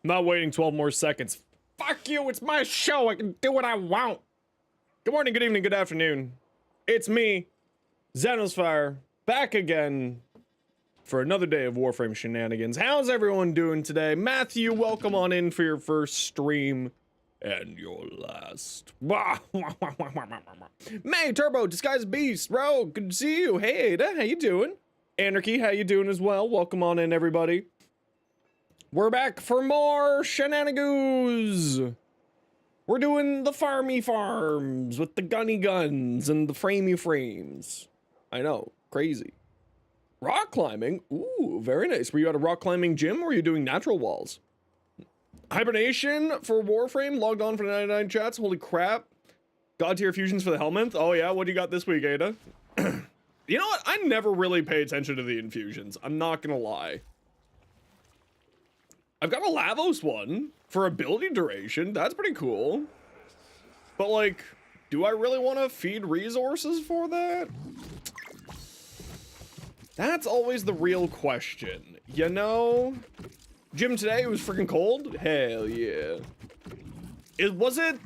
Not waiting 12 more seconds. Fuck you, it's my show. I can do what I want. Good morning, good evening, good afternoon. It's me, Zenosfire, back again for another day of Warframe shenanigans. How's everyone doing today? Matthew, welcome on in for your first stream and your last. May, Turbo, Disguised Beast, Rogue, good to see you. Hey, Ada, how you doing? Anarchy, how you doing as well? Welcome on in, everybody. We're back for more shenanigans. We're doing the farmy farms with the gunny guns and the framey frames. I know, crazy. Rock climbing, ooh, very nice. Were you at a rock climbing gym or were you doing natural walls? Hibernation for Warframe, logged on for 99 chats, holy crap. God tier fusions for the Hellmonth, oh yeah, what do you got this week, Ada? You know what, I never really pay attention to the infusions, I'm not gonna lie. I've got a LAVOS one for ability duration. That's pretty cool. But like, do I really want to feed resources for that? That's always the real question. You know? Gym today, it was freaking cold? Hell yeah. Was it,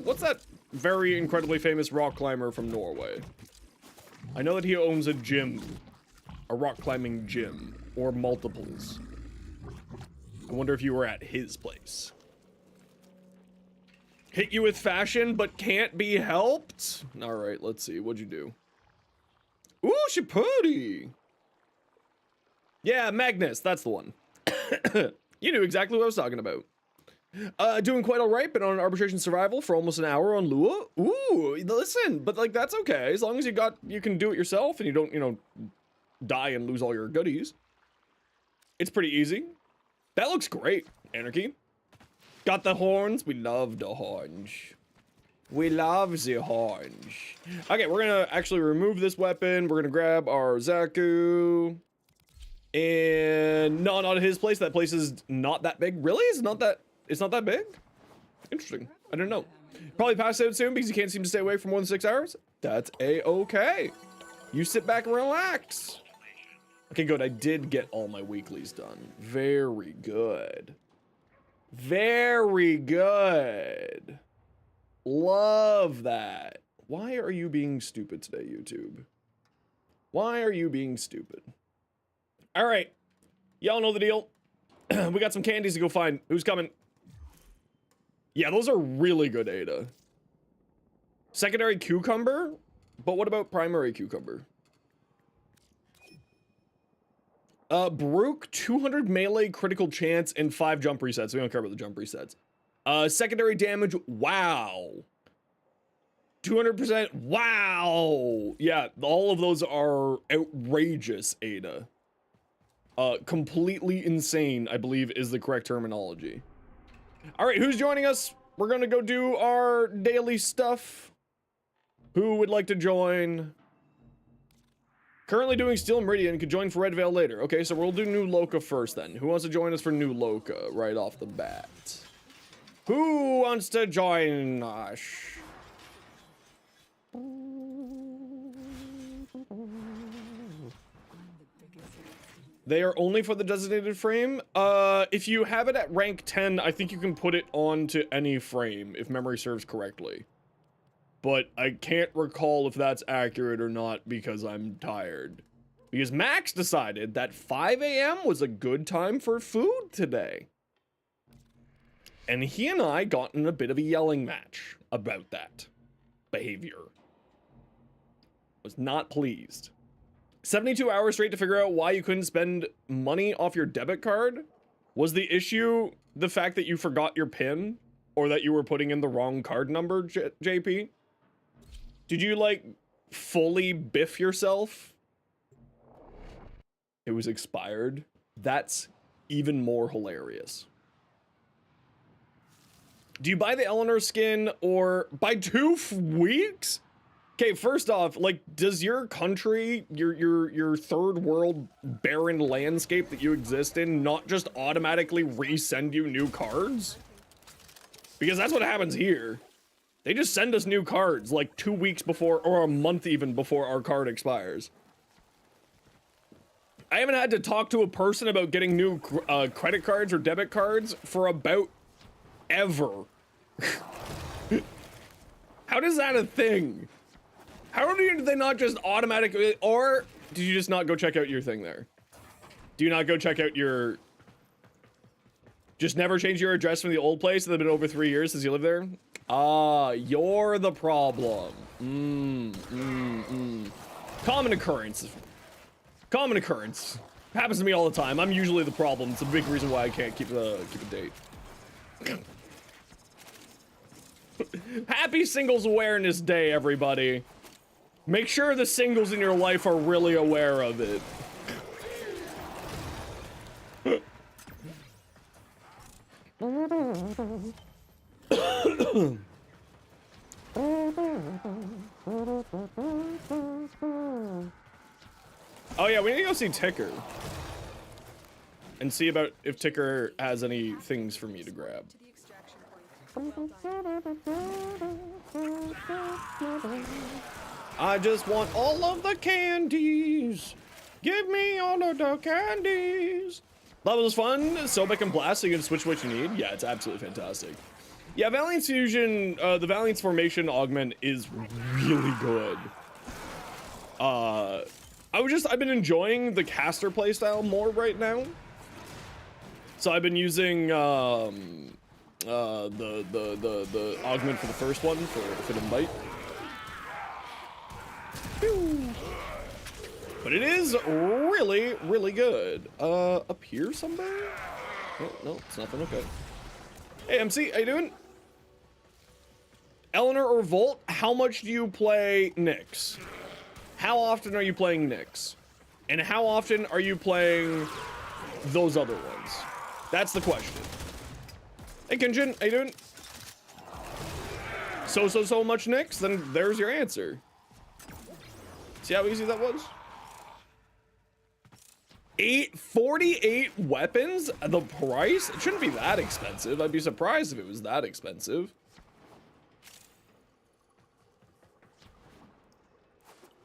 what's that very incredibly famous rock climber from Norway? I know that he owns a gym. A rock climbing gym. Or multiples. I wonder if you were at his place. Hit you with fashion, but can't be helped? Alright, let's see. What'd you do? Ooh, Shapudi! Yeah, Magnus, that's the one. You knew exactly what I was talking about. Doing quite alright, been on arbitration survival for almost an hour on Lua. Ooh, listen, but like, that's okay. As long as you can do it yourself and you don't, you know, die and lose all your goodies. It's pretty easy. That looks great, Anarchy. Got the horns. We love the horns. We love the horns. Okay, we're gonna actually remove this weapon. We're gonna grab our Zaku. And no, not at his place. That place is not that big. Really? It's not that big? Interesting. I don't know. Probably pass out soon because you can't seem to stay awake for more than 6 hours. That's a-okay. You sit back and relax. Okay, good. I did get all my weeklies done. Very good. Very good. Love that. Why are you being stupid today, YouTube? Why are you being stupid? All right. Y'all know the deal. We got some candies to go find. Who's coming? Yeah, those are really good, Ada. Secondary cucumber? But what about primary cucumber? Baruch, 200 melee critical chance and 5 jump resets. We don't care about the jump resets. Secondary damage, wow. 200%, wow. Yeah, all of those are outrageous, Ada. Completely insane, I believe is the correct terminology. All right, who's joining us? We're gonna go do our daily stuff. Who would like to join? Currently doing Steel Meridian, could join for Red Veil later. Okay, so we'll do New Loka first then. Who wants to join us for New Loka right off the bat? Who wants to join us? They are only for the designated frame. If you have it at rank 10, I think you can put it onto any frame, if memory serves correctly. But I can't recall if that's accurate or not because I'm tired. Because Max decided that 5 a.m. was a good time for food today. And he and I got in a bit of a yelling match about that behavior. Was not pleased. 72 hours straight to figure out why you couldn't spend money off your debit card? Was the issue the fact that you forgot your PIN? Or that you were putting in the wrong card number, JP? Did you, like, fully biff yourself? It was expired. That's even more hilarious. Do you buy the Eleanor skin or by 2 weeks? Okay, first off, like, does your country, your third world barren landscape that you exist in not just automatically resend you new cards? Because that's what happens here. They just send us new cards like 2 weeks before, or a month even before our card expires. I haven't had to talk to a person about getting new credit cards or debit cards for about ever. How is that a thing? How do they not just automatically, or did you just not go check out your thing there? Do you not go check out your, just never change your address from the old place? It's been over 3 years since you lived there? Ah, you're the problem. Common occurrence. Common occurrence. Happens to me all the time. I'm usually the problem. It's a big reason why I can't keep a date. Happy Singles Awareness Day, everybody. Make sure the singles in your life are really aware of it. Oh yeah, we need to go see Ticker. And see about if Ticker has any things for me to grab. I just want all of the candies. Give me all of the candies. That was fun. Sobek and Blast, so you can switch what you need. Yeah, it's absolutely fantastic. Yeah, Valiant's Fusion, the Valiant's Formation Augment is really good. I've been enjoying the caster playstyle more right now. So I've been using the augment for the first one for Fit and Bite. But it is really, really good. Up here somewhere? Oh, no, it's nothing. Okay. Hey, MC, how you doing? Eleanor or Volt, how much do you play Nyx? How often are you playing Nyx? And how often are you playing those other ones? That's the question. Hey, Kinjin, how you doing? So much Nyx? Then there's your answer. See how easy that was? 48 weapons? The price? It shouldn't be that expensive. I'd be surprised if it was that expensive.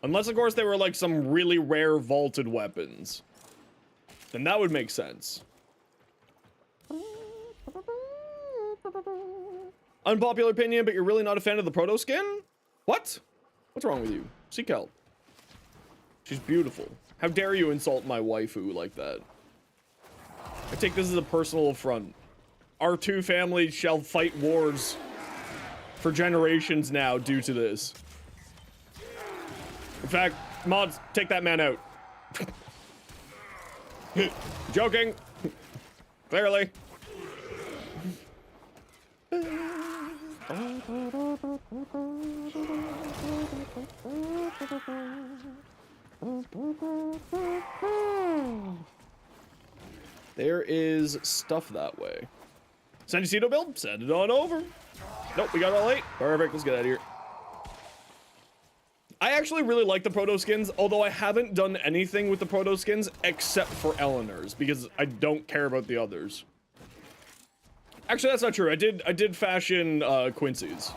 Unless, of course, they were like some really rare vaulted weapons. Then that would make sense. Unpopular opinion, but you're really not a fan of the proto skin? What? What's wrong with you? Seek help. She's beautiful. How dare you insult my waifu like that? I take this as a personal affront. Our two families shall fight wars for generations now due to this. In fact, mods, take that man out. Joking. Clearly. There is stuff that way. Send your CEDO build? Send it on over. Nope, we got it all late. Perfect, let's get out of here. I actually really like the proto skins, although I haven't done anything with the proto skins except for Eleanor's, because I don't care about the others. Actually, that's not true. I did fashion Quincy's,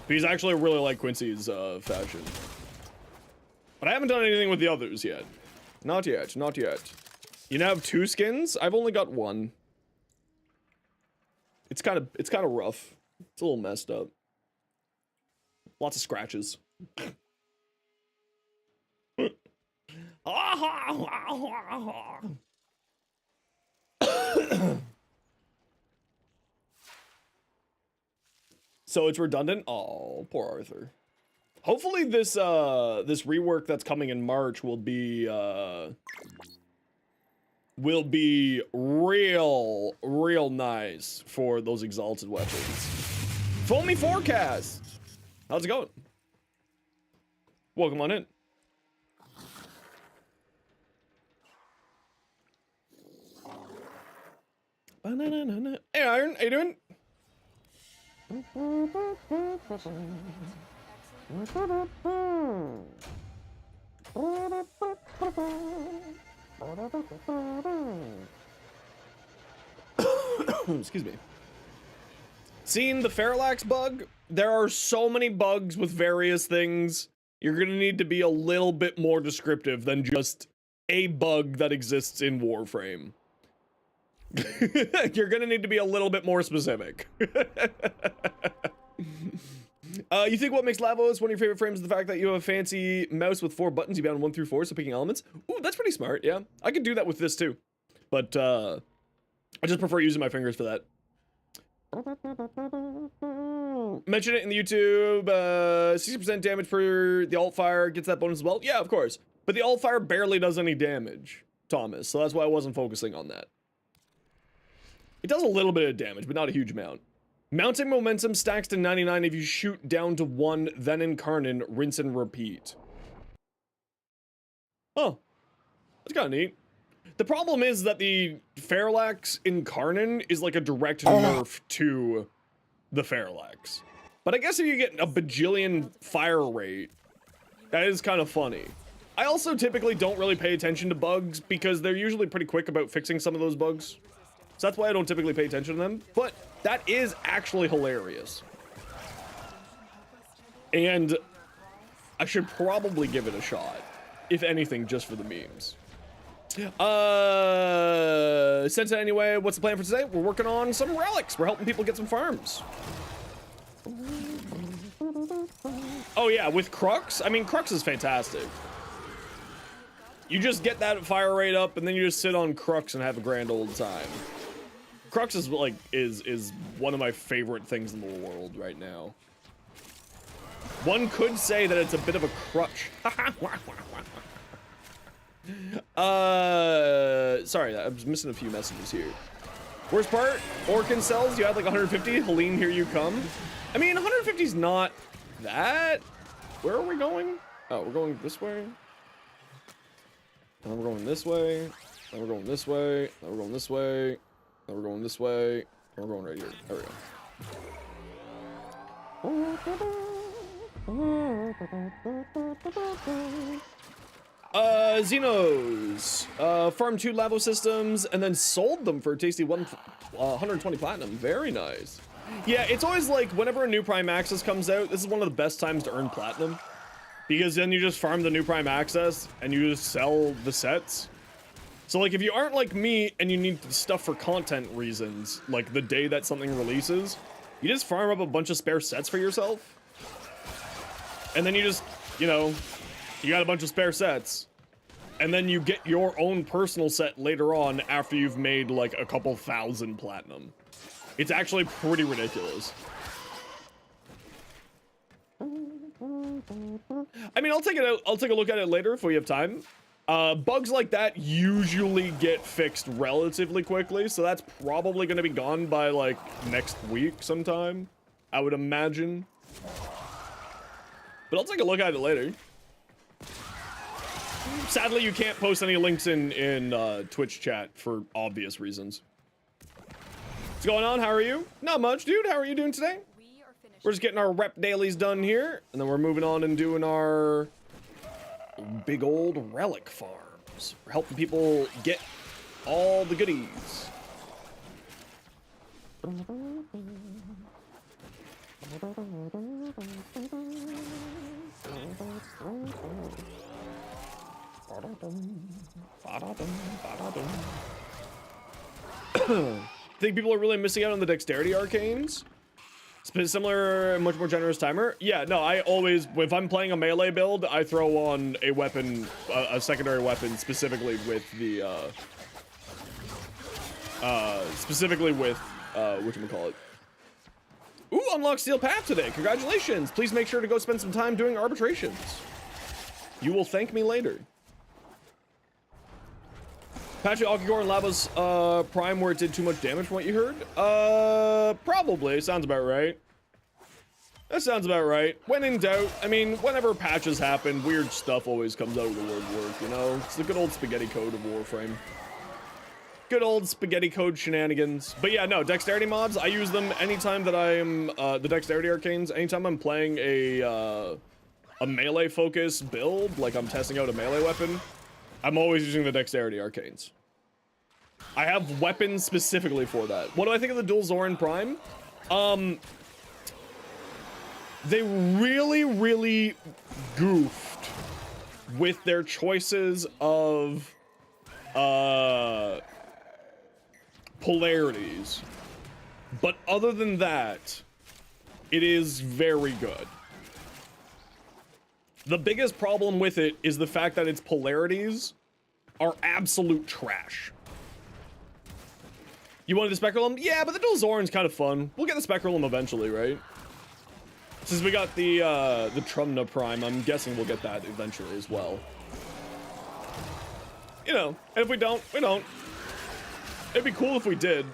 because I actually really like Quincy's fashion. But I haven't done anything with the others yet. Not yet, not yet. You now have 2 skins? I've only got 1. It's kind of rough. It's a little messed up. Lots of scratches. So it's redundant? Oh, poor Arthur. Hopefully this this rework that's coming in March will be real nice for those exalted weapons. Foamy Forecast! How's it going? Welcome on in. Hey Iron, how you doing? Excuse me. Seeing the Parallax bug? There are so many bugs with various things. You're gonna need to be a little bit more descriptive than just a bug that exists in Warframe. You're gonna need to be a little bit more specific. You think what makes LAVOS one of your favorite frames is the fact that you have a fancy mouse with 4 buttons, you bound 1 through 4, so picking elements? Ooh, that's pretty smart, yeah. I could do that with this too. But, I just prefer using my fingers for that. Mention it in the YouTube, 60% damage for the alt fire, gets that bonus as well. Yeah, of course. But the alt fire barely does any damage, Thomas, so that's why I wasn't focusing on that. It does a little bit of damage, but not a huge amount. Mounting momentum stacks to 99 if you shoot down to 1, then incarnate, rinse and repeat. Oh, that's kind of neat. The problem is that the Parallax Incarnon is like a direct nerf to the Parallax. But I guess if you get a bajillion fire rate, that is kind of funny. I also typically don't really pay attention to bugs because they're usually pretty quick about fixing some of those bugs. So that's why I don't typically pay attention to them, but that is actually hilarious. And I should probably give it a shot, if anything, just for the memes. Sent it anyway, what's the plan for today? We're working on some relics. We're helping people get some farms. Oh yeah, with Crux? I mean, Crux is fantastic. You just get that fire rate up and then you just sit on Crux and have a grand old time. Crux is like is one of my favorite things in the world right now. One could say that it's a bit of a crutch. Sorry, I was missing a few messages here. Worst part, Orkin cells, you had like 150. Helene, here you come. I mean, 150 is not that. Where are we going? Oh, we're going this way. And we're going this way. And we're going this way. And we're going this way. And we're going this way. And we're going right here. There we go. Zenos. Farmed 2 LAVO systems and then sold them for a tasty 120 platinum. Very nice. Yeah, it's always like whenever a new Prime Access comes out, this is one of the best times to earn platinum. Because then you just farm the new Prime Access and you just sell the sets. So like if you aren't like me and you need stuff for content reasons, like the day that something releases, you just farm up a bunch of spare sets for yourself. And then you just, you know, you got a bunch of spare sets. And then you get your own personal set later on after you've made like a couple thousand platinum. It's actually pretty ridiculous. I mean, I'll take a look at it later if we have time. Bugs like that usually get fixed relatively quickly, so that's probably going to be gone by like next week sometime, I would imagine. But I'll take a look at it later. Sadly, you can't post any links in Twitch chat for obvious reasons. What's going on? How are you? Not much, dude. How are you doing today? We're just getting our rep dailies done here, and then we're moving on and doing our big old relic farms. We're helping people get all the goodies. Think people are really missing out on the dexterity arcanes? Similar, much more generous timer. Yeah, no, I always, if I'm playing a melee build, I throw on a weapon, a secondary weapon, specifically with the, whatchamacallit. Ooh, unlock Steel Path today. Congratulations. Please make sure to go spend some time doing arbitrations. You will thank me later. Patch Akigor and LAVOS Prime where it did too much damage from what you heard? Probably. Sounds about right. That sounds about right. When in doubt, I mean, whenever patches happen, weird stuff always comes out of the woodwork, you know? It's the good old spaghetti code of Warframe. Good old spaghetti code shenanigans. But yeah, no, dexterity mods, I use them anytime that I am, the dexterity arcanes, anytime I'm playing a melee focus build, like I'm testing out a melee weapon, I'm always using the dexterity arcanes. I have weapons specifically for that. What do I think of the dual ZOREN Prime? They really goofed with their choices of polarities. But other than that, it is very good. The biggest problem with it is the fact that its polarities are absolute trash. You wanted the Speculum? Yeah, but the dual Zoran's kind of fun. We'll get the Speculum eventually, right? Since we got the Trumna Prime, I'm guessing we'll get that eventually as well. You know, and if we don't, we don't. It'd be cool if we did.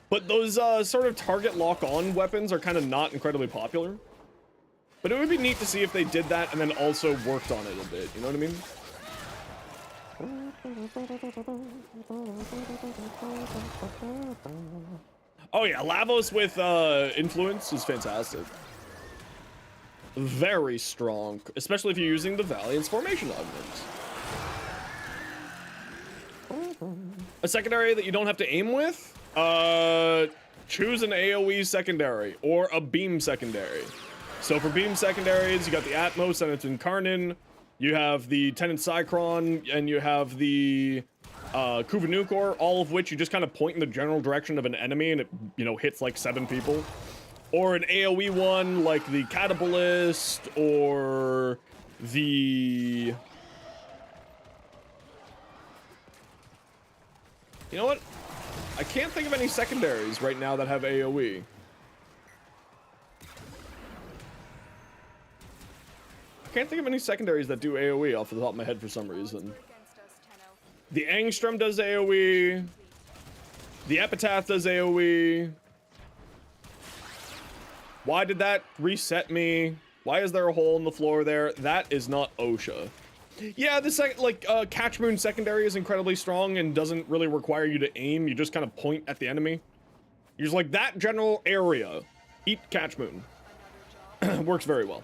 But those sort of target lock-on weapons are kind of not incredibly popular. But it would be neat to see if they did that and then also worked on it a bit, you know what I mean? Oh yeah, LAVOS with influence is fantastic. Very strong, especially if you're using the Valiant's formation augments. A secondary that you don't have to aim with? Choose an AoE secondary or a beam secondary. So for beam secondaries, you got the Atmos and it's Incarnin. You have the Tenant Cycron and you have the Kuvanukor, all of which you just kind of point in the general direction of an enemy and it, you know, hits like 7 people. Or an AoE one like the Catabolist or the... You know what? I can't think of any secondaries right now that have AoE. I can't think of any secondaries that do AoE off the top of my head for some reason. The Angstrom does AoE. The Epitaph does AoE. Why did that reset me? Why is there a hole in the floor there? That is not OSHA. Yeah, the Catch Moon secondary is incredibly strong and doesn't really require you to aim. You just kind of point at the enemy. You're just like, that general area. Eat Catch Moon. Works very well.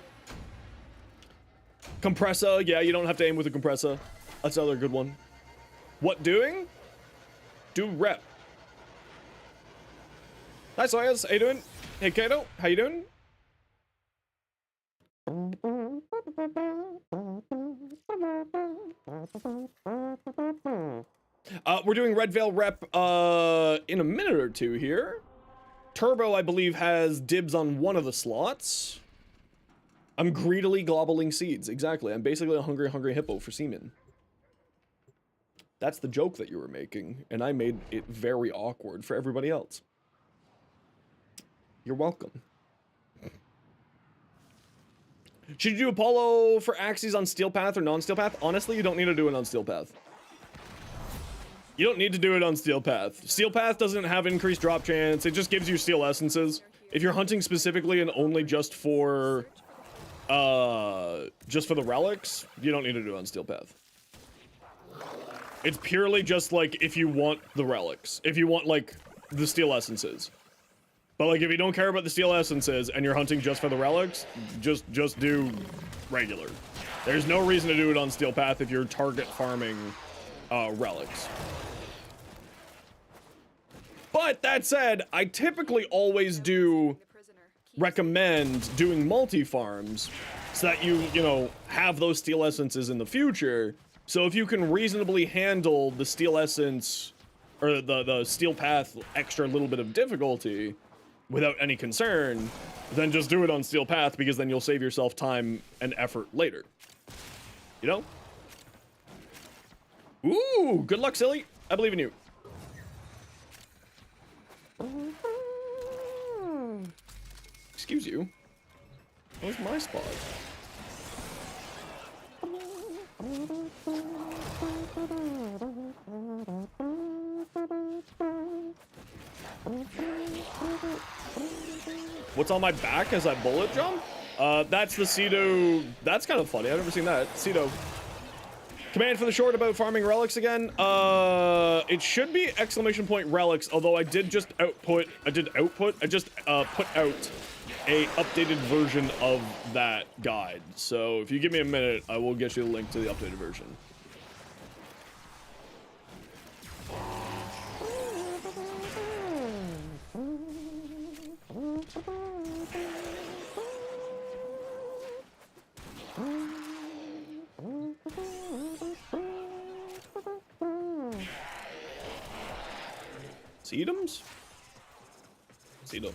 Compressor, yeah, you don't have to aim with a compressor. That's another good one. What doing? Do rep. Hi, Soyas. How you doing? Hey, Kato. How you doing? We're doing Red Veil rep in a minute or two here. Turbo, I believe, has dibs on one of the slots. I'm greedily globbling seeds. Exactly. I'm basically a hungry hippo for semen. That's the joke that you were making, and I made it very awkward for everybody else. You're welcome. Should you do Apollo for Axes on Steel Path or non-Steel Path? Honestly, you don't need to do it on Steel Path. You don't need to do it on Steel Path. Steel Path doesn't have increased drop chance. It just gives you Steel Essences. If you're hunting specifically and only just for the relics, you don't need to do it on Steel Path. It's purely just like if you want the relics. If you want like the Steel Essences. But like if you don't care about the Steel Essences and you're hunting just for the relics, just do regular. There's no reason to do it on Steel Path if you're target farming relics. But that said, I typically always do recommend doing multi-farms so that you know, have those Steel Essences in the future. So if you can reasonably handle the Steel Essence or the Steel Path extra little bit of difficulty without any concern, then just do it on Steel Path, because then you'll save yourself time and effort later. You know? Ooh, good luck, silly. I believe in you. Excuse you. Where's my spot? What's on my back as I bullet jump? That's the CEDO. That's kind of funny. I've never seen that. CEDO. Command for the short about farming relics again. It should be exclamation point relics, although I did just put out a updated version of that guide. So if you give me a minute, I will get you the link to the updated version. CEDOs? CEDO.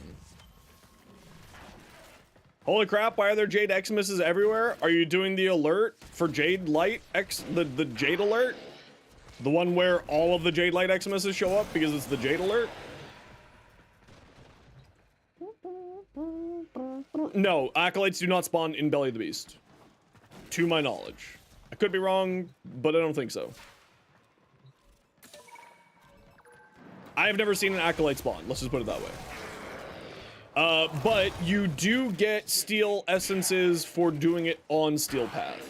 Holy crap, why are there Jade Xmas everywhere? Are you doing the alert for Jade Light X, the Jade alert? The one where all of the Jade Light Xmas show up because it's the Jade alert? No, acolytes do not spawn in Belly of the Beast. To my knowledge. I could be wrong, but I don't think so. I have never seen an acolyte spawn, let's just put it that way. But you do get steel essences for doing it on Steel Path.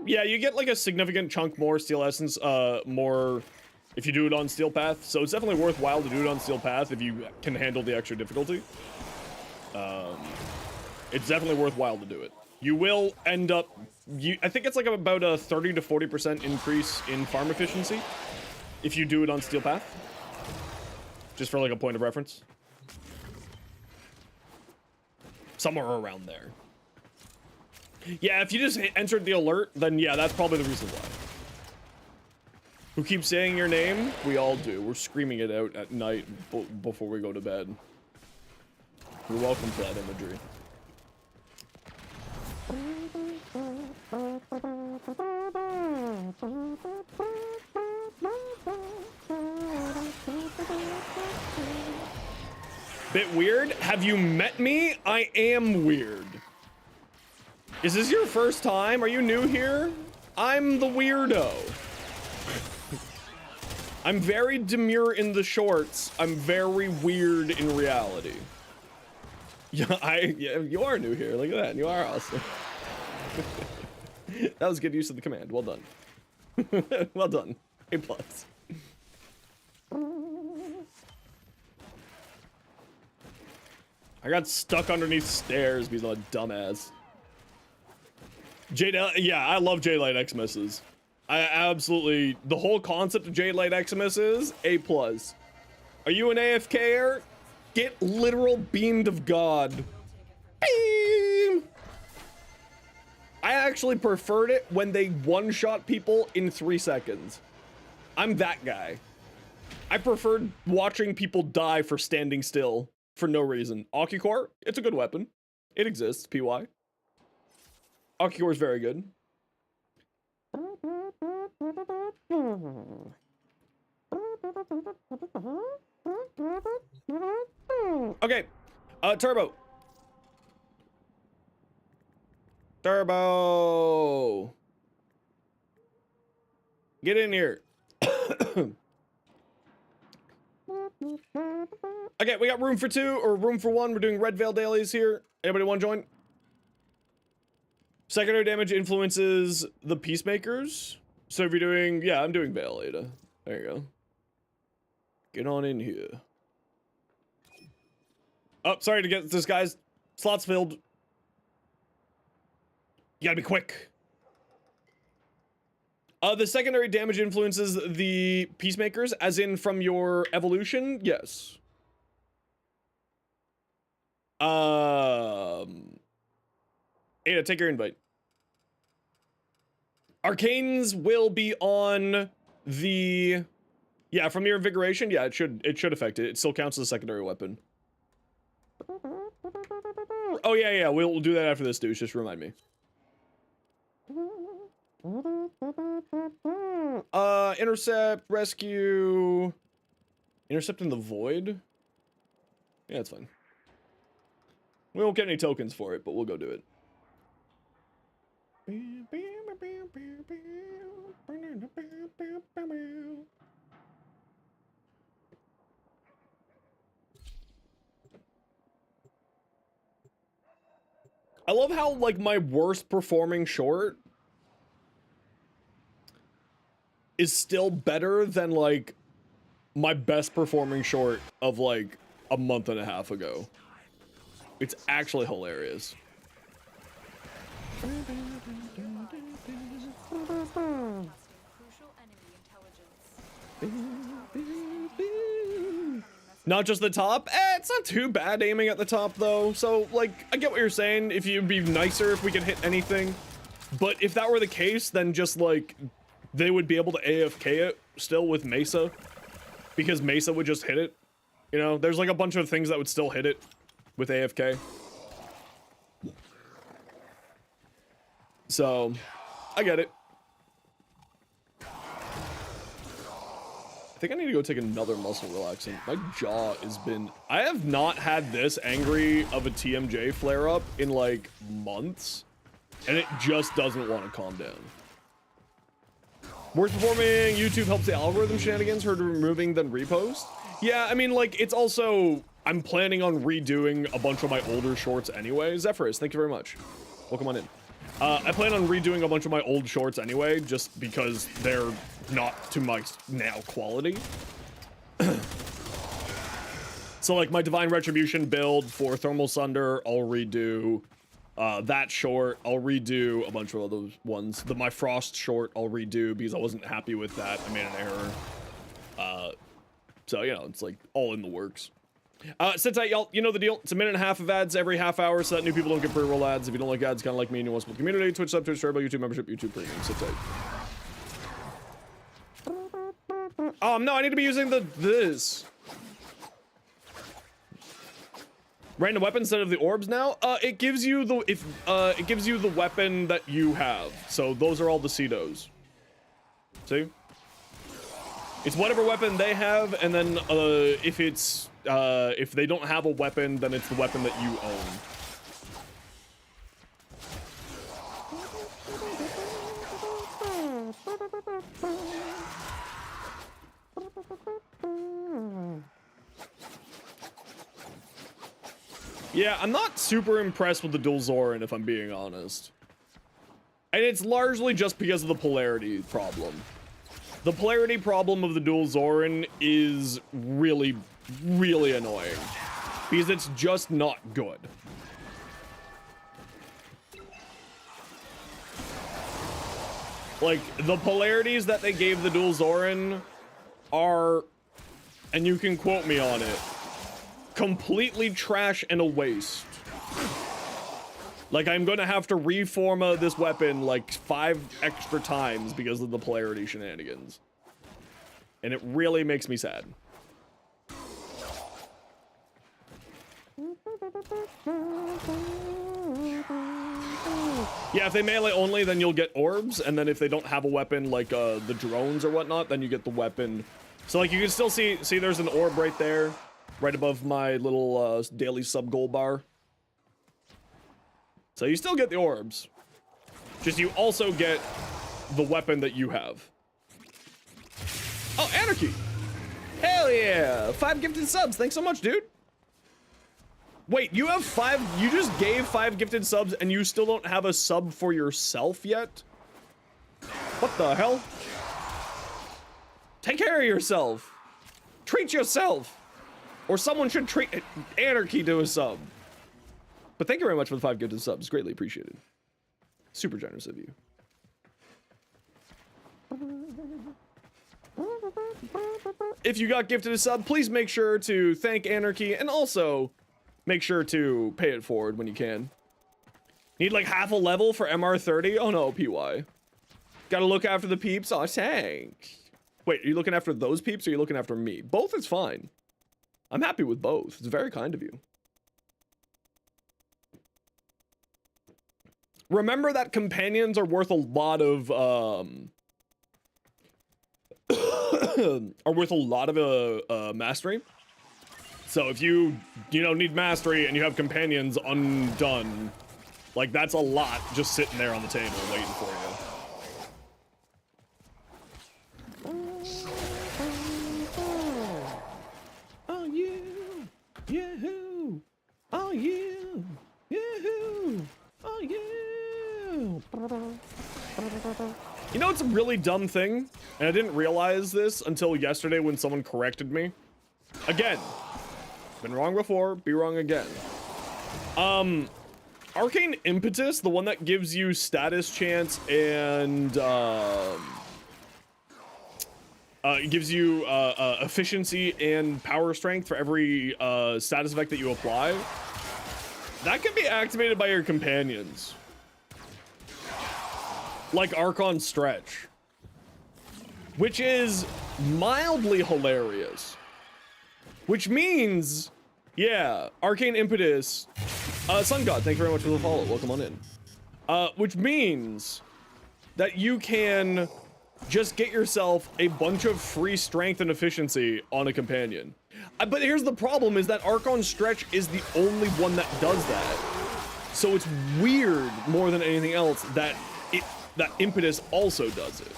Yeah, you get like a significant chunk more steel essence, more if you do it on Steel Path. So it's definitely worthwhile to do it on Steel Path if you can handle the extra difficulty. It's definitely worthwhile to do it. You will end up, I think it's like about a 30 to 40% increase in farm efficiency if you do it on Steel Path. Just for like a point of reference. Somewhere around there. Yeah, if you just entered the alert, then yeah, that's probably the reason why. Who keeps saying your name? We all do. We're screaming it out at night before we go to bed. You're welcome to that imagery. Bit weird? Have you met me? I am weird. Is this your first time? Are you new here? I'm the weirdo. I'm very demure in the shorts. I'm very weird in reality. Yeah, you are new here. Look at that. You are awesome. That was good use of the command. Well done. Well done. A+. I got stuck underneath stairs because I'm a dumbass. Yeah, I love Jade Light Xmas. I absolutely, the whole concept of Jade Light Xmas is A+. Are you an AFKer? Get literal beamed of God. Beam! I actually preferred it when they one-shot people in 3 seconds. I'm that guy. I preferred watching people die for standing still for no reason. Akicore, it's a good weapon. It exists, PY. Akicore is very good. Okay, Turbo. Turbo. Get in here. Okay, we got room for 2 or room for 1. We're doing Red Veil dailies here. Anybody want to join? Secondary damage influences the peacemakers. So if you're doing, yeah, I'm doing Veil, Ada. There you go. Get on in here. Oh, sorry to get this, guys. Slots filled. You gotta be quick. The secondary damage influences the peacemakers, as in from your evolution. Yes. Ada, take your invite. Arcanes will be on the, yeah, from your invigoration. Yeah, it should affect it. It still counts as a secondary weapon. Oh yeah, we'll do that after this, dude. Just remind me. Intercept, rescue, intercept in the void. Yeah, it's fine. We won't get any tokens for it, but we'll go do it. I love how, like, my worst performing short is still better than, like, my best performing short of, like, a month and a half ago. It's actually hilarious. Not just the top? It's not too bad aiming at the top, though. So, like, I get what you're saying. If you'd be nicer if we could hit anything. But if that were the case, then just, like, they would be able to AFK it still with Mesa. Because Mesa would just hit it. You know, there's, like, a bunch of things that would still hit it with AFK. So, I get it. I think I need to go take another muscle relaxant. My jaw has been... I have not had this angry of a TMJ flare-up in, like, months. And it just doesn't want to calm down. Worst performing YouTube helps the algorithm shenanigans, heard removing then repost. Yeah, I mean, like, it's also... I'm planning on redoing a bunch of my older shorts anyway. Zephyrus, thank you very much. Welcome on in. I plan on redoing a bunch of my old shorts anyway, just because they're not to my now quality. So, like, my Divine Retribution build for Thermal Sunder, I'll redo. That short, I'll redo a bunch of other ones. My Frost short, I'll redo because I wasn't happy with that. I made an error. So, you know, it's, like, all in the works. Sit tight, y'all. You know the deal. It's a minute and a half of ads every half hour so that new people don't get pre-roll ads. If you don't like ads, kind of like me and you want to support the community, Twitch sub, Twitch turbo, YouTube membership, YouTube premium. Sit tight. No, I need to be using this. Random weapon instead of the orbs now? It gives you the, it gives you the weapon that you have. So those are all the CEDOs. See? It's whatever weapon they have, and then, if it's, if they don't have a weapon, then it's the weapon that you own. Yeah, I'm not super impressed with the dual Zoren, if I'm being honest. And it's largely just because of the polarity problem. The polarity problem of the dual Zoren is really, really annoying. Because it's just not good. Like, the polarities that they gave the dual Zoren are, and you can quote me on it, completely trash and a waste. Like, I'm gonna have to reform this weapon like 5 extra times because of the polarity shenanigans. And it really makes me sad. Yeah, if they melee only, then you'll get orbs, and then if they don't have a weapon like the drones or whatnot, then you get the weapon. So, like, you can still see there's an orb right there, right above my little daily sub goal bar. So you still get the orbs. Just you also get the weapon that you have. Oh, Anarchy! Hell yeah! 5 gifted subs. Thanks so much, dude. Wait, you have 5? You just gave 5 gifted subs and you still don't have a sub for yourself yet? What the hell? Take care of yourself. Treat yourself. Or someone should treat Anarchy to a sub. But thank you very much for the 5 gifted subs. Greatly appreciated. Super generous of you. If you got gifted a sub, please make sure to thank Anarchy and also make sure to pay it forward when you can. Need like half a level for MR30? Oh no, PY. Gotta look after the peeps? Oh, tank. Wait, are you looking after those peeps or are you looking after me? Both is fine. I'm happy with both. It's very kind of you. Remember that companions are worth a lot of, mastery. So if you need mastery and you have companions undone, like that's a lot just sitting there on the table waiting for you. Oh, you, yahoo! Oh, you, yahoo! Oh, you. You know, it's a really dumb thing, and I didn't realize this until yesterday when someone corrected me. Again, been wrong before, be wrong again. Arcane Impetus, the one that gives you status chance and It gives you efficiency and power strength for every status effect that you apply. That can be activated by your companions. Like Archon Stretch. Which is mildly hilarious. Which means, yeah, Arcane Impetus. Sun God, thank you very much for the follow. Welcome on in. Which means that you can just get yourself a bunch of free strength and efficiency on a companion. But here's the problem, is that Archon Stretch is the only one that does that. So it's weird more than anything else that Impetus also does it.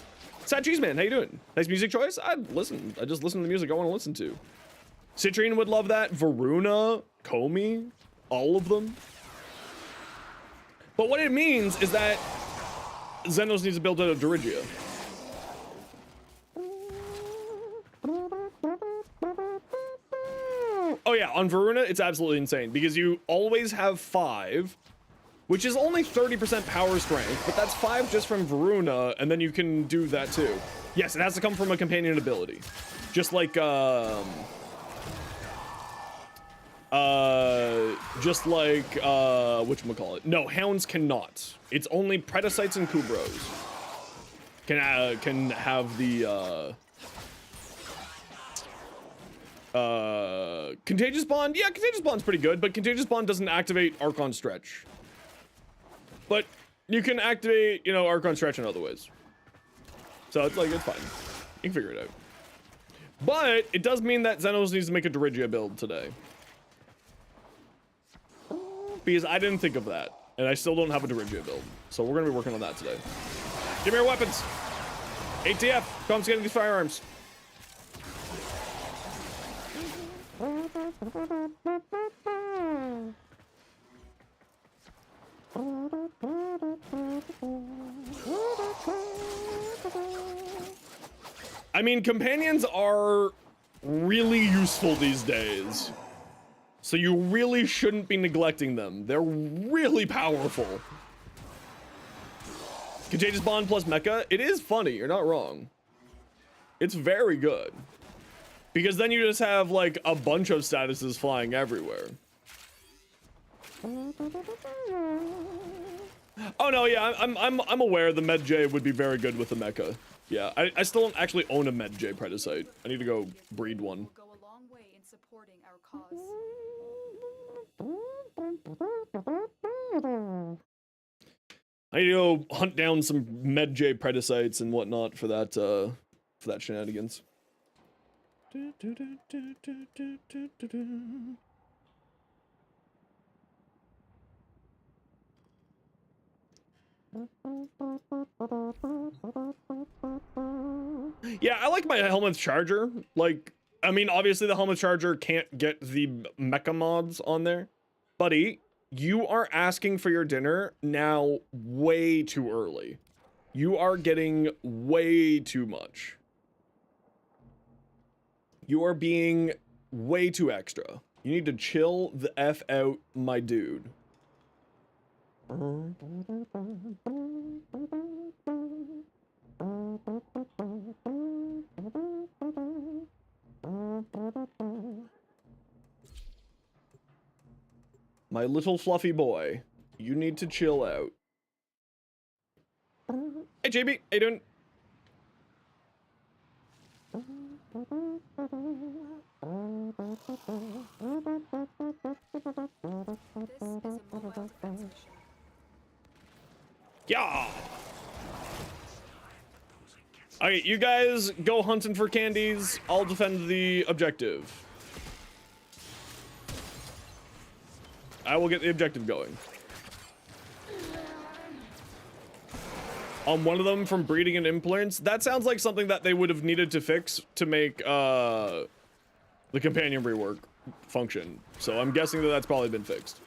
Sad Cheese Man, how you doing? Nice music choice? I just listen to the music I want to listen to. Citrine would love that. Varuna, Komi, all of them. But what it means is that Zenos needs to build out a Dirigia. Oh yeah, on Varuna, it's absolutely insane because you always have 5, which is only 30% power strength, but that's 5 just from Varuna, and then you can do that too. Yes, it has to come from a companion ability. Just like, whatchamacallit? No, Hounds cannot. It's only Predicites and Kubros can have the, Contagious Bond. Yeah, Contagious Bond's pretty good, but Contagious Bond doesn't activate Archon Stretch. But you can activate, you know, Archon Stretch in other ways. So it's like, it's fine. You can figure it out. But it does mean that Zenos needs to make a Dirigia build today. Because I didn't think of that. And I still don't have a Dirigia build. So we're going to be working on that today. Give me your weapons. ATF, confiscating these firearms. I mean, companions are really useful these days. So you really shouldn't be neglecting them. They're really powerful. Contagious Bond plus Mecha, it is funny, you're not wrong. It's very good. Because then you just have like a bunch of statuses flying everywhere. Oh no, yeah, I'm aware the Med J would be very good with the Mecha. Yeah, I still don't actually own a Med J Predicite. I need to go breed one. Go a long way in supporting our cause. I need to go hunt down some Med J Predicites and whatnot for that shenanigans. Yeah, I like my Helmet's Charger. Like, I mean, obviously the Helmet's Charger can't get the mecha mods on there. Buddy, you are asking for your dinner now way too early. You are getting way too much. You are being way too extra. You need to chill the F out, my dude. My little fluffy boy, you need to chill out. Hey JB, how you doing? Yeah. Okay, you guys go hunting for candies. I'll defend the objective. I will get the objective going. On one of them from breeding and implants, that sounds like something that they would have needed to fix to make the companion rework function. So I'm guessing that that's probably been fixed.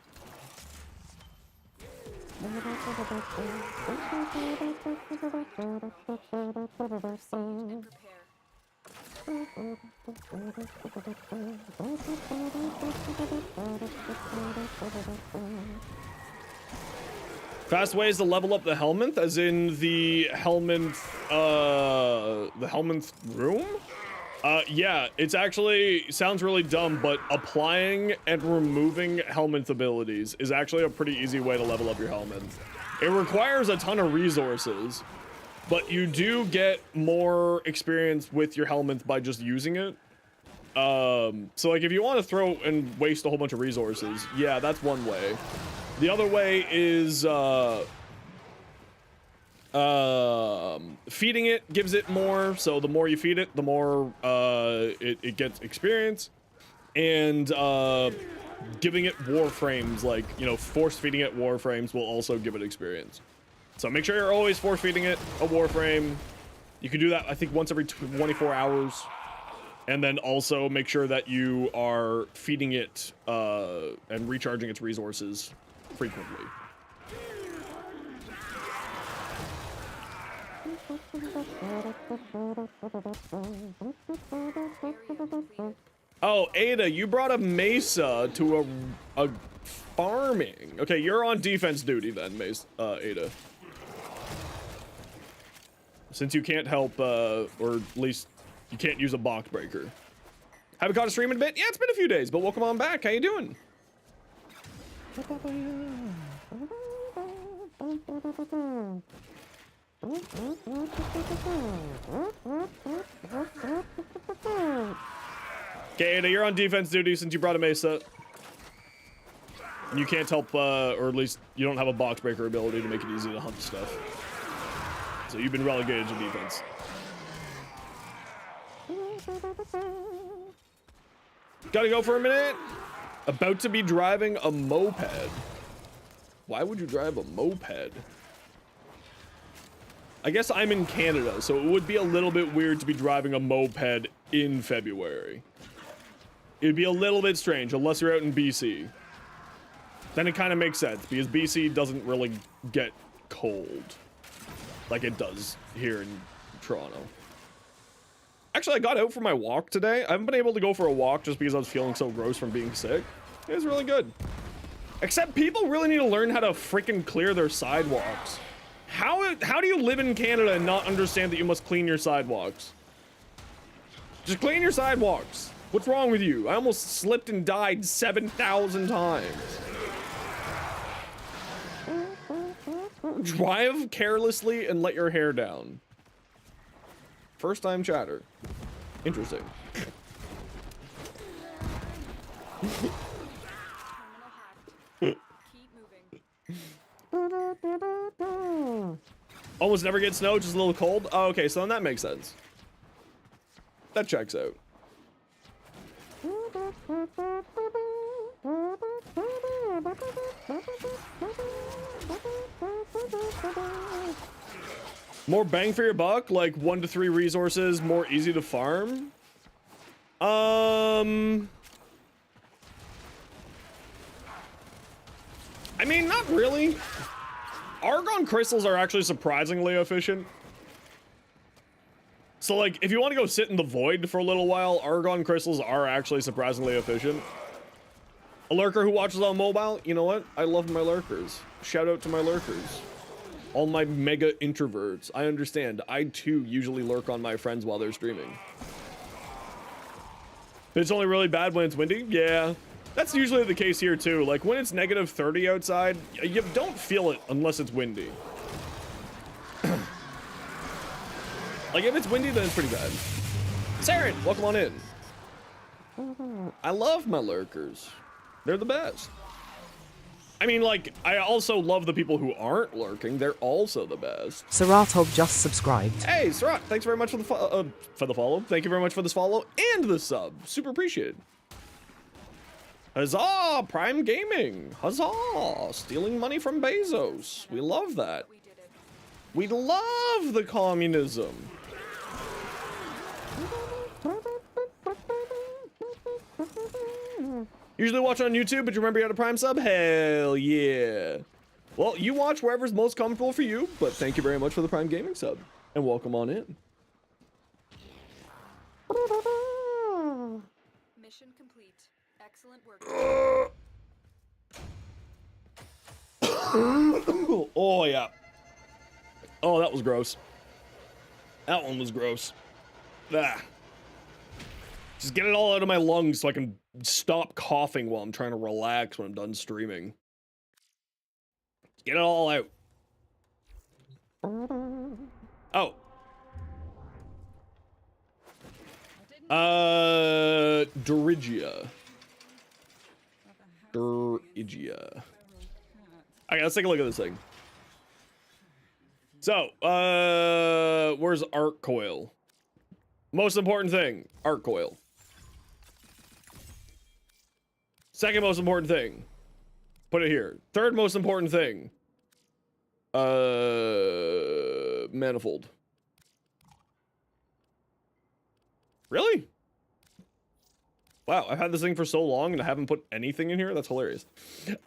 Fast ways to level up the Helminth, as in the Helminth room? Yeah, it's actually, sounds really dumb, but applying and removing Helminth abilities is actually a pretty easy way to level up your Helminth. It requires a ton of resources, but you do get more experience with your Helminth by just using it. So like if you want to throw and waste a whole bunch of resources, yeah, that's one way. The other way is, feeding it gives it more, so the more you feed it, the more, it gets experience. And, giving it warframes, like, you know, force feeding it warframes will also give it experience. So make sure you're always force feeding it a warframe. You can do that, I think, once every 24 hours. And then also make sure that you are feeding it, and recharging its resources frequently. Oh, Ada, you brought a Mesa to a farming. Okay, you're on defense duty then, Ada. Since you can't help, or at least you can't use a box breaker. Haven't caught a stream in a bit? Yeah, it's been a few days, but welcome on back. How you doing? Okay, Ada, you're on defense duty since you brought a Mesa. And you can't help, or at least you don't have a box breaker ability to make it easy to hunt stuff. So you've been relegated to defense. Gotta go for a minute. About to be driving a moped. Why would you drive a moped? I guess I'm in Canada, so it would be a little bit weird to be driving a moped in February. It'd be a little bit strange, unless you're out in BC. Then it kind of makes sense, because BC doesn't really get cold like it does here in Toronto. Actually, I got out for my walk today. I haven't been able to go for a walk just because I was feeling so gross from being sick. It was really good. Except people really need to learn how to freaking clear their sidewalks. How do you live in Canada and not understand that you must clean your sidewalks? Just clean your sidewalks. What's wrong with you? I almost slipped and died 7,000 times. Drive carelessly and let your hair down. First time chatter. Interesting. Almost never get snow, just a little cold. Oh, okay, so then that makes sense. That checks out. More bang for your buck, like 1 to 3 resources, more easy to farm. I mean, not really. Argon crystals are actually surprisingly efficient. So, like, if you want to go sit in the void for a little while, Argon crystals are actually surprisingly efficient. A lurker who watches on mobile, you know what? I love my lurkers. Shout out to my lurkers. All my mega introverts. I understand. I, too, usually lurk on my friends while they're streaming. But it's only really bad when it's windy? Yeah. That's usually the case here, too. Like, when it's negative 30 outside, you don't feel it unless it's windy. Like, if it's windy, then it's pretty bad. Saren, welcome on in. I love my lurkers. They're the best. I mean, like, I also love the people who aren't lurking. They're also the best. Saratov just subscribed. Hey, Sarat, thanks very much for the follow. Thank you very much for this follow and the sub. Super appreciated. Huzzah! Prime Gaming. Huzzah! Stealing money from Bezos. We love that. We love the communism. Usually watch on YouTube, but you remember you had a Prime sub? Hell yeah. Well, you watch wherever's most comfortable for you, but thank you very much for the Prime Gaming sub. And welcome on in. Mission complete. Excellent work. Oh, yeah. Oh, that was gross. That one was gross. Ah. Just get it all out of my lungs so I can stop coughing while I'm trying to relax when I'm done streaming. Get it all out. Oh. Dorigia. Dorigia. Okay, let's take a look at this thing. So, where's arc coil? Most important thing, arc coil. Second most important thing, put it here. Third most important thing, manifold. Really? Wow, I've had this thing for so long and I haven't put anything in here? That's hilarious.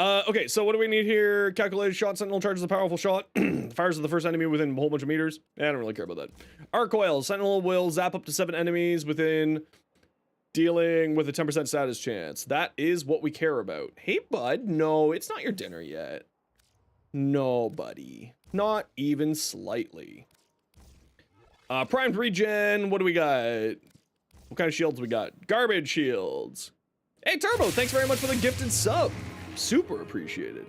Okay, so what do we need here? Calculated shot, sentinel charges a powerful shot. Fires at the first enemy within a whole bunch of meters. I don't really care about that. Arc coil, sentinel will zap up to 7 enemies within, dealing with a 10% status chance. That is what we care about. Hey, bud, no, it's not your dinner yet. No, buddy. Not even slightly. Primed regen, what do we got? What kind of shields we got? Garbage shields. Hey, Turbo, thanks very much for the gifted sub. Super appreciated.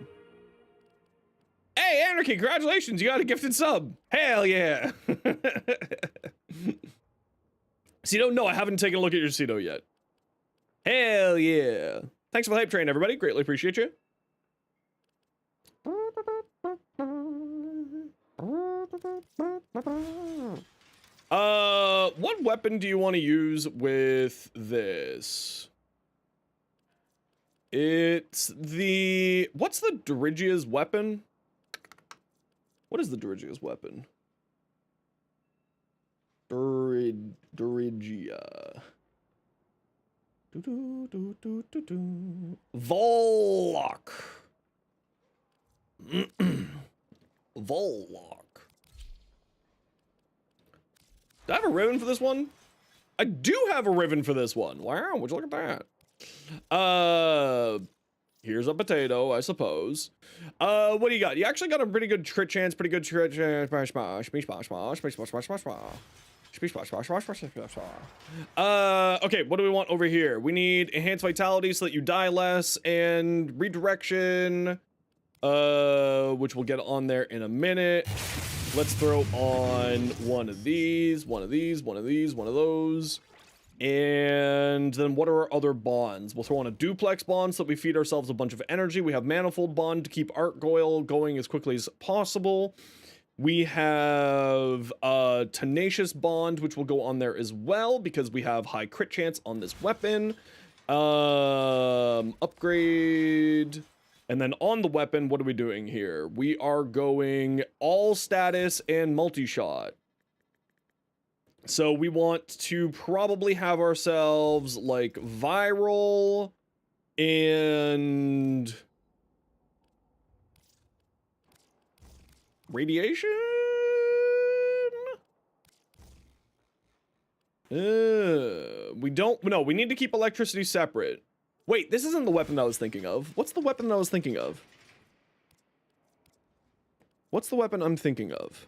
Hey, Anarchy, congratulations, you got a gifted sub. Hell yeah. CEDO, no, I haven't taken a look at your CEDO yet. Hell yeah. Thanks for the hype train, everybody. Greatly appreciate you. What weapon do you want to use with this? It's the... What's the Dorigia's weapon? What is the Dorigia's weapon? Dorigia. Vollock. Vollock. Do I have a ribbon for this one? I do have a ribbon for this one. Wow, would you look at that? Here's a potato, I suppose. What do you got? You actually got a pretty good crit chance, pretty good crit chance. Okay, what do we want over here? We need enhanced vitality so that you die less, and redirection, which we'll get on there in a minute. Let's throw on one of these, one of these, one of these, one of those. And then what are our other bonds? We'll throw on a duplex bond so that we feed ourselves a bunch of energy. We have manifold bond to keep arc coil going as quickly as possible. We have tenacious bond, which will go on there as well because we have high crit chance on this weapon. Upgrade. And then on the weapon, what are we doing here? We are going all status and multi-shot. So we want to probably have ourselves like viral and radiation. We don't, no, we need to keep electricity separate. Wait, this isn't the weapon I was thinking of. What's the weapon I was thinking of? What's the weapon I'm thinking of?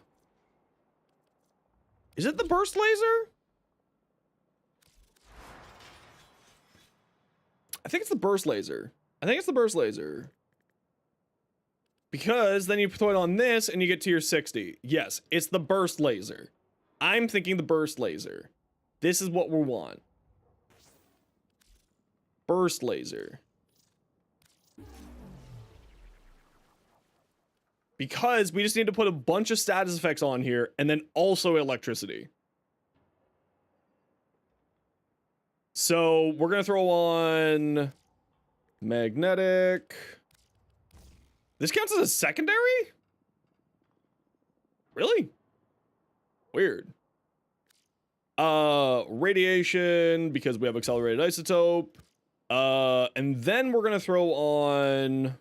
Is it the burst laser? I think it's the burst laser. I think it's the burst laser. Because then you throw it on this and you get to your 60. Yes, it's the burst laser. I'm thinking the burst laser. This is what we want. Burst laser. Because we just need to put a bunch of status effects on here and then also electricity. So we're going to throw on magnetic. This counts as a secondary? Really? Weird. Radiation, because we have accelerated isotope. And then we're going to throw on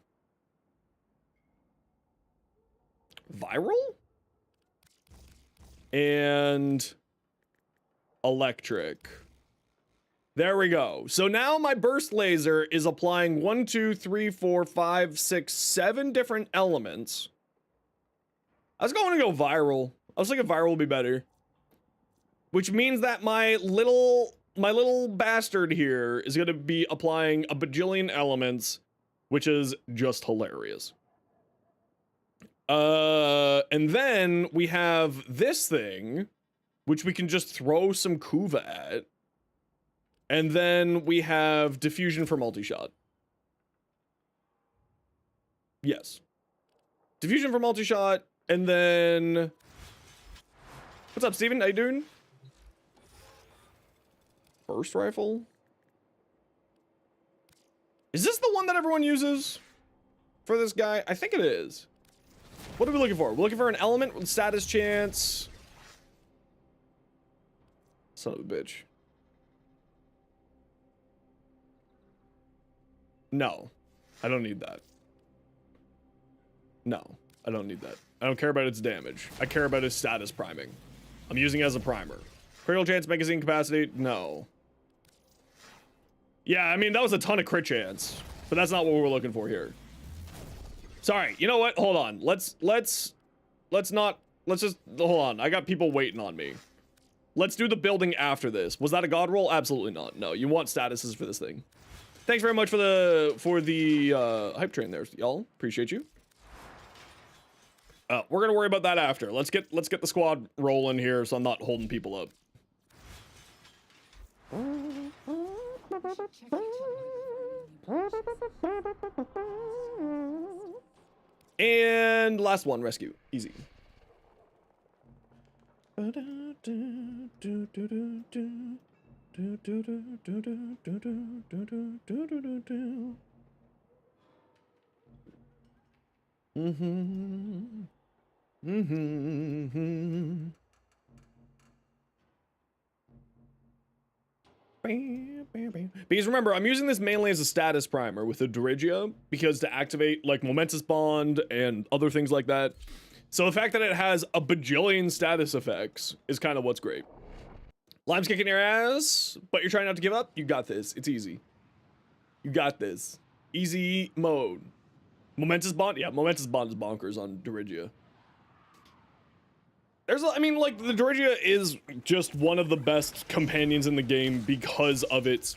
viral and electric. There we go. So now my burst laser is applying 1, 2, 3, 4, 5, 6, 7 different elements. I was going to go viral. I was thinking viral would be better. Which means that my little bastard here is going to be applying a bajillion elements, which is just hilarious. And then we have this thing, which we can just throw some Kuva at. And then we have diffusion for multi-shot. Yes. Diffusion for multi-shot, and then... What's up, Steven? How you doing? Burst rifle? Is this the one that everyone uses for this guy? I think it is. What are we looking for? We're looking for an element with status chance. Son of a bitch. No, I don't need that. No, I don't need that. I don't care about its damage. I care about its status priming. I'm using it as a primer. Critical chance, magazine capacity, no. Yeah, I mean, that was a ton of crit chance, but that's not what we're looking for here. Sorry, you know what? Hold on. Let's just, hold on. I got people waiting on me. Let's do the building after this. Was that a god roll? Absolutely not. No, you want statuses for this thing. Thanks very much for the hype train there, y'all. Appreciate you. We're gonna worry about that after. Let's get the squad rolling here so I'm not holding people up. And last one, rescue. Easy. Because remember, I'm using this mainly as a status primer with a Dirigia, because to activate like Momentous Bond and other things like that. So the fact that it has a bajillion status effects is kind of what's great. Lime's kicking your ass, but you're trying not to give up? You got this. It's easy. You got this. Easy mode. Momentous Bond? Yeah, Momentous Bond is bonkers on Dirigia. I mean, like, the Dirigia is just one of the best companions in the game because of its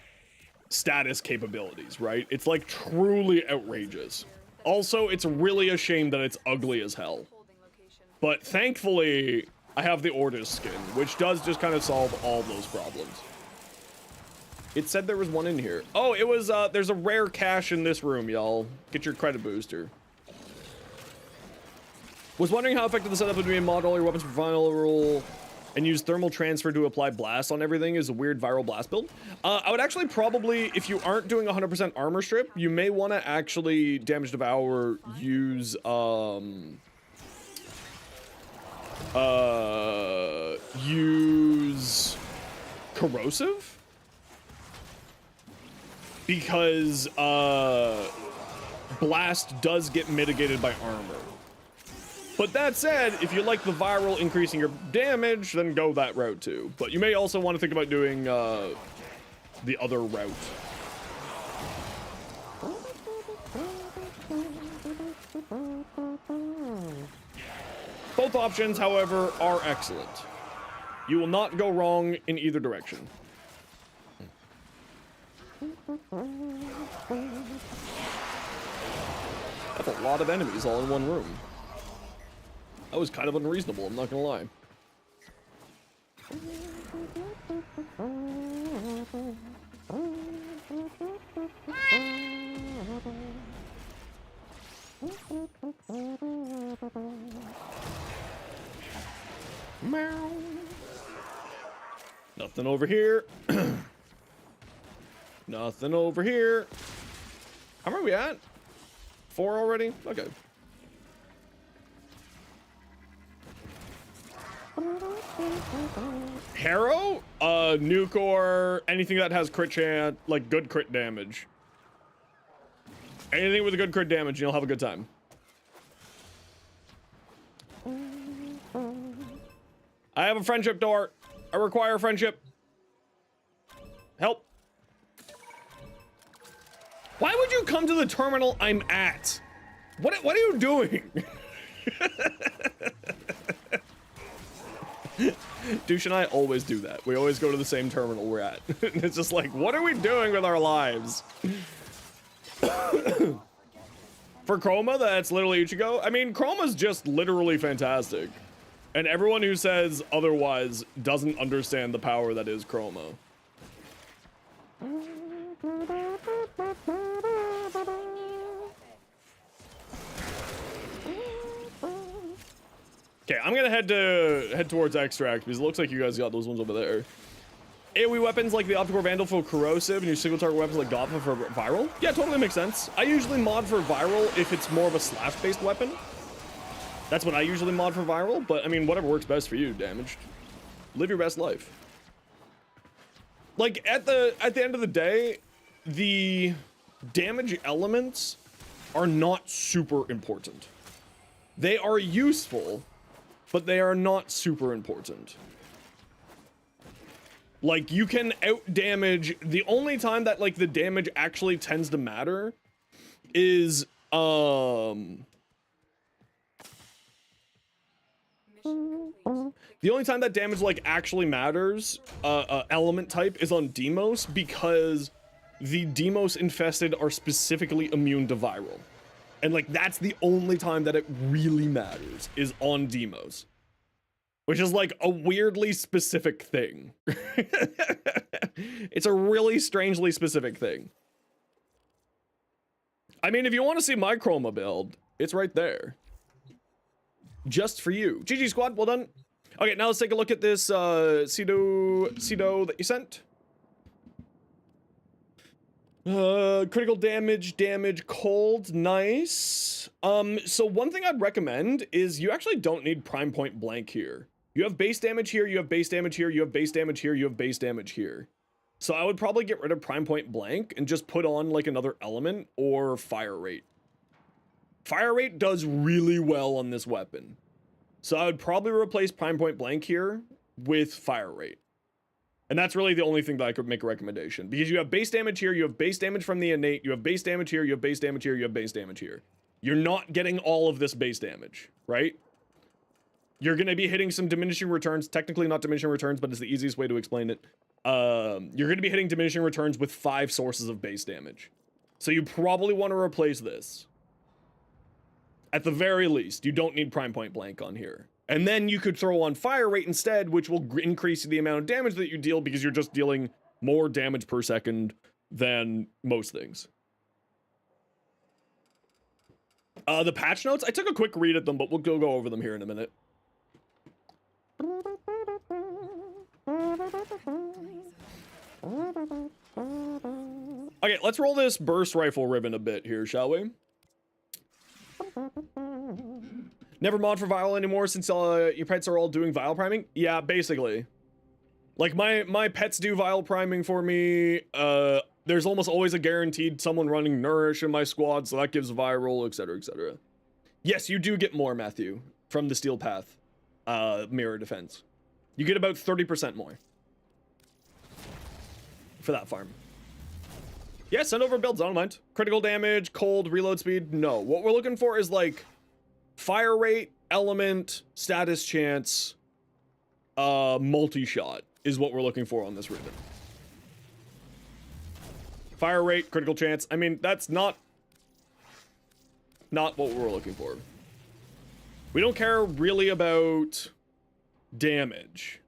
status capabilities, right? It's, like, truly outrageous. Also, it's really a shame that it's ugly as hell. But thankfully, I have the Ortis skin, which does just kind of solve all those problems. It said there was one in here. Oh, it was, there's a rare cache in this room, y'all. Get your credit booster. Was wondering how effective the setup would be in mod all your weapons for final roll and use thermal transfer to apply blast on everything is a weird viral blast build. I would actually probably, if you aren't doing 100% armor strip, you may want to actually damage devour, use, use corrosive, because blast does get mitigated by armor. But that said, if you like the viral increasing your damage, then go that route too. But you may also want to think about doing the other route. Both options, however, are excellent. You will not go wrong in either direction. That's a lot of enemies all in one room. That was kind of unreasonable, I'm not gonna lie. Meow. Nothing over here. Nothing over here. How are we at? 4 already? Okay. Harrow, nuke or anything that has crit chance, like good crit damage. Anything with a good crit damage, you'll have a good time. I have a friendship door. I require friendship. Help. Why would you come to the terminal I'm at? What are you doing? Douche and I always do that. We always go to the same terminal we're at. It's just like, what are we doing with our lives? For Chroma, that's literally Ichigo. I mean, Chroma's just literally fantastic. And everyone who says otherwise doesn't understand the power that is Chroma. Okay, I'm gonna head towards extract because it looks like you guys got those ones over there. AoE weapons like the Opticore Vandal for corrosive and your single target weapons like Gotha for viral. Yeah, totally makes sense. I usually mod for viral if it's more of a slash-based weapon. That's what I usually mod for viral, but I mean, whatever works best for you, Damaged. Live your best life. Like, at the end of the day, the damage elements are not super important. They are useful, but they are not super important. Like, you can out-damage... The only time that, like, the damage actually tends to matter is, Mission complete. the only time that damage, like, actually matters, element type, is on Demos, because the Demos infested are specifically immune to viral. And, like, that's the only time that it really matters, is on Demos. Which is, like, a weirdly specific thing. It's a really strangely specific thing. I mean, if you want to see my Chroma build, it's right there. Just for you. GG squad, well done. Okay, now let's take a look at this CEDO that you sent. Critical damage, cold, nice. So one thing I'd recommend is you actually don't need prime point blank here. You have base damage here, you have base damage here, you have base damage here, you have base damage here. So I would probably get rid of prime point blank and just put on like another element or fire rate. Fire rate does really well on this weapon. So I would probably replace prime point blank here with fire rate. And that's really the only thing that I could make a recommendation. Because you have base damage here, you have base damage from the innate, you have base damage here, you have base damage here, you have base damage here. You're not getting all of this base damage, right? You're going to be hitting some diminishing returns. Technically not diminishing returns, but it's the easiest way to explain it. You're going to be hitting diminishing returns with 5 sources of base damage. So you probably want to replace this. At the very least, you don't need prime point blank on here. And then you could throw on fire rate instead, which will increase the amount of damage that you deal because you're just dealing more damage per second than most things. The patch notes, I took a quick read at them, but we'll go over them here in a minute. Okay, let's roll this burst rifle ribbon a bit here, shall we? Never mod for vial anymore since your pets are all doing vial priming? Yeah, basically. Like, my pets do vial priming for me. There's almost always a guaranteed someone running Nourish in my squad, so that gives viral, etc., etc. Yes, you do get more, Matthew, from the Steel Path mirror defense. You get about 30% more for that farm. Yeah, send over builds, I don't mind. Critical damage, cold, reload speed, no. What we're looking for is, like, fire rate, element, status chance, multi-shot is what we're looking for on this ribbon. Fire rate, critical chance. I mean, that's not what we're looking for. We don't care really about damage.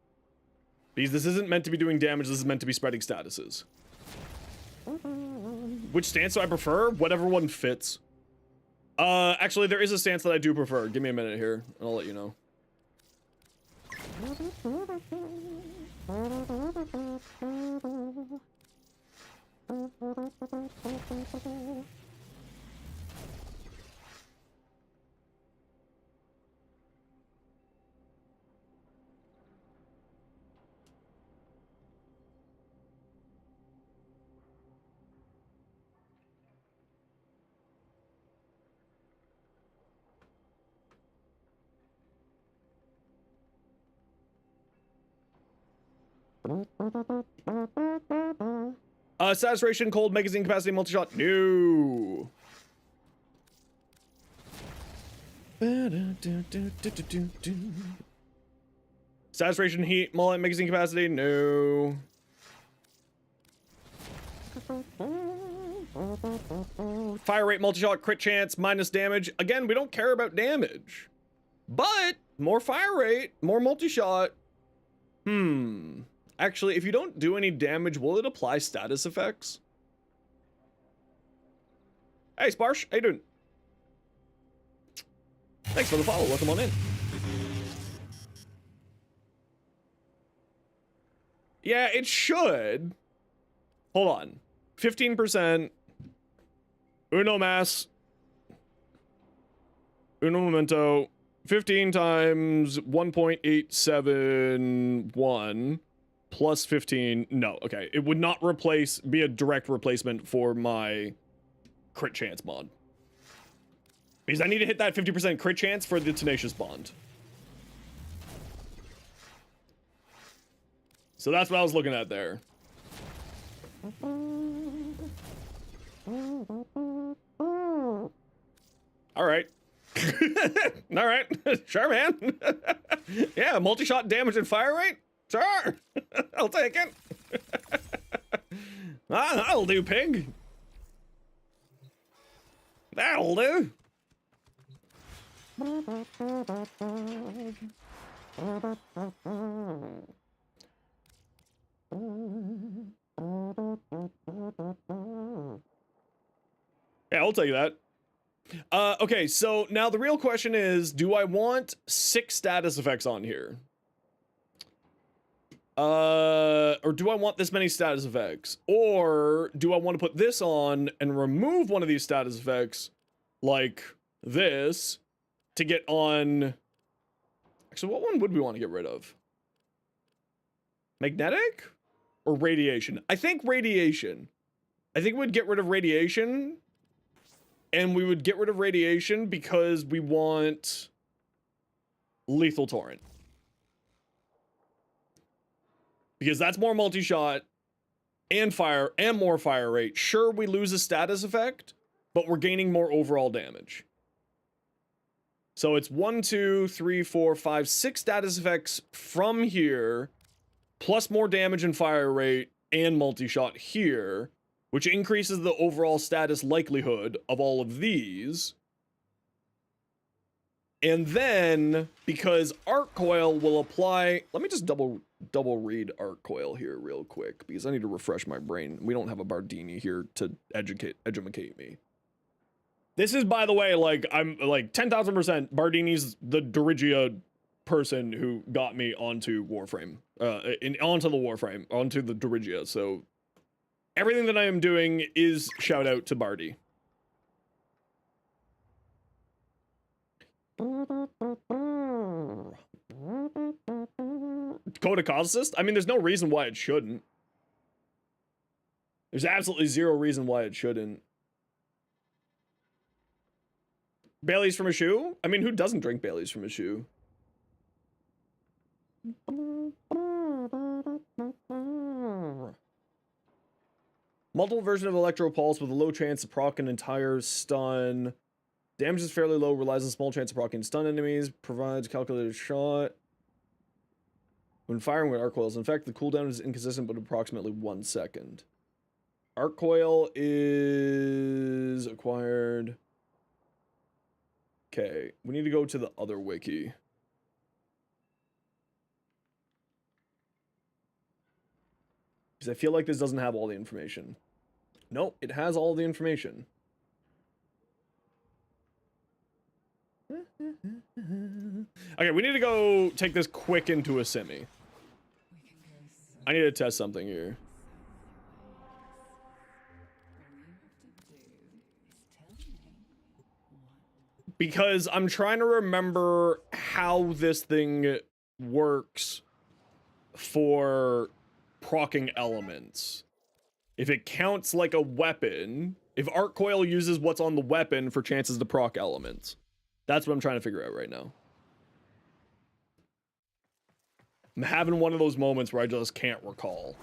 Because this isn't meant to be doing damage, this is meant to be spreading statuses. Which stance do I prefer? Whatever one fits. Actually, there is a stance that I do prefer. Give me a minute here, and I'll let you know. Saturation, cold, magazine capacity, multi-shot. No. Saturation, heat, mullet, magazine capacity. No. Fire rate, multi-shot, crit chance, minus damage. Again, we don't care about damage. But more fire rate, more multi-shot. Actually, if you don't do any damage, will it apply status effects? Hey, Sparsh, how you doing? Thanks for the follow. Welcome on in. Yeah, it should. Hold on. 15%. Uno mass. Uno momento. 15 times 1.871 plus 15. No, okay. It would not be a direct replacement for my crit chance mod. Because I need to hit that 50% crit chance for the Tenacious Bond. So that's what I was looking at there. All right. All right. Sure, man. Yeah, multi-shot damage and fire rate? Sure. I'll take it. That'll do, pig. That'll do. Yeah, I'll tell you that. Okay, so now the real question is, do I want 6 status effects on here? Or do I want this many status effects? Or do I want to put this on and remove one of these status effects, like this, to get on... Actually, what one would we want to get rid of? Magnetic? Or radiation? I think radiation. I think we'd get rid of radiation. And we would get rid of radiation because we want lethal torrent. Because that's more multi-shot and fire and more fire rate. Sure, we lose a status effect, but we're gaining more overall damage. So it's 1, 2, 3, 4, 5, 6 status effects from here, plus more damage and fire rate and multi-shot here, which increases the overall status likelihood of all of these. And then, because Arc Coil will apply... Let me just double read Arc Coil here real quick, because I need to refresh my brain. We don't have a Bardini here to educate me. This is, by the way, like, I'm like 10,000% Bardini's the Dorigia person who got me onto Warframe. Onto the Warframe, onto the Dorigia, so... Everything that I am doing is shout out to Bardi. Code Cosicist? I mean, there's no reason why it shouldn't. There's absolutely zero reason why it shouldn't. Bailey's from a shoe? I mean, who doesn't drink Bailey's from a shoe? Multiple version of Electro Pulse with a low chance to proc an entire stun. Damage is fairly low, relies on small chance of proccing stun enemies, provides calculated shot. When firing with Arc Coils, in fact, the cooldown is inconsistent, but approximately 1 second. Arc Coil is acquired. Okay, we need to go to the other wiki. Because I feel like this doesn't have all the information. Nope, it has all the information. Okay, we need to go take this quick into a semi. I need to test something here. Because I'm trying to remember how this thing works for proccing elements. If it counts like a weapon, if Arc Coil uses what's on the weapon for chances to proc elements. That's what I'm trying to figure out right now. I'm having one of those moments where I just can't recall.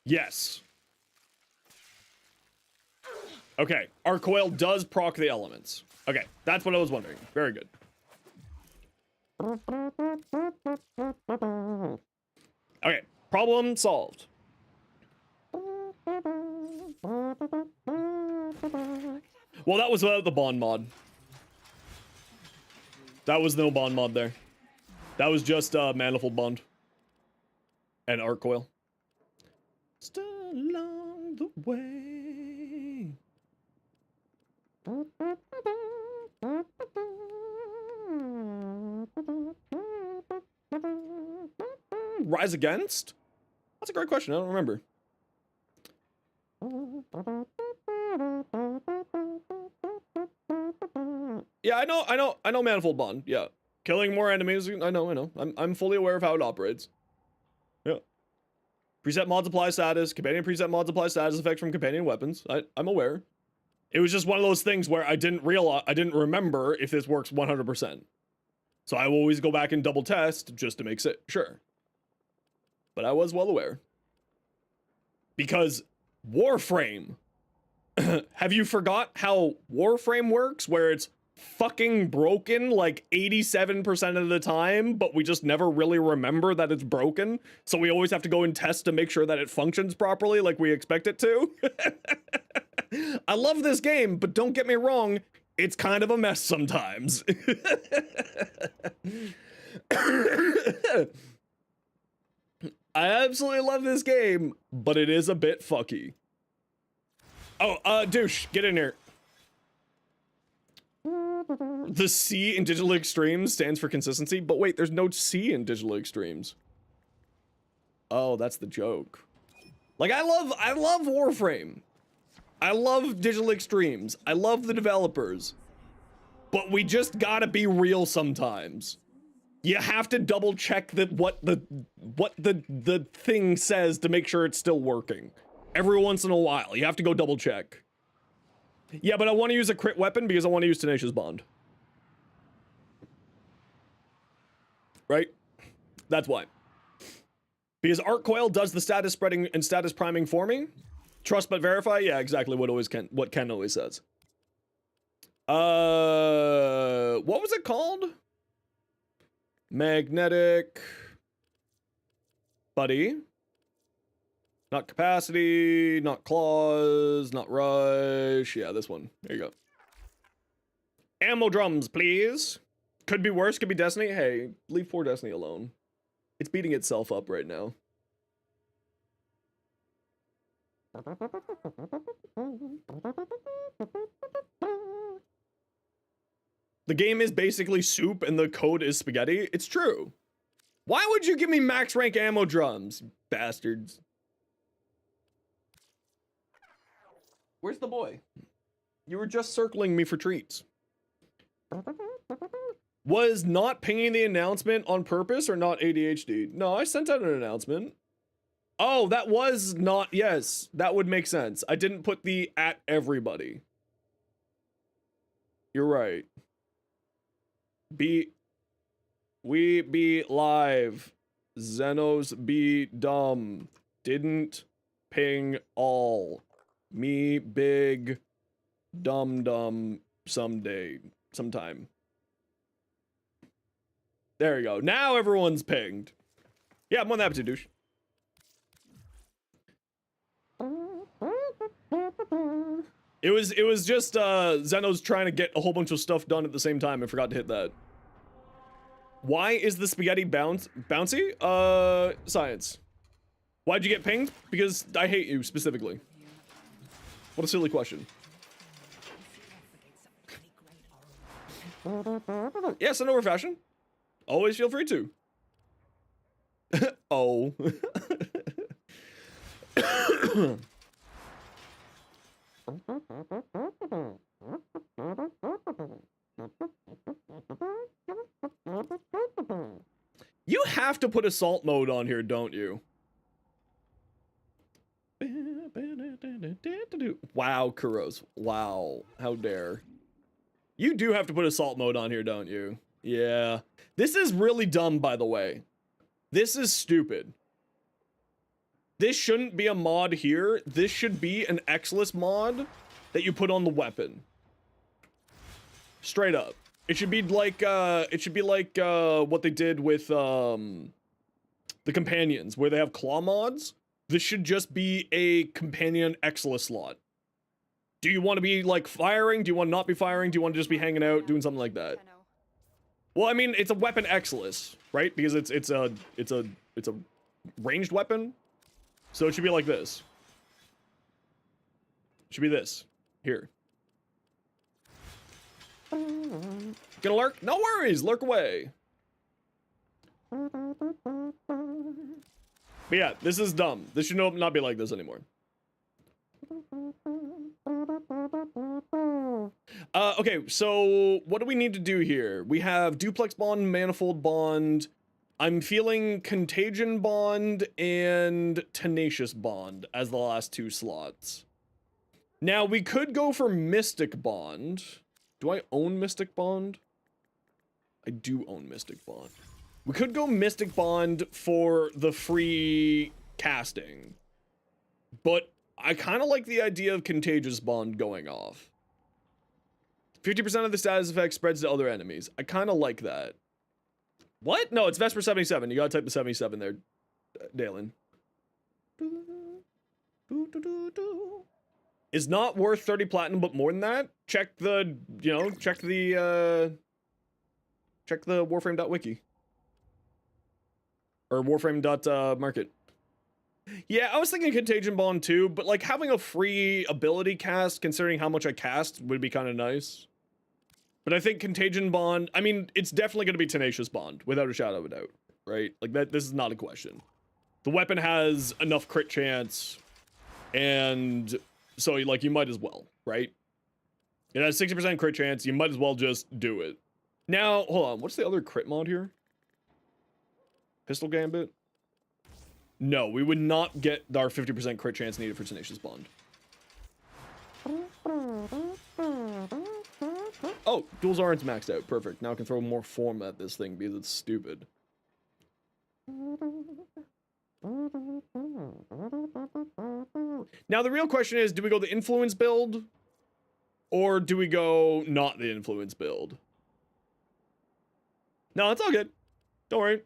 Yes. Okay, our coil does proc the elements. Okay, that's what I was wondering. Very good. Okay, problem solved. Well, that was without the bond mod. That was no bond mod there. That was just manifold bond. And arc coil. Still along the way. Rise Against? That's a great question. I don't remember. Yeah, I know manifold bond. Yeah. Killing more enemies. I know. I'm fully aware of how it operates. Yeah. Preset mods apply status. Companion preset mods apply status effect from companion weapons. I'm aware. It was just one of those things where I didn't remember if this works 100%. So I will always go back and double test just to make sure. But I was well aware. Because Warframe. Have you forgot how Warframe works? Where it's fucking broken like 87% of the time, but we just never really remember that it's broken. So we always have to go and test to make sure that it functions properly like we expect it to. I love this game, but don't get me wrong, it's kind of a mess sometimes. I absolutely love this game, but it is a bit fucky. Oh, douche, get in here. The C in Digital Extremes stands for consistency, but wait, there's no C in Digital Extremes. Oh, that's the joke. Like, I love Warframe. I love Digital Extremes. I love the developers. But we just gotta be real sometimes. You have to double check that what the thing says to make sure it's still working. Every once in a while, you have to go double check. Yeah, but I want to use a crit weapon because I want to use Tenacious Bond. Right? That's why. Because Arc Coil does the status spreading and status priming for me. Trust but verify? Yeah, exactly what Ken always says. What was it called? Magnetic Buddy. Not capacity, not claws, not rush. Yeah, this one. There you go. Ammo drums, please. Could be worse, could be Destiny. Hey, leave 4 Destiny alone. It's beating itself up right now. The game is basically soup and the code is spaghetti. It's true. Why would you give me max rank ammo drums, bastards? Where's the boy? You were just circling me for treats. Was not pinging the announcement on purpose or not ADHD? No, I sent out an announcement. Oh, that was not, yes, that would make sense. I didn't put the at everybody. You're right. We be live. Zenos be dumb. Didn't ping all. Me big dumb sometime. There you go. Now everyone's pinged. Yeah, I'm more than happy to, douche. It was just Zeno's trying to get a whole bunch of stuff done at the same time and forgot to hit that. Why is the spaghetti bouncy? Science. Why'd you get pinged? Because I hate you specifically. What a silly question. Yeah, send over fashion. Always feel free to. Oh. You have to put assault mode on here, don't you? Wow, Kuros. Wow. How dare. You do have to put assault mode on here, don't you? Yeah. This is really dumb, by the way. This is stupid. This shouldn't be a mod here. This should be an Xless mod that you put on the weapon. Straight up. It should be like what they did with the companions, where they have claw mods. This should just be a companion Xless slot. Do you want to be like firing? Do you want to not be firing? Do you want to just be hanging out, doing something like that? Well, I mean, it's a weapon Xless, right? Because it's a ranged weapon. So it should be like this. It should be this. Here. Gonna lurk? No worries, lurk away. But yeah, this is dumb. This should not be like this anymore. Okay, so what do we need to do here? We have Duplex Bond, Manifold Bond. I'm feeling Contagion Bond and Tenacious Bond as the last 2 slots. Now, we could go for Mystic Bond. Do I own Mystic Bond? I do own Mystic Bond. We could go Mystic Bond for the free casting. But I kind of like the idea of Contagious Bond going off. 50% of the status effect spreads to other enemies. I kind of like that. What? No, it's Vesper 77. You gotta type the 77 there, Dalen. Is not worth 30 platinum, but more than that? Check the, check the Warframe.wiki. Or Warframe.market. Yeah, I was thinking Contagion Bond too, but like having a free ability cast, considering how much I cast, would be kind of nice. But I think Contagion Bond, I mean, it's definitely going to be Tenacious Bond, without a shadow of a doubt, right? Like, this is not a question. The weapon has enough crit chance, and so, like, you might as well, right? It has 60% crit chance, you might as well just do it. Now, hold on, what's the other crit mod here? Pistol Gambit? No, we would not get our 50% crit chance needed for Tenacious Bond. Oh, dual Zoren's maxed out. Perfect. Now I can throw more form at this thing because it's stupid. Now the real question is, do we go the influence build? Or do we go not the influence build? No, it's all good. Don't worry.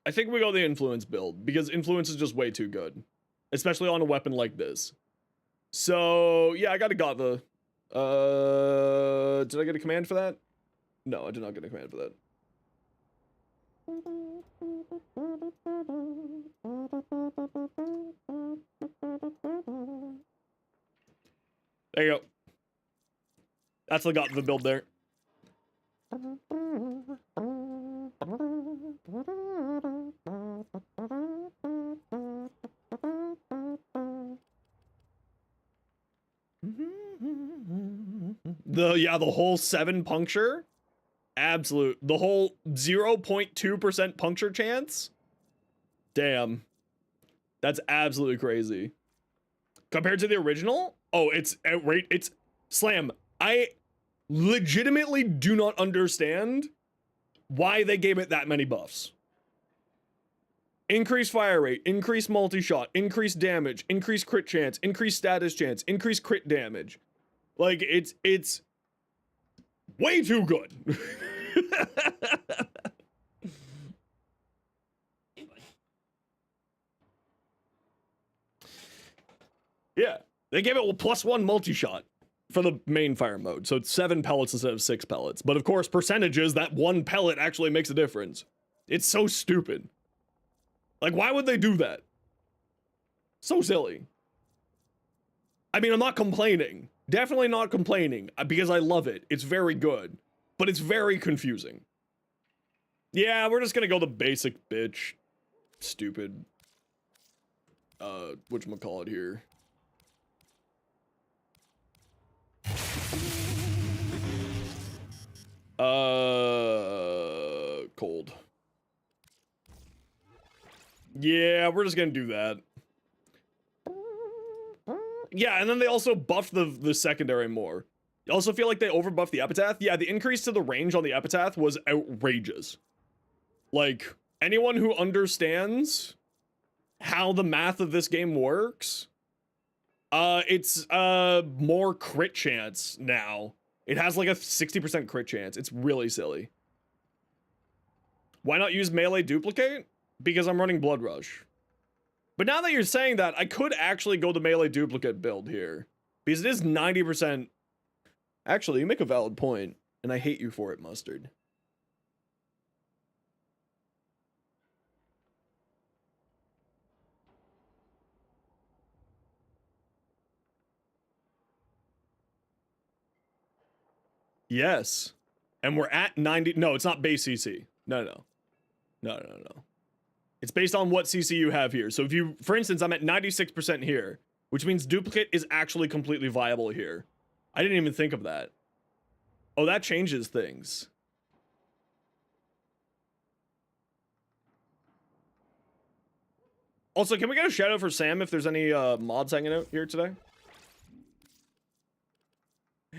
I think we go the influence build because influence is just way too good. Especially on a weapon like this. So, yeah, I got a Gatha. Did I get a command for that? No, I did not get a command for that. There you go. That's the Gatha build there. The whole 7 puncture, absolute. The whole 0.2% puncture chance. Damn, that's absolutely crazy. Compared to the original, oh, it's outright. It's Slam. I legitimately do not understand why they gave it that many buffs. Increased fire rate, increased multi-shot, increased damage, increased crit chance, increased status chance, increased crit damage. Like, it's way too good. Yeah, they gave it +1 multi-shot for the main fire mode. So it's 7 pellets instead of 6 pellets. But of course, percentages, that 1 pellet actually makes a difference. It's so stupid. Like, why would they do that? So silly. I mean, I'm not complaining. Definitely not complaining, because I love it. It's very good. But it's very confusing. Yeah, we're just gonna go the basic bitch. Stupid. Whatchamacallit here. Cold. Yeah, we're just gonna do that. Yeah, and then they also buffed the secondary more. You also feel like they overbuffed the epitaph? Yeah, the increase to the range on the epitaph was outrageous. Like, anyone who understands how the math of this game works, it's more crit chance now. It has like a 60% crit chance. It's really silly. Why not use melee duplicate? Because I'm running Blood Rush. But now that you're saying that, I could actually go the melee duplicate build here. Because it is 90%. Actually, you make a valid point, and I hate you for it, Mustard. Yes. And we're at 90. No, it's not base CC. No. It's based on what CC you have here. So if you, for instance, I'm at 96% here, which means duplicate is actually completely viable here. I didn't even think of that. Oh, that changes things. Also, can we get a shout out for Sam if there's any mods hanging out here today?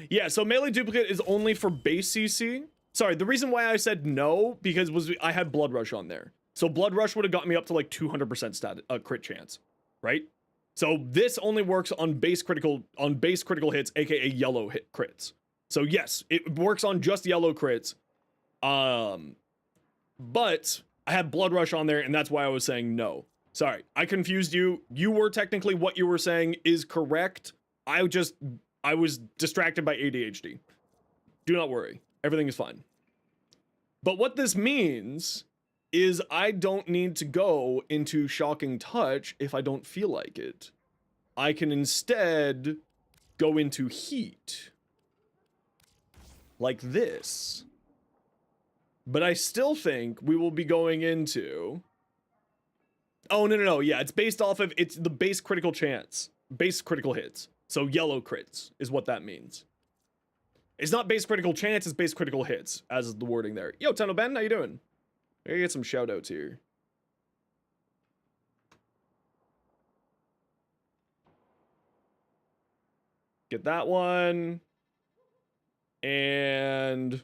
Yeah, so melee duplicate is only for base CC. Sorry, the reason why I said no, because I had Blood Rush on there. So Blood Rush would have got me up to like 200% crit chance, right? So this only works on base critical hits, aka yellow hit crits. So yes, it works on just yellow crits. But I had Blood Rush on there, and that's why I was saying no. Sorry, I confused you. You were technically, what you were saying is correct. I was distracted by ADHD. Do not worry. Everything is fine. But what this means is I don't need to go into Shocking Touch if I don't feel like it. I can instead go into Heat. Like this. But I still think we will be going into... Oh, no. Yeah, it's based off of... It's the base critical chance. Base critical hits. So yellow crits is what that means. It's not base critical chance, it's base critical hits, as is the wording there. Yo, Tenno Ben, how you doing? I gotta get some shout outs here. Get that one. And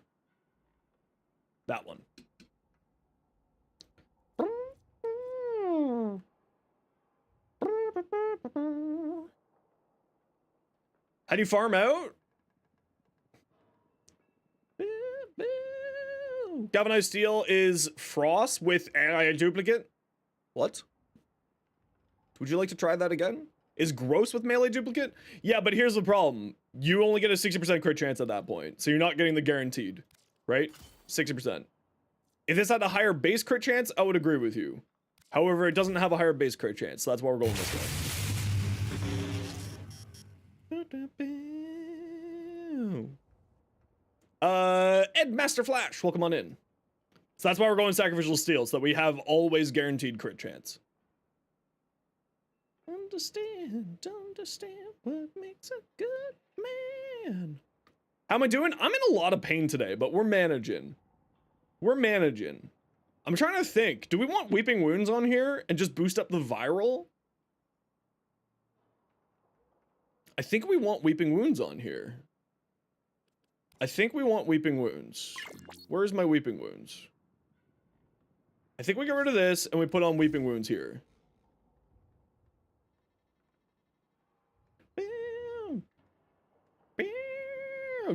that one. How do you farm out? Galvanized steel is Frost with a duplicate. What? Would you like to try that again? Is gross with melee duplicate? Yeah, but here's the problem. You only get a 60% crit chance at that point, so you're not getting the guaranteed, right? 60%. If this had a higher base crit chance, I would agree with you. However, it doesn't have a higher base crit chance, so that's why we're going this way. Ed Master Flash, welcome on in. So that's why we're going sacrificial steel, so that we have always guaranteed crit chance. Understand what makes a good man. How am I doing? I'm in a lot of pain today, but we're managing. I'm trying to think. Do we want Weeping Wounds on here and just boost up the viral? I think we want Weeping Wounds on here. I think we want Weeping Wounds. Where's my Weeping Wounds? I think we get rid of this and we put on Weeping Wounds here.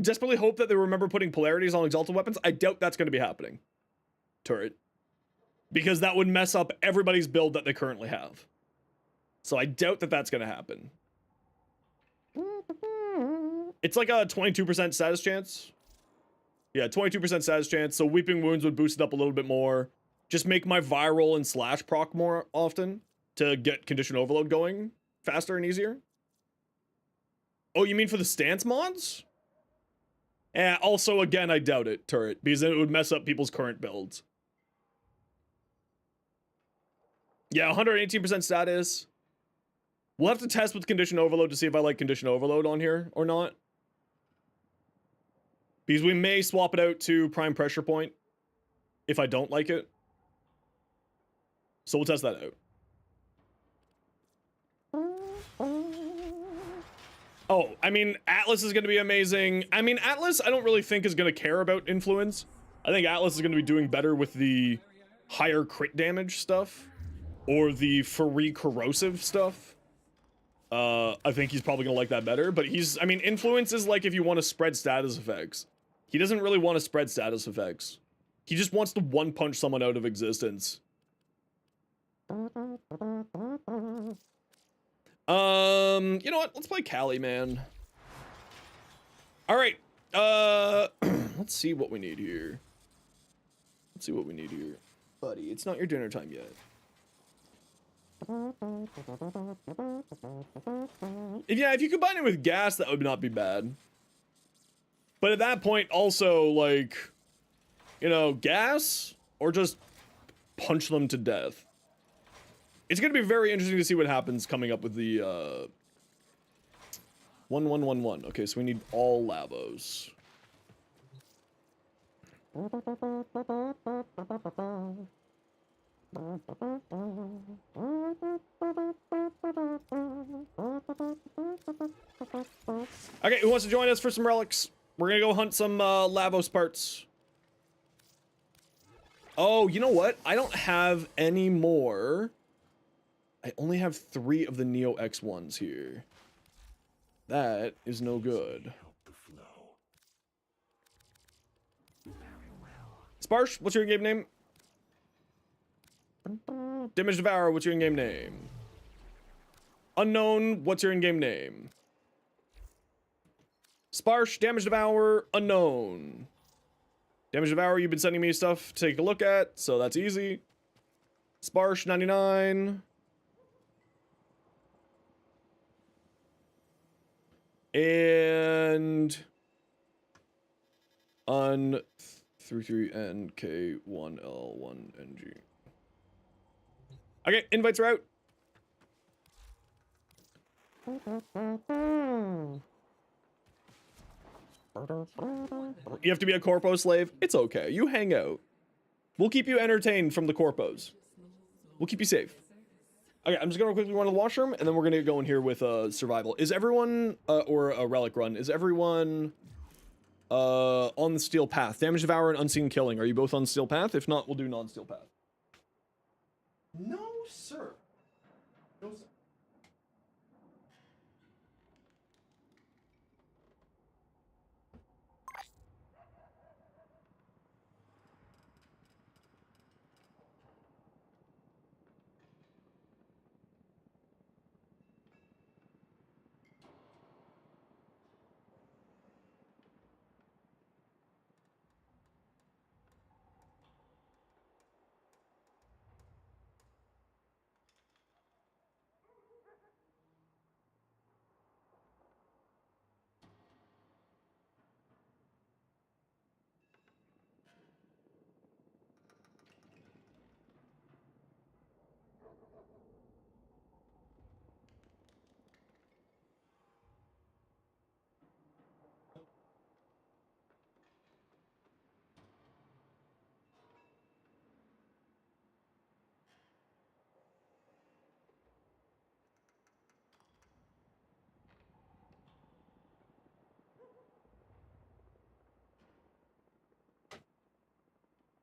Desperately hope that they remember putting polarities on exalted weapons. I doubt that's going to be happening. Turret. Because that would mess up everybody's build that they currently have. So I doubt that that's going to happen. It's like a 22% status chance. Yeah, 22% status chance. So Weeping Wounds would boost it up a little bit more. Just make my viral and slash proc more often to get condition overload going faster and easier. Oh, you mean for the stance mods? And also, again, I doubt it, Turret, because then it would mess up people's current builds. Yeah, 118% status. We'll have to test with condition overload to see if I like condition overload on here or not. Because we may swap it out to prime pressure point if I don't like it. So we'll test that out. Oh, I mean, Atlas is going to be amazing. I mean, Atlas, I don't really think is going to care about influence. I think Atlas is going to be doing better with the higher crit damage stuff. or the free corrosive stuff. I think he's probably gonna like that better, but I mean, influence is like if you want to spread status effects. He doesn't really want to spread status effects. He just wants to one-punch someone out of existence. You know what? Let's play Cali, man. All right. Let's see what we need here. Let's see what we need here. Buddy, it's not your dinner time yet. If you combine it with gas, that would not be bad. But at that point, also, like, you know, gas or just punch them to death. It's going to be very interesting to see what happens coming up with the 1111. Okay, so we need all lavos. Okay, who wants to join us for some relics? We're gonna go hunt some lavos parts. Oh, you know what? I don't have any more. I only have 3 of the Neo X1s here. That is no good. Sparsh, what's your in-game name? Damage Devourer, what's your in-game name? Unknown, what's your in-game name? Sparsh, Damage Devourer, unknown. Damage Devourer, you've been sending me stuff to take a look at, so that's easy. Sparsh, 99. And... Un33NK1L1NG. Okay, invites are out. You have to be a corpo slave? It's okay. You hang out. We'll keep you entertained from the corpos. We'll keep you safe. Okay, I'm just gonna quickly run to the washroom, and then we're gonna go in here with survival. Is everyone, or a relic run, is everyone on the steel path? Damage Devourer and Unseen Killing. Are you both on steel path? If not, we'll do non-steel path. No, sir. No, sir.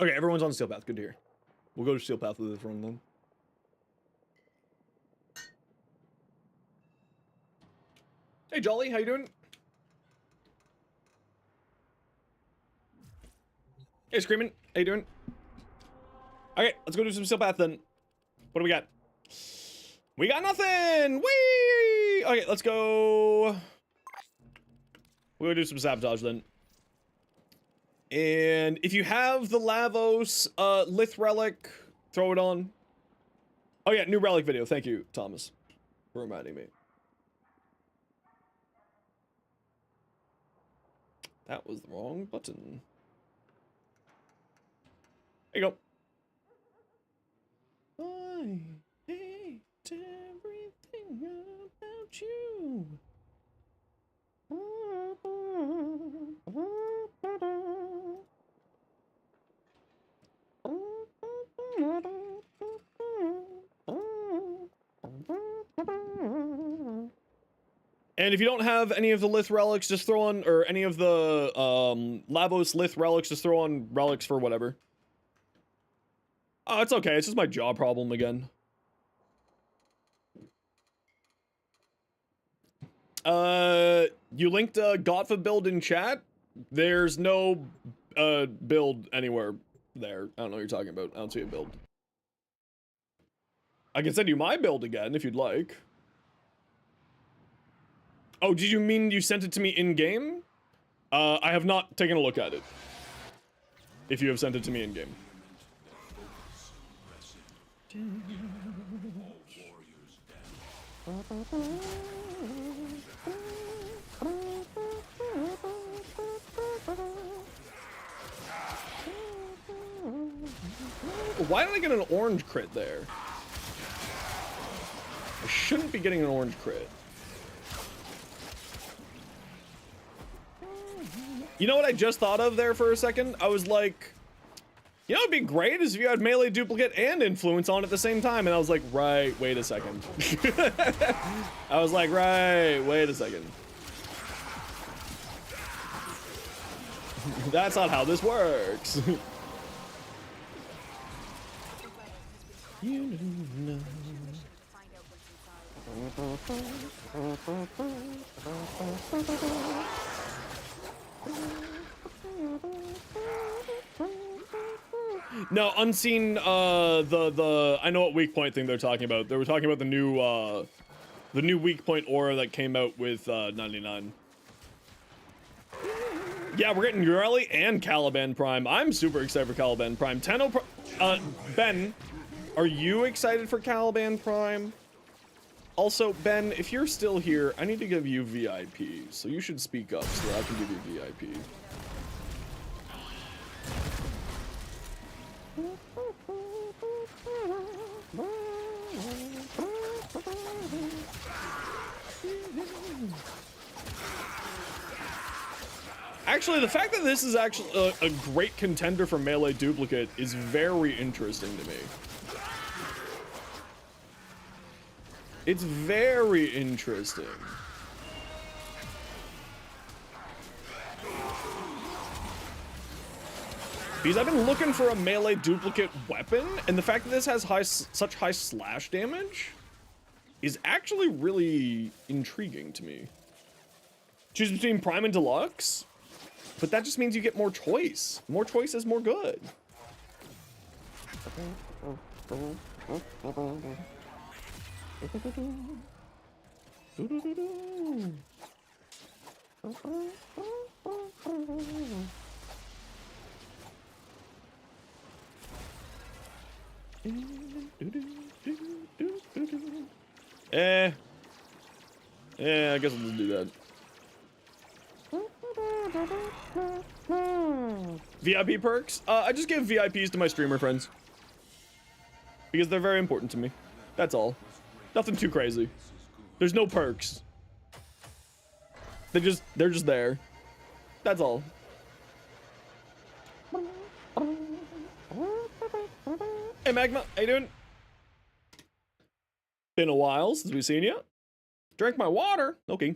Okay, everyone's on steel path. Good to hear. We'll go to steel path with this run then. Hey, Jolly, how you doing? Hey, Screaming, how you doing? Okay, let's go do some steel path then. What do we got? We got nothing! Whee! Okay, let's go. We'll go do some sabotage then. And if you have the Lavos Lith Relic, throw it on. Oh yeah, new relic video. Thank you, Thomas, for reminding me. That was the wrong button. There you go. I hate everything about you. And if you don't have any of the Lith relics, just throw on, or any of the Lavos Lith relics, just throw on relics for whatever. Oh, it's okay. It's just my jaw problem again. You linked a Gotfa build in chat. There's no build anywhere there. I don't know what you're talking about. I don't see a build. I can send you my build again if you'd like. Oh, did you mean you sent it to me in game? I have not taken a look at it. If you have sent it to me in game. Why did I get an orange crit there? I shouldn't be getting an orange crit. You know what I just thought of there for a second? I was like, you know what'd be great is if you had melee duplicate and influence on at the same time. And I was like, right, wait a second. I was like, right, wait a second. That's not how this works. You know. No, unseen, I know what weak point thing they're talking about. They were talking about the new weak point aura that came out with, 99. Yeah, we're getting Ureli and Caliban Prime. I'm super excited for Caliban Prime. Ben, are you excited for Caliban Prime? Also, Ben, if you're still here, I need to give you VIP, so you should speak up so that I can give you VIP. Actually, the fact that this is actually a great contender for melee duplicate is very interesting to me. It's very interesting. Because I've been looking for a melee duplicate weapon, and the fact that this has such high slash damage is actually really intriguing to me. Choose between Prime and Deluxe, but that just means you get more choice. More choice is more good. I guess we'll just do that. VIP perks? I just give VIPs to my streamer friends. Because they're very important to me. That's all. Nothing too crazy. There's no perks. They're just there. That's all. Hey Magma, how you doing? Been a while since we've seen you. Drank my water. Okay.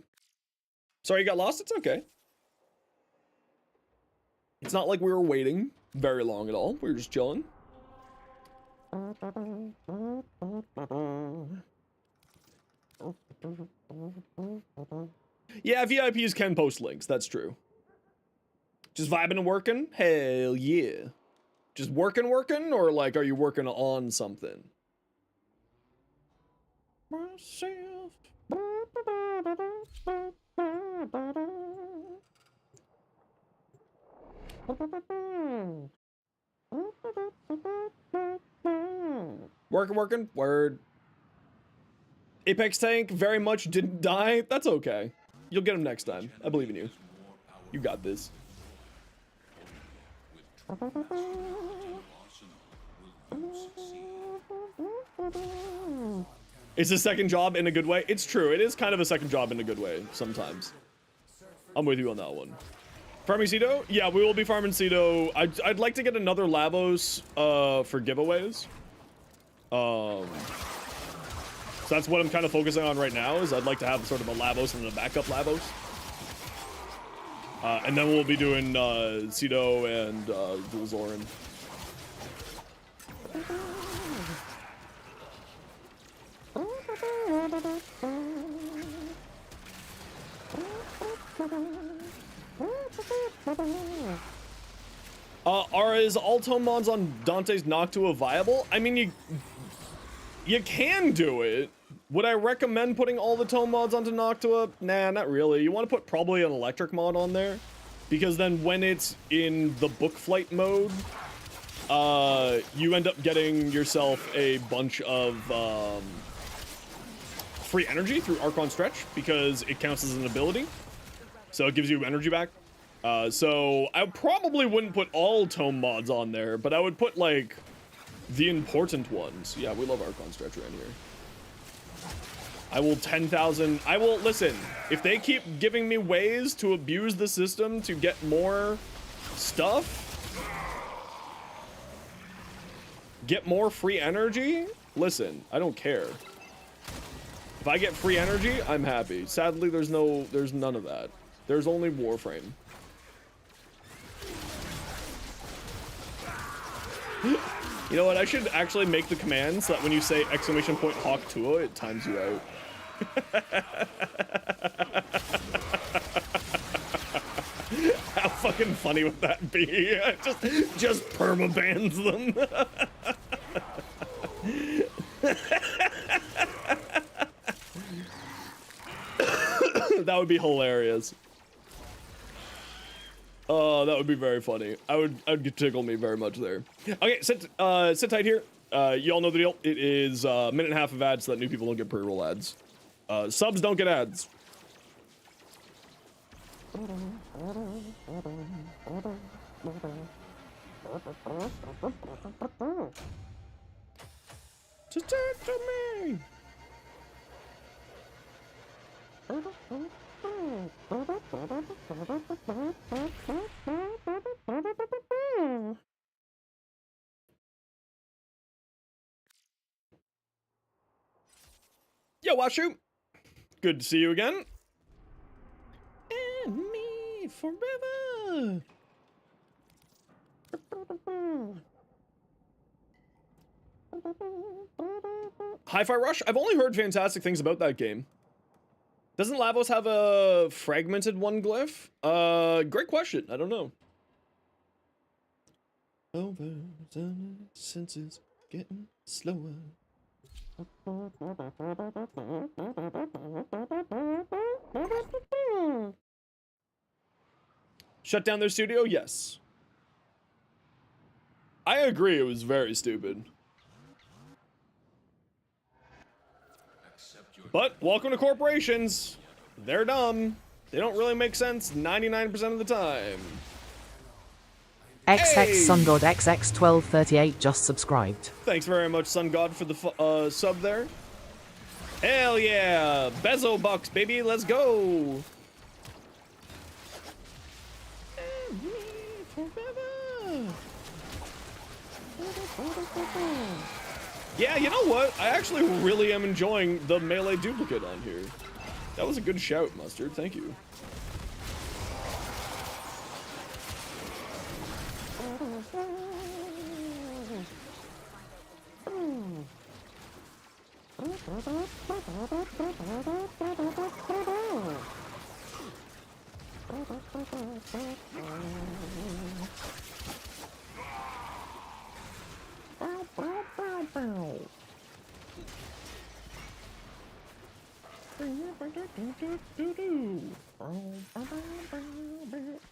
Sorry you got lost? It's okay. It's not like we were waiting very long at all. We were just chilling. Yeah, VIPs can post links. That's true. Just vibing and working? Hell yeah. Just working, or like, are you working on something? Myself. Working, word. Apex Tank very much didn't die. That's okay. You'll get him next time. I believe in you. You got this. It's a second job in a good way. It's true. It is kind of a second job in a good way sometimes. I'm with you on that one. Farming CEDO? Yeah, we will be farming CEDO. I'd like to get another LAVOS for giveaways. So that's what I'm kind of focusing on right now, is I'd like to have sort of a LAVOS and a backup LAVOS. And then we'll be doing CEDO and dual ZOREN. Is all tome mods on Dante's Noctua viable? I mean, you can do it. Would I recommend putting all the tome mods onto Noctua? Nah, not really. You want to put probably an electric mod on there, because then when it's in the book flight mode, you end up getting yourself a bunch of free energy through Archon Stretch, because it counts as an ability. So it gives you energy back. So I probably wouldn't put all tome mods on there, but I would put like the important ones. Yeah, we love Archon Stretch around here. I will 10,000. I will listen. If they keep giving me ways to abuse the system to get more stuff, get more free energy, listen, I don't care. If I get free energy, I'm happy. Sadly, there's none of that. There's only Warframe. You know what? I should actually make the command so that when you say !Hawk Tuo, it times you out. How fucking funny would that be? just permabans them. That would be hilarious. Oh, that would be very funny. I'd tickle me very much there. Okay, sit tight here. You all know the deal. It is a minute and a half of ads so that new people don't get pre-roll ads. Subs don't get ads. Just talk to me. Yo, Washu. Good to see you again. And me forever. Hi-Fi Rush? I've only heard fantastic things about that game. Doesn't Lavos have a fragmented one glyph? Great question. I don't know. Over senses getting slower. Shut down their studio? Yes. I agree, it was very stupid. But welcome to corporations. They're dumb. They don't really make sense 99% of the time. XX SunGod XX1238 just subscribed. Thanks very much, SunGod, for the sub there. Hell yeah! Bezo bucks, baby, let's go! Yeah, you know what? I actually really am enjoying the melee duplicate on here. That was a good shout, Mustard. Thank you.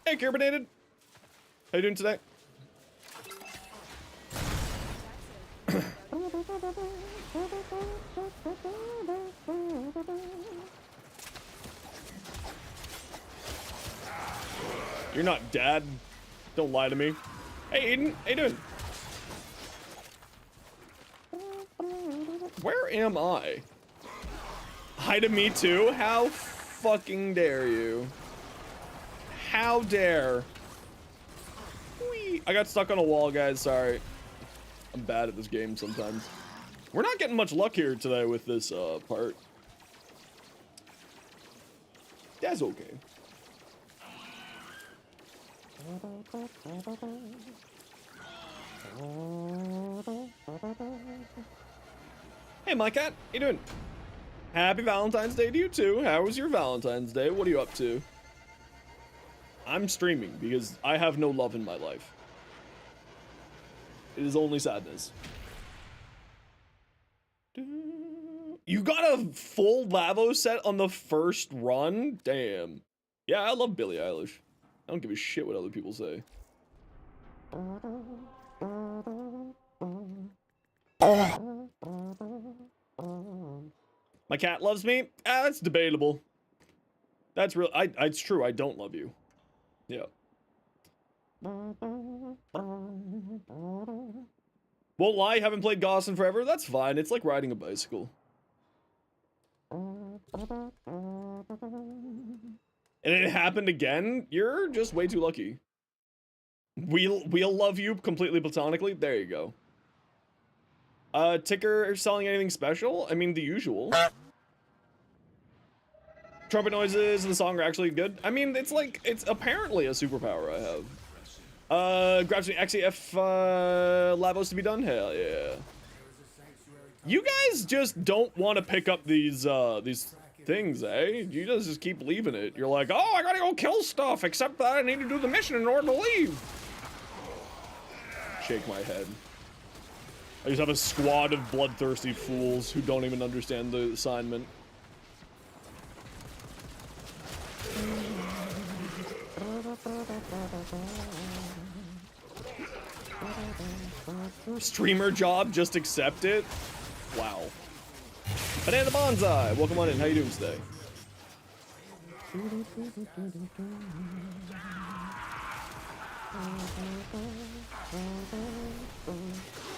Hey, Carbonated. How you doing today? You're not dad. Don't lie to me. Hey, Aiden. How you doing? Where am I? Hi to me too? How fucking dare you? How dare? Whee! I got stuck on a wall, guys. Sorry. I'm bad at this game sometimes. We're not getting much luck here today with this part. That's okay. Hey, my cat. How you doing? Happy Valentine's Day to you too. How was your Valentine's Day? What are you up to? I'm streaming because I have no love in my life. It is only sadness. You got a full LAVOS set on the first run? Damn. Yeah, I love Billie Eilish. I don't give a shit what other people say. My cat loves me? Ah, that's debatable. That's real. It's true. I don't love you. Yeah. Won't lie, haven't played Gauss in forever. That's fine. It's like riding a bicycle. And it happened again? You're just way too lucky. We'll love you completely platonically. There you go. Ticker selling anything special? I mean, the usual. Trumpet noises and the song are actually good. I mean, it's apparently a superpower I have. Grabs me XEF, LAVOS to be done? Hell yeah. You guys just don't want to pick up these things, eh? You just keep leaving it. You're like, oh, I gotta go kill stuff, except that I need to do the mission in order to leave. Shake my head. I just have a squad of bloodthirsty fools who don't even understand the assignment. Streamer job, just accept it? Wow. Banana Bonsai, welcome on in. How you doing today?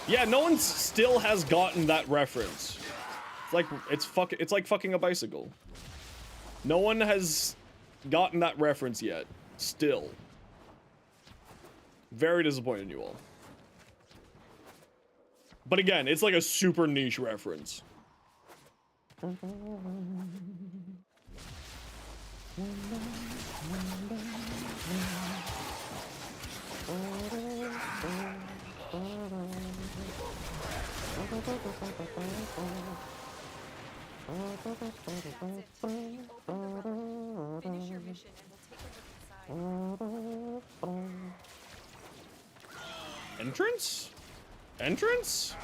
Yeah, no one still has gotten that reference. It's like fucking a bicycle. No one has gotten that reference yet. Still. Very disappointed in you all. But again, it's like a super niche reference. Finish your mission and we'll take a look inside. Entrance? Entrance?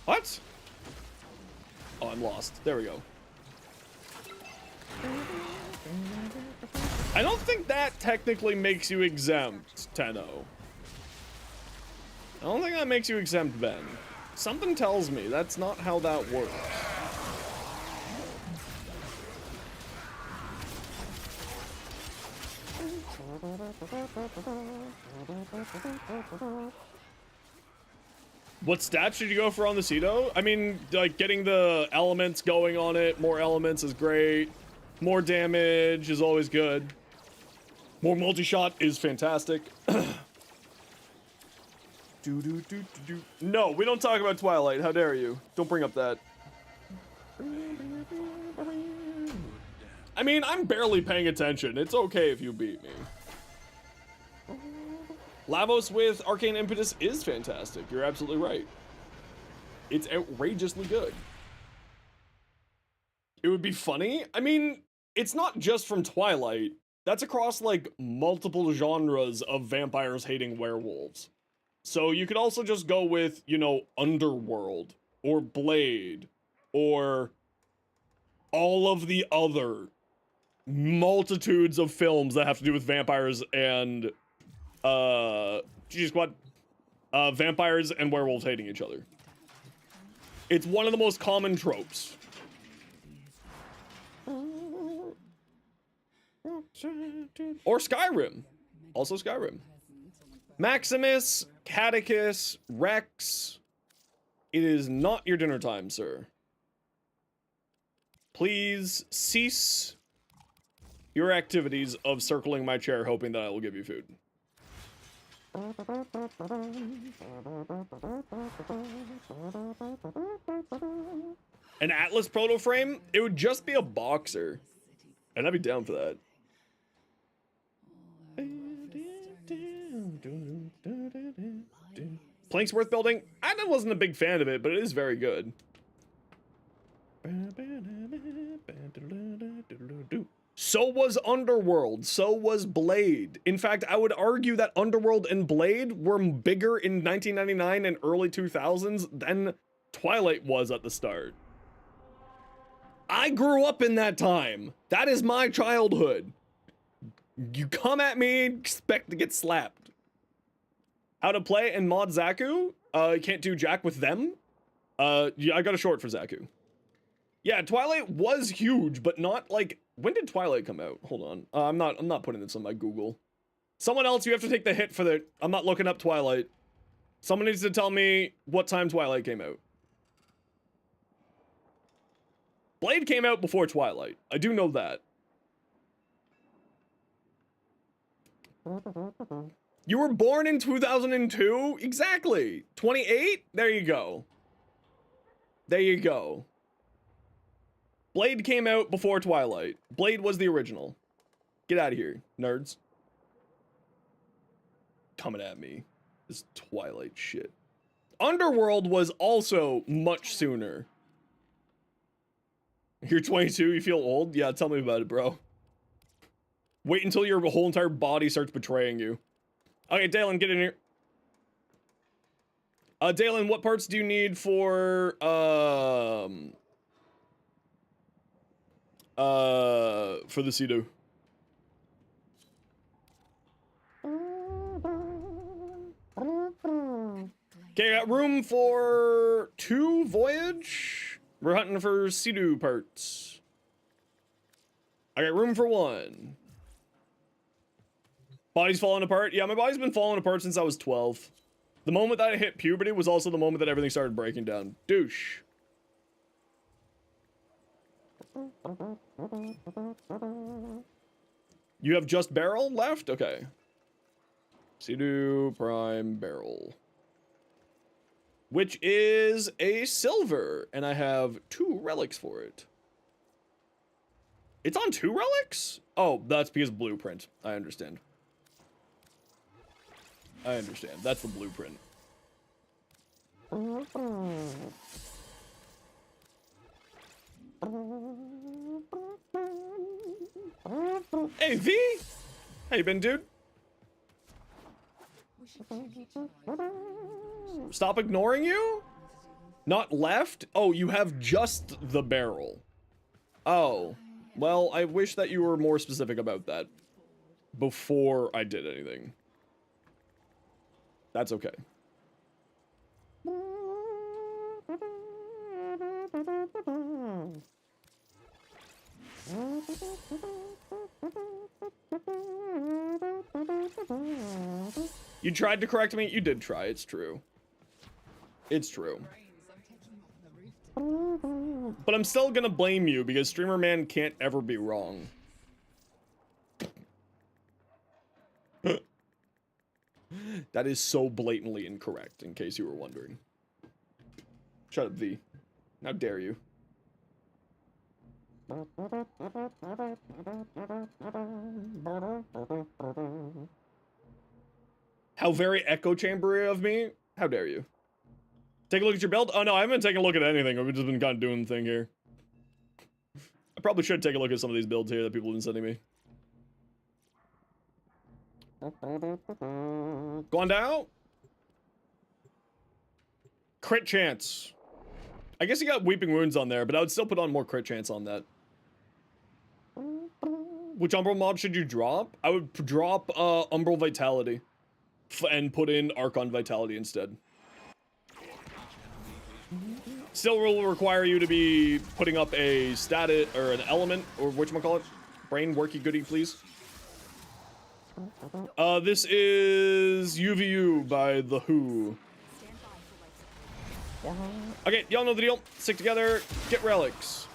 What? Oh, I'm lost. There we go. I don't think that technically makes you exempt, Tenno. I don't think that makes you exempt, Ben. Something tells me that's not how that works. What stats should you go for on the CEDO? I mean, like, getting the elements going on it, more elements is great. More damage is always good. More multi-shot is fantastic. No, we don't talk about Twilight. How dare you? Don't bring up that. I mean, I'm barely paying attention. It's okay if you beat me. LAVOS with Arcane Impetus is fantastic. You're absolutely right. It's outrageously good. It would be funny. I mean, it's not just from Twilight. That's across, like, multiple genres of vampires hating werewolves. So you could also just go with, you know, Underworld, or Blade, or all of the other multitudes of films that have to do with vampires and, vampires and werewolves hating each other. It's one of the most common tropes. Or Skyrim. Also Skyrim. Maximus, Catechus, Rex. It is not your dinner time, sir. Please cease your activities of circling my chair hoping that I will give you food. An Atlas proto frame? It would just be a boxer. And I'd be down for that. Plank's worth building? I wasn't a big fan of it, but it is very good. So was Underworld. So was Blade. In fact, I would argue that Underworld and Blade were bigger in 1999 and early 2000s than Twilight was at the start. I grew up in that time. That is my childhood. You come at me, expect to get slapped. How to play and mod Zaku? You can't do Jack with them. Yeah, I got a short for Zaku. Yeah, Twilight was huge, but not like, when did Twilight come out? Hold on. I'm not putting this on my Google. Someone else, you have to take the hit for the, I'm not looking up Twilight. Someone needs to tell me what time Twilight came out. Blade came out before Twilight. I do know that. You were born in 2002? Exactly. 28? There you go. There you go. Blade came out before Twilight. Blade was the original. Get out of here, nerds. Coming at me. This Twilight shit. Underworld was also much sooner. You're 22, you feel old? Yeah, tell me about it, bro. Wait until your whole entire body starts betraying you. Okay, Dalen, get in here. Dalen, what parts do you need for the CEDO? Okay, I got room for 2 voyage. We're hunting for CEDO parts. I got room for 1. Body's falling apart. Yeah, my body's been falling apart since I was 12. The moment that I hit puberty was also the moment that everything started breaking down. Douche. You have just barrel left? Okay. CEDO prime barrel. Which is a silver, and I have 2 relics for it. It's on 2 relics? Oh, that's because blueprint. I understand. I understand. That's the blueprint. Hey, V! How you been, dude? Stop ignoring you? Not left? Oh, you have just the barrel. Oh. Well, I wish that you were more specific about that before I did anything. That's okay. You tried to correct me? You did try, it's true. It's true. But I'm still gonna blame you because Streamer Man can't ever be wrong. That is so blatantly incorrect, in case you were wondering. Shut up, V. How dare you? How very echo chambery of me? How dare you? Take a look at your build? Oh no, I haven't taken a look at anything. I've just been kind of doing the thing here. I probably should take a look at some of these builds here that people have been sending me. Going down? Crit chance. I guess you got Weeping Wounds on there, but I would still put on more crit chance on that. Which Umbral mod should you drop? I would drop Umbral Vitality and put in Archon Vitality instead. Still will require you to be putting up a status or an element, or whatchamacallit, brain worky goodie, please. This is UVU by The Who. Okay, y'all know the deal. Stick together, get relics.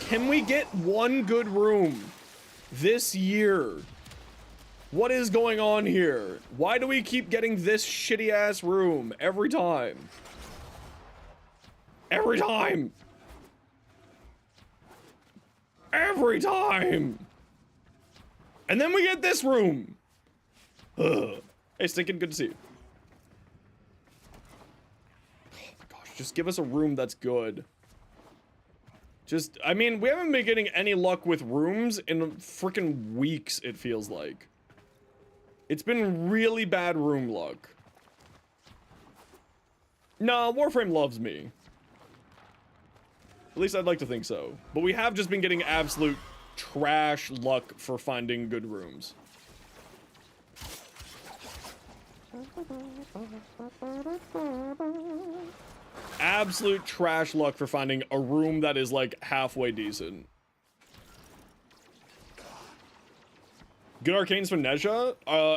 Can we get one good room this year? What is going on here? Why do we keep getting this shitty ass room every time? Every time! Every time! And then we get this room! Ugh. Hey, Stinkin', good to see you. Oh my god, Just give us a room that's good. Just, I mean, we haven't been getting any luck with rooms in freaking weeks, it feels like. It's been really bad room luck. No, Warframe loves me. At least I'd like to think so. But we have just been getting absolute trash luck for finding good rooms. Absolute trash luck for finding a room that is like halfway decent. Good arcanes for Nezha?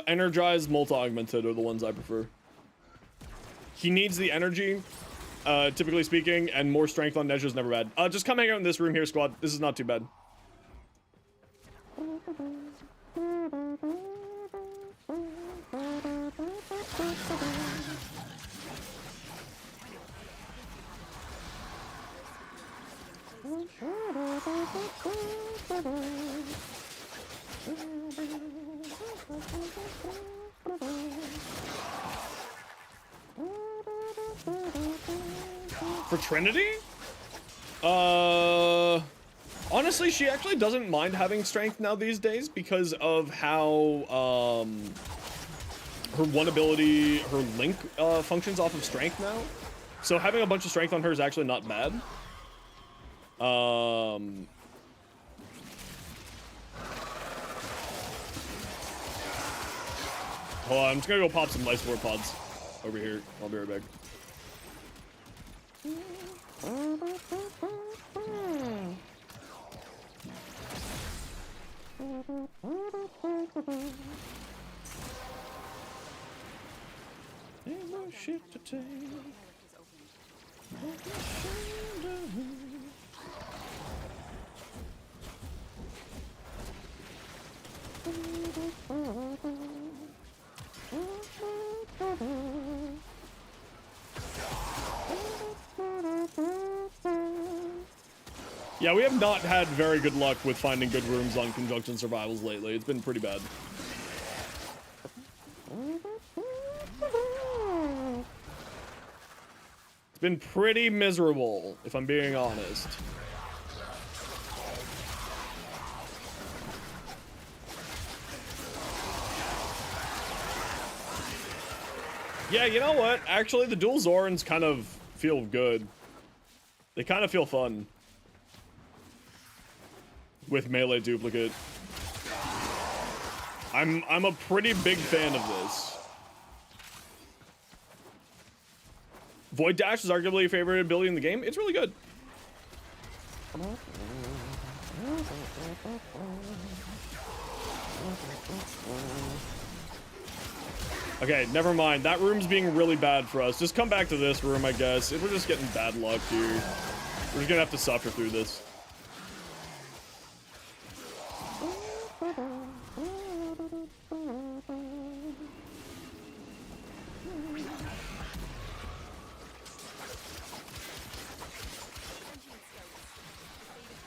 Energized, multi-augmented are the ones I prefer. He needs the energy, typically speaking, and more strength on Nezha is never bad. Just come hang out in this room here, squad. This is not too bad. For Trinity? Honestly, she actually doesn't mind having strength now these days because of how, her one ability, her link, functions off of strength now. So having a bunch of strength on her is actually not bad. Hold on, I'm just gonna go pop some life support pods over here. I'll be right back. Ain't no shit to take. Yeah, we have not had very good luck with finding good rooms on Conjunction Survivals lately. It's been pretty bad. It's been pretty miserable, if I'm being honest. Yeah, you know what? Actually, the dual Zorens kind of feel good. They kind of feel fun. With melee duplicate. I'm a pretty big fan of this. Void Dash is arguably a favorite ability in the game. It's really good. Okay, never mind. That room's being really bad for us. Just come back to this room, I guess. If we're just getting bad luck here, we're just gonna have to suffer through this.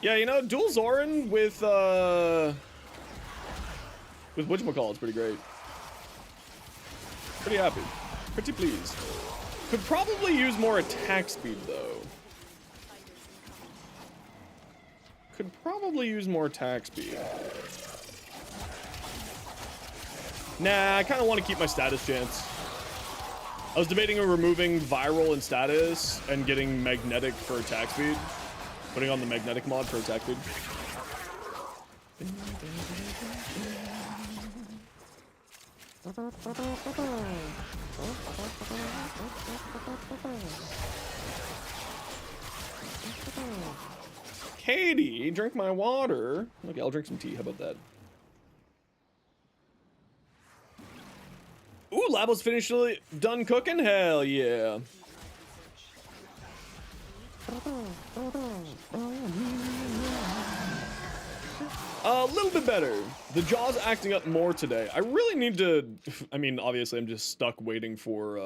Yeah, you know, dual Zoren with whatchamacallit, it's pretty great. Pretty happy. Pretty pleased. Could probably use more attack speed, though. Could probably use more attack speed. Nah, I kind of want to keep my status chance. I was debating on removing viral and status and getting magnetic for attack speed. Putting on the magnetic mod for attack speed. Katie, drink my water. Okay, I'll drink some tea. How about that? Ooh, Lavos finished done cooking? Hell yeah. A little bit better. The jaw's acting up more today. I really need to... I mean, obviously, I'm just stuck waiting for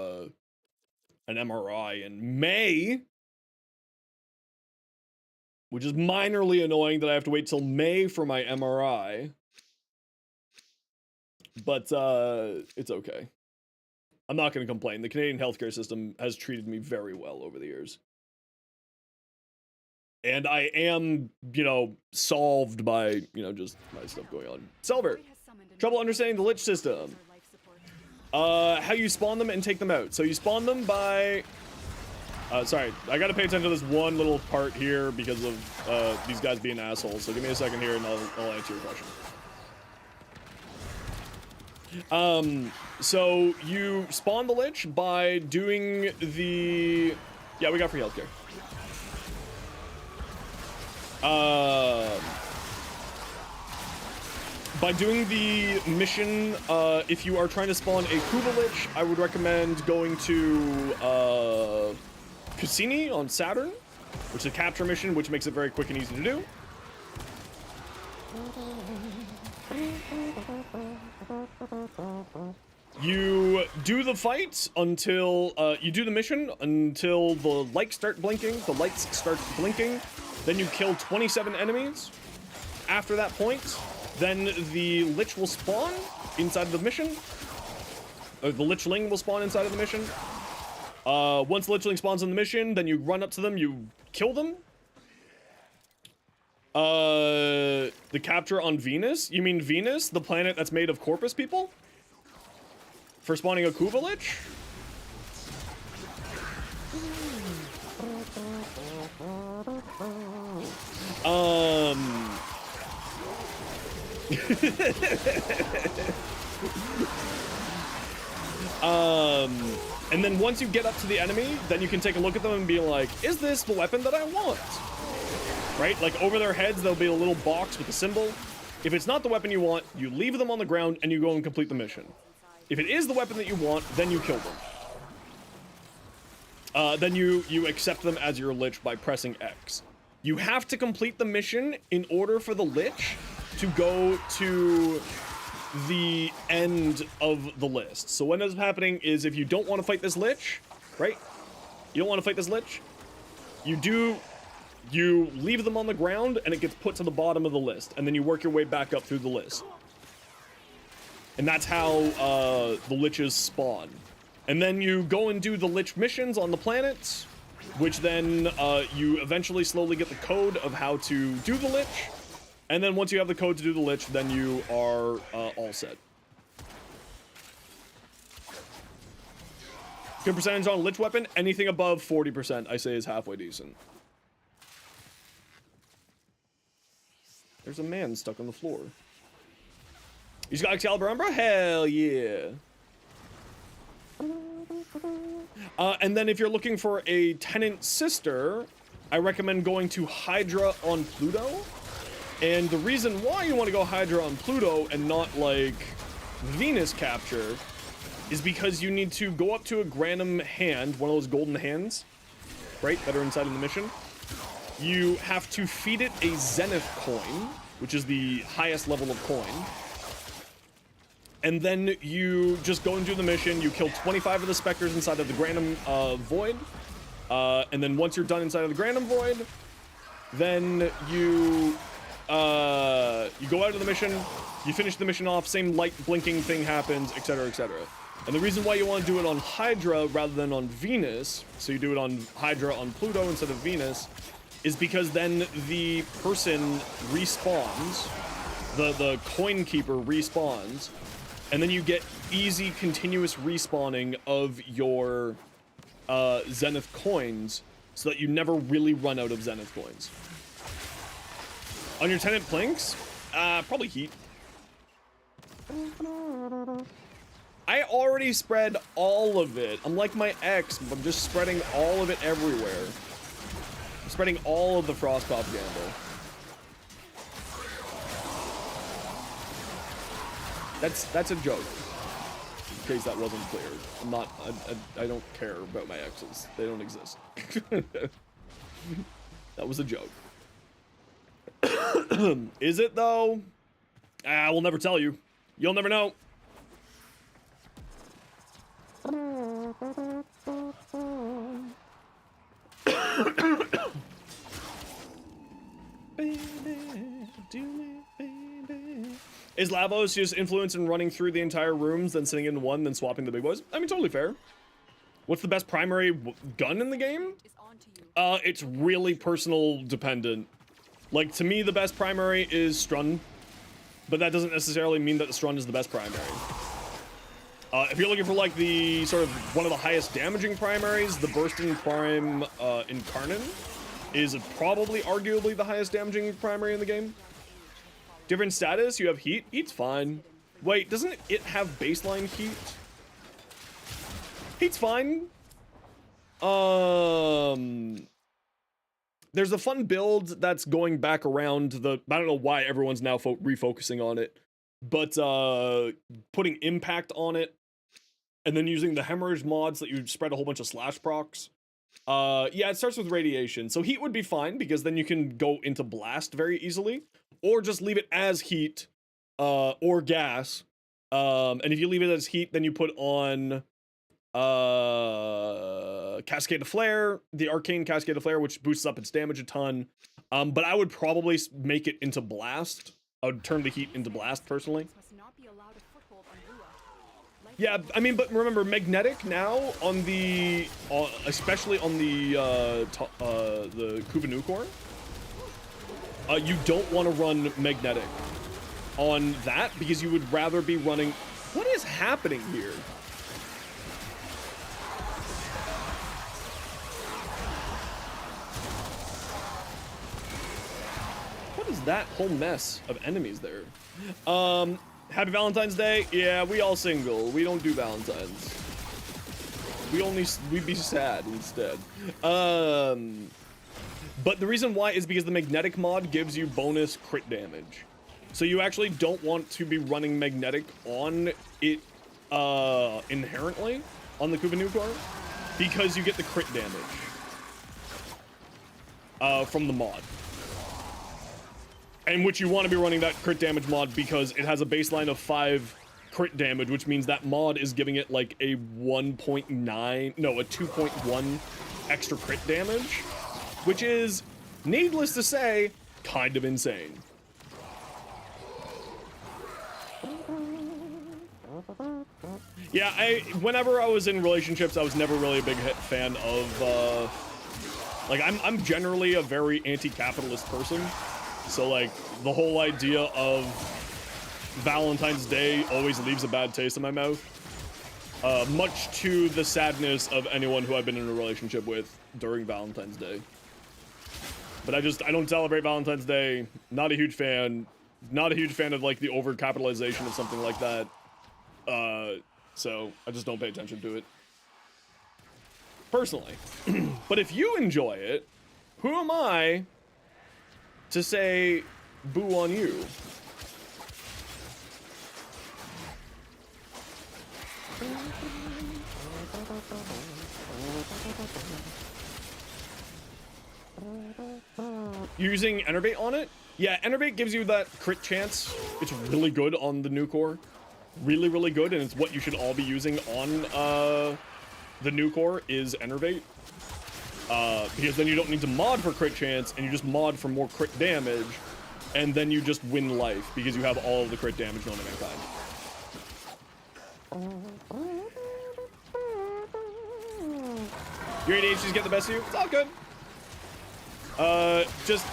an MRI in May. Which is minorly annoying that I have to wait till May for my MRI. But, it's okay. I'm not going to complain. The Canadian healthcare system has treated me very well over the years. And I am, you know, solved by, you know, just my stuff going on. Silver, trouble understanding the lich system. How you spawn them and take them out. So you spawn them by... sorry, I gotta pay attention to this one little part here because of these guys being assholes. So give me a second here and I'll answer your question. So you spawn the lich by doing the... Yeah, we got free healthcare. By doing the mission, if you are trying to spawn a Kuba lich, I would recommend going to Cassini on Saturn, which is a capture mission, which makes it very quick and easy to do. You do the fight until, you do the mission until the lights start blinking. The lights start blinking. Then you kill 27 enemies. After that point, then the lich will spawn inside of the mission. Or the lichling will spawn inside of the mission. Once the lichling spawns in the mission, then you run up to them, you kill them. The capture on Venus? You mean Venus, the planet that's made of Corpus people? For spawning a Kuva lich? And then once you get up to the enemy, then you can take a look at them and be like, is this the weapon that I want? Right? Like over their heads, there'll be a little box with a symbol. If it's not the weapon you want, you leave them on the ground and you go and complete the mission. If it is the weapon that you want, then you kill them. Then you accept them as your lich by pressing X. You have to complete the mission in order for the lich to go to the end of the list. So what ends up happening is if you don't want to fight this lich, right? You don't want to fight this lich. You leave them on the ground and it gets put to the bottom of the list. And then you work your way back up through the list. And that's how the liches spawn. And then you go and do the lich missions on the planets, which then you eventually slowly get the code of how to do the lich. And then once you have the code to do the lich, then you are all set. Good percentage on lich weapon. Anything above 40%, I say, is halfway decent. There's a man stuck on the floor. He's got Excalibur Umbra? Hell yeah. And then if you're looking for a Tenant Sister, I recommend going to Hydra on Pluto. And the reason why you want to go Hydra on Pluto and not, like, Venus capture is because you need to go up to a random hand, one of those golden hands, right, that are inside of the mission. You have to feed it a Zenith coin, which is the highest level of coin. And then you just go and do the mission. You kill 25 of the specters inside of the Granum Void. And then once you're done inside of the Granum Void, then you go out of the mission, you finish the mission off, same light blinking thing happens, etc., etc. And the reason why you want to do it on Hydra rather than on Venus, so you do it on Hydra on Pluto instead of Venus, is because then the person respawns, the coin keeper respawns, and then you get easy continuous respawning of your Zenith coins so that you never really run out of Zenith coins. On your Tenant Planks, probably Heat. I already spread all of it. I'm like my ex, but I'm just spreading all of it everywhere. I'm spreading all of the Frost propaganda. That's a joke. In case that wasn't clear. I'm not, I don't care about my exes. They don't exist. That was a joke. Is it though? We'll never tell you. You'll never know. Baby, do it, baby. Is LAVOS just influence in running through the entire rooms, then sitting in one, then swapping the big boys? I mean, totally fair. What's the best primary gun in the game? It's really personal dependent. Like, to me, the best primary is stun, but that doesn't necessarily mean that the stun is the best primary. If you're looking for, like, the sort of one of the highest damaging primaries, the bursting prime Incarnate is probably arguably the highest damaging primary in the game. Different status, you have heat. Heat's fine. Wait, doesn't it have baseline heat? Heat's fine. There's a fun build that's going back around the... I don't know why everyone's now refocusing on it. But putting impact on it. And then using the hemorrhage mods that you spread a whole bunch of slash procs. Yeah, it starts with radiation. So heat would be fine because then you can go into blast very easily. Or just leave it as heat or gas. And if you leave it as heat, then you put on Cascade of Flare, the Arcane Cascade of Flare, which boosts up its damage a ton. But I would probably make it into blast. I would turn the heat into blast personally. Yeah, I mean, but remember, magnetic now on the, especially on the Kuvanukor, you don't want to run magnetic on that because you would rather be running. What is happening here? What is that whole mess of enemies there? Happy Valentine's Day. Yeah, we all single. We don't do Valentine's. We'd be sad instead. But the reason why is because the magnetic mod gives you bonus crit damage. So you actually don't want to be running magnetic on it inherently on the Kuvanukor because you get the crit damage from the mod. And which you want to be running that crit damage mod because it has a baseline of 5 crit damage, which means that mod is giving it like a 1.9, no, a 2.1 extra crit damage, which is, needless to say, kind of insane. Yeah, whenever I was in relationships, I was never really a big fan of, like, I'm generally a very anti-capitalist person. So, like, the whole idea of Valentine's Day always leaves a bad taste in my mouth. Much to the sadness of anyone who I've been in a relationship with during Valentine's Day. But I don't celebrate Valentine's Day. Not a huge fan. Not a huge fan of, like, the over-capitalization of something like that. So I just don't pay attention to it. Personally. But if you enjoy it, who am I to say boo on you? Using Enervate on it? Yeah, Enervate gives you that crit chance. It's really good on the new core. Really, really good, and it's what you should all be using on the new core is Enervate. Because then you don't need to mod for crit chance, and you just mod for more crit damage, and then you just win life, because you have all of the crit damage known to mankind. Your ADHD's get the best of you? It's all good. Just,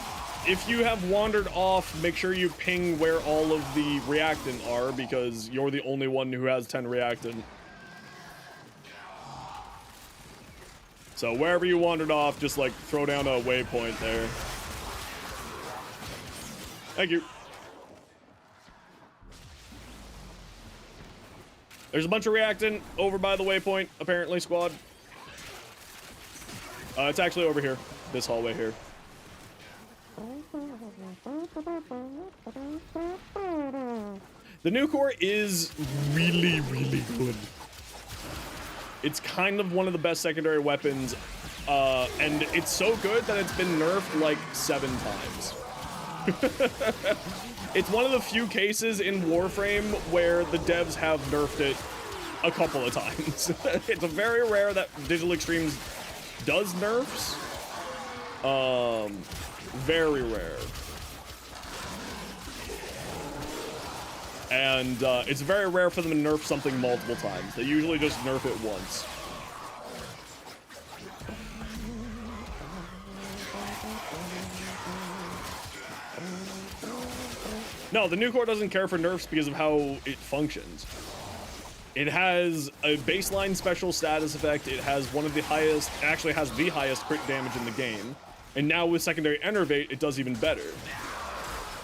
if you have wandered off, make sure you ping where all of the reactant are, because you're the only one who has 10 reactant. So wherever you wandered off, just like throw down a waypoint there. Thank you. There's a bunch of reactant over by the waypoint, apparently, squad. It's actually over here, this hallway here. The new core is really, really good. It's kind of one of the best secondary weapons, and it's so good that it's been nerfed like 7 times. It's one of the few cases in Warframe where the devs have nerfed it a couple of times. It's very rare that Digital Extremes does nerfs. Very rare. And it's very rare for them to nerf something multiple times. They usually just nerf it once. No, the new core doesn't care for nerfs because of how it functions. It has a baseline special status effect. It has one of the highest, it actually has the highest crit damage in the game. And now with secondary enervate, it does even better.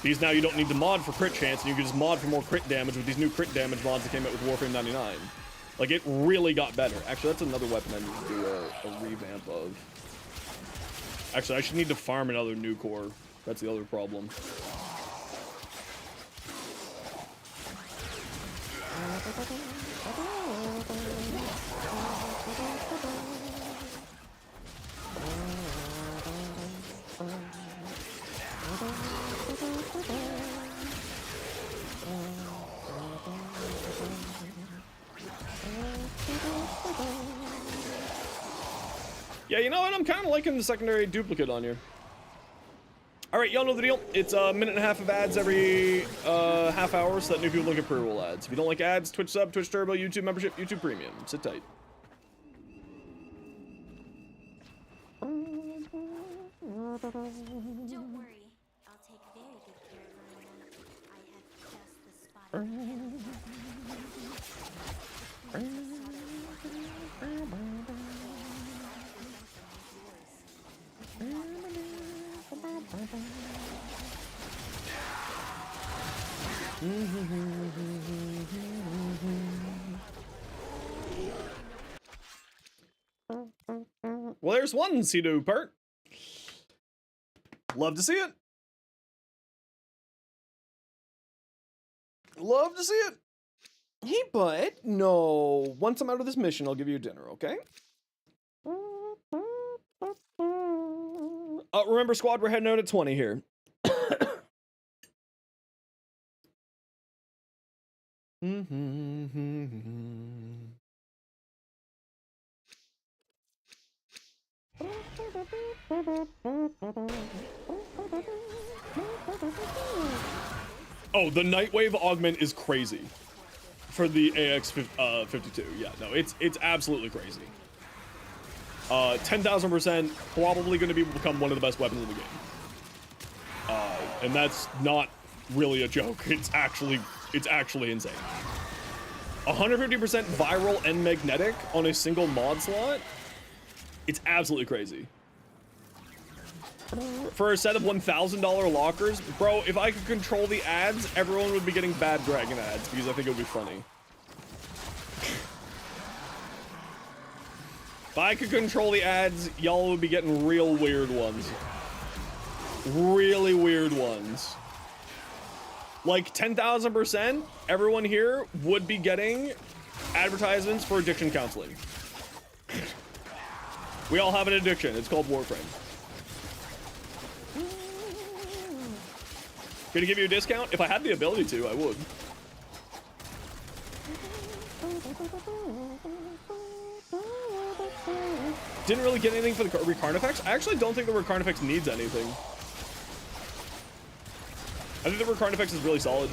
Because now you don't need to mod for crit chance, and you can just mod for more crit damage with these new crit damage mods that came out with Warframe 99. Like, it really got better. Actually, that's another weapon I need to do a revamp of. Actually, I should need to farm another new core. That's the other problem. Yeah, you know what? I'm kind of liking the secondary duplicate on here. All right, y'all know the deal. It's a minute and a half of ads every half hour so that new people don't get pre-roll ads. If you don't like ads, Twitch sub, Twitch Turbo, YouTube membership, YouTube Premium. Sit tight. Don't worry, I'll take very good care of Verona. I have just the spot. Well, there's one CEDO part. Love to see it. Love to see it. Hey, bud. No. Once I'm out of this mission, I'll give you dinner, okay? Remember, squad, we're heading out at 20 here. Oh, the Nightwave augment is crazy for the AX52. Yeah, no, it's absolutely crazy. 10,000% probably going to become one of the best weapons in the game. And that's not really a joke. It's actually insane. 150% viral and magnetic on a single mod slot. It's absolutely crazy. For a set of $1,000 lockers, bro, if I could control the ads, everyone would be getting bad dragon ads because I think it would be funny. If I could control the ads, y'all would be getting real weird ones. Really weird ones. Like 10,000%, everyone here would be getting advertisements for addiction counseling. We all have an addiction. It's called Warframe. Gonna give you a discount? If I had the ability to, I would. Didn't really get anything for the Recarnifex. I actually don't think the Recarnifex needs anything. I think the Recarnifex is really solid.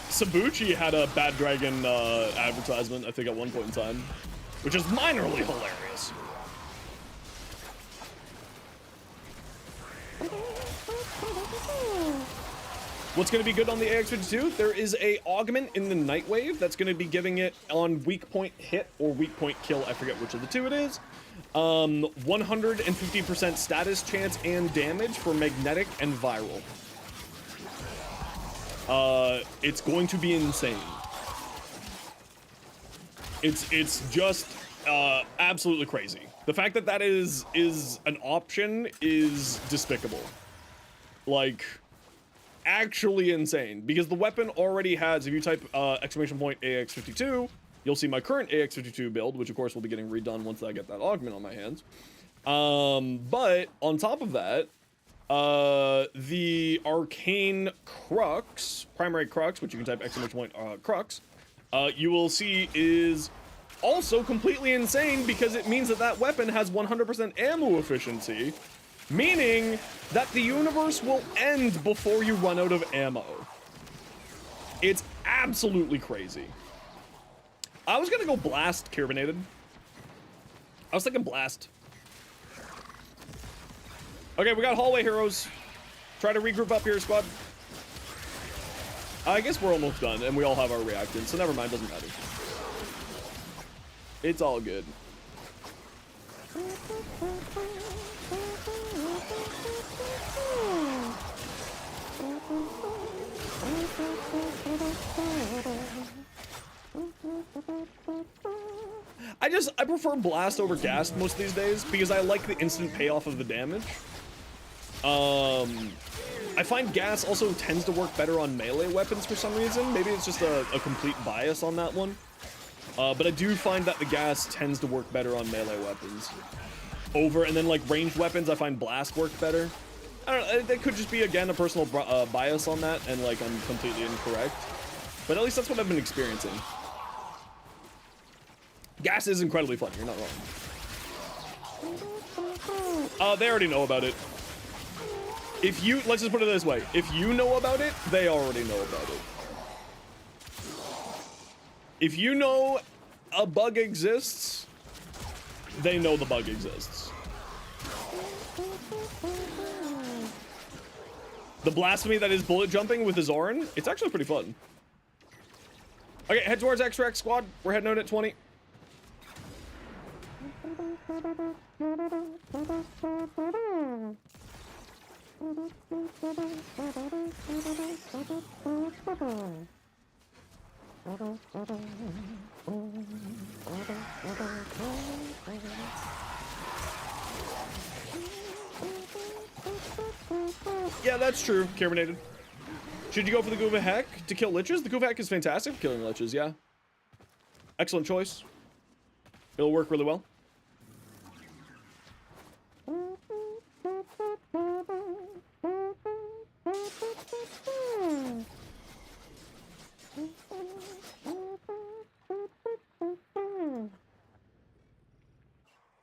Sabuchi had a Bad Dragon advertisement, I think, at one point in time, which is minorly hilarious. What's going to be good on the AX52? There is a augment in the Nightwave that's going to be giving it on weak point hit or weak point kill. I forget which of the two it is. 150% status chance and damage for magnetic and viral. It's going to be insane. It's just absolutely crazy. The fact that that is an option is despicable. Like, actually insane, because the weapon already has, if you type exclamation point AX52, you'll see my current AX52 build, which of course will be getting redone once I get that augment on my hands. But on top of that, the arcane crux, primary crux, which you can type exclamation point crux, you will see is also completely insane because it means that that weapon has 100% ammo efficiency Meaning that the universe will end before you run out of ammo. It's absolutely crazy. I was gonna go blast carbonated. I was thinking blast. Okay, we got hallway heroes. Try to regroup up here, squad. I guess we're almost done, and we all have our reactants, so never mind, doesn't matter. It's all good. I prefer blast over gas most of these days because I like the instant payoff of the damage. I find gas also tends to work better on melee weapons for some reason. Maybe it's just a complete bias on that one. But I do find that the gas tends to work better on melee weapons. And then like ranged weapons, I find blast work better. I don't know, that could just be, again, a personal bias on that, and like I'm completely incorrect. But at least that's what I've been experiencing. Gas is incredibly fun, you're not wrong. They already know about it. If you, let's just put it this way, if you know about it, they already know about it. If you know a bug exists, they know the bug exists. The blasphemy that is bullet jumping with the Zoren, it's actually pretty fun. Okay, head towards X-Rex squad. We're heading out at 20. Yeah, that's true. Carbonated. Should you go for the Guva Heck to kill liches? The Guva Heck is fantastic for killing liches, yeah. Excellent choice. It'll work really well.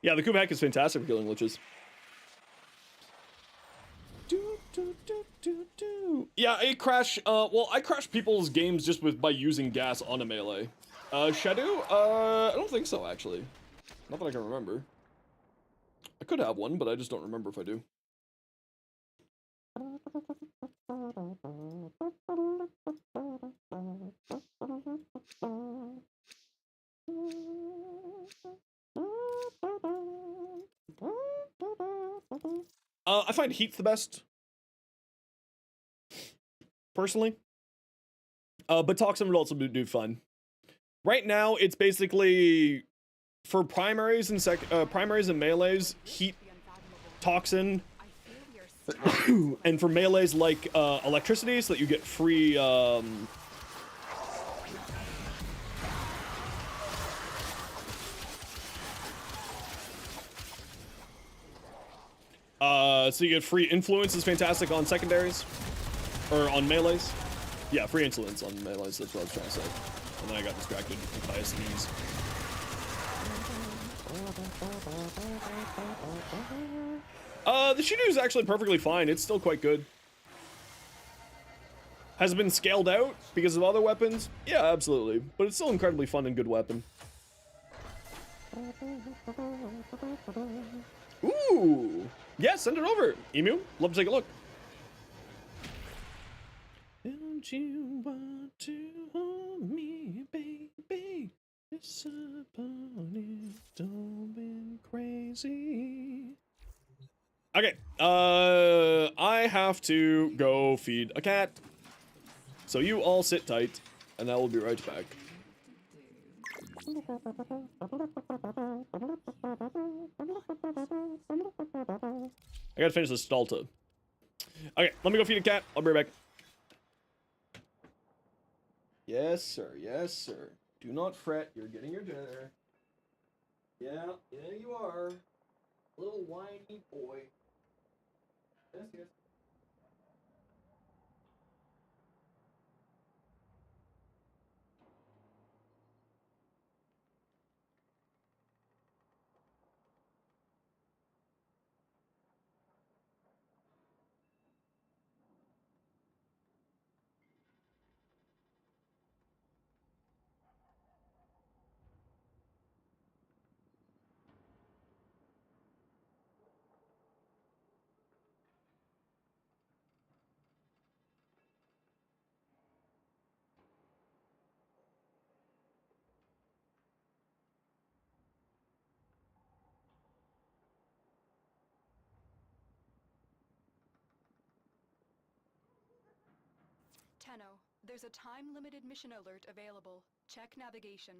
Yeah, the Guva Heck is fantastic for killing liches. Yeah, well, I crash people's games just by using gas on a melee. Shadow? I don't think so, actually. Not that I can remember. I could have one, but I just don't remember if I do. I find heat's the best. Personally. But toxin would also do fun. Right now, it's basically for primaries and melees, heat, toxin, and for melees like electricity, so that you get free. So you get free influence is fantastic on secondaries, or on melees. Yeah, free influence on melees. That's what I was trying to say. And then I got distracted by a sneeze. The Shido is actually perfectly fine. It's still quite good. Has it been scaled out because of other weapons? Yeah, absolutely. But it's still incredibly fun and good weapon. Ooh! Yeah, send it over, Emu. Love to take a look. Don't you want to hold me, baby? Disappointed, been crazy. Okay, I have to go feed a cat. So you all sit tight, and I will be right back. I gotta finish this Stalta. Okay, let me go feed a cat. I'll be right back. Yes, sir. Yes, sir. Do not fret. You're getting your dinner. Yeah, you are. Little whiny boy. Yes, yes. Zeno, there's a time-limited mission alert available. Check navigation.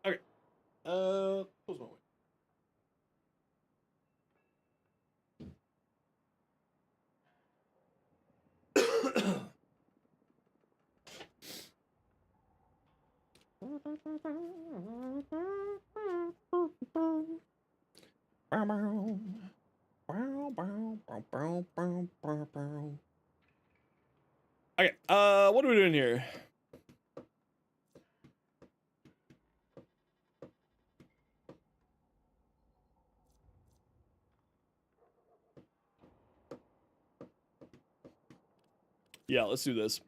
Okay. Close my way. Okay, what are we doing here? Yeah, let's do this.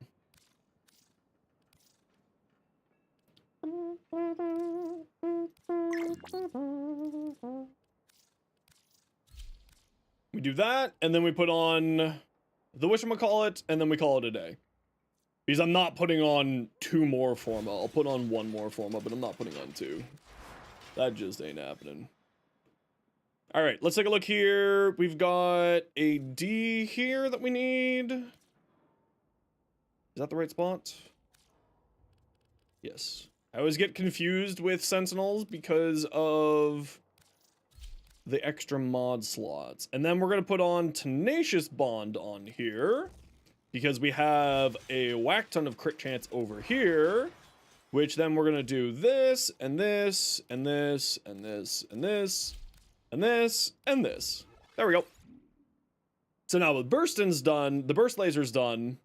We do that, and then we put on the whatchamacallit, and then we call it a day. Because I'm not putting on 2 more forma. I'll put on 1 more forma, but I'm not putting on 2. That just ain't happening. Alright, let's take a look here. We've got a D here that we need. Is that the right spot? Yes. I always get confused with Sentinels because of the extra mod slots. And then we're going to put on Tenacious Bond on here, because we have a whack ton of crit chance over here, which then we're going to do this, and this, and this, and this, and this, and this, and this. There we go. So now with Burstin's done, the Burst Laser's done,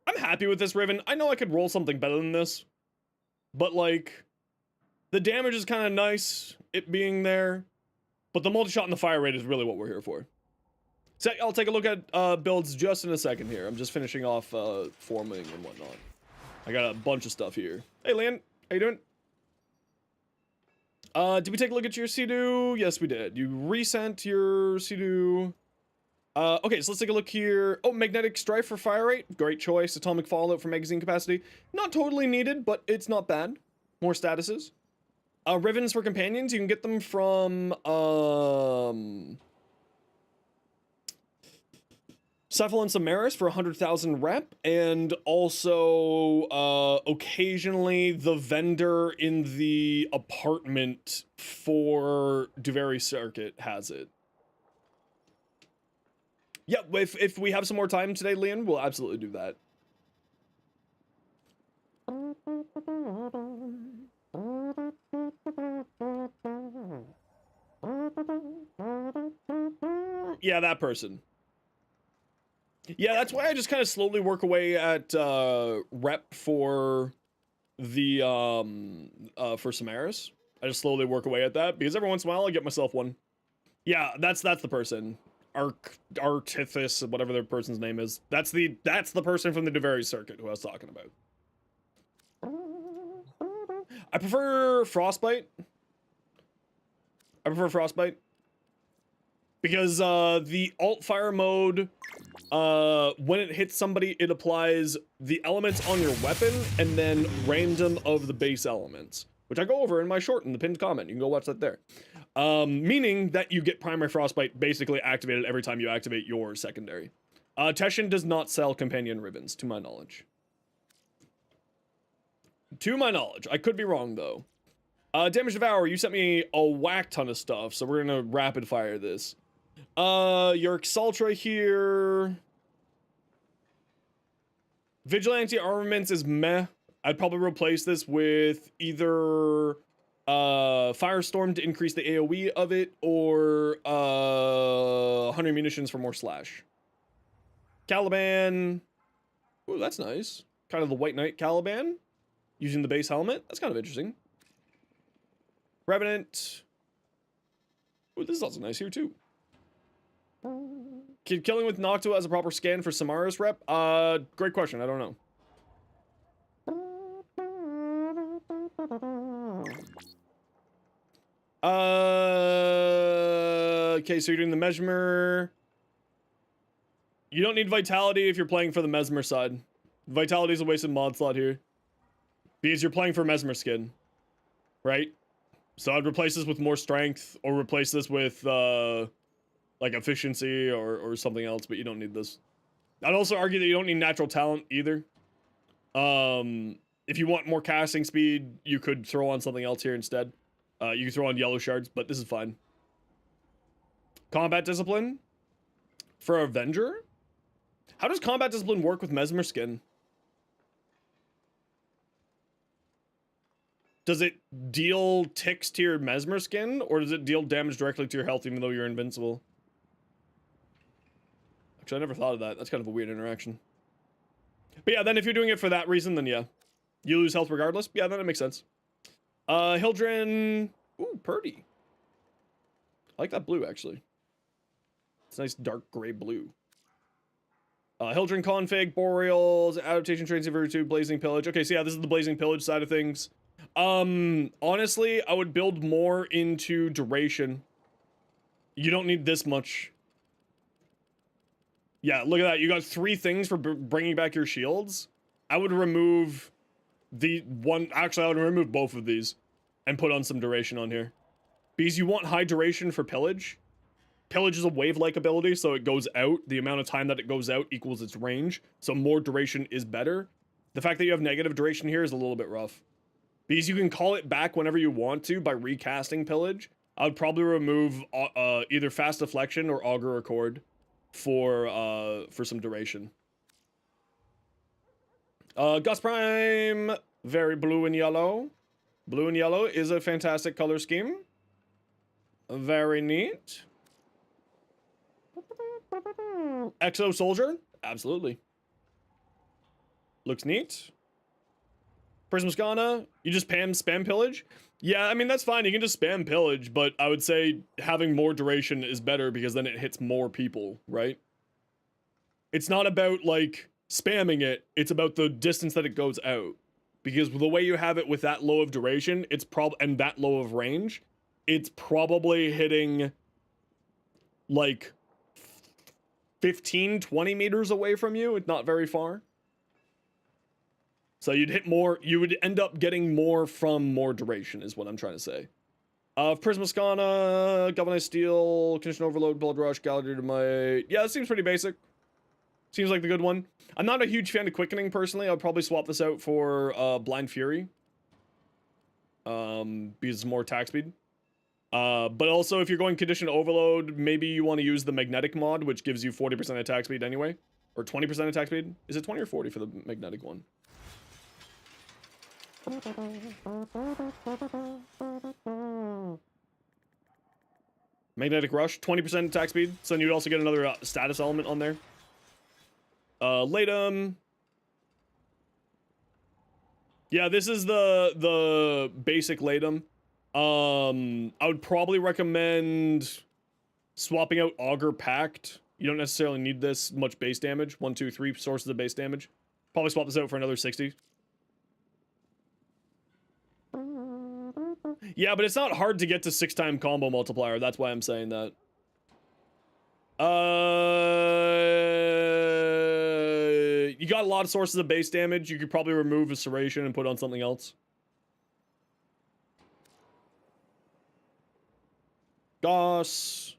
I'm happy with this Riven. I know I could roll something better than this, but like, the damage is kind of nice, it being there. But the multi-shot and the fire rate is really what we're here for. So I'll take a look at builds just in a second here. I'm just finishing off forming and whatnot. I got a bunch of stuff here. Hey, Leon. How you doing? Did we take a look at your CEDO? Yes, we did. You resent your CEDO. Okay, so let's take a look here. Oh, Magnetic Strife for fire rate. Great choice. Atomic Fallout for magazine capacity. Not totally needed, but it's not bad. More statuses. Rivens for companions, you can get them from, Cephalon Samaris for 100,000 rep, and also, occasionally the vendor in the apartment for Duvary Circuit has it. Yeah, if we have some more time today, Leon, we'll absolutely do that. Yeah, that person. Yeah, that's why I just kind of slowly work away at rep for the for Samaris. I just slowly work away at that because every once in a while I get myself one. Yeah, that's the person. Artithis, whatever their person's name is. That's the person from the Duvary Circuit who I was talking about. I prefer Frostbite. Because the alt fire mode, when it hits somebody, it applies the elements on your weapon and then random of the base elements, which I go over in my short in the pinned comment. You can go watch that there. Meaning that you get primary frostbite basically activated every time you activate your secondary. Teshin does not sell companion ribbons, to my knowledge. To my knowledge. I could be wrong, though. Damage Devourer, you sent me a whack ton of stuff, so we're gonna rapid fire this. Your Exaltra here. Vigilante Armaments is meh. I'd probably replace this with either Firestorm to increase the AoE of it, or 100 munitions for more slash. Caliban. Ooh, that's nice. Kind of the White Knight Caliban. Using the base helmet. That's kind of interesting. Revenant. Ooh, this is also nice here, too. Killing with Noctua as a proper scan for Samaris rep? Great question. I don't know. Okay, so you're doing the Mesmer. You don't need Vitality if you're playing for the Mesmer side. Vitality is a wasted mod slot here. Because you're playing for Mesmer skin. Right? So I'd replace this with more strength, or replace this with, like efficiency or something else, but you don't need this. I'd also argue that you don't need natural talent either. If you want more casting speed, you could throw on something else here instead. You can throw on yellow shards, but this is fine. Combat discipline for Avenger. How does combat discipline work with Mesmer skin? Does it deal ticks to your Mesmer skin, or does it deal damage directly to your health even though you're invincible? Actually, I never thought of that. That's kind of a weird interaction. But yeah, then if you're doing it for that reason, then yeah. You lose health regardless? Yeah, then it makes sense. Hildren... Ooh, Purdy. I like that blue, actually. It's a nice dark gray blue. Hildren config, Boreals, Adaptation, Trains of Virtue, Blazing Pillage. Okay, so yeah, this is the Blazing Pillage side of things. Honestly, I would build more into duration. You don't need this much. Yeah, look at that. You got 3 things for bringing back your shields. I would remove the one... Actually, I would remove both of these and put on some duration on here. Because you want high duration for Pillage. Pillage is a wave-like ability, so it goes out. The amount of time that it goes out equals its range. So more duration is better. The fact that you have negative duration here is a little bit rough. Because you can call it back whenever you want to by recasting Pillage. I would probably remove either Fast Deflection or Augur Accord for some duration. Gus Prime, very blue and yellow. Blue and yellow is a fantastic color scheme. Very neat. Exo Soldier, absolutely. Looks neat. Prismascana, you just spam Pillage? Yeah, I mean, that's fine. You can just spam Pillage, but I would say having more duration is better because then it hits more people, right? It's not about, like, spamming it. It's about the distance that it goes out. Because the way you have it with that low of duration, and that low of range, it's probably hitting, like, 15, 20 meters away from you. It's not very far. So you'd hit more, you would end up getting more from more duration, is what I'm trying to say. Prismascana, Galvanized Steel, Condition Overload, Blood Rush, Gallagher Dynamite. Yeah, it seems pretty basic. Seems like the good one. I'm not a huge fan of Quickening, personally. I'll probably swap this out for Blind Fury. Because it's more attack speed. But also, if you're going Condition Overload, maybe you want to use the Magnetic mod, which gives you 40% attack speed anyway. Or 20% attack speed. Is it 20 or 40 for the Magnetic one? Magnetic Rush, 20% attack speed. So then you'd also get another status element on there. Latum. Yeah, this is the basic Latum. I would probably recommend swapping out Augur Pact. You don't necessarily need this much base damage. 1, 2, 3 sources of base damage. Probably swap this out for another 60. Yeah, but it's not hard to get to 6-time combo multiplier. That's why I'm saying that. You got a lot of sources of base damage. You could probably remove a serration and put on something else. DOS.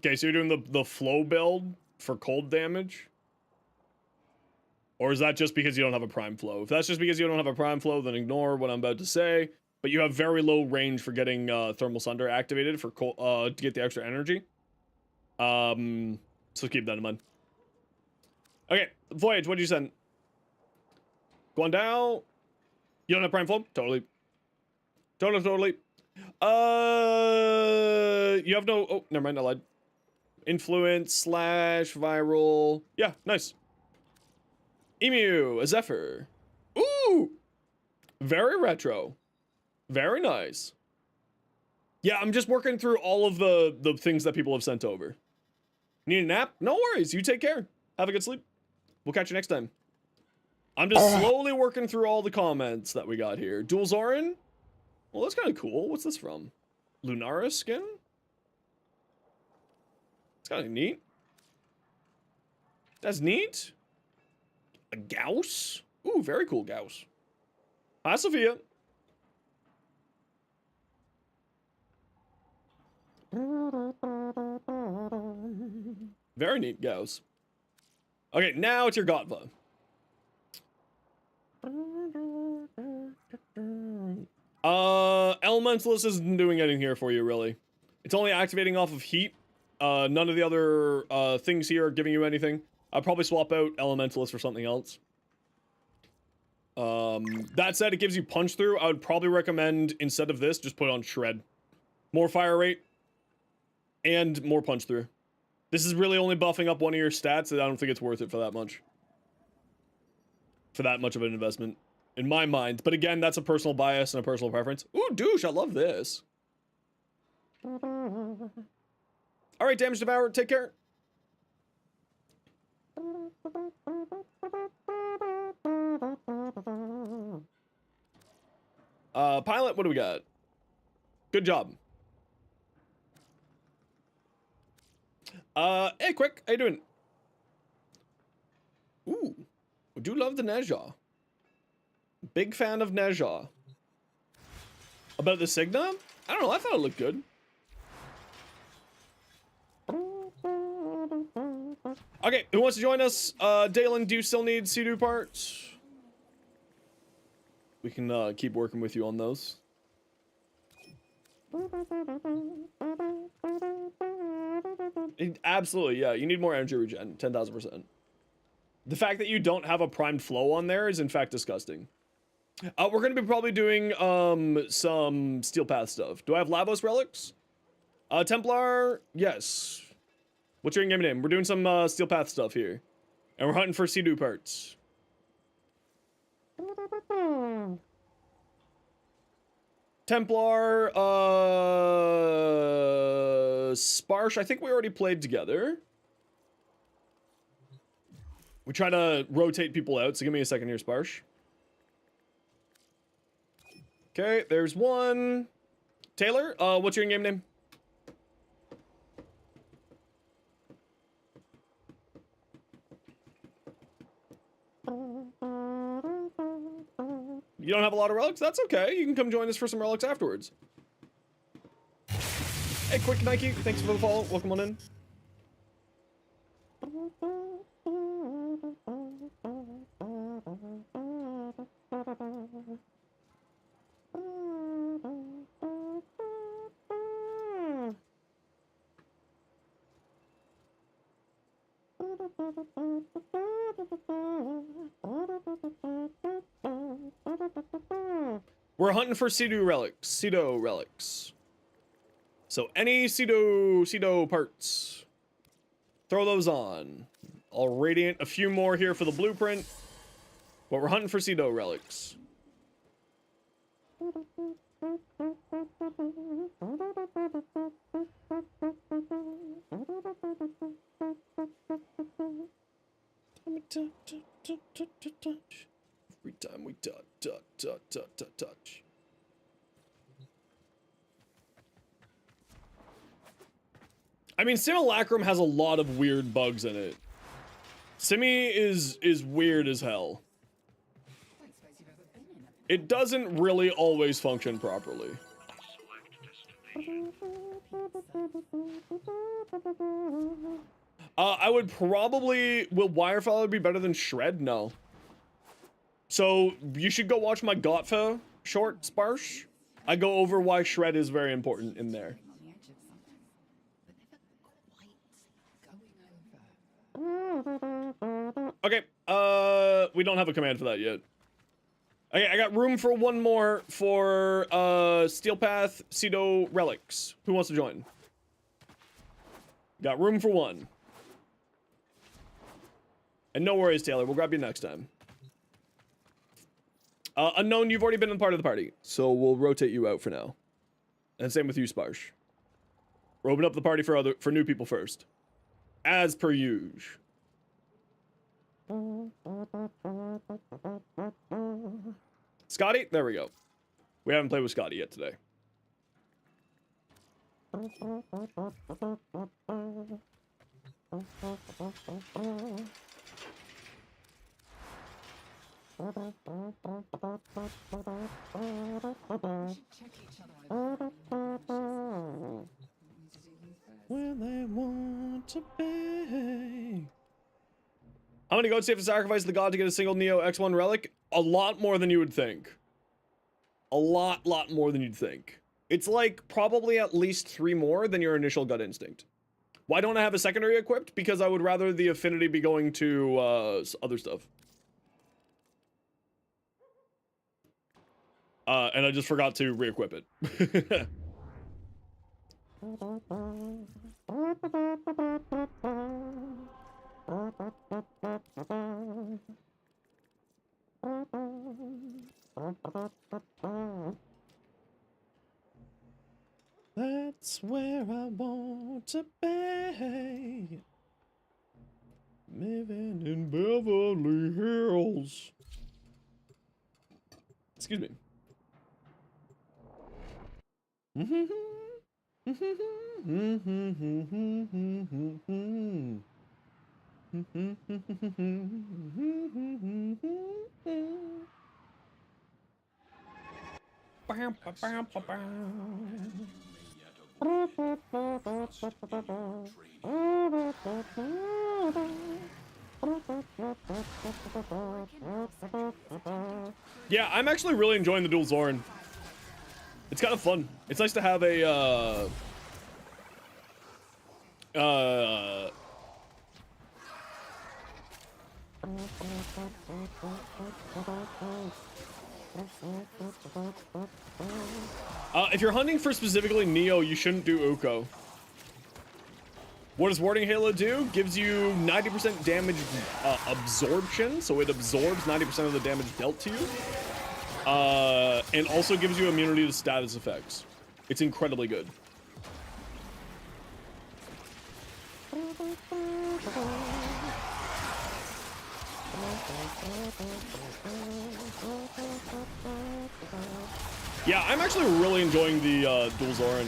Okay, so you're doing the flow build for cold damage? Or is that just because you don't have a prime flow? If that's just because you don't have a prime flow, then ignore what I'm about to say. But you have very low range for getting Thermal Sunder activated for to get the extra energy. So keep that in mind. Okay, Voyage, what did you send? Going down. You don't have prime flow? Totally. Totally. You have no... Oh, never mind, I lied. Influence / viral. Yeah, nice. Emu, a Zephyr. Ooh! Very retro. Very nice. Yeah, I'm just working through all of the things that people have sent over. Need a nap? No worries. You take care. Have a good sleep. We'll catch you next time. I'm just slowly working through all the comments that we got here. Dual Zoren? Well, that's kind of cool. What's this from? Lunaris skin? It's kind of neat. That's neat. A Gauss? Ooh, very cool Gauss. Hi, Sophia. Very neat Gauss. Okay, now it's your Gotva. Elementalist isn't doing anything here for you, really. It's only activating off of heat. None of the other things here are giving you anything. I'll probably swap out Elementalist for something else. That said, it gives you punch through. I would probably recommend, instead of this, just put on Shred. More fire rate. And more punch through. This is really only buffing up one of your stats, and I don't think it's worth it for that much. For that much of an investment. In my mind. But again, that's a personal bias and a personal preference. Ooh, douche, I love this. Alright, Damage Devourer, take care. Pilot, what do we got? Good job. Hey, Quick, how you doing? Ooh, I do love the Nezha. Big fan of Nezha. About the Signa? I don't know, I thought it looked good. Okay, who wants to join us? Dalen, do you still need CEDO parts? We can keep working with you on those. Absolutely, yeah. You need more energy regen, 10,000%. The fact that you don't have a primed flow on there is in fact disgusting. We're gonna be probably doing some Steel Path stuff. Do I have Lavos relics? Templar, yes. What's your in-game name? We're doing some Steel Path stuff here. And we're hunting for CEDO parts. Templar, Sparsh, I think we already played together. We try to rotate people out, so give me a second here, Sparsh. Okay, there's one. Taylor, what's your in-game name? You don't have a lot of relics? That's okay. You can come join us for some relics afterwards. Hey, Quick Nike, thanks for the follow. Welcome on in. We're hunting for CEDO relics. So any CEDO parts, throw those on. I'll radiant a few more here for the blueprint, but we're hunting for CEDO relics. Every time we touch. I mean, Simulacrum has a lot of weird bugs in it. Simi is weird as hell. It doesn't really always function properly. I would probably... Will Wirefile be better than Shred? No. So, you should go watch my Gotfa short, Sparsh. I go over why Shred is very important in there. Okay, we don't have a command for that yet. Okay, I got room for one more for, Steel Path, CEDO, Relics. Who wants to join? Got room for one. And no worries, Taylor, we'll grab you next time. Unknown, you've already been a part of the party, so we'll rotate you out for now. And same with you, Sparsh. We're opening up the party for new people first. As per usual. Scotty? There we go. We haven't played with Scotty yet today. When they want to pay. How many goats do you have to sacrifice the god to get a single Neo X1 relic? A lot more than you would think. A lot more than you'd think. It's like probably at least 3 more than your initial gut instinct. Why don't I have a secondary equipped? Because I would rather the affinity be going to other stuff. And I just forgot to re-equip it. That's where I want to be. Living in Beverly Hills. Excuse me. Yeah, I'm actually really enjoying the dual Zoren. It's kind of fun. It's nice to have a if you're hunting for specifically Neo, you shouldn't do Uko. What does Warding Halo do? Gives you 90% damage absorption, so it absorbs 90% of the damage dealt to you. And also gives you immunity to status effects. It's incredibly good. Yeah, I'm actually really enjoying the dual Zoren.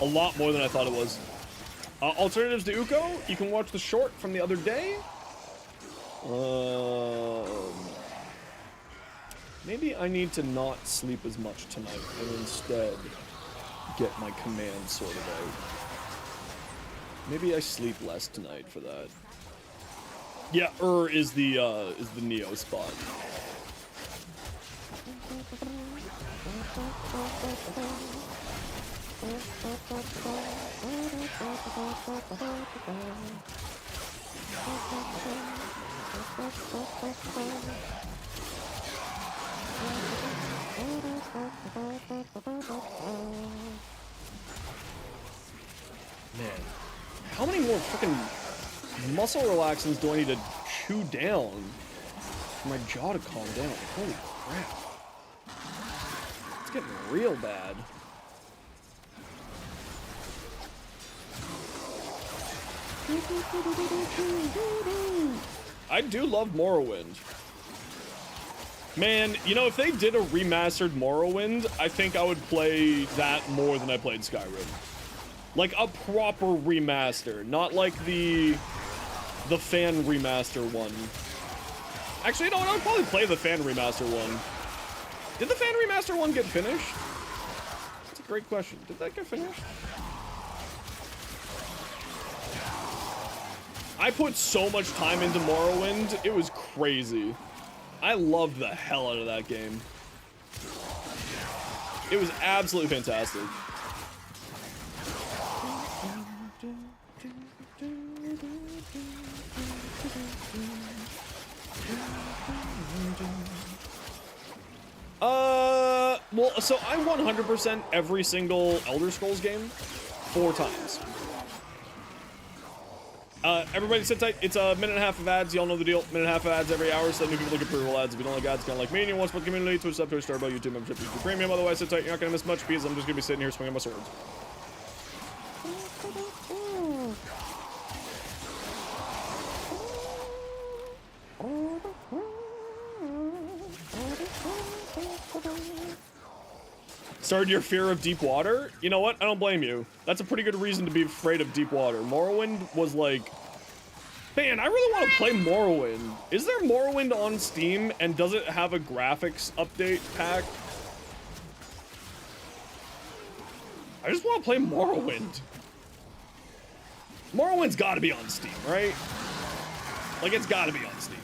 A lot more than I thought it was. Alternatives to Uko, you can watch the short from the other day. Maybe I need to not sleep as much tonight and instead get my command sorted out. Maybe I sleep less tonight for that. Yeah, is the Neo spot. Man, how many more freaking muscle relaxants do I need to chew down for my jaw to calm down? Holy crap. It's getting real bad. I do love Morrowind. Man, you know, if they did a remastered Morrowind, I think I would play that more than I played Skyrim. Like a proper remaster, not like the fan remaster one. Actually, no, I would probably play the fan remaster one. Did the fan remaster one get finished? That's a great question. Did that get finished? I put so much time into Morrowind, it was crazy. I loved the hell out of that game. It was absolutely fantastic. Well, so I 100% every single Elder Scrolls game 4 times. Everybody sit tight. It's a minute and a half of ads. Y'all know the deal. Minute and a half of ads every hour, so that new people look at pre-roll ads. If you don't like ads, kind of like me, and you want to support the community, Twitch sub, Twitch Starbucks, YouTube membership, YouTube Premium. Otherwise, sit tight. You're not gonna miss much because I'm just gonna be sitting here swinging my swords. Started your fear of deep water? You know what? I don't blame you. That's a pretty good reason to be afraid of deep water. Morrowind was like... Man, I really want to play Morrowind. Is there Morrowind on Steam, and does it have a graphics update pack? I just want to play Morrowind. Morrowind's got to be on Steam, right? Like, it's got to be on Steam.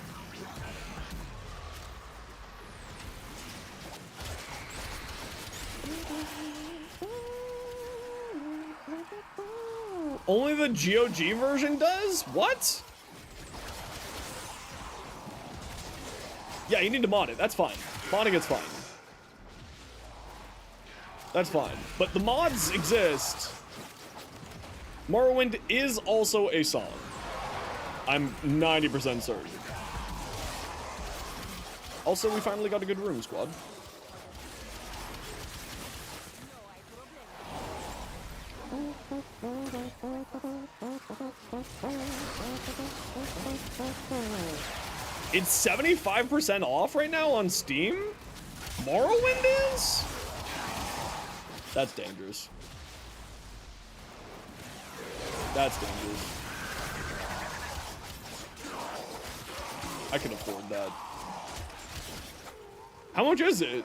Only the GOG version does? What? Yeah, you need to mod it. That's fine. Modding it's fine. That's fine. But the mods exist. Morrowind is also a song. I'm 90% certain. Also, we finally got a good room, squad. It's 75% off right now on Steam? Morrowind is? That's dangerous. That's dangerous. I can afford that. How much is it?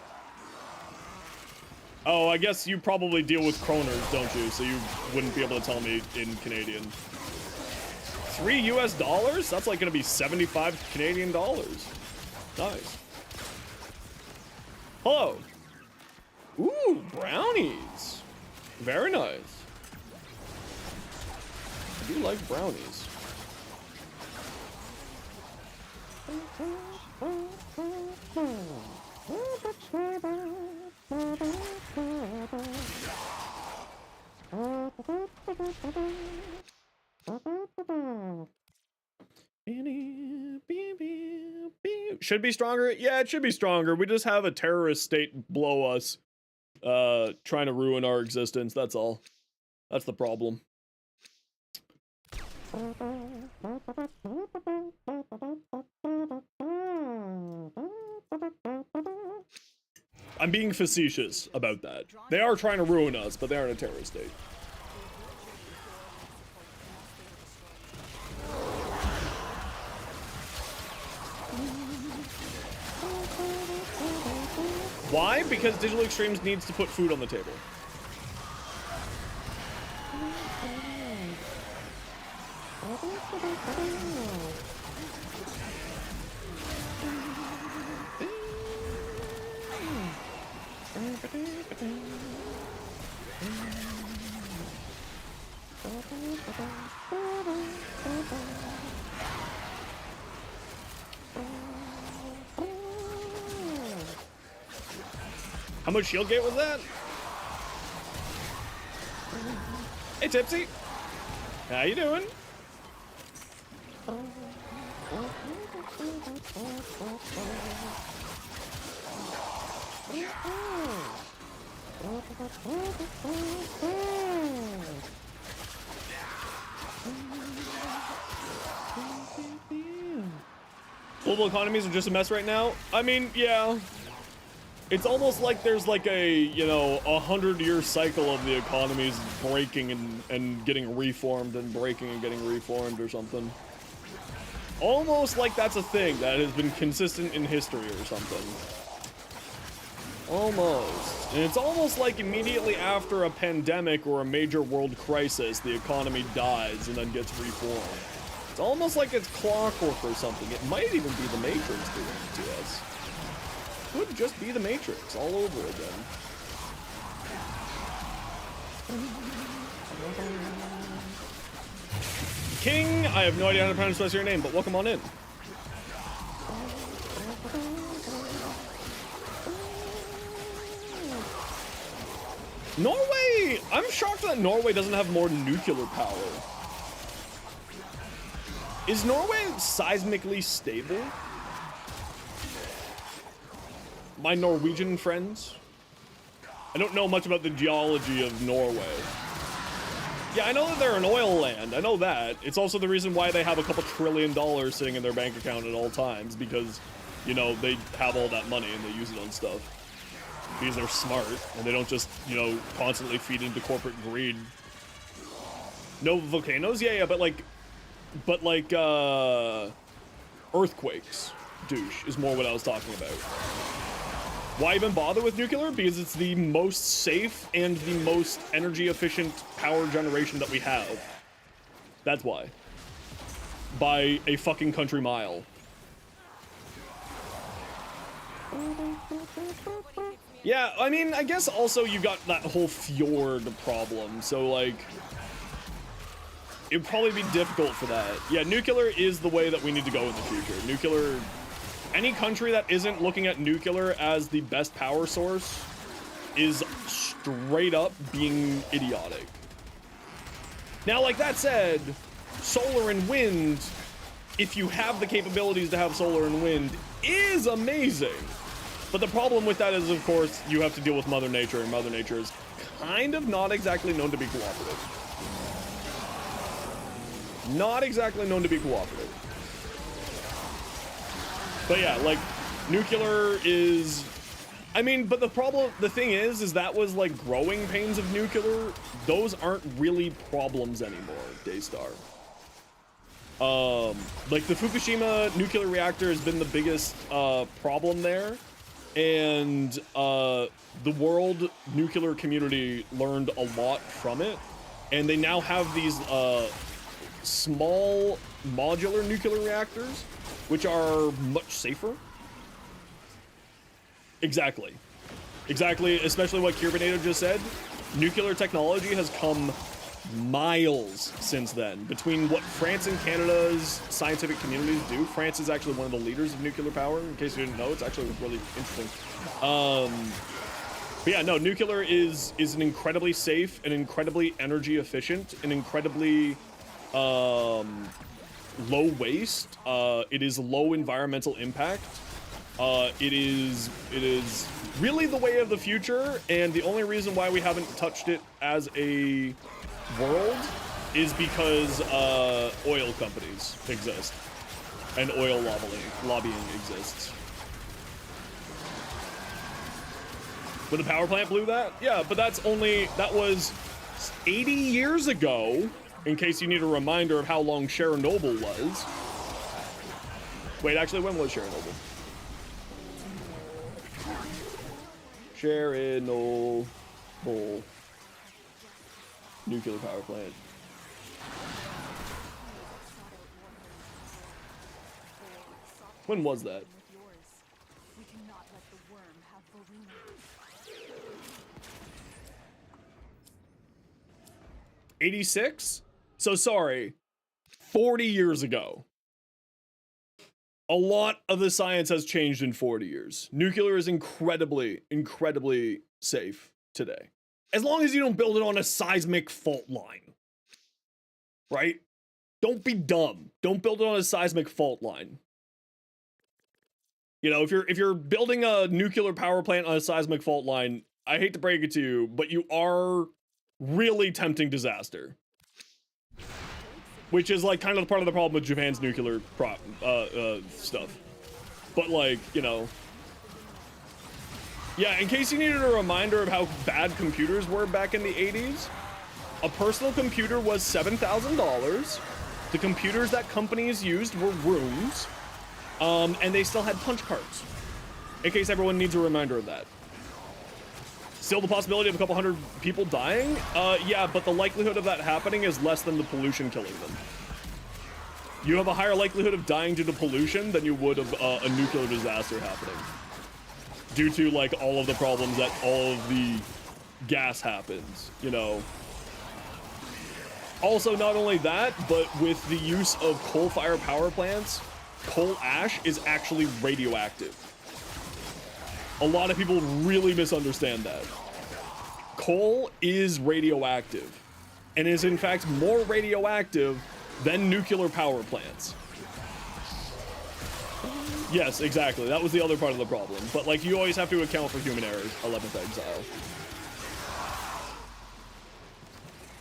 Oh, I guess you probably deal with kroners, don't you? So you wouldn't be able to tell me in Canadian. $3 US? That's like gonna be 75 Canadian dollars. Nice. Hello. Ooh, brownies. Very nice. I do like brownies. Should be stronger? Yeah, it should be stronger. We just have a terrorist state below us, trying to ruin our existence. That's all. That's the problem. I'm being facetious about that. They are trying to ruin us, but they aren't a terrorist state. Why? Because Digital Extremes needs to put food on the table. How much shield gate was that? Hey, Tipsy. How you doing? Global economies are just a mess right now. I mean, yeah. It's almost like there's like a, you know, 100-year cycle of the economies breaking and getting reformed and breaking and getting reformed or something. Almost like that's a thing that has been consistent in history or something. Almost. And it's almost like immediately after a pandemic or a major world crisis, the economy dies and then gets reformed. It's almost like it's clockwork or something. It might even be the Matrix doing it to us. Could just be the Matrix all over again. King, I have no idea how to pronounce your name, but welcome on in. Norway! I'm shocked that Norway doesn't have more nuclear power. Is Norway seismically stable? My Norwegian friends? I don't know much about the geology of Norway. Yeah, I know that they're an oil land. I know that. It's also the reason why they have a couple $1 trillion sitting in their bank account at all times, because, you know, they have all that money and they use it on stuff. Because they're smart and they don't just, you know, constantly feed into corporate greed. No volcanoes? Yeah, but like earthquakes, douche, is more what I was talking about. Why even bother with nuclear? Because it's the most safe and the most energy efficient power generation that we have. That's why. By a fucking country mile. Yeah, I mean, I guess also you got that whole fjord problem, so like, it'd probably be difficult for that. Yeah, nuclear is the way that we need to go in the future. Nuclear, any country that isn't looking at nuclear as the best power source is straight up being idiotic. Now, like that said, solar and wind, if you have the capabilities to have solar and wind, is amazing. But the problem with that is, of course, you have to deal with Mother Nature, and Mother Nature is kind of not exactly known to be cooperative. Not exactly known to be cooperative. But yeah, like, nuclear is... I mean, but the thing is that was like growing pains of nuclear. Those aren't really problems anymore, Daystar. Like the Fukushima nuclear reactor has been the biggest problem there. And the world nuclear community learned a lot from it, and they now have these small modular nuclear reactors, which are much safer. Exactly, especially what Kirbinator just said. Nuclear technology has come miles since then. Between what France and Canada's scientific communities do, France is actually one of the leaders of nuclear power. In case you didn't know, it's actually really interesting. But yeah, no, nuclear is an incredibly safe and incredibly energy efficient and incredibly low waste. It is low environmental impact. It is really the way of the future, and the only reason why we haven't touched it as a world is because oil companies exist and oil lobbying exists. When the power plant blew that? Yeah, but that was 80 years ago, in case you need a reminder of how long Chernobyl was. Wait, actually, when was Chernobyl? Chernobyl. Nuclear power plant. When was that? 86? So sorry, 40 years ago. A lot of the science has changed in 40 years. Nuclear is incredibly, incredibly safe today. As long as you don't build it on a seismic fault line. Right? Don't be dumb. Don't build it on a seismic fault line. You know, if you're building a nuclear power plant on a seismic fault line, I hate to break it to you, but you are really tempting disaster. Which is like kind of part of the problem with Japan's nuclear stuff. But like, you know, Yeah, in case you needed a reminder of how bad computers were back in the 80s, a personal computer was $7,000. The computers that companies used were rooms, and they still had punch cards. In case everyone needs a reminder of that. Still the possibility of a couple hundred people dying? Yeah, but the likelihood of that happening is less than the pollution killing them. You have a higher likelihood of dying due to pollution than you would of a nuclear disaster happening. Due to, like, all of the problems that all of the gas happens, you know. Also, not only that, but with the use of coal-fired power plants, coal ash is actually radioactive. A lot of people really misunderstand that. Coal is radioactive, and is in fact more radioactive than nuclear power plants. Yes, exactly. That was the other part of the problem. But, like, you always have to account for human errors. 11th Exile.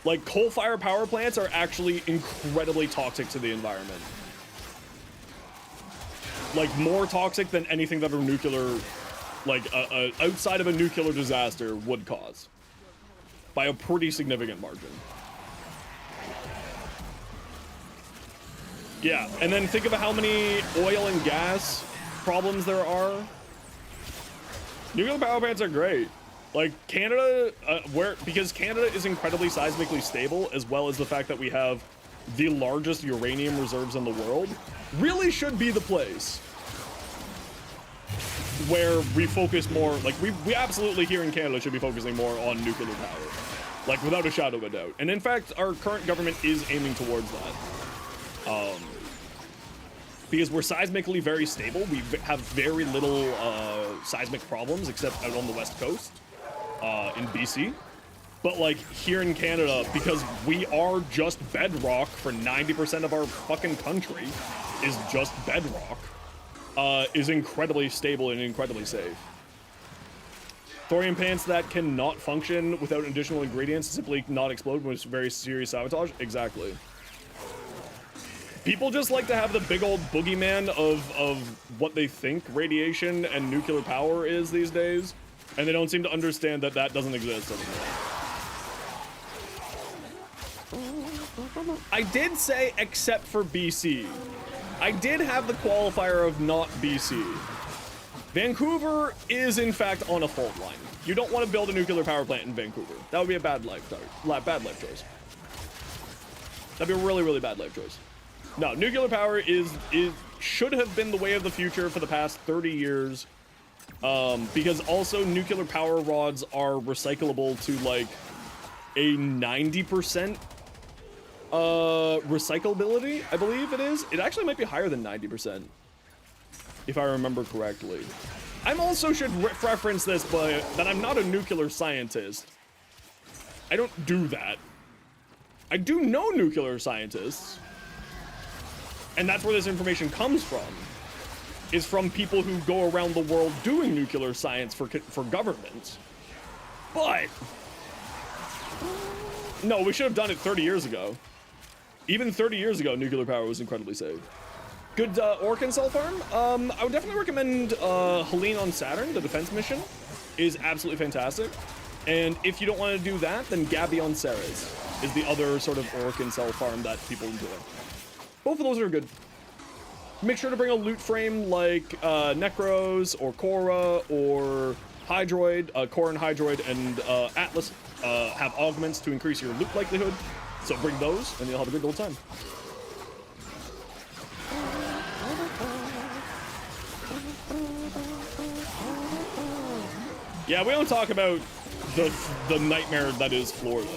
Like, coal-fired power plants are actually incredibly toxic to the environment. Like, more toxic than anything that a nuclear, like, outside of a nuclear disaster would cause. By a pretty significant margin. Yeah, and then think of how many oil and gas problems there are. Nuclear power plants are great. Like, Canada, because Canada is incredibly seismically stable, as well as the fact that we have the largest uranium reserves in the world, really should be the place where we focus more, like, we absolutely here in Canada should be focusing more on nuclear power. Like, without a shadow of a doubt. And in fact, our current government is aiming towards that. Because we're seismically very stable. We have very little seismic problems, except out on the west coast, in BC. But, like, here in Canada, because we are just bedrock for 90% of our fucking country, is just bedrock, is incredibly stable and incredibly safe. Thorium plants that cannot function without additional ingredients simply not explode with very serious sabotage? Exactly. People just like to have the big old boogeyman of what they think radiation and nuclear power is these days, and they don't seem to understand that that doesn't exist anymore. I did say except for BC. I did have the qualifier of not BC. Vancouver is in fact on a fault line. You don't want to build a nuclear power plant in Vancouver. That would be a bad life choice. That'd be a really, really bad life choice. No, nuclear power should have been the way of the future for the past 30 years. Because also nuclear power rods are recyclable to like a 90% recyclability, I believe it is. It actually might be higher than 90%, if I remember correctly. I'm also should reference this, but that I'm not a nuclear scientist. I don't do that. I do know nuclear scientists. And that's where this information comes from, is from people who go around the world doing nuclear science for government. But no, we should have done it 30 years ago. Even 30 years ago, nuclear power was incredibly safe. Good Arkansas farm. I would definitely recommend Helene on Saturn. The defense mission is absolutely fantastic. And if you don't want to do that, then Gabby on Ceres is the other sort of Arkansas farm that people enjoy. Both of those are good. Make sure to bring a loot frame like Necros or Korra or Hydroid. Korra and Hydroid and Atlas have augments to increase your loot likelihood. So bring those and you'll have a good old time. Yeah, we don't talk about the nightmare that is Florida.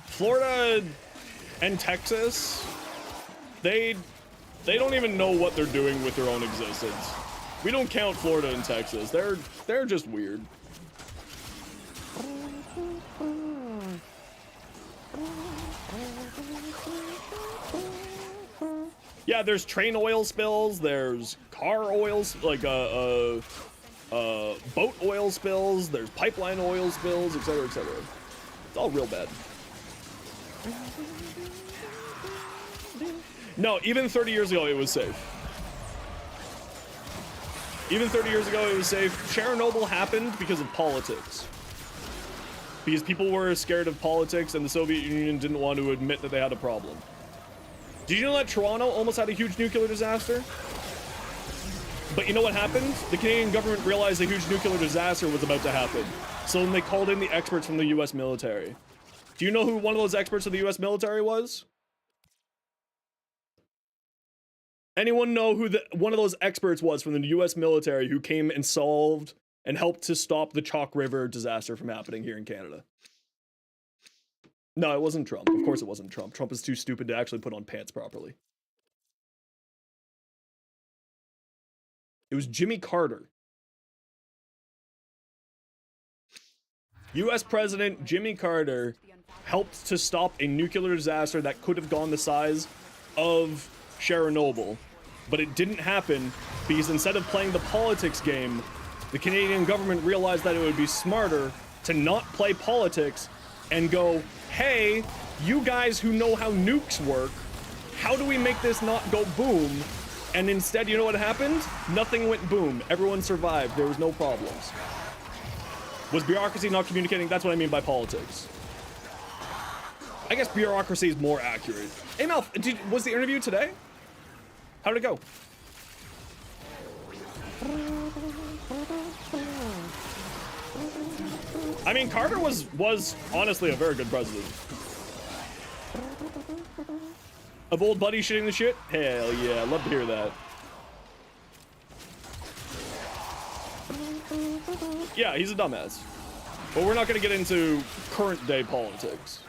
Florida and Texas, they don't even know what they're doing with their own existence. We don't count Florida and Texas. They're just weird. Yeah, there's train oil spills, there's car oils, like boat oil spills, there's pipeline oil spills, etc., etc. It's all real bad. No, even 30 years ago, it was safe. Even 30 years ago, it was safe. Chernobyl happened because of politics. Because people were scared of politics and the Soviet Union didn't want to admit that they had a problem. Did you know that Toronto almost had a huge nuclear disaster? But you know what happened? The Canadian government realized a huge nuclear disaster was about to happen. So then they called in the experts from the US military. Do you know who one of those experts of the US military was? Anyone know who one of those experts was from the US military who came and solved and helped to stop the Chalk River disaster from happening here in Canada? No, it wasn't Trump. Of course it wasn't Trump. Trump is too stupid to actually put on pants properly. It was Jimmy Carter. US President Jimmy Carter helped to stop a nuclear disaster that could have gone the size of Chernobyl. But it didn't happen because instead of playing the politics game, the Canadian government realized that it would be smarter to not play politics and go, hey, you guys who know how nukes work, how do we make this not go boom? And instead, you know what happened? Nothing went boom. Everyone survived. There was no problems. Was bureaucracy not communicating? That's what I mean by politics. I guess bureaucracy is more accurate. Hey, Mel, was the interview today? How did it go? I mean, Carter was honestly a very good president. Of old buddy shitting the shit? Hell yeah, love to hear that. Yeah, he's a dumbass. But we're not gonna get into current day politics.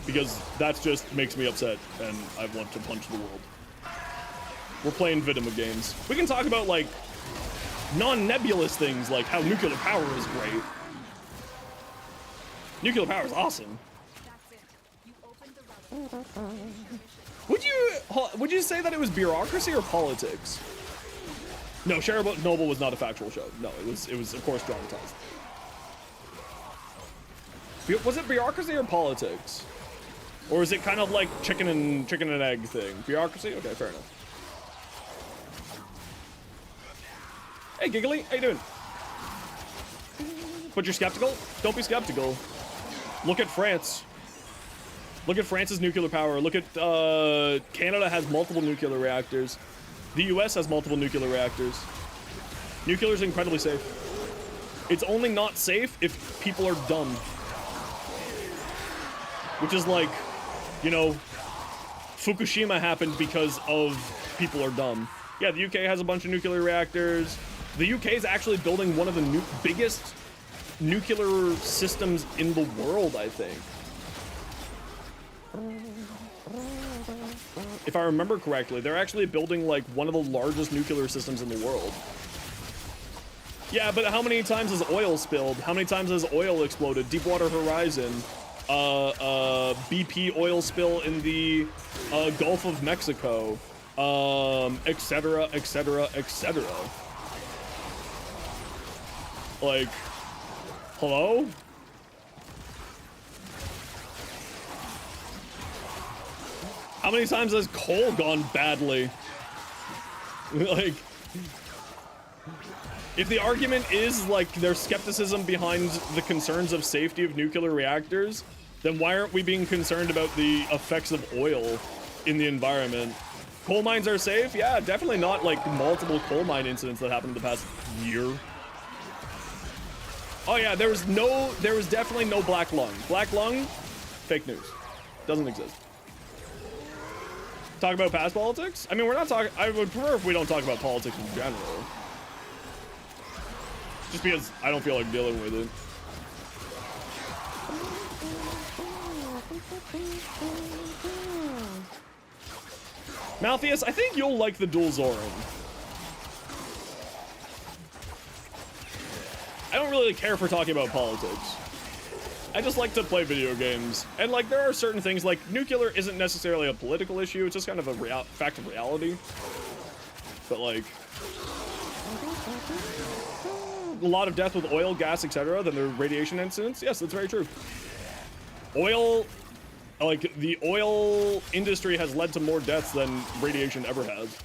Because that just makes me upset and I want to punch the world. We're playing Vidima games. We can talk about, like, non-nebulous things, like how nuclear power is great. Nuclear power is awesome. Would you say that it was bureaucracy or politics? No, Chernobyl was not a factual show. No, it was of course dramatized. Was it bureaucracy or politics? Or is it kind of like chicken and egg thing? Bureaucracy? Okay, fair enough. Hey, Giggly, how you doing? But you're skeptical? Don't be skeptical. Look at France. Look at France's nuclear power. Look at, Canada has multiple nuclear reactors. The US has multiple nuclear reactors. Nuclear is incredibly safe. It's only not safe if people are dumb. Which is like, you know, Fukushima happened because of people are dumb. Yeah, the UK has a bunch of nuclear reactors. The UK is actually building one of the biggest nuclear systems in the world, I think. If I remember correctly, they're actually building like one of the largest nuclear systems in the world. Yeah, but how many times has oil spilled? How many times has oil exploded? Deepwater Horizon, BP oil spill in the Gulf of Mexico, etc., etc., etc. Like, hello? How many times has coal gone badly? Like, if the argument is, like, there's skepticism behind the concerns of safety of nuclear reactors, then why aren't we being concerned about the effects of oil in the environment? Coal mines are safe? Yeah, definitely not, like, multiple coal mine incidents that happened in the past year. Oh yeah, there was definitely no black lung. Black lung, fake news. Doesn't exist. Talk about past politics? I mean, we're not talking, I would prefer if we don't talk about politics in general. Just because I don't feel like dealing with it. Malthius, I think you'll like the dual Zoren. I don't really care for talking about politics. I just like to play video games. And, like, there are certain things, like, nuclear isn't necessarily a political issue, it's just kind of a fact of reality. But, like, a lot of death with oil, gas, etc., than the radiation incidents. Yes, that's very true. Oil, like, the oil industry has led to more deaths than radiation ever has.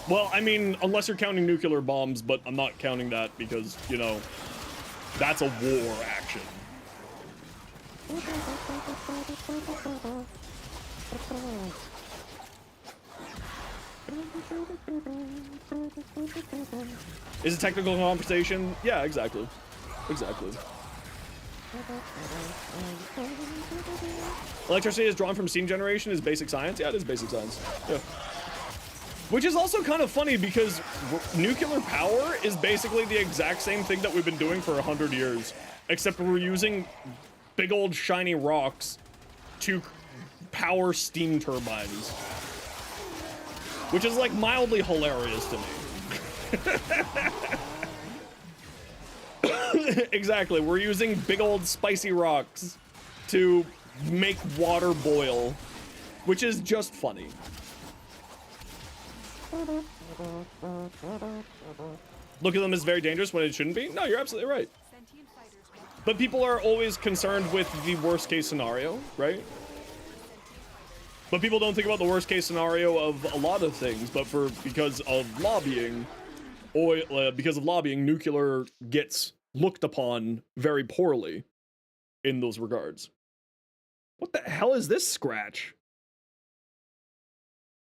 Well, I mean, unless you're counting nuclear bombs, but I'm not counting that because, you know, that's a war action. Is it technical conversation? Yeah, exactly. Exactly. Electricity is drawn from steam generation is basic science. Yeah, it is basic science. Yeah. Which is also kind of funny because nuclear power is basically the exact same thing that we've been doing for 100 years, except we're using big old shiny rocks to power steam turbines. Which is like mildly hilarious to me. Exactly, we're using big old spicy rocks to make water boil, which is just funny. Look at them as very dangerous when it shouldn't be? No, you're absolutely right. But people are always concerned with the worst case scenario, right? But people don't think about the worst case scenario of a lot of things, but because of lobbying, nuclear gets looked upon very poorly in those regards. What the hell is this scratch?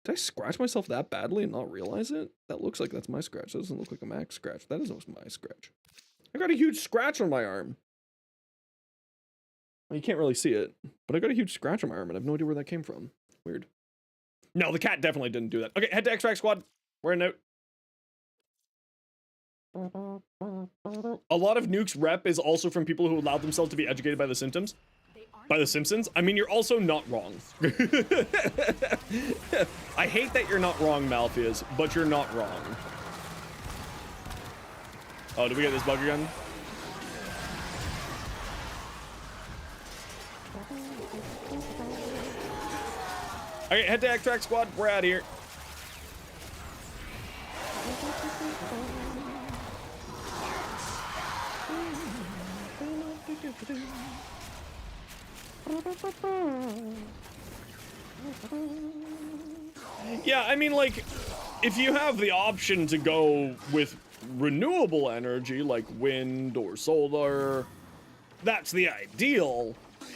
Did I scratch myself that badly and not realize it? That looks like that's my scratch. That doesn't look like a Max scratch. That isn't my scratch. I got a huge scratch on my arm. Well, you can't really see it, but I got a huge scratch on my arm and I have no idea where that came from. Weird. No, the cat definitely didn't do that. Okay, head to extract squad. We're in out. A lot of Nuke's rep is also from people who allowed themselves to be educated by the symptoms. By the Simpsons? I mean, you're also not wrong. I hate that you're not wrong, Malpheus, but you're not wrong. Oh, did we get this bug again? Okay, head to extract squad. We're out of here. Yeah, I mean, like, if you have the option to go with renewable energy, like wind or solar, that's the ideal,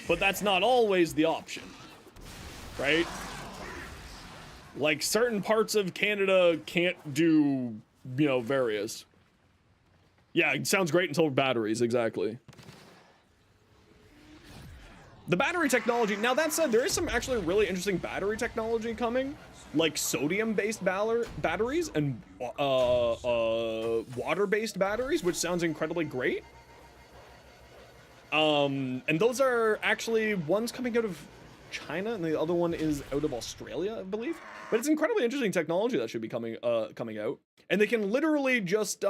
but that's not always the option, right? Like, certain parts of Canada can't do, you know, various. Yeah, it sounds great until batteries, exactly. The battery technology, now that said, there is some actually really interesting battery technology coming, like sodium-based batteries and water-based batteries, which sounds incredibly great. And those are actually, one's coming out of China and the other one is out of Australia, I believe. But it's incredibly interesting technology that should be coming out. And they can literally just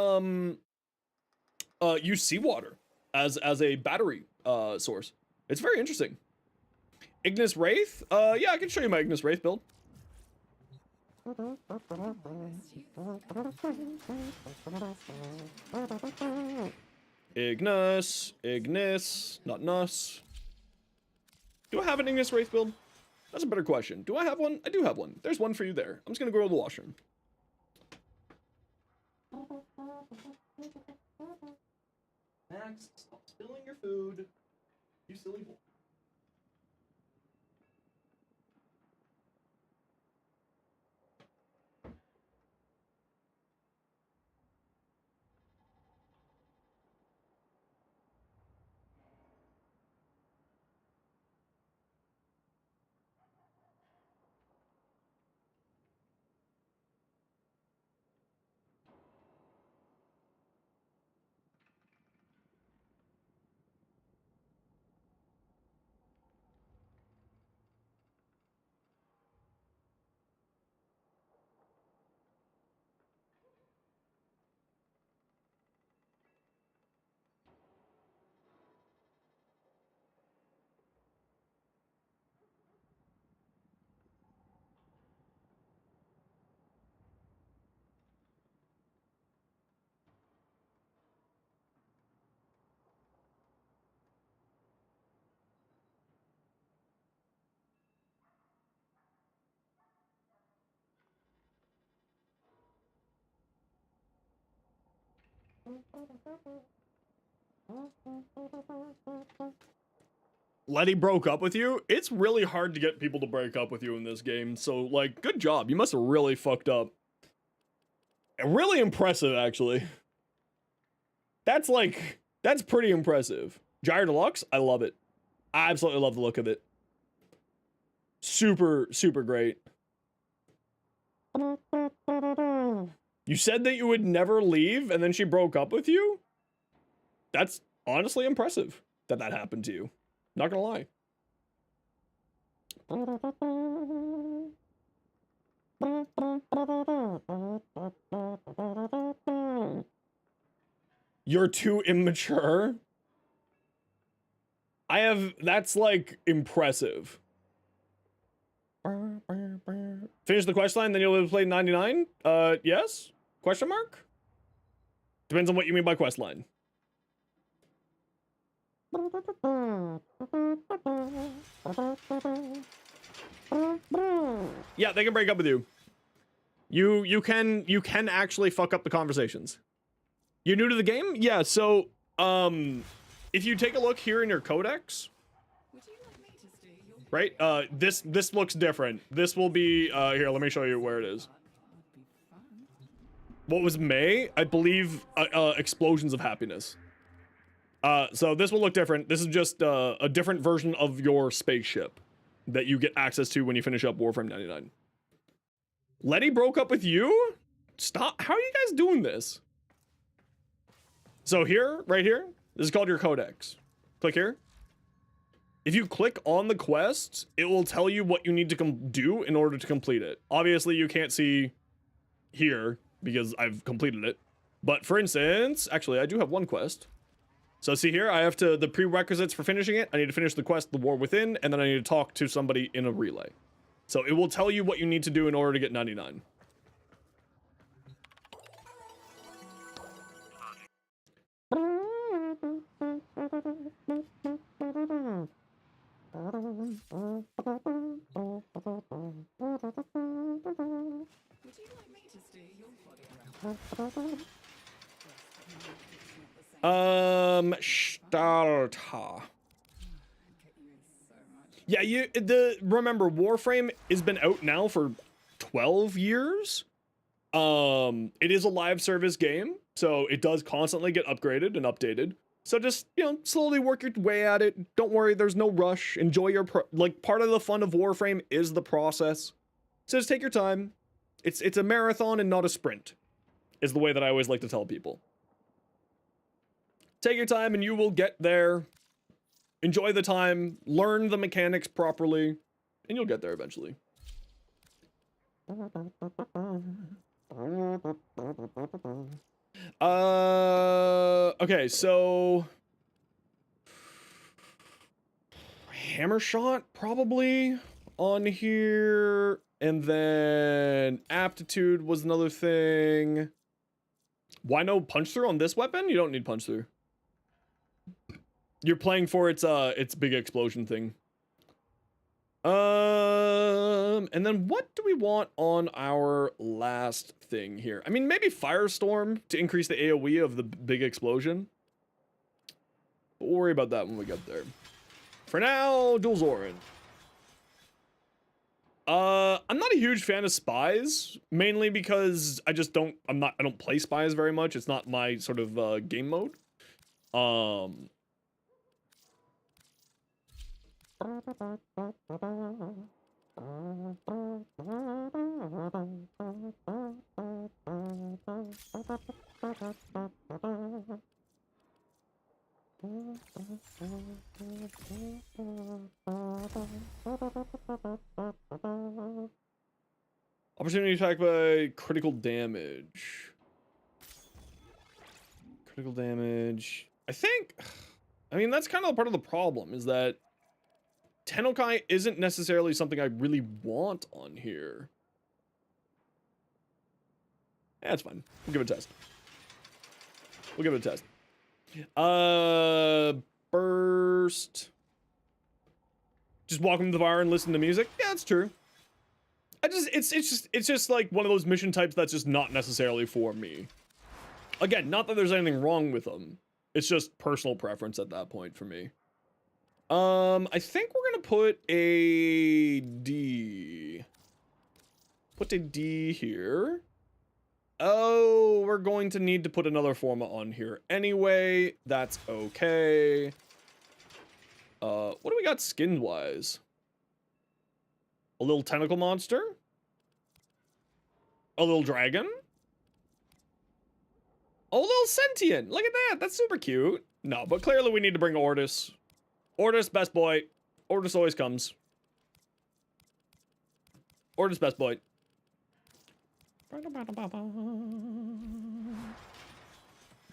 use seawater as a battery source. It's very interesting. Ignis Wraith? Yeah, I can show you my Ignis Wraith build. Ignis, not Nus. Do I have an Ignis Wraith build? That's a better question. Do I have one? I do have one. There's one for you there. I'm just gonna go to the washroom. Max, stop spilling your food. You silly boy. Letty broke up with you? It's really hard to get people to break up with you in this game, so, like, good job. You must have really fucked up. Really impressive, actually. That's, like, that's pretty impressive. Gyre Deluxe, I love it. I absolutely love the look of it. Super, super great. You said that you would never leave, and then she broke up with you? That's honestly impressive that that happened to you. Not gonna lie. You're too immature? That's like impressive. Finish the quest line, then you'll be able to play 99? Yes? Question mark? Depends on what you mean by quest line. Yeah, they can break up with you. You can actually fuck up the conversations. You're new to the game? Yeah, so if you take a look here in your codex, right? This looks different. This will be here, let me show you where it is. What was May? I believe explosions of happiness. So this will look different. This is just a different version of your spaceship that you get access to when you finish up Warframe 99. Letty broke up with you? Stop. How are you guys doing this? So here, right here, this is called your codex. Click here. If you click on the quest, it will tell you what you need to do in order to complete it. Obviously, you can't see here because I've completed it. But for instance, actually, I do have one quest. So see here, I have the prerequisites for finishing it. I need to finish the quest, The War Within, and then I need to talk to somebody in a relay. So it will tell you what you need to do in order to get 99. Starta. Yeah, remember, Warframe has been out now for 12 years. It is a live service game, so it does constantly get upgraded and updated. So just, you know, slowly work your way at it. Don't worry, there's no rush. Enjoy your, like, part of the fun of Warframe is the process. So just take your time. It's a marathon and not a sprint, is the way that I always like to tell people. Take your time and you will get there. Enjoy the time, learn the mechanics properly, and you'll get there eventually. Okay, so hammer shot probably on here, and then aptitude was another thing. Why no punch through on this weapon? You don't need punch through. You're playing for its big explosion thing. And then what do we want on our last thing here? I mean, maybe Firestorm to increase the AoE of the big explosion. But we'll worry about that when we get there. For now, dual Zoren. I'm not a huge fan of spies, mainly because I don't play spies very much. It's not my sort of game mode. Opportunity attack by critical damage. Critical damage. I mean, that's kind of part of the problem, is that Tennokai isn't necessarily something I really want on here. Yeah, it's fine. We'll give it a test. We'll give it a test. Burst. Just walk into the bar and listen to music. Yeah, that's true. It's just like one of those mission types that's just not necessarily for me. Again, not that there's anything wrong with them. It's just personal preference at that point for me. I think we're gonna put a D. Put a D here. Oh, we're going to need to put another forma on here anyway. That's okay. What do we got skin-wise? A little tentacle monster? A little dragon? Oh, a little sentient. Look at that. That's super cute. No, but clearly we need to bring Ortis. Ortis, best boy. Ortis always comes. Ortis, best boy.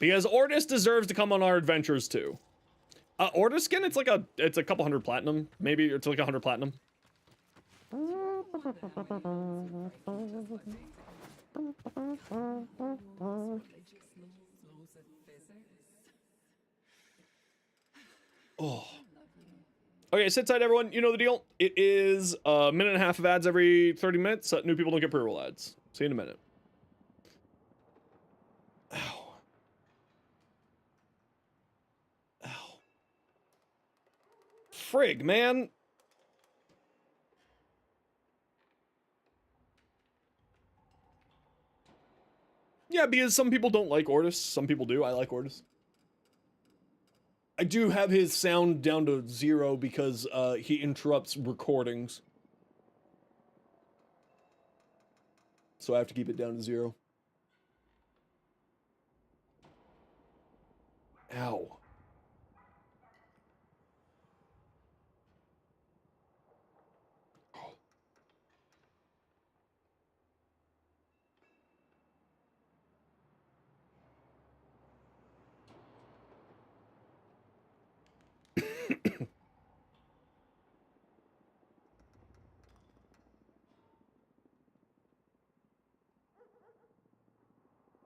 Because Ortis deserves to come on our adventures too. Ortis skin, it's a couple hundred platinum. Maybe it's like 100 platinum. Oh. Okay, sit tight, everyone. You know the deal. It is a minute and a half of ads every 30 minutes. So new people don't get pre-roll ads. See you in a minute. Ow. Ow. Frig, man. Yeah, because some people don't like Ortis. Some people do. I like Ortis. I do have his sound down to 0 because he interrupts recordings. So I have to keep it down to 0. Ow.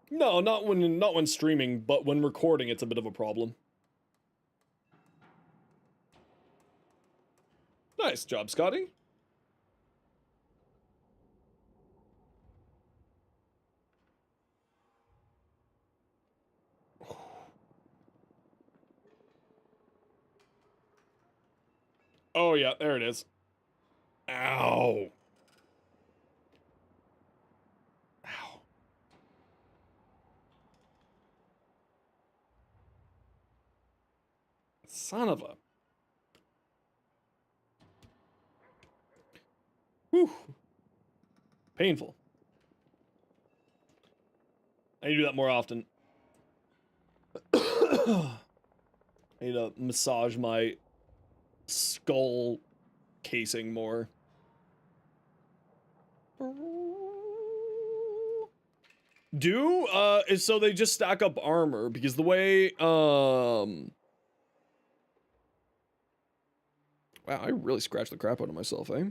No, not when streaming, but when recording, it's a bit of a problem. Nice job, Scotty. Oh yeah, there it is. Ow. Ow. Son of a... Whew. Painful. I need to do that more often. I need to massage my skull casing more. Is so they just stack up armor, because the way, wow, I really scratched the crap out of myself, eh?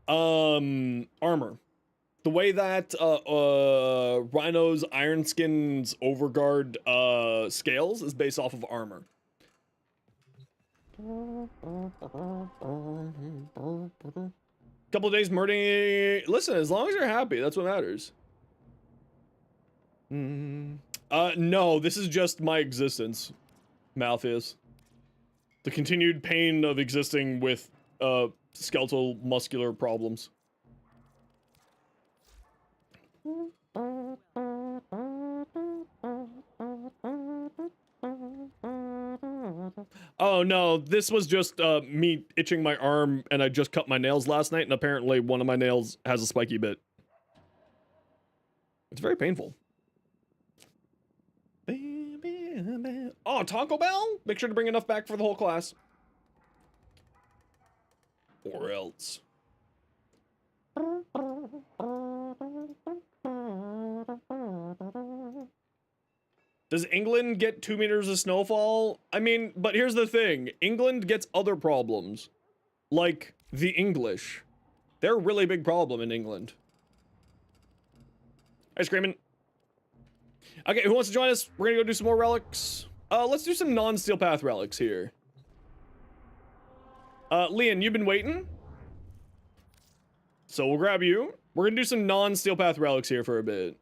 Armor. The way that, Rhino's Iron Skin's Overguard, scales is based off of armor. Couple of days murdering. Listen, as long as you're happy, that's what matters. No, this is just my existence, Malthius. The continued pain of existing with, skeletal muscular problems. Oh no, this was just me itching my arm, and I just cut my nails last night, and apparently one of my nails has a spiky bit. It's very painful. Oh, Taco Bell? Make sure to bring enough back for the whole class. Or else. Does England get 2 meters of snowfall? I mean, but here's the thing. England gets other problems. Like the English. They're a really big problem in England. Hi, Screamin'. Okay, who wants to join us? We're gonna go do some more relics. Let's do some non-Steel Path relics here. Leon, you've been waiting? So we'll grab you. We're gonna do some non-Steel Path relics here for a bit.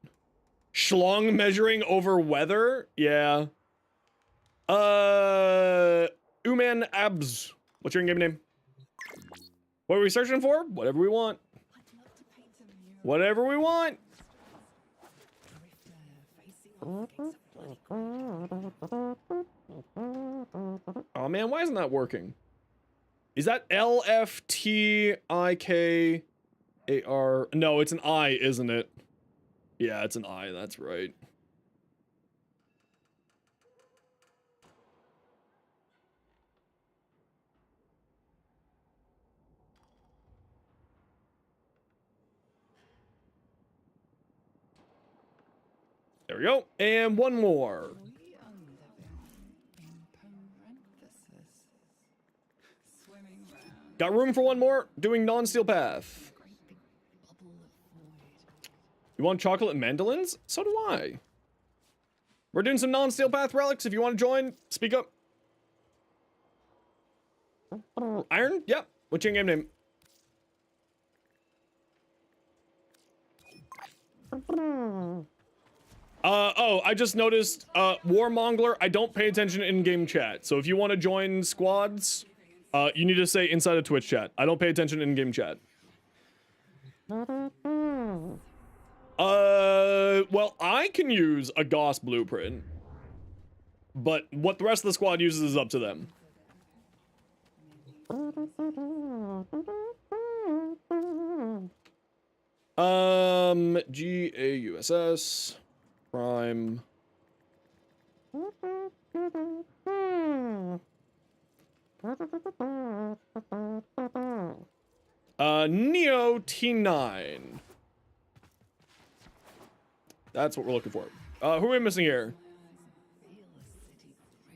Schlong measuring over weather? Yeah. Uman Abs. What's your in-game name? What are we searching for? Whatever we want. Whatever we want. Oh man, why isn't that working? Is that LFTIKAR? No, it's an I, isn't it? Yeah, it's an I, that's right. There we go. And one more. Got room for one more? Doing non-steel path. You want chocolate and mandolins? So do I. We're doing some non-steel path relics. If you want to join, speak up. Iron? Yep. What's your in-game name? Oh, I just noticed, Warmongler, I don't pay attention to in-game chat. So if you want to join squads, you need to say inside of Twitch chat. I don't pay attention to in-game chat. Well, I can use a Gauss blueprint. But what the rest of the squad uses is up to them. GAUSS. Prime. Neo T9. That's what we're looking for. Who are we missing here?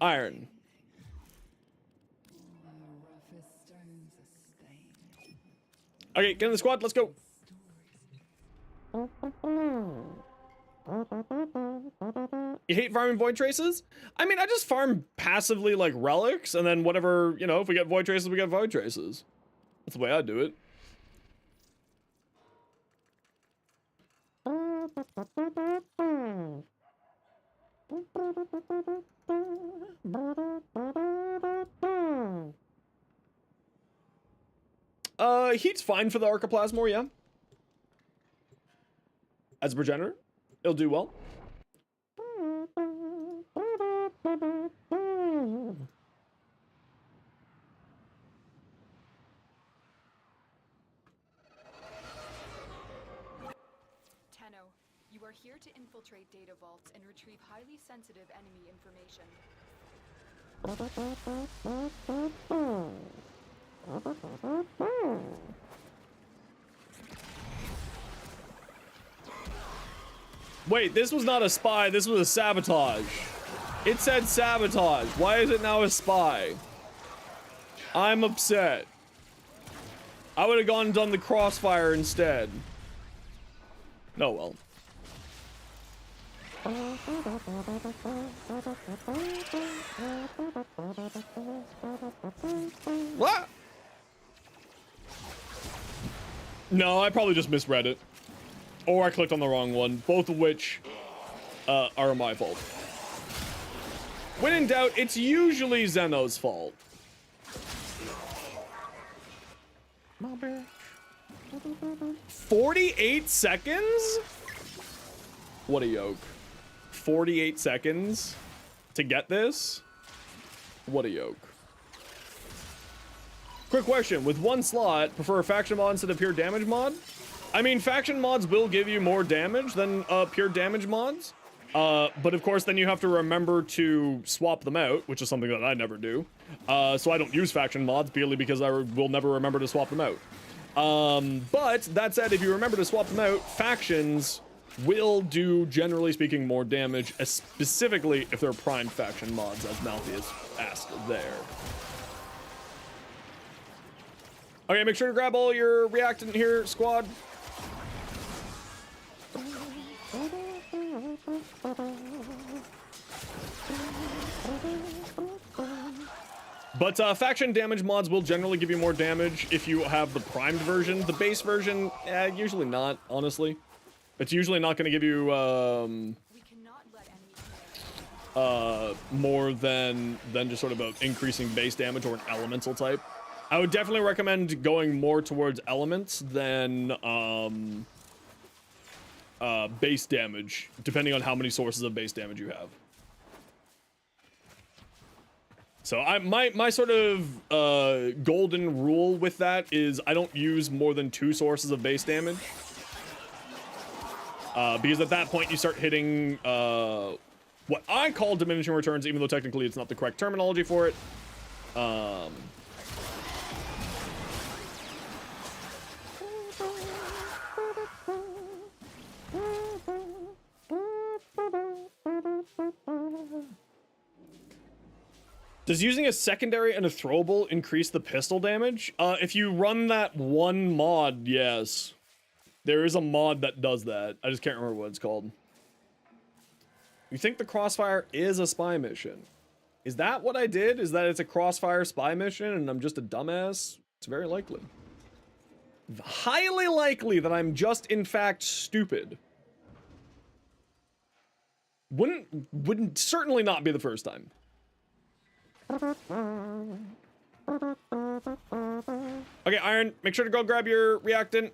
Iron. Okay, get in the squad, let's go. You hate farming void traces? I mean, I just farm passively like relics, and then whatever, you know, if we get void traces, we get void traces. That's the way I do it. Heat's fine for the Archiplasmor, yeah. As a progenitor, it'll do well. Tenno, you are here to infiltrate data vaults and retrieve highly sensitive enemy information. Wait, this was not a spy, this was a sabotage. It said sabotage. Why is it now a spy? I'm upset. I would have gone and done the crossfire instead. No, well. What? No, I probably just misread it. Or I clicked on the wrong one, both of which are my fault. When in doubt, it's usually Zeno's fault. 48 seconds? What a yoke. 48 seconds to get this? What a yoke. Quick question, with one slot, prefer a faction mod instead of pure damage mod? I mean, faction mods will give you more damage than pure damage mods. But of course, then you have to remember to swap them out, which is something that I never do. So I don't use faction mods purely because I will never remember to swap them out. But that said, if you remember to swap them out, factions will do, generally speaking, more damage, specifically if they're primed faction mods, as Malthius asked there. Okay, make sure to grab all your reactant here, squad. But faction damage mods will generally give you more damage if you have the primed version. The base version, usually not, honestly. It's usually not going to give you We cannot let enemy more than just sort of a increasing base damage or an elemental type. I would definitely recommend going more towards elements than base damage, depending on how many sources of base damage you have. So my sort of golden rule with that is I don't use more than 2 sources of base damage. Because at that point you start hitting what I call diminishing returns, even though technically it's not the correct terminology for it. Does using a secondary and a throwable increase the pistol damage? If you run that one mod, yes. There is a mod that does that. I just can't remember what it's called. You think the Crossfire is a spy mission? Is that what I did? Is that it's a Crossfire spy mission and I'm just a dumbass? It's very likely. Highly likely that I'm just, in fact, stupid. Wouldn't certainly not be the first time. Okay, Iron, make sure to go grab your reactant.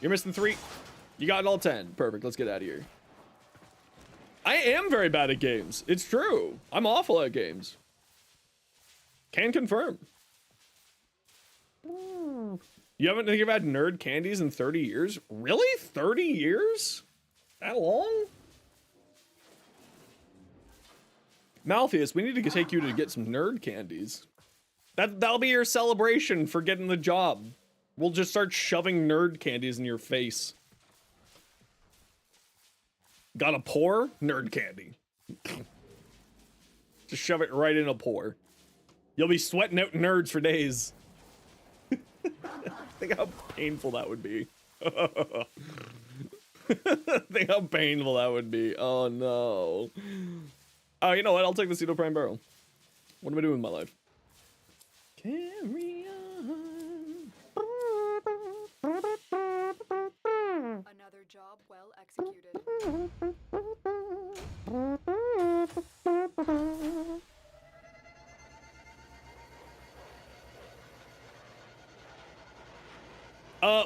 You're missing 3. You got all 10. Perfect, let's get out of here. I am very bad at games. It's true. I'm awful at games. Can confirm. You haven't think you've had nerd candies in 30 years? Really? 30 years? That long? Malpheus, we need to take you to get some nerd candies. That'll be your celebration for getting the job. We'll just start shoving nerd candies in your face. Got a pore? Nerd candy. Just shove it right in a pore. You'll be sweating out nerds for days. Think how painful that would be. Think how painful that would be. Oh no. Oh, you know what? I'll take the CEDO Prime Barrel. What am I doing with my life? Carry on. Another job well executed.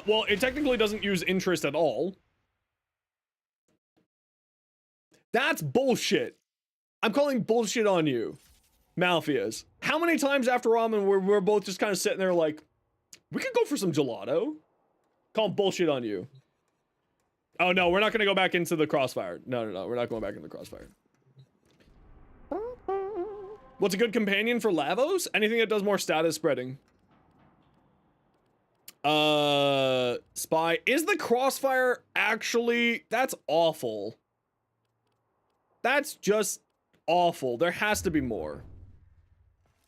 Well, it technically doesn't use interest at all. That's bullshit. I'm calling bullshit on you, Malpheus. How many times after ramen we're both just kind of sitting there like, we could go for some gelato? Call bullshit on you. Oh no, we're not gonna go back into the Crossfire. No, we're not going back into the Crossfire. What's a good companion for Lavos? Anything that does more status spreading. Spy. Is the Crossfire actually... That's awful. That's just awful. There has to be more.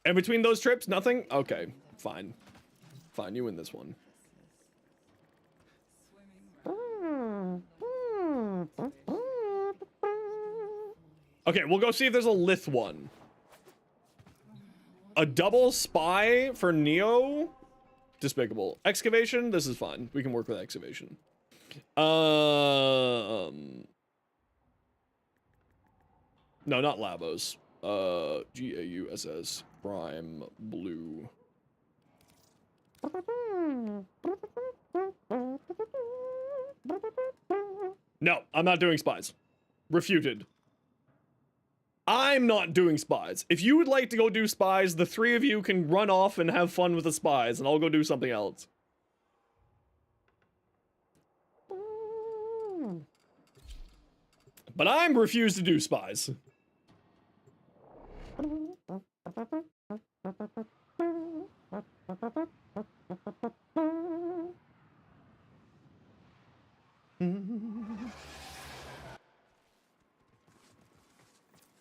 And between those trips, nothing? Okay, fine. Fine, you win this one. Okay, we'll go see if there's a Lith one. A double spy for Neo? Despicable. Excavation? This is fine. We can work with excavation. No, not Lavos. GAUSS. Prime Blue. No, I'm not doing spies. Refuted. I'm not doing spies. If you would like to go do spies, the 3 of you can run off and have fun with the spies, and I'll go do something else. But I'm refused to do spies.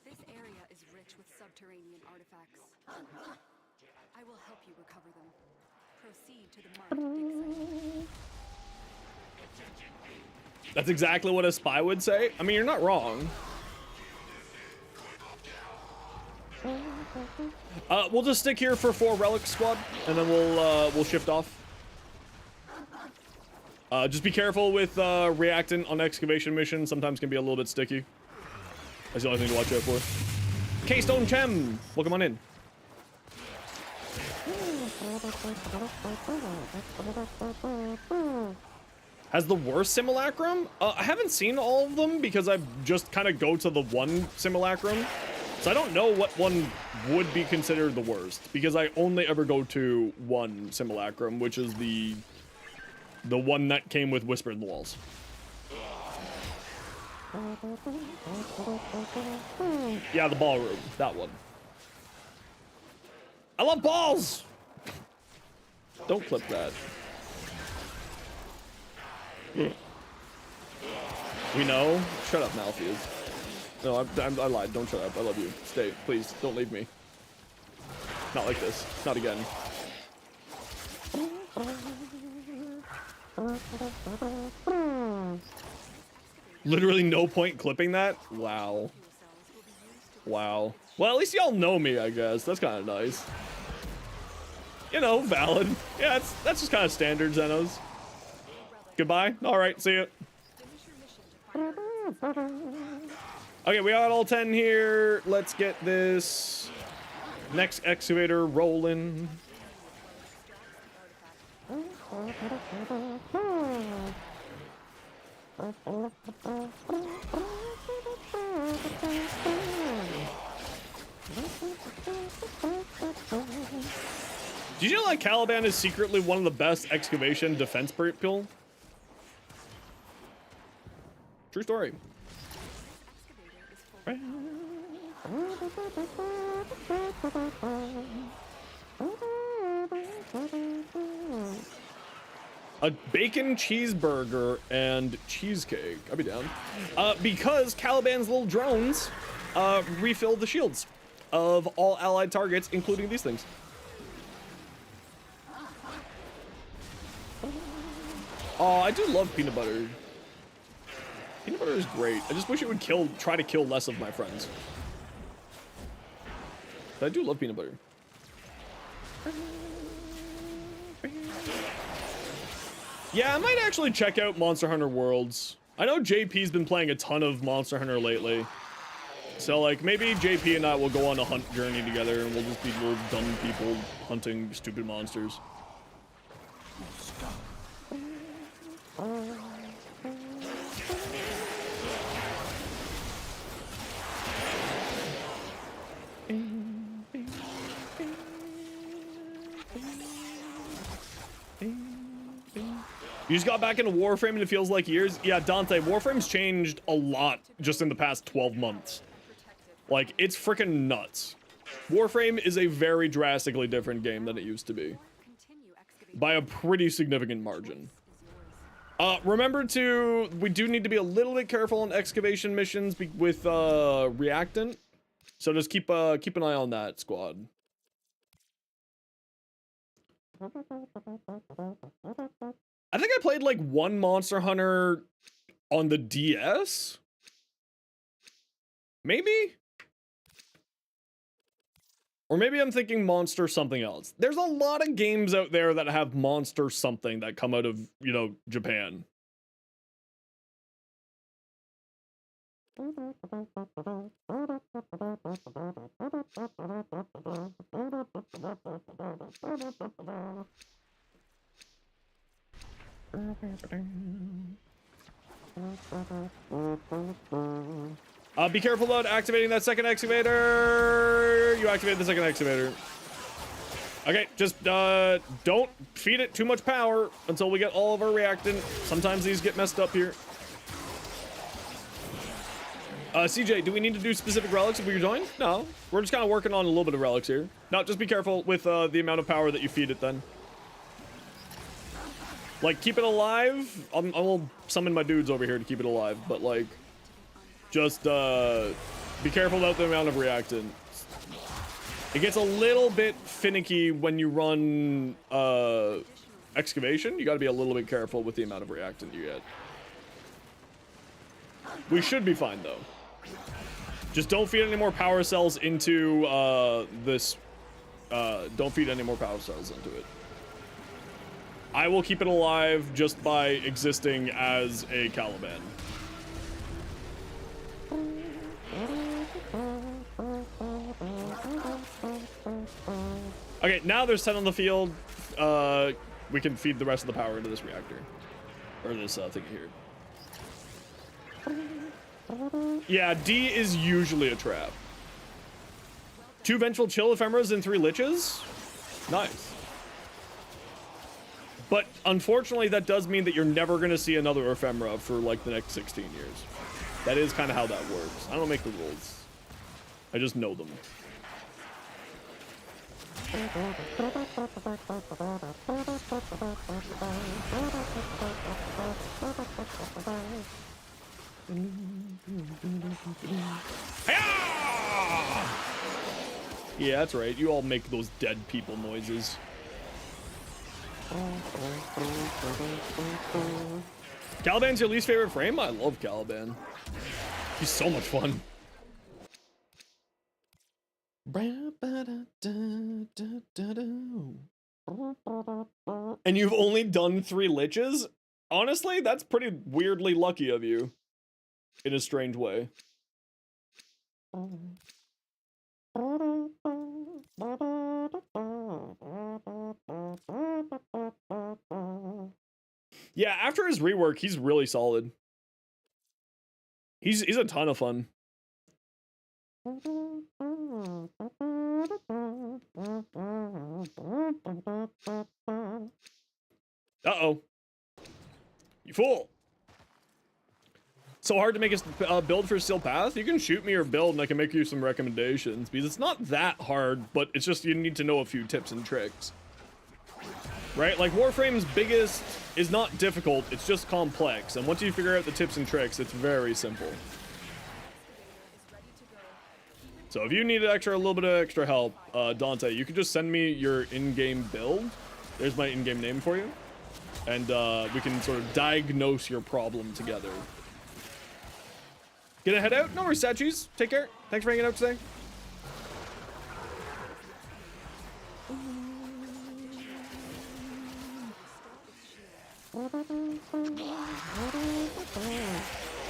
This area is rich with subterranean artifacts. I will help you recover them. Proceed to the marked dig site. That's exactly what a spy would say. I mean, you're not wrong. We'll just stick here for 4 relic squad, and then we'll shift off. Just be careful with reactant on excavation missions. Sometimes can be a little bit sticky. That's the only thing to watch out for. Keystone Chem, welcome on in. Has the worst simulacrum? I haven't seen all of them because I just kind of go to the one simulacrum. So I don't know what one would be considered the worst because I only ever go to one simulacrum, which is the one that came with Whisper in the Walls. Yeah, the ballroom, that one. I love balls! Don't clip that. We know? Shut up, Malpheus. No, I lied. Don't shut up. I love you. Stay. Please, don't leave me. Not like this. Not again. Literally no point clipping that? Wow. Wow. Well, at least y'all know me, I guess. That's kind of nice. You know, valid. Yeah, that's just kind of standard, Zenos. Goodbye. All right, see ya. Okay, we got all 10 here. Let's get this next excavator rolling. Did you know that Caliban is secretly one of the best excavation defense people? True story. A bacon cheeseburger and cheesecake. I'll be down. Because Caliban's little drones refill the shields of all allied targets, including these things. Oh, I do love peanut butter. Peanut butter is great. I just wish it would try to kill less of my friends. But I do love peanut butter. Yeah, I might actually check out Monster Hunter Worlds. I know JP's been playing a ton of Monster Hunter lately. So, like, maybe JP and I will go on a hunt journey together and we'll just be little dumb people hunting stupid monsters. You just got back into Warframe and it feels like years? Yeah, Dante, Warframe's changed a lot just in the past 12 months. Like, it's freaking nuts. Warframe is a very drastically different game than it used to be. By a pretty significant margin. Remember we do need to be a little bit careful on excavation missions with reactant. So just keep an eye on that, squad. I think I played like one Monster Hunter on the DS. Maybe? Or maybe I'm thinking Monster something else. There's a lot of games out there that have Monster something that come out of, you know, Japan. Be careful about activating that second excavator. You activate the second excavator. Okay, just don't feed it too much power until we get all of our reactant. Sometimes these get messed up here. CJ, do we need to do specific relics if we join? No, we're just kind of working on a little bit of relics here. No, just be careful with the amount of power that you feed it then. Like, keep it alive. I'll summon my dudes over here to keep it alive, but like, just be careful about the amount of reactant. It gets a little bit finicky when you run excavation. You gotta be a little bit careful with the amount of reactant you get. We should be fine though. Just don't feed any more power cells into this. Don't feed any more power cells into it. I will keep it alive just by existing as a Caliban. Okay, now there's 10 on the field. We can feed the rest of the power into this reactor. Or this thing here. Yeah, D is usually a trap. 2 Vengeful Chill Ephemeras and 3 Liches? Nice. But unfortunately, that does mean that you're never going to see another Ephemera for like the next 16 years. That is kind of how that works. I don't make the rules. I just know them. Yeah, that's right. You all make those dead people noises. Caliban's your least favorite frame? I love Caliban. He's so much fun. And you've only done 3 liches? Honestly, that's pretty weirdly lucky of you. In a strange way. Yeah, after his rework, he's really solid. He's a ton of fun. Uh-oh. You fool. So hard to make a build for Steel Path? You can shoot me your build and I can make you some recommendations. Because it's not that hard, but it's just you need to know a few tips and tricks. Right? Like, Warframe's biggest is not difficult, it's just complex. And once you figure out the tips and tricks, it's very simple. So if you need a little bit of extra help, Dante, you could just send me your in-game build. There's my in-game name for you. And we can sort of diagnose your problem together. Gonna head out? No worries, Satchis. Take care. Thanks for hanging out today.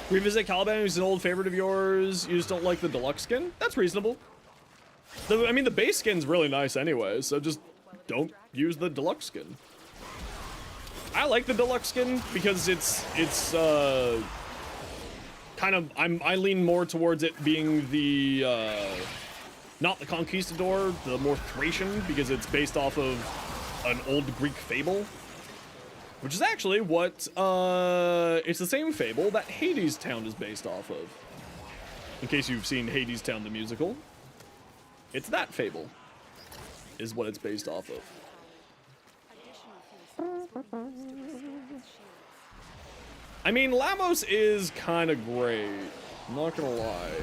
Revisit Caliban, who's an old favorite of yours. You just don't like the deluxe skin? That's reasonable. I mean, the base skin's really nice anyway, so just don't use the deluxe skin. I like the deluxe skin because it's kind of, I lean more towards it being the, not the Conquistador, the more Thracian, because it's based off of an old Greek fable. Which is actually what, it's the same fable that Hades Town is based off of. In case you've seen Hades Town the musical. It's that fable, is what it's based off of. I mean, LAVOS is kind of great. I'm not gonna lie.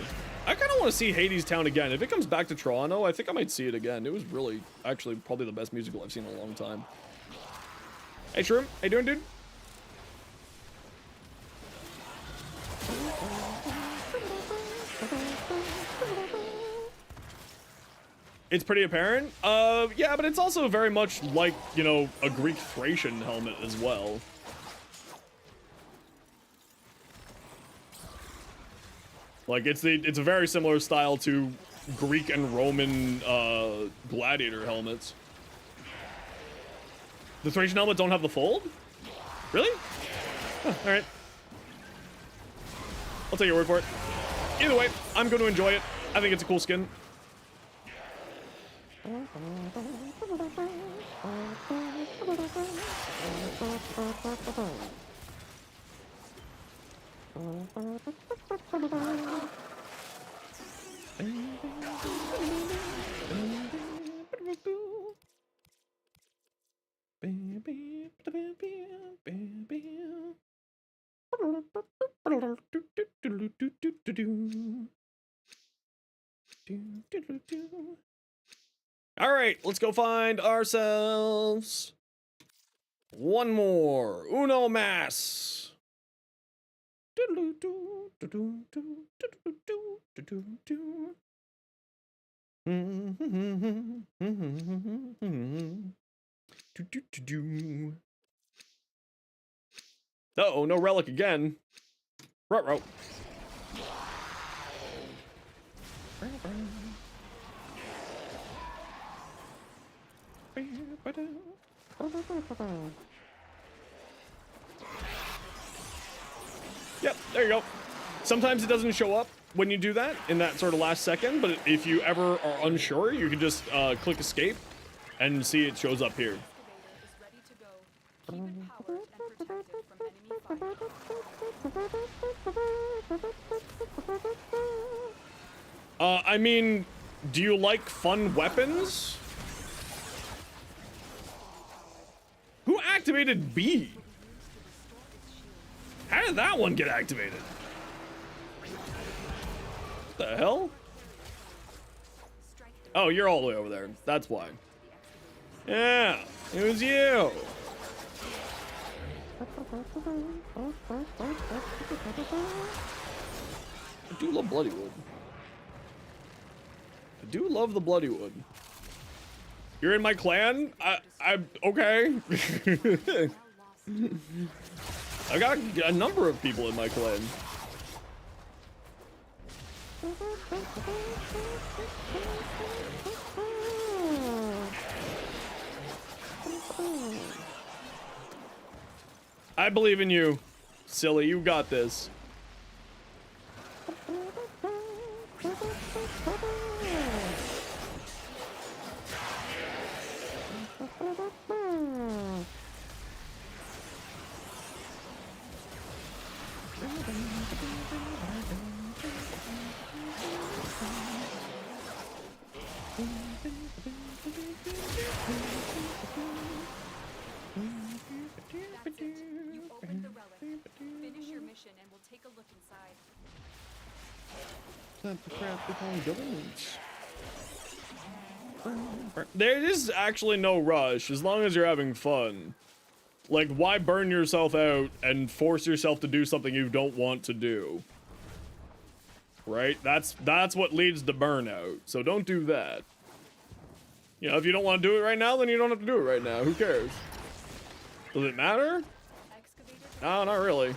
I kind of want to see Hades Town again. If it comes back to Toronto, I think I might see it again. It was really, actually, probably the best musical I've seen in a long time. Hey, Shroom. How you doing, dude? It's pretty apparent. Yeah, but it's also very much like, you know, a Greek Thracian helmet as well. Like, it's a very similar style to Greek and Roman gladiator helmets. The Thracian helmet don't have the fold? Really? Huh, alright. I'll take your word for it. Either way, I'm going to enjoy it. I think it's a cool skin. All right, let's go find ourselves one more Uno Mass. Uh-oh, no relic again. Ruh-roh. Yep, there you go. Sometimes it doesn't show up when you do that in that sort of last second, but if you ever are unsure, you can just click escape and see it shows up here. Excavator is ready to go. Keep it powered and protected from enemy fire. I mean, do you like fun weapons? Who activated B? How did that one get activated? What the hell? Oh, you're all the way over there. That's why. Yeah, it was you. I do love bloody wood. I do love the bloody wood. You're in my clan? I'm okay. I got a number of people in my clan. I believe in you, silly. You got this. That's it. You opened the relic. Finish your mission and we'll take a look inside. There is actually no rush as long as you're having fun. Like, why burn yourself out and force yourself to do something you don't want to do? Right? That's what leads to burnout. So don't do that. You know, if you don't want to do it right now, then you don't have to do it right now. Who cares? Does it matter? No, not really.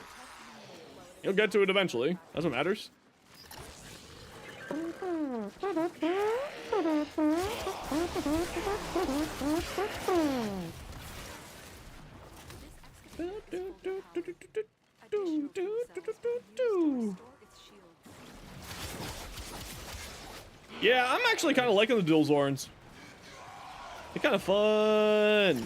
You'll get to it eventually. That's what matters. Yeah, I'm actually kind of liking the dual Zorens. They're kind of fun.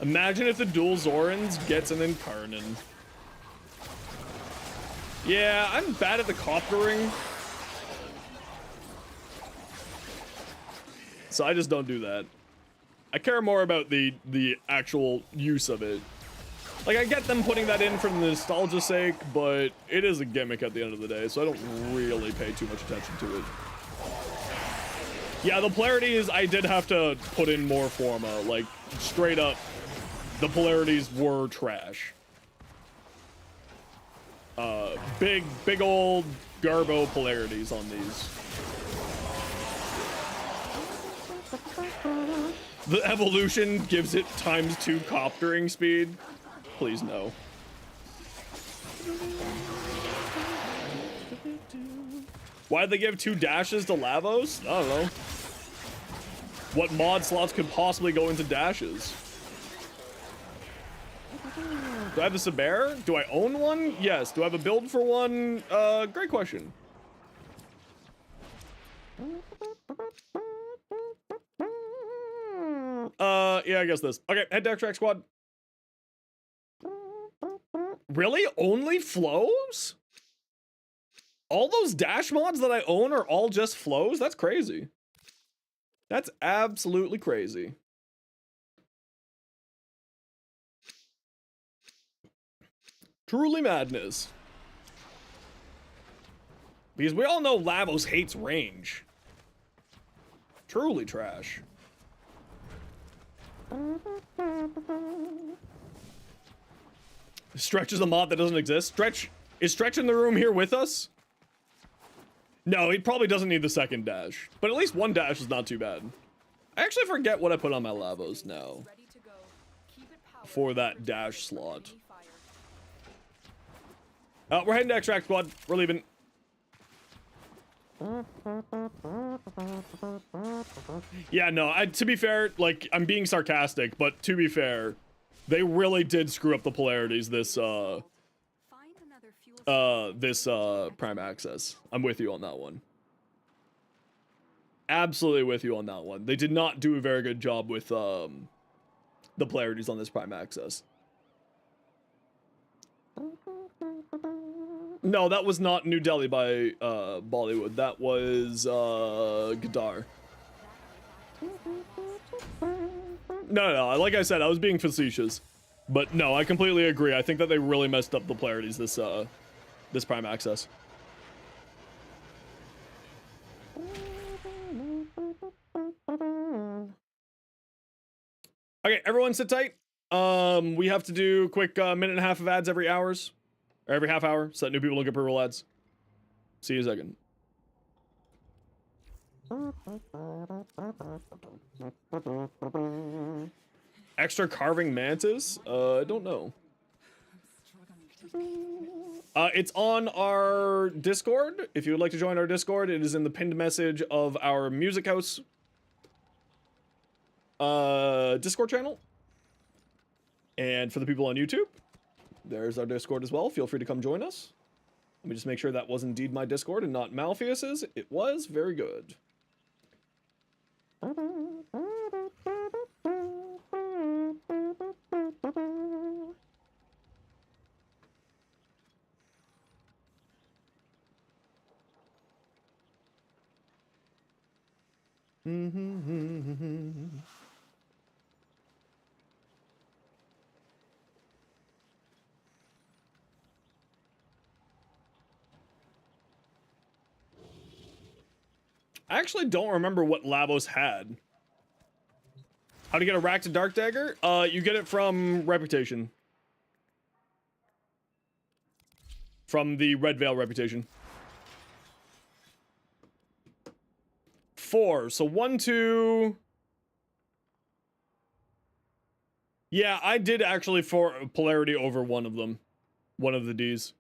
Imagine if the dual Zorens gets an Incarnon. Yeah, I'm bad at the coptering. So I just don't do that. I care more about the actual use of it. Like, I get them putting that in for the nostalgia's sake, but it is a gimmick at the end of the day, so I don't really pay too much attention to it. Yeah, the polarities, I did have to put in more Forma. Like, straight up, the polarities were trash. Big old Garbo polarities on these. The evolution gives it ×2 coptering speed. Please no. Why'd they give 2 dashes to Lavos? I don't know. What mod slots could possibly go into dashes? Do I have the Saber? Do I own one? Yes. Do I have a build for one? Great question. Yeah, I guess this. Okay, head to Extract Squad. Really? Only flows? All those dash mods that I own are all just flows? That's crazy. That's absolutely crazy. Truly madness. Because we all know Lavos hates range. Truly trash. Stretch is a mod that doesn't exist. Stretch, is Stretch in the room here with us? No, he probably doesn't need the second dash, but at least one dash is not too bad. I actually forget what I put on my Lavos now Ready to go. Keep it powered for and that protect dash it from slot. enemy fire. We're heading to extract squad. We're leaving. Yeah, no, to be fair, like, I'm being sarcastic, but to be fair, they really did screw up the polarities this, Find another fuel this prime access. I'm with you on that one. Absolutely with you on that one. They did not do a very good job with the polarities on this prime access. No, that was not New Delhi by Bollywood. That was Gadar. No, like I said, I was being facetious. But no, I completely agree. I think that they really messed up the polarities this this prime access. Okay, everyone sit tight. We have to do quick minute and a half of ads every hours. Or every half hour, so that new people don't get pre-roll ads. See you in a second. Extra carving mantis? I don't know. It's on our Discord. If you would like to join our Discord, it is in the pinned message of our Music House Discord channel. And for the people on YouTube, there's our Discord as well. Feel free to come join us. Let me just make sure that was indeed my Discord and not Malpheus's. It was. Very good. I actually don't remember what Lavos had. How to get a rack to Dark Dagger? You get it from Reputation. From the Red Veil Reputation. 4. So 1, 2. Yeah, I did actually for polarity over one of them. One of the Ds.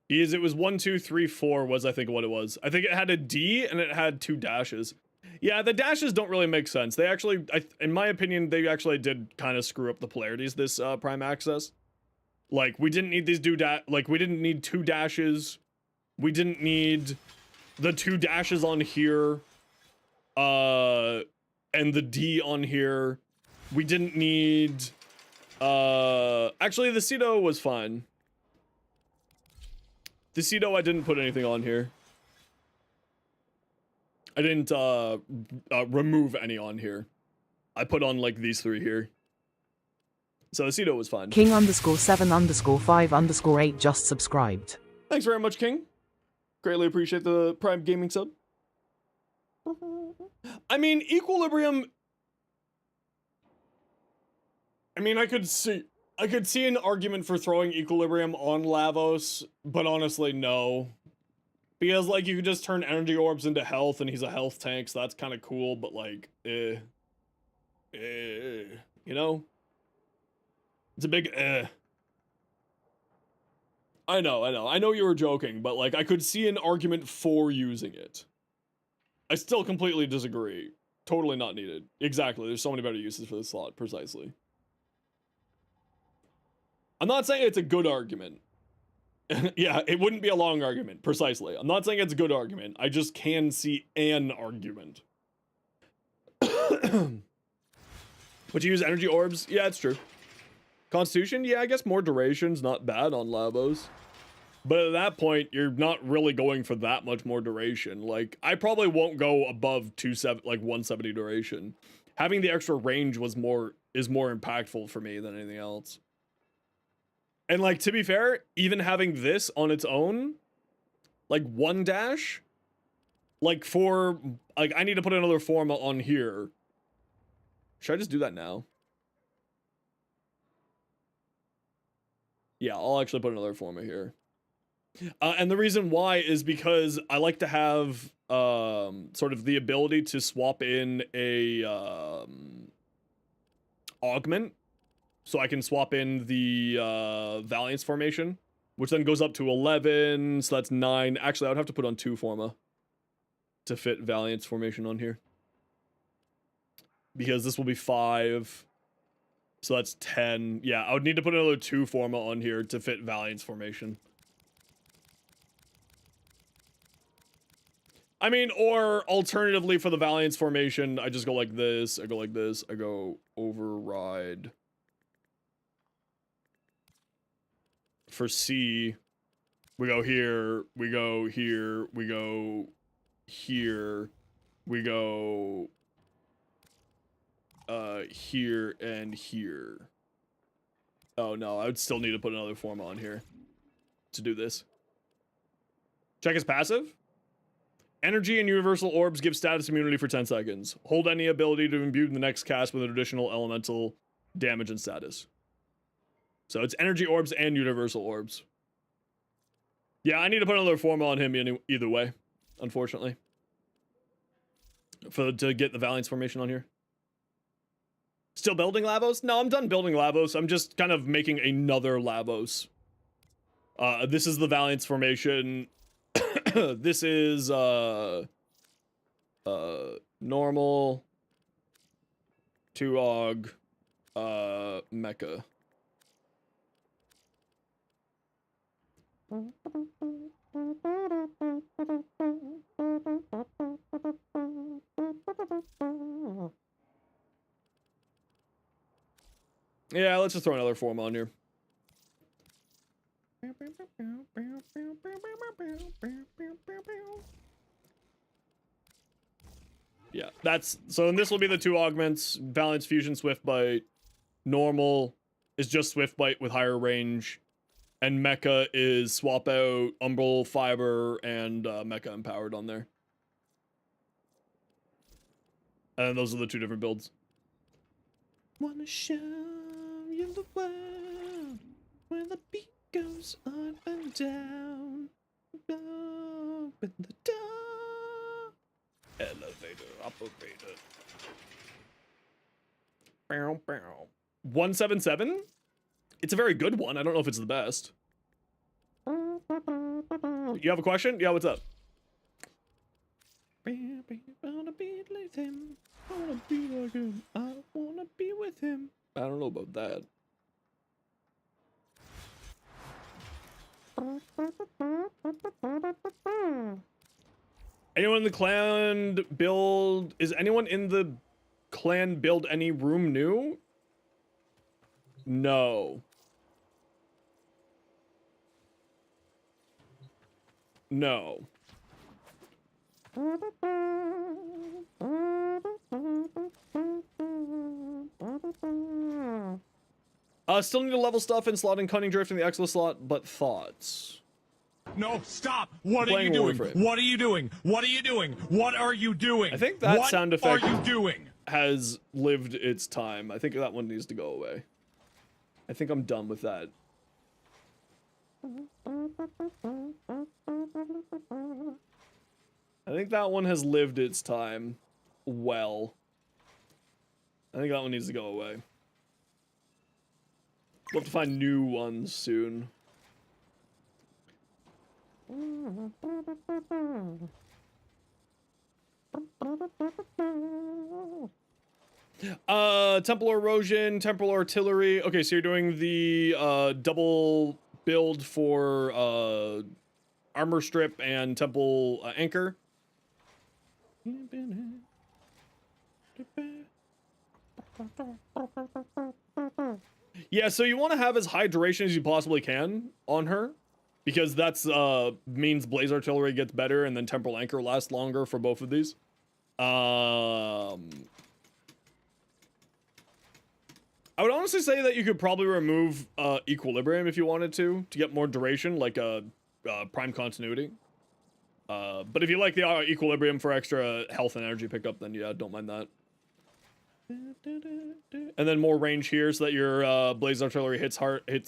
It was 1, 2, 3, 4 was I think what it was. I think it had a D and it had 2 dashes. Yeah, the dashes don't really make sense. They actually, in my opinion, they actually did kind of screw up the polarities this prime access. Like, we didn't need these we didn't need 2 dashes. We didn't need the 2 dashes on here. And the D on here. We didn't need, actually the CEDO was fine. The CEDO, I didn't put anything on here. I didn't remove any on here. I put on like these 3 here. So the CEDO was fine. King_7_5_8 just subscribed. Thanks very much, King. Greatly appreciate the Prime Gaming sub. I mean, Equilibrium. I mean, I could see an argument for throwing Equilibrium on Lavos, but honestly, no. Because, like, you could just turn energy orbs into health, and he's a health tank, so that's kind of cool, but, like, you know? It's a big I know you were joking, but, like, I could see an argument for using it. I still completely disagree. Totally not needed. Exactly, there's so many better uses for this slot, precisely. I'm not saying it's a good argument. Yeah, it wouldn't be a long argument, precisely. I'm not saying it's a good argument. I just can see an argument. Would you use energy orbs? Yeah, it's true. Constitution? Yeah, I guess more duration's not bad on Lavos. But at that point, you're not really going for that much more duration. Like, I probably won't go above 170 duration. Having the extra range is more impactful for me than anything else. And, like, to be fair, even having this on its own, like, 1 dash, like, I need to put another forma on here. Should I just do that now? Yeah, I'll actually put another forma here. And the reason why is because I like to have sort of the ability to swap in a augment. So I can swap in the Valiance formation, which then goes up to 11, so that's 9. Actually, I would have to put on 2 Forma to fit Valiance formation on here. Because this will be 5. So that's 10. Yeah, I would need to put another 2 Forma on here to fit Valiance formation. I mean, or alternatively for the Valiance formation, I just go like this, I go like this, I go override. For C, we go here, we go here, we go here, we go here and here. Oh no, I would still need to put another form on here to do this. Check his passive. Energy and universal orbs give status immunity for 10 seconds. Hold any ability to imbue the next cast with an additional elemental damage and status. So it's energy orbs and universal orbs. Yeah, I need to put another forma on him either way, unfortunately. To get the Valiance formation on here. Still building Lavos? No, I'm done building Lavos. I'm just kind of making another Lavos. This is the Valiance formation. This is normal 2-og mecha. Yeah, let's just throw another form on here. Yeah, that's so. And this will be the 2 augments: Valiance, Fusion, Swift Bite. Normal is just Swift Bite with higher range, and Mecha is swap out Umbral Fiber and Mecha Empowered on there. And those are the 2 different builds. Wanna show you the world where the beat goes up and down. Open the door. Elevator operator. Bow, bow. 177? It's a very good one. I don't know if it's the best. You have a question? Yeah, what's up? I wanna be like him. I wanna be like him. I wanna be with him. I don't know about that. Anyone in the clan build? Is anyone in the clan build any room new? No. No. Still need to level stuff and slot in Cunning Drift in the Exo slot, but thoughts. No, stop! What are you doing? What are you doing? What are you doing? What are you doing? I think that sound effect are you doing? Has lived its time. I think that one needs to go away. I think I'm done with that. I think that one has lived its time well. I think that one needs to go away. We'll have to find new ones soon. Temple Erosion, Temporal Artillery. Okay, so you're doing the double build for Armor Strip and Temple Anchor. Yeah, so you want to have as high duration as you possibly can on her, because that's means Blaze Artillery gets better and then Temporal Anchor lasts longer for both of these. I would honestly say that you could probably remove Equilibrium if you wanted to get more duration, like Prime Continuity. But if you like the Equilibrium for extra health and energy pickup, then yeah, don't mind that. And then more range here so that your Blaze Artillery hits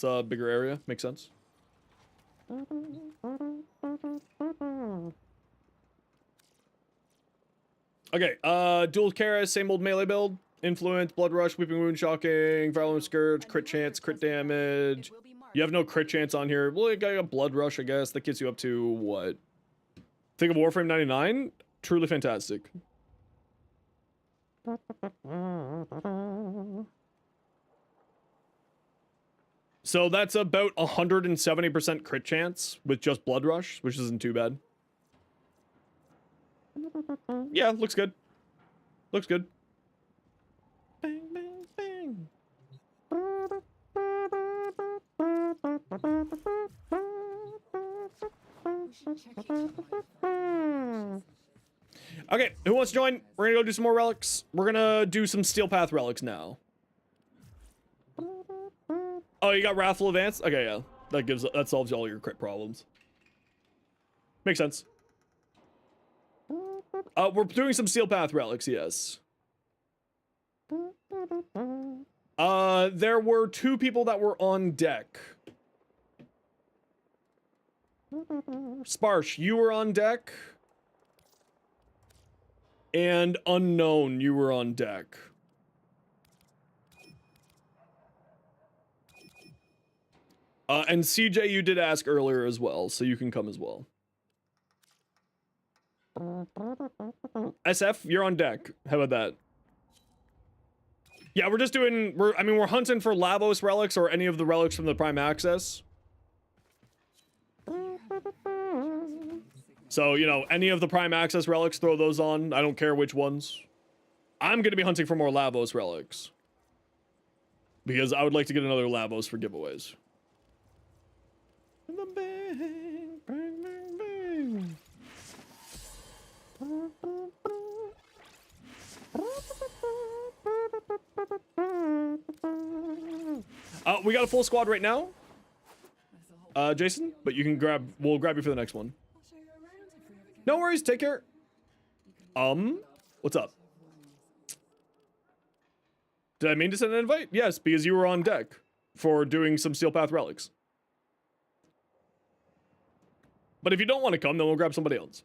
a bigger area. Makes sense. Okay, dual Kara, same old melee build. Influence, Blood Rush, Weeping Wound, Shocking, Violent Scourge, crit chance, crit damage. You have no crit chance on here. Well, you got Blood Rush, I guess. That gets you up to, what? Think of Warframe 99? Truly fantastic. So that's about 170% crit chance with just Blood Rush, which isn't too bad. Yeah, looks good. Looks good. Bang, bang, bang. Okay, who wants to join? We're gonna go do some more relics. We're gonna do some Steel Path relics now. Oh, you got Wrathful Advance? Okay, yeah. That solves all your crit problems. Makes sense. We're doing some Steel Path relics, yes. There were 2 people that were on deck. Sparsh, you were on deck. And Unknown, you were on deck. And CJ, you did ask earlier as well, so you can come as well. SF, you're on deck. How about that? Yeah, we're just doing, we're hunting for Lavos relics or any of the relics from the Prime Access. So, you know, any of the Prime Access relics, throw those on. I don't care which ones. I'm going to be hunting for more Lavos relics. Because I would like to get another Lavos for giveaways. The bang, bang, bang, bang. We got a full squad right now. Jason, but you can we'll grab you for the next one. No worries, take care. What's up? Did I mean to send an invite? Yes, because you were on deck for doing some Steel Path relics. But if you don't want to come, then we'll grab somebody else.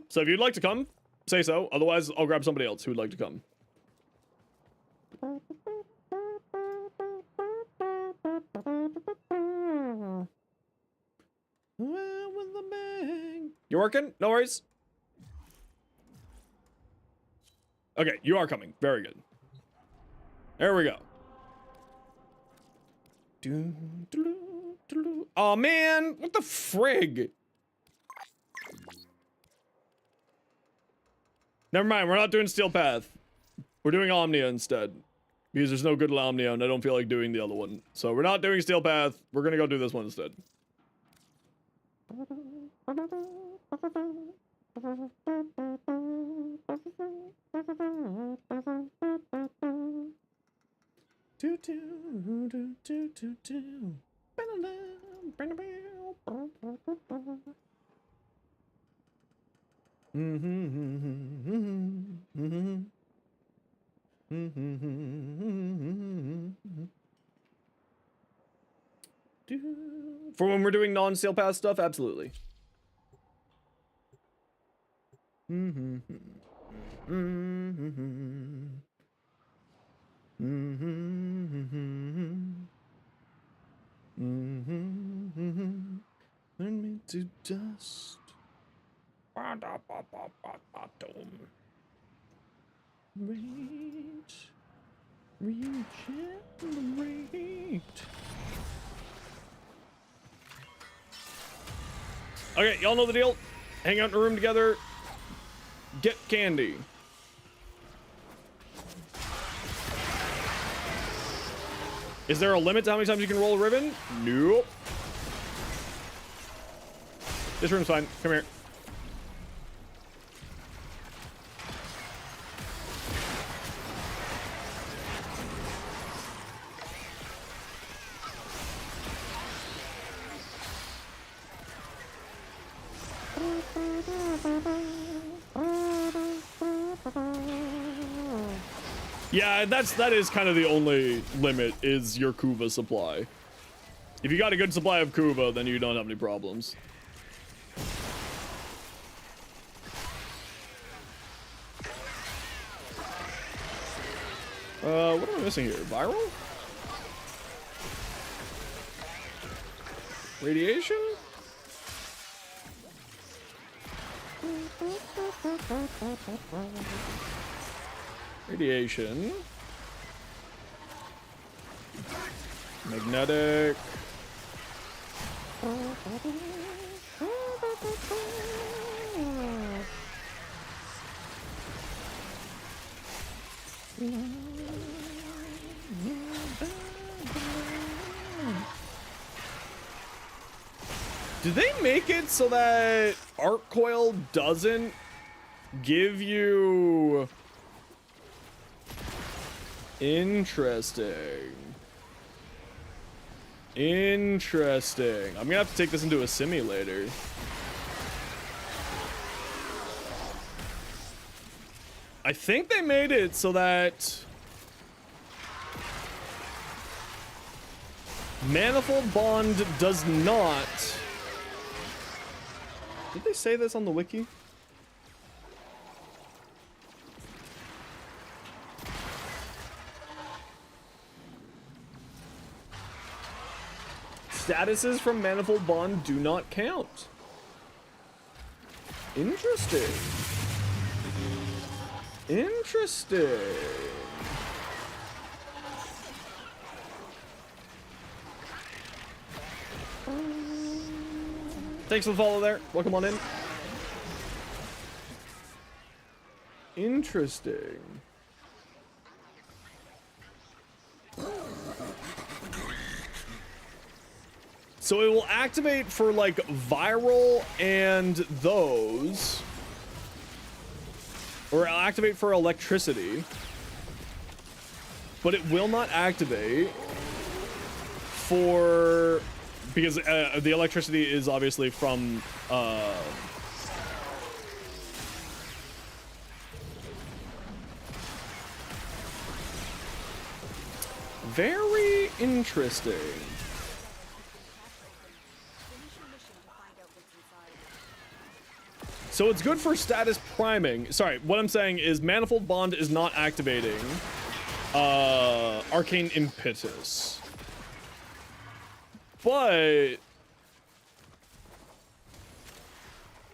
So if you'd like to come, say so. Otherwise, I'll grab somebody else who would like to come. You working? No worries. Okay, you are coming. Very good. There we go. Oh man, what the frig? Never mind, we're not doing Steel Path. We're doing Omnia instead. Because there's no good Omnia and I don't feel like doing the other one. So we're not doing Steel Path. We're gonna go do this one instead. For when we're doing non-Steel Path stuff, absolutely. Turn me to dust. Reach. Regenerate. Okay, y'all know the deal. Hang out in a room together. Get candy. Is there a limit to how many times you can roll a ribbon? Nope. This room's fine. Come here. Yeah, that is kind of the only limit, is your Kuva supply. If you got a good supply of Kuva, then you don't have any problems. What am I missing here? Viral? Radiation? Radiation. Magnetic. Did they make it so that Arc Coil doesn't give you... Interesting. Interesting. I'm gonna have to take this into a simulator. I think they made it so that Manifold Bond does not... Did they say this on the wiki? Statuses from Manifold Bond do not count. Interesting. Interesting. Thanks for the follow there. Welcome on in. Interesting. So it will activate for like viral and those. Or it'll activate for electricity. But it will not activate for... Because the electricity is obviously from... Very interesting. So it's good for status priming. Sorry, what I'm saying is Manifold Bond is not activating Arcane Impetus. But...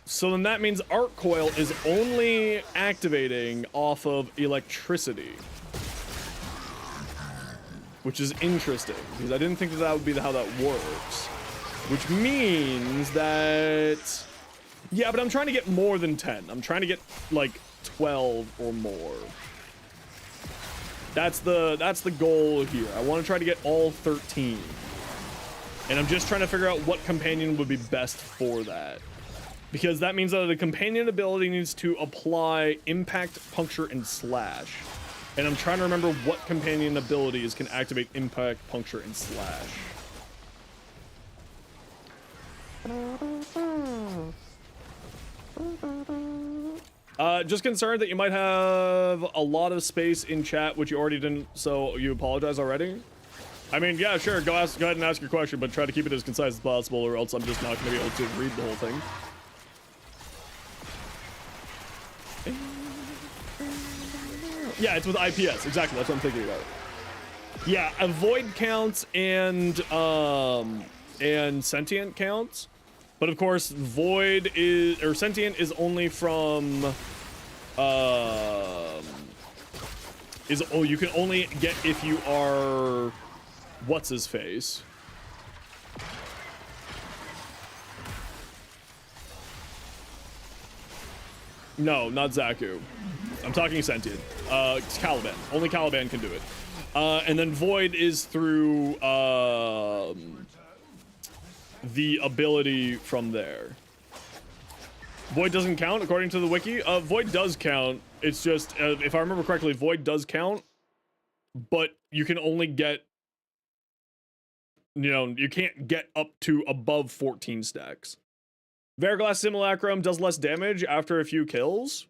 So then that means Arc Coil is only activating off of electricity. Which is interesting, because I didn't think that would be how that works. Which means that... Yeah, but I'm trying to get more than 10. I'm trying to get, like, 12 or more. That's the goal here. I want to try to get all 13. And I'm just trying to figure out what companion would be best for that. Because that means that the companion ability needs to apply Impact, Puncture, and Slash. And I'm trying to remember what companion abilities can activate Impact, Puncture, and Slash. Just concerned that you might have a lot of space in chat, which you already didn't, so you apologize already? I mean, yeah, sure, go ahead and ask your question, but try to keep it as concise as possible, or else I'm just not going to be able to read the whole thing. Yeah, it's with IPS, exactly, that's what I'm thinking about. Yeah, a void counts and sentient counts. But of course, void is, or sentient is only from, you can only get if you are, what's his face? No, not Zaku. I'm talking sentient. It's Caliban. Only Caliban can do it. And then void is through, the ability from there. Void doesn't count according to the wiki. Void does count. It's just, if I remember correctly, void does count, but you can only get, you can't get up to above 14 stacks. Verglass Simulacrum does less damage after a few kills.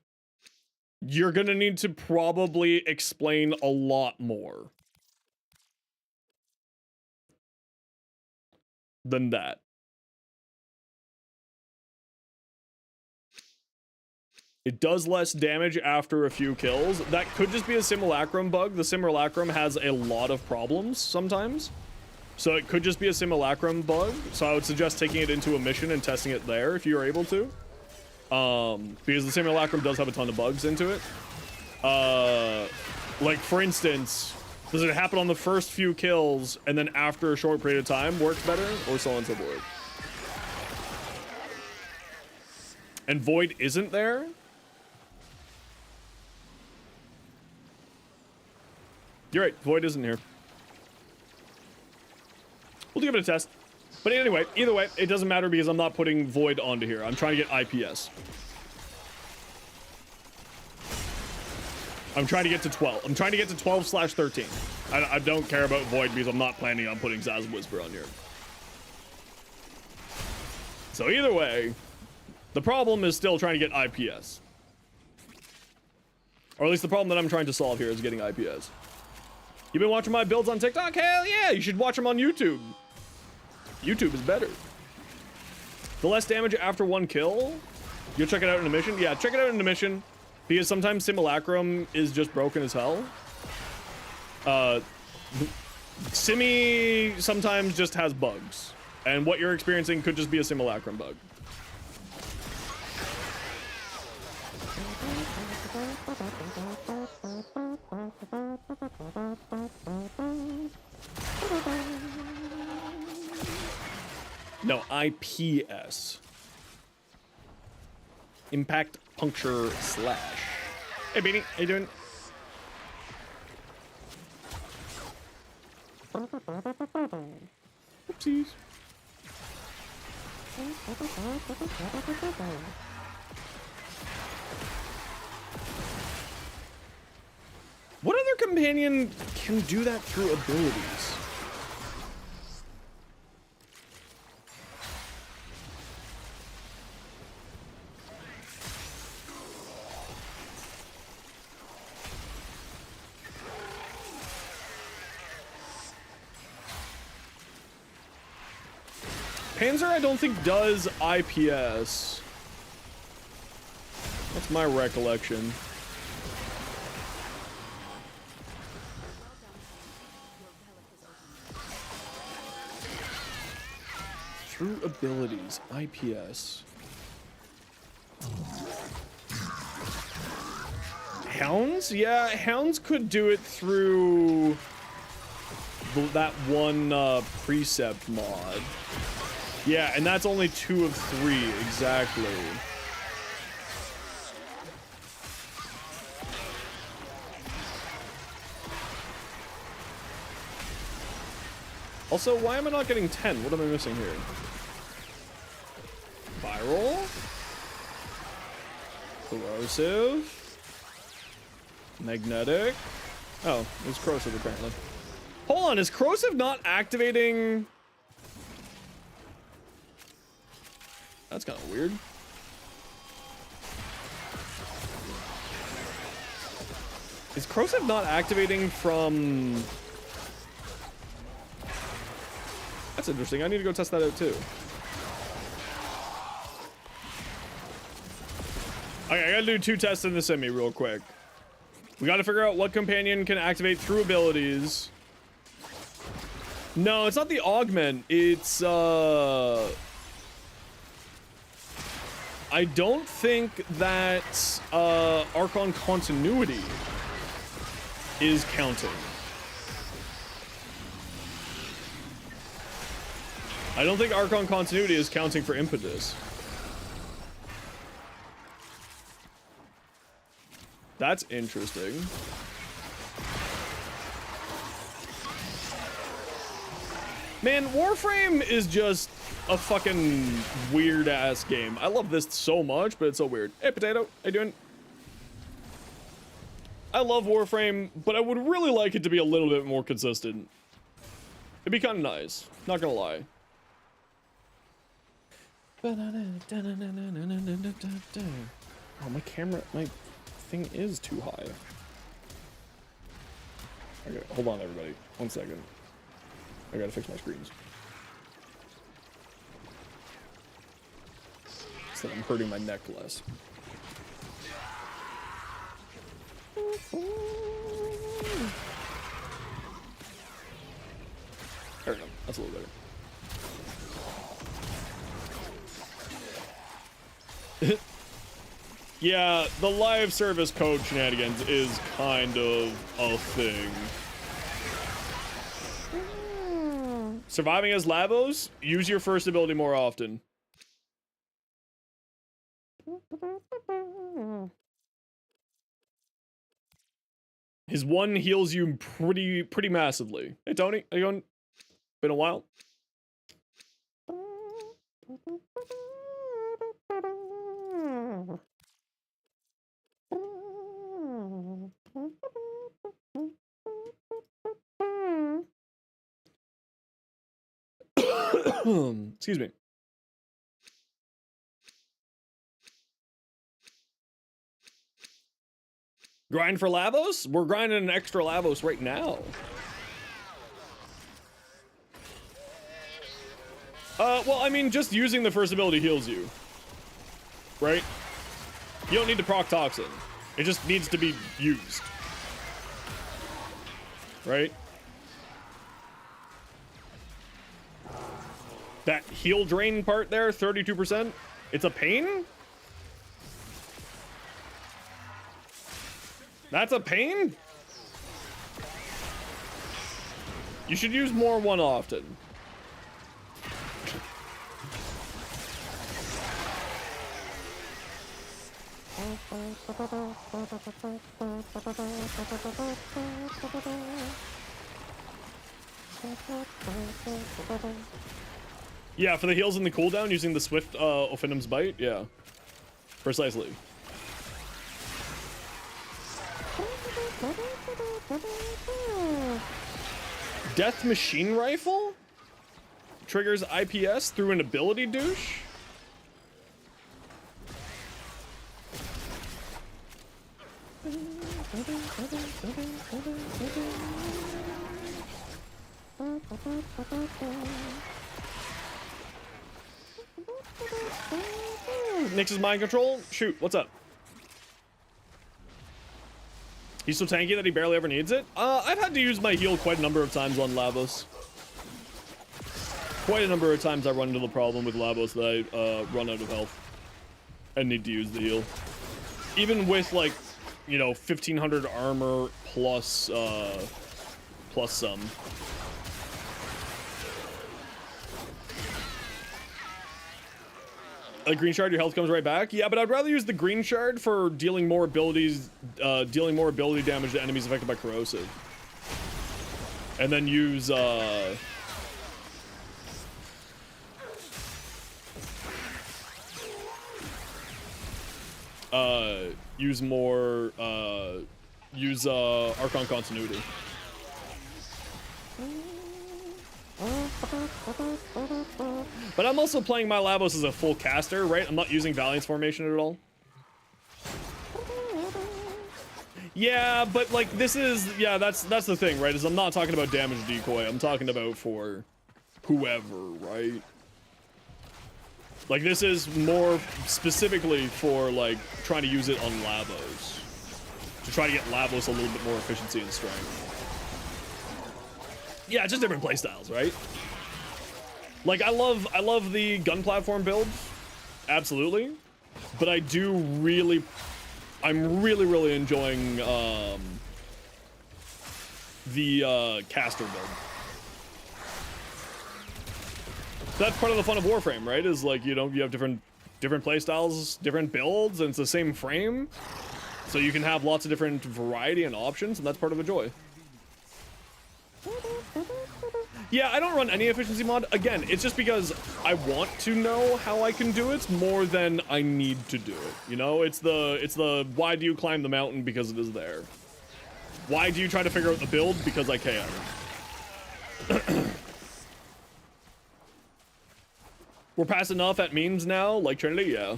you're gonna need to probably explain a lot more than that. It does less damage after a few kills. That could just be a simulacrum bug. The simulacrum has a lot of problems sometimes. So it could just be a simulacrum bug. So I would suggest taking it into a mission and testing it there if you're able to. Because the simulacrum does have a ton of bugs into it. Like for instance, does it happen on the first few kills and then after a short period of time works better, or so on and so forth? And Void isn't there? You're right, Void isn't here. We'll give it a test. But anyway, either way, it doesn't matter because I'm not putting Void onto here. I'm trying to get IPS. I'm trying to get to 12. I'm trying to get to 12/13. I don't care about Void because I'm not planning on putting Zaz Whisper on here. So either way, the problem is still trying to get IPS. Or at least the problem that I'm trying to solve here is getting IPS. You've been watching my builds on TikTok? Hell yeah, you should watch them on YouTube. YouTube is better. The less damage after one kill? You'll check it out in a mission? Yeah, check it out in a mission. Because sometimes Simulacrum is just broken as hell. Simi sometimes just has bugs. And what you're experiencing could just be a Simulacrum bug. No, IPS. Impact Puncture Slash. Hey, Beanie, how you doing? Oopsies. What other companion can do that through abilities? Panzer, I don't think, does IPS. That's my recollection. Through abilities, IPS. Hounds? Yeah, Hounds could do it through that one precept mod. Yeah, and that's only 2 of 3, exactly. Also, why am I not getting 10? What am I missing here? Viral? Corrosive? Magnetic? Oh, it's corrosive apparently. Hold on, is corrosive not activating? That's kind of weird. Is corrosive not activating from... That's interesting. I need to go test that out too. Okay, I gotta do 2 tests in the semi real quick. We gotta figure out what companion can activate through abilities. No, it's not the augment. It's, I don't think that Archon Continuity is counting. I don't think Archon Continuity is counting for Impetus. That's interesting. Man, Warframe is just a fucking weird ass game. I love this so much, but it's so weird. Hey, Potato, how you doing? I love Warframe, but I would really like it to be a little bit more consistent. It'd be kind of nice, not gonna lie. Oh, my camera, my thing is too high. Okay, hold on, everybody. 1 second. I gotta fix my screens. So I'm hurting my neck less. There we go. That's a little better. Yeah, the live service code shenanigans is kind of a thing. Surviving as Lavos, use your first ability more often. His one heals you pretty massively. Hey Tony, how you going? Been a while. Excuse me. Grind for Lavos? We're grinding an extra Lavos right now. Well, I mean, just using the first ability heals you. Right? You don't need to proc Toxin. It just needs to be used. Right? That heal drain part there, 32%. It's a pain? That's a pain? You should use more one often. Yeah, for the heals and the cooldown, using the Swift Ophinum's Bite, yeah. Precisely. Death Machine Rifle? Triggers IPS through an ability douche? Nyx's mind control? Shoot, what's up? He's so tanky that he barely ever needs it? I've had to use my heal quite a number of times on Lavos. Quite a number of times I run into the problem with Lavos that I run out of health and need to use the heal. Even with, like, you know, 1500 armor plus, plus some. A green shard, your health comes right back. Yeah, but I'd rather use the green shard for dealing more abilities, dealing more ability damage to enemies affected by corrosive. And then use, use more, use, Archon Continuity. But I'm also playing my Lavos as a full caster, right? I'm not using Valiant's formation at all. Yeah, but like this is, yeah, that's the thing, right? Is I'm not talking about damage decoy. I'm talking about for whoever, right? Like this is more specifically for like trying to use it on Lavos. To try to get Lavos a little bit more efficiency and strength. Yeah, just different playstyles, right? Like I love the gun platform build, absolutely, but I'm really enjoying the caster build. That's part of the fun of Warframe, right? Is like, you know, you have different playstyles, different builds, and it's the same frame, so you can have lots of different variety and options, and that's part of the joy. Yeah, I don't run any efficiency mod. Again, it's just because I want to know how I can do it more than I need to do it. You know, it's the why do you climb the mountain? Because it is there. Why do you try to figure out the build? Because I can. We're past enough at memes now, like Trinity, yeah.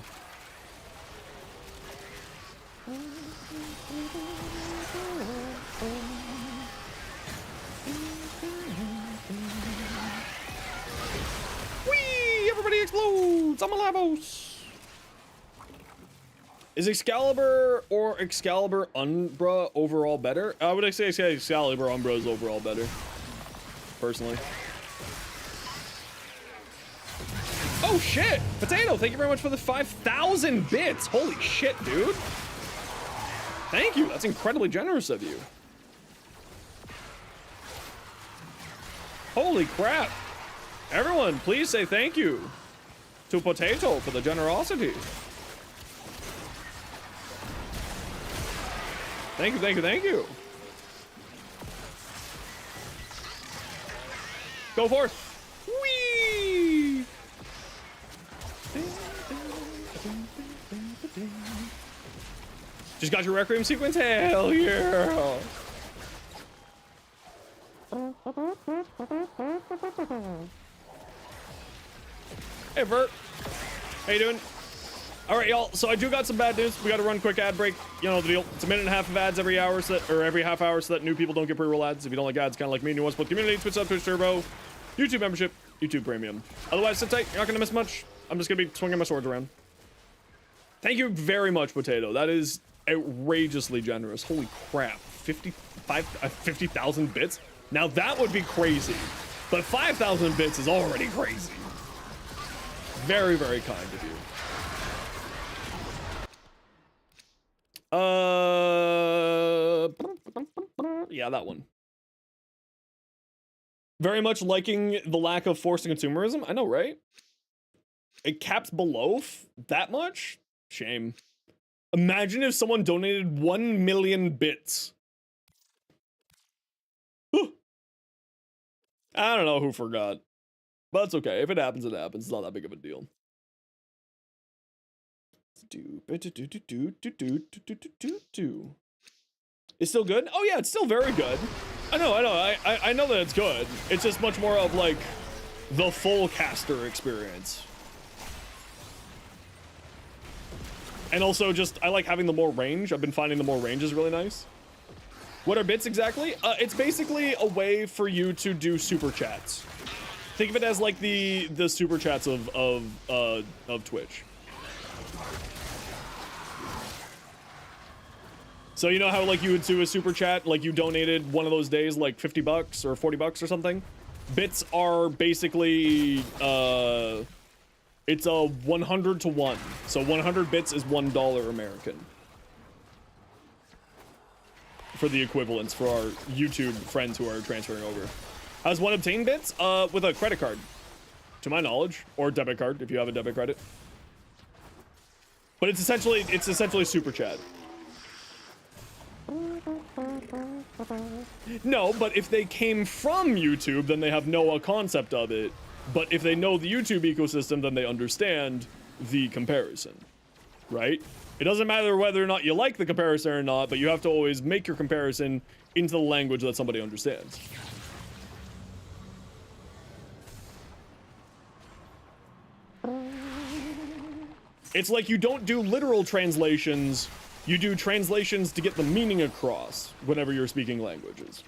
Whee! Everybody explodes! I'm a LAVOS! Is Excalibur or Excalibur Umbra overall better? I would say Excalibur Umbra is overall better. Personally. Oh shit! Potato, thank you very much for the 5,000 bits! Holy shit, dude! Thank you, that's incredibly generous of you. Holy crap! Everyone, please say thank you to Potato for the generosity. Thank you, thank you, thank you. Go forth. Whee! Just got your Requiem sequence? Hell yeah! Hey, Bert. How you doing? All right, y'all. So I do got some bad news. We got to run quick ad break. You know the deal. It's a minute and a half of ads every hour, every half hour, so that new people don't get pre-roll ads. If you don't like ads, kind of like me, and you want to split community, Twitch Sub, Twitch Turbo, YouTube membership, YouTube Premium. Otherwise, sit tight. You're not gonna miss much. I'm just gonna be swinging my swords around. Thank you very much, Potato. That is outrageously generous. Holy crap. 50,000 bits? Now that would be crazy. But 5,000 bits is already crazy. Very, very kind of you. Yeah, that one. Very much liking the lack of forced consumerism. I know, right? It caps below that much? Shame. Imagine if someone donated 1 million bits. Whew. I don't know who forgot. But it's okay. If it happens, it happens. It's not that big of a deal. It's still good? Oh yeah, it's still very good. I know. I know that it's good. It's just much more of like the full caster experience. And also just, I like having the more range. I've been finding the more range is really nice. What are bits exactly? It's basically a way for you to do super chats. Think of it as like the super chats of Twitch. So you know how like you would do a super chat, like you donated one of those days like 50 bucks or 40 bucks or something? Bits are basically, it's a 100 to 1. So 100 bits is $1 American. For the equivalents for our YouTube friends who are transferring over. How's one obtain bits? With a credit card, to my knowledge, or debit card if you have a debit credit. But it's essentially super chat. No, but if they came from YouTube, then they have no concept of it. But if they know the YouTube ecosystem, then they understand the comparison, right? It doesn't matter whether or not you like the comparison or not, but you have to always make your comparison into the language that somebody understands. It's like you don't do literal translations, you do translations to get the meaning across whenever you're speaking languages.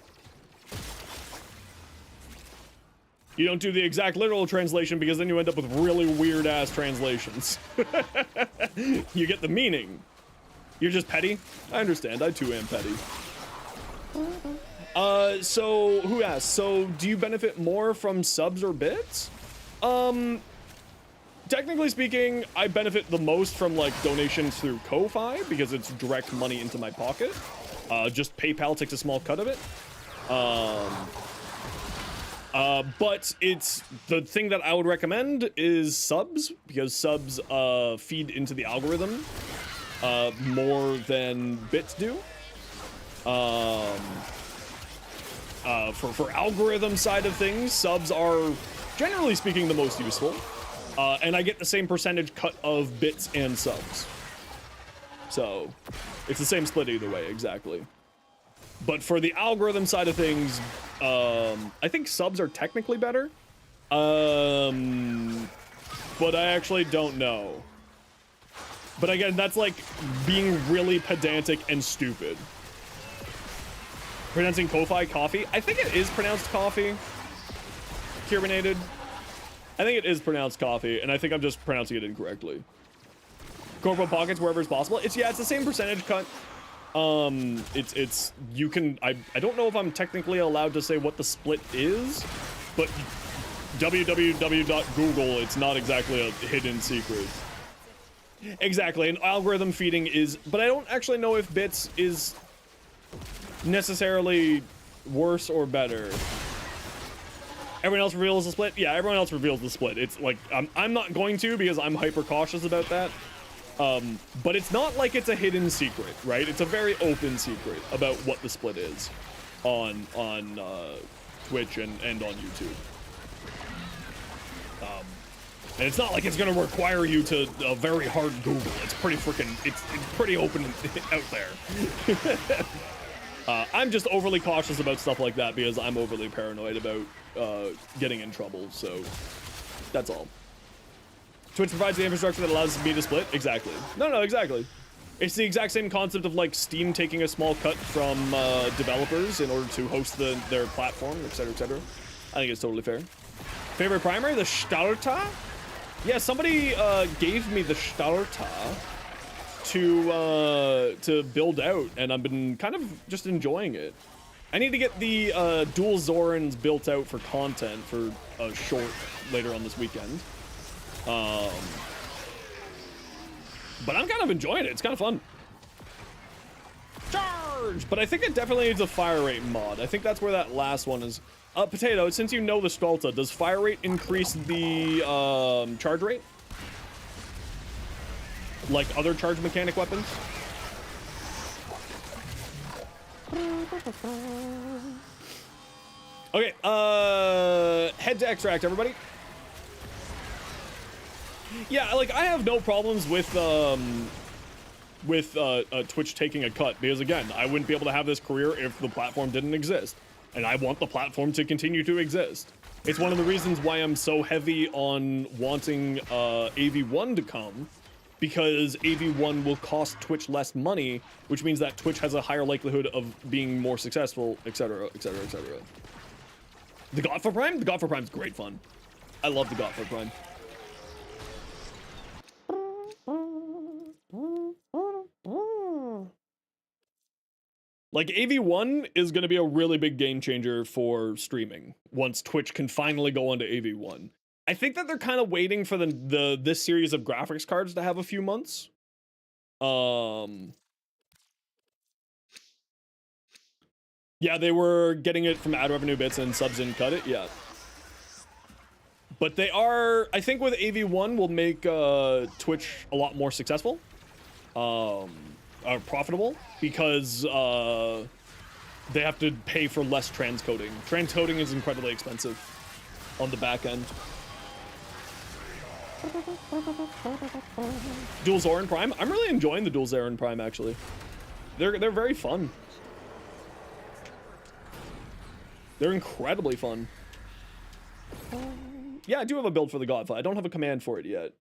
You don't do the exact literal translation because then you end up with really weird ass translations. You get the meaning. You're just petty? I understand, I too am petty. So who asked? So do you benefit more from subs or bits? Technically speaking, I benefit the most from like donations through Ko-Fi because it's direct money into my pocket. Just PayPal takes a small cut of it. But it's the thing that I would recommend is subs because subs feed into the algorithm more than bits do. For algorithm side of things, subs are generally speaking the most useful. And I get the same percentage cut of bits and subs. So, it's the same split either way, exactly. But for the algorithm side of things, I think subs are technically better. But I actually don't know. But again, that's like being really pedantic and stupid. Pronouncing Ko-Fi coffee. I think it is pronounced coffee. Curbinated. I think it is pronounced coffee, and I think I'm just pronouncing it incorrectly. Corporal pockets wherever it's possible. It's the same percentage cut. You can, I don't know if I'm technically allowed to say what the split is, but www.google, it's not exactly a hidden secret. Exactly, and algorithm feeding is, but I don't actually know if bits is necessarily worse or better. Everyone else reveals the split? Yeah, everyone else reveals the split. It's like, I'm not going to because I'm hyper cautious about that. But it's not like it's a hidden secret, right? It's a very open secret about what the split is on Twitch and on YouTube. And it's not like it's gonna require you to a very hard Google. It's pretty freaking, it's pretty open out there. I'm just overly cautious about stuff like that because I'm overly paranoid about getting in trouble, so that's all. Twitch provides the infrastructure that allows me to split? Exactly. No, exactly. It's the exact same concept of like Steam taking a small cut from developers in order to host their platform, etc., etc. I think it's totally fair. Favorite primary? The Starter? Yeah, somebody gave me the Starter to build out, and I've been kind of just enjoying it. I need to get the dual Zorens built out for content for a short later on this weekend. But I'm kind of enjoying it. It's kind of fun. Charge! But I think it definitely needs a fire rate mod. I think that's where that last one is. Potato, since you know the Stralta, does fire rate increase the charge rate? Like other charge mechanic weapons? Okay, head to extract, everybody. Yeah, like, I have no problems with Twitch taking a cut, because again, I wouldn't be able to have this career if the platform didn't exist. And I want the platform to continue to exist. It's one of the reasons why I'm so heavy on wanting AV1 to come, because AV1 will cost Twitch less money, which means that Twitch has a higher likelihood of being more successful, etc., etc., etc. The Godfa Prime? The Godfa Prime's great fun. I love the Godfa Prime. Like, AV1 is going to be a really big game changer for streaming once Twitch can finally go onto AV1. I think that they're kind of waiting for this series of graphics cards to have a few months. Yeah, they were getting it from ad revenue bits and subs didn't cut it, yeah. But they are, I think with AV1 will make Twitch a lot more successful. Profitable, because they have to pay for less transcoding. Transcoding is incredibly expensive on the back end. Dual ZOREN Prime? I'm really enjoying the Dual ZOREN Prime, actually. They're very fun. They're incredibly fun. Yeah, I do have a build for the Godfa. I don't have a command for it yet.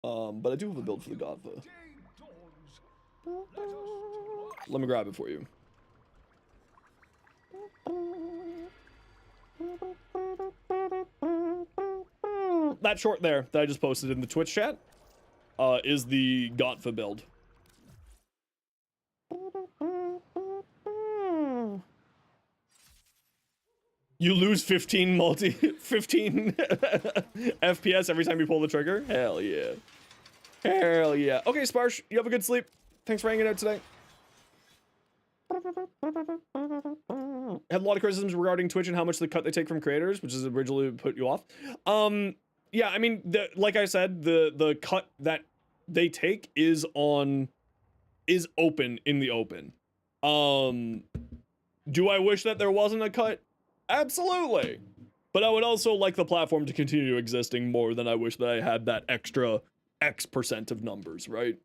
But I do have a build for the Godfa. Let me grab it for you. That short there that I just posted in the Twitch chat is the Godfa build. You lose 15 FPS every time you pull the trigger? Hell yeah. Hell yeah. Okay, Sparsh, you have a good sleep. Thanks for hanging out today. Had a lot of criticisms regarding Twitch and how much the cut they take from creators, which has originally put you off. Yeah, I mean, like I said, the cut that they take is open in the open. Do I wish that there wasn't a cut? Absolutely. But I would also like the platform to continue existing more than I wish that I had that extra X% of numbers, right?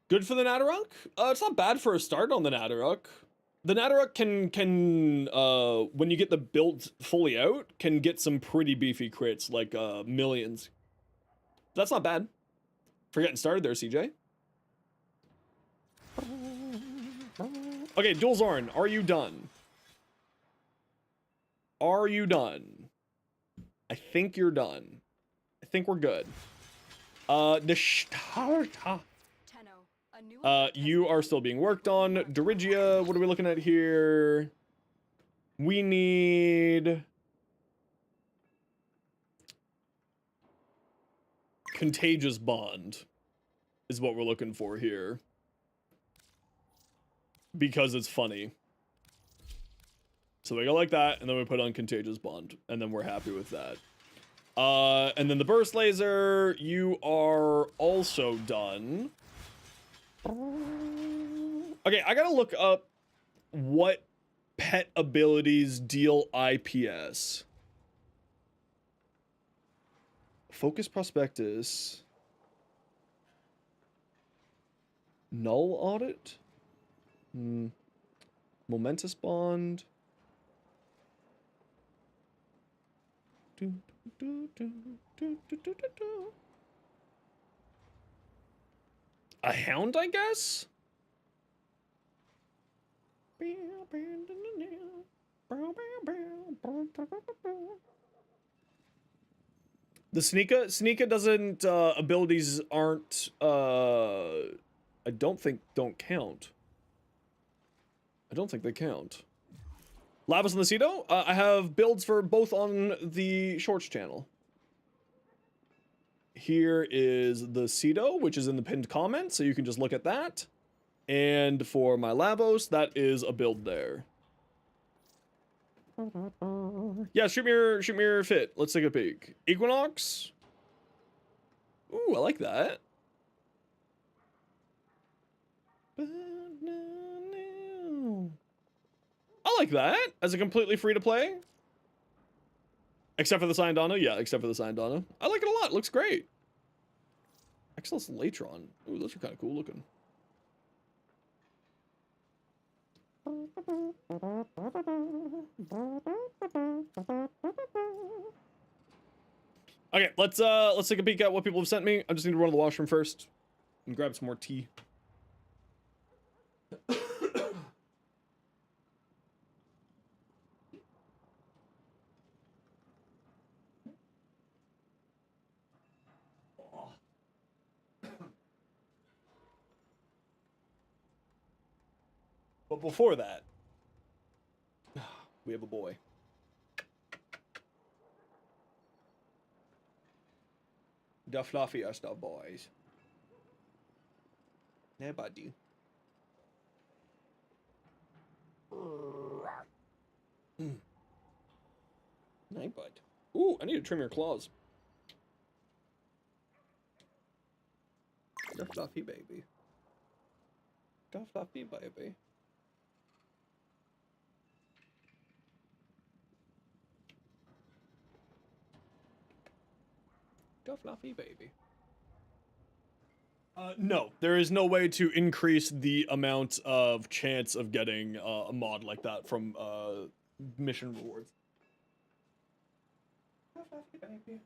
Good for the Natarunk? It's not bad for a start on the Natarunk. The Nadaruk can when you get the build fully out, can get some pretty beefy crits, like millions. That's not bad. For getting started there, CJ. Okay, Dual Zoren, are you done? Are you done? I think you're done. I think we're good. The Shtarta. You are still being worked on. Dirigia, what are we looking at here? We need... Contagious Bond is what we're looking for here. Because it's funny. So we go like that, and then we put on Contagious Bond, and then we're happy with that. And then the Burst Laser, you are also done. Okay, I gotta look up what pet abilities deal IPS. Focus Prospectus. Null Audit? Momentous Bond. A Hound, I guess? The Sneaka doesn't, abilities aren't, I don't think don't count. I don't think they count. Lavos and the CEDO? I have builds for both on the Shorts channel. Here is the CEDO, which is in the pinned comment, so you can just look at that. And for my Lavos, that is a build there. Yeah, shoot me your fit. Let's take a peek. Equinox. Ooh, I like that. I like that as a completely free to play. Except for the signed Donna. Yeah, except for the signed Donna. I like it a lot. It looks great. Excellence Latron. Ooh, those are kind of cool looking. Okay, let's take a peek at what people have sent me. I just need to run to the washroom first and grab some more tea. But before that, we have a boy. The fluffiest of boys. Yeah, buddy. Night bud. Ooh, I need to trim your claws. The fluffy baby. The fluffy baby. The fluffy baby. No, there is no way to increase the amount of chance of getting a mod like that from mission rewards. The fluffy baby.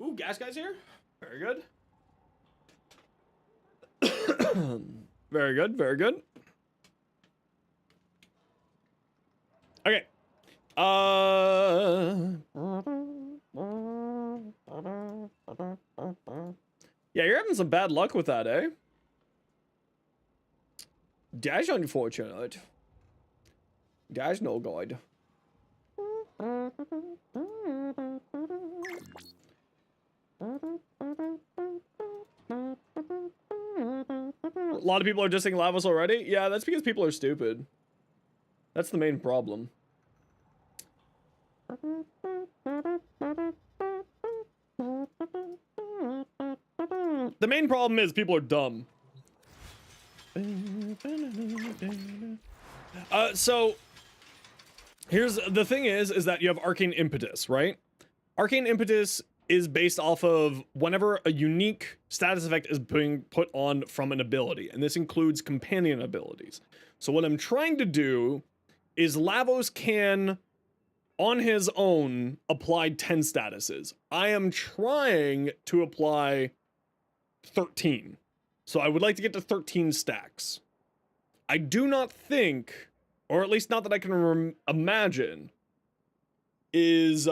Ooh, gas guy's here. Very good. Very good, very good. Okay. Yeah, you're having some bad luck with that, eh? That's unfortunate. That's no good. A lot of people are dissing Lavos already? Yeah, that's because people are stupid. That's the main problem. The main problem is people are dumb. So here's the thing is that you have Arcane Impetus, right? Arcane Impetus is based off of whenever a unique status effect is being put on from an ability, and this includes companion abilities. So what I'm trying to do is Lavos can, on his own, apply 10 statuses. I am trying to apply 13. So I would like to get to 13 stacks. I do not think, or at least not that I can imagine, is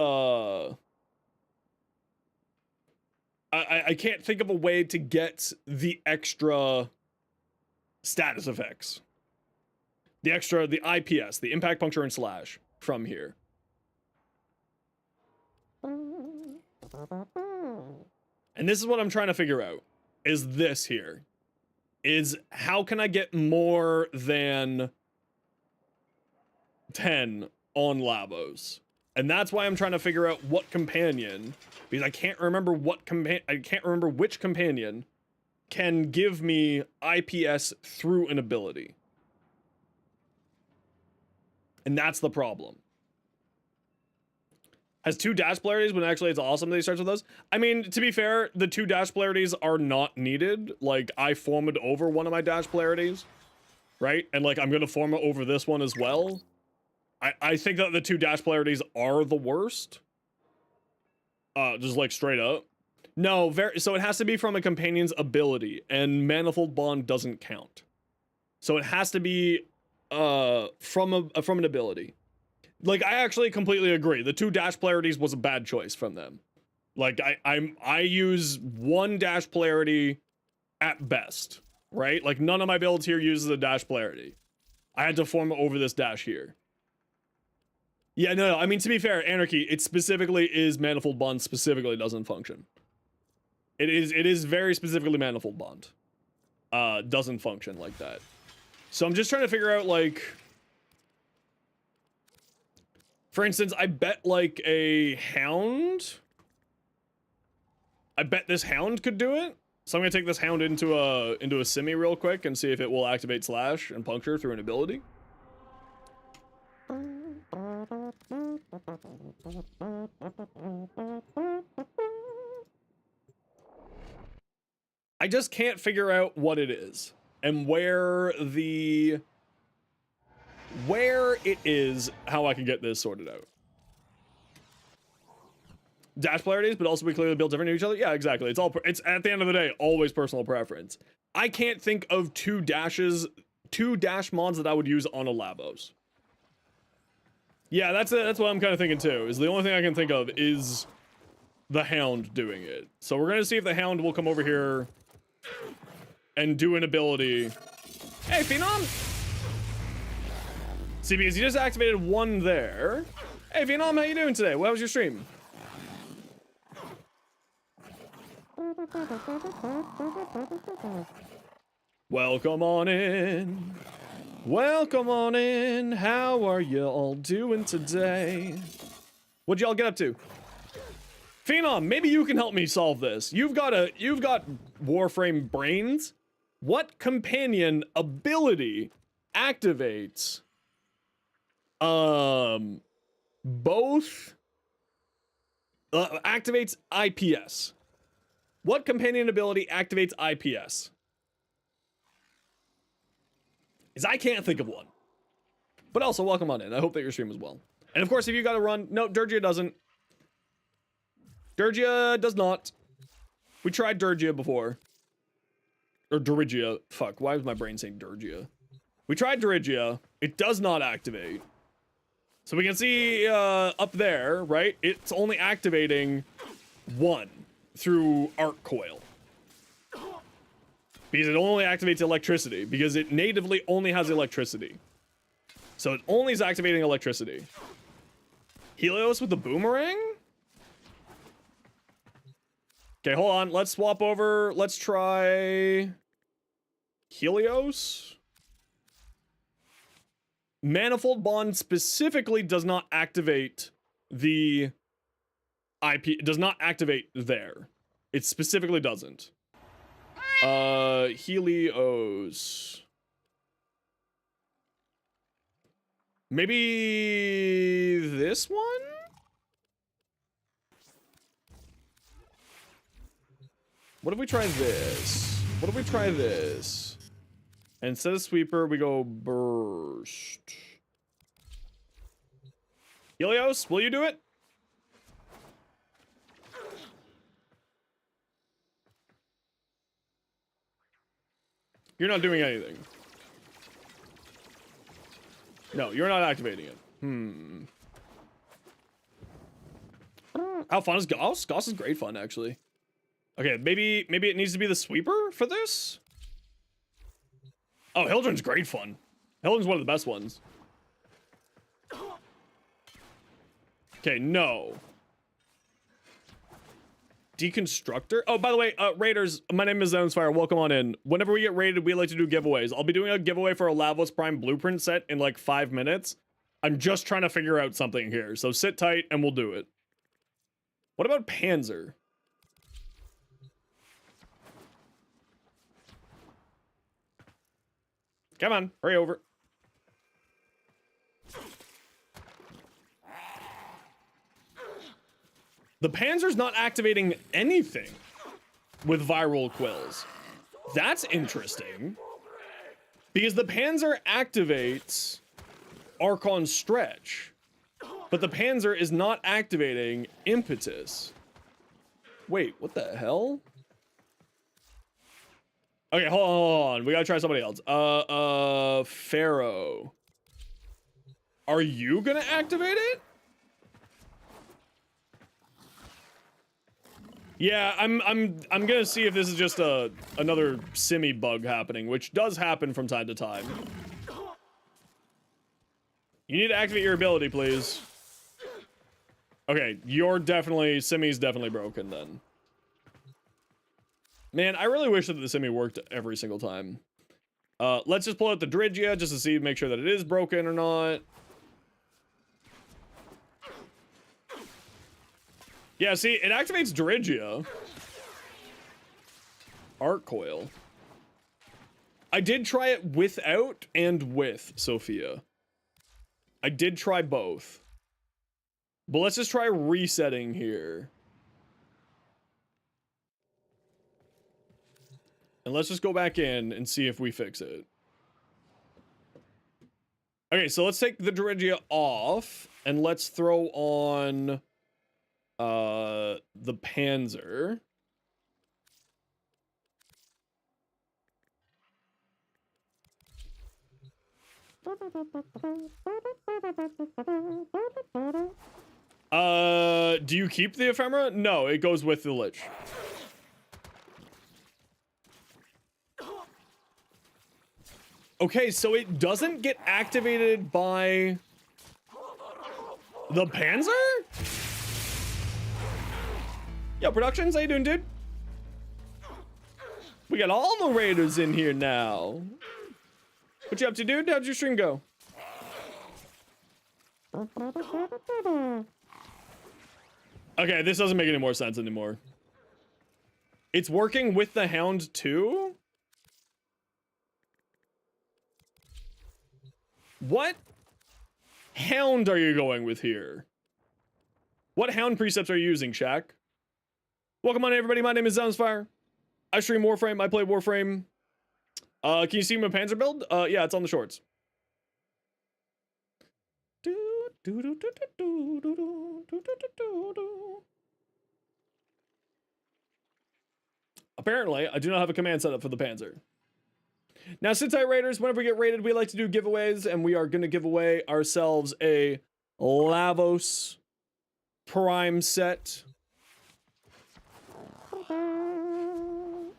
I can't think of a way to get the extra status effects. The IPS, the impact, puncture, and slash from here. And this is what I'm trying to figure out, is this here. Is how can I get more than 10 on Lavos? And that's why I'm trying to figure out what companion, because I can't remember which companion can give me IPS through an ability. And that's the problem. Has 2 dash polarities when actually it's awesome that he starts with those? I mean, to be fair, the 2 dash polarities are not needed. Like, I formed over one of my dash polarities, right? And like, I'm gonna form it over this one as well. I think that the 2 dash polarities are the worst. Just like straight up. No, so it has to be from a companion's ability, and Manifold Bond doesn't count. So it has to be from an ability. Like, I actually completely agree. The 2 dash polarities was a bad choice from them. Like, I use 1 dash polarity at best, right? Like, none of my builds here uses a dash polarity. I had to form over this dash here. Yeah, no, I mean, to be fair, Anarchy, it specifically is Manifold Bond specifically doesn't function. It is very specifically Manifold Bond. Doesn't function like that. So I'm just trying to figure out, like, for instance, I bet like a hound. I bet this hound could do it. So I'm gonna take this hound into a simi real quick and see if it will activate slash and puncture through an ability. I just can't figure out what it is and where it is, how I can get this sorted out. Dash polarities, but also be clearly built different to each other. Yeah, exactly. It's at the end of the day, always personal preference. I can't think of 2 dash mods that I would use on a Lavos. Yeah, that's what I'm kind of thinking too, is the only thing I can think of is the hound doing it. So we're gonna see if the hound will come over here and do an ability. Hey, Phenom! See, because he just activated 1 there. Hey, Phenom, how you doing today? What was your stream? Welcome on in. Welcome on in. How are you all doing today? What'd y'all get up to? Phenom, maybe you can help me solve this. You've got Warframe brains. What companion ability activates activates IPS? What companion ability activates IPS? Is I can't think of one. But also, welcome on in. I hope that your stream is well. And of course, if you gotta run, no, Durgia doesn't. Durgia does not. We tried Durgia before. Or Durigia. Fuck, why was my brain saying Durgia? We tried Durigia. It does not activate. So we can see up there, right? It's only activating 1 through arc coil. Because it only activates electricity. Because it natively only has electricity. So it only is activating electricity. Helios with the boomerang? Okay, hold on. Let's swap over. Let's try Helios. Manifold Bond specifically does not activate the IP. It does not activate there. It specifically doesn't. Helios. Maybe this one? What if we try this? What if we try this? And instead of sweeper, we go burst. Helios, will you do it? You're not doing anything. No, you're not activating it. How fun is Gauss? Gauss is great fun, actually. Okay, maybe it needs to be the sweeper for this? Oh, Hildren's great fun. Hildren's one of the best ones. Okay, no. Deconstructor? Oh, by the way, Raiders, my name is Zenosfire. Welcome on in. Whenever we get raided, we like to do giveaways. I'll be doing a giveaway for a LAVOS Prime Blueprint set in like 5 minutes. I'm just trying to figure out something here. So sit tight and we'll do it. What about Panzer? Come on, hurry over. The Panzer's not activating anything with viral quills. That's interesting. Because the Panzer activates Archon Stretch. But the Panzer is not activating Impetus. Wait, what the hell? Okay, hold on. We gotta try somebody else. Pharaoh. Are you gonna activate it? Yeah, I'm gonna see if this is just another simmy bug happening, which does happen from time to time. You need to activate your ability, please. Okay, Simmy's definitely broken then. Man, I really wish that the simmy worked every single time. Let's just pull out the Drigia just to see, make sure that it is broken or not. Yeah, see, it activates Drigia. Arc coil. I did try it without and with Sophia. I did try both. But let's just try resetting here. And let's just go back in and see if we fix it. Okay, so let's take the Drigia off and let's throw on the Panzer. Do you keep the ephemera? No, it goes with the Lich. Okay, so it doesn't get activated by the Panzer? Yo, Productions, how you doing, dude? We got all the raiders in here now. What you up to, dude? How'd your stream go? Okay, this doesn't make any more sense anymore. It's working with the Hound too? What Hound are you going with here? What Hound precepts are you using, Shaq? Welcome on, everybody. My name is Zenosfire. I stream Warframe. I play Warframe. Can you see my Panzer build? Yeah, it's on the shorts. Apparently, I do not have a command set up for the Panzer. Now, Sitai Raiders, whenever we get raided, we like to do giveaways, and we are going to give away ourselves a LAVOS Prime set.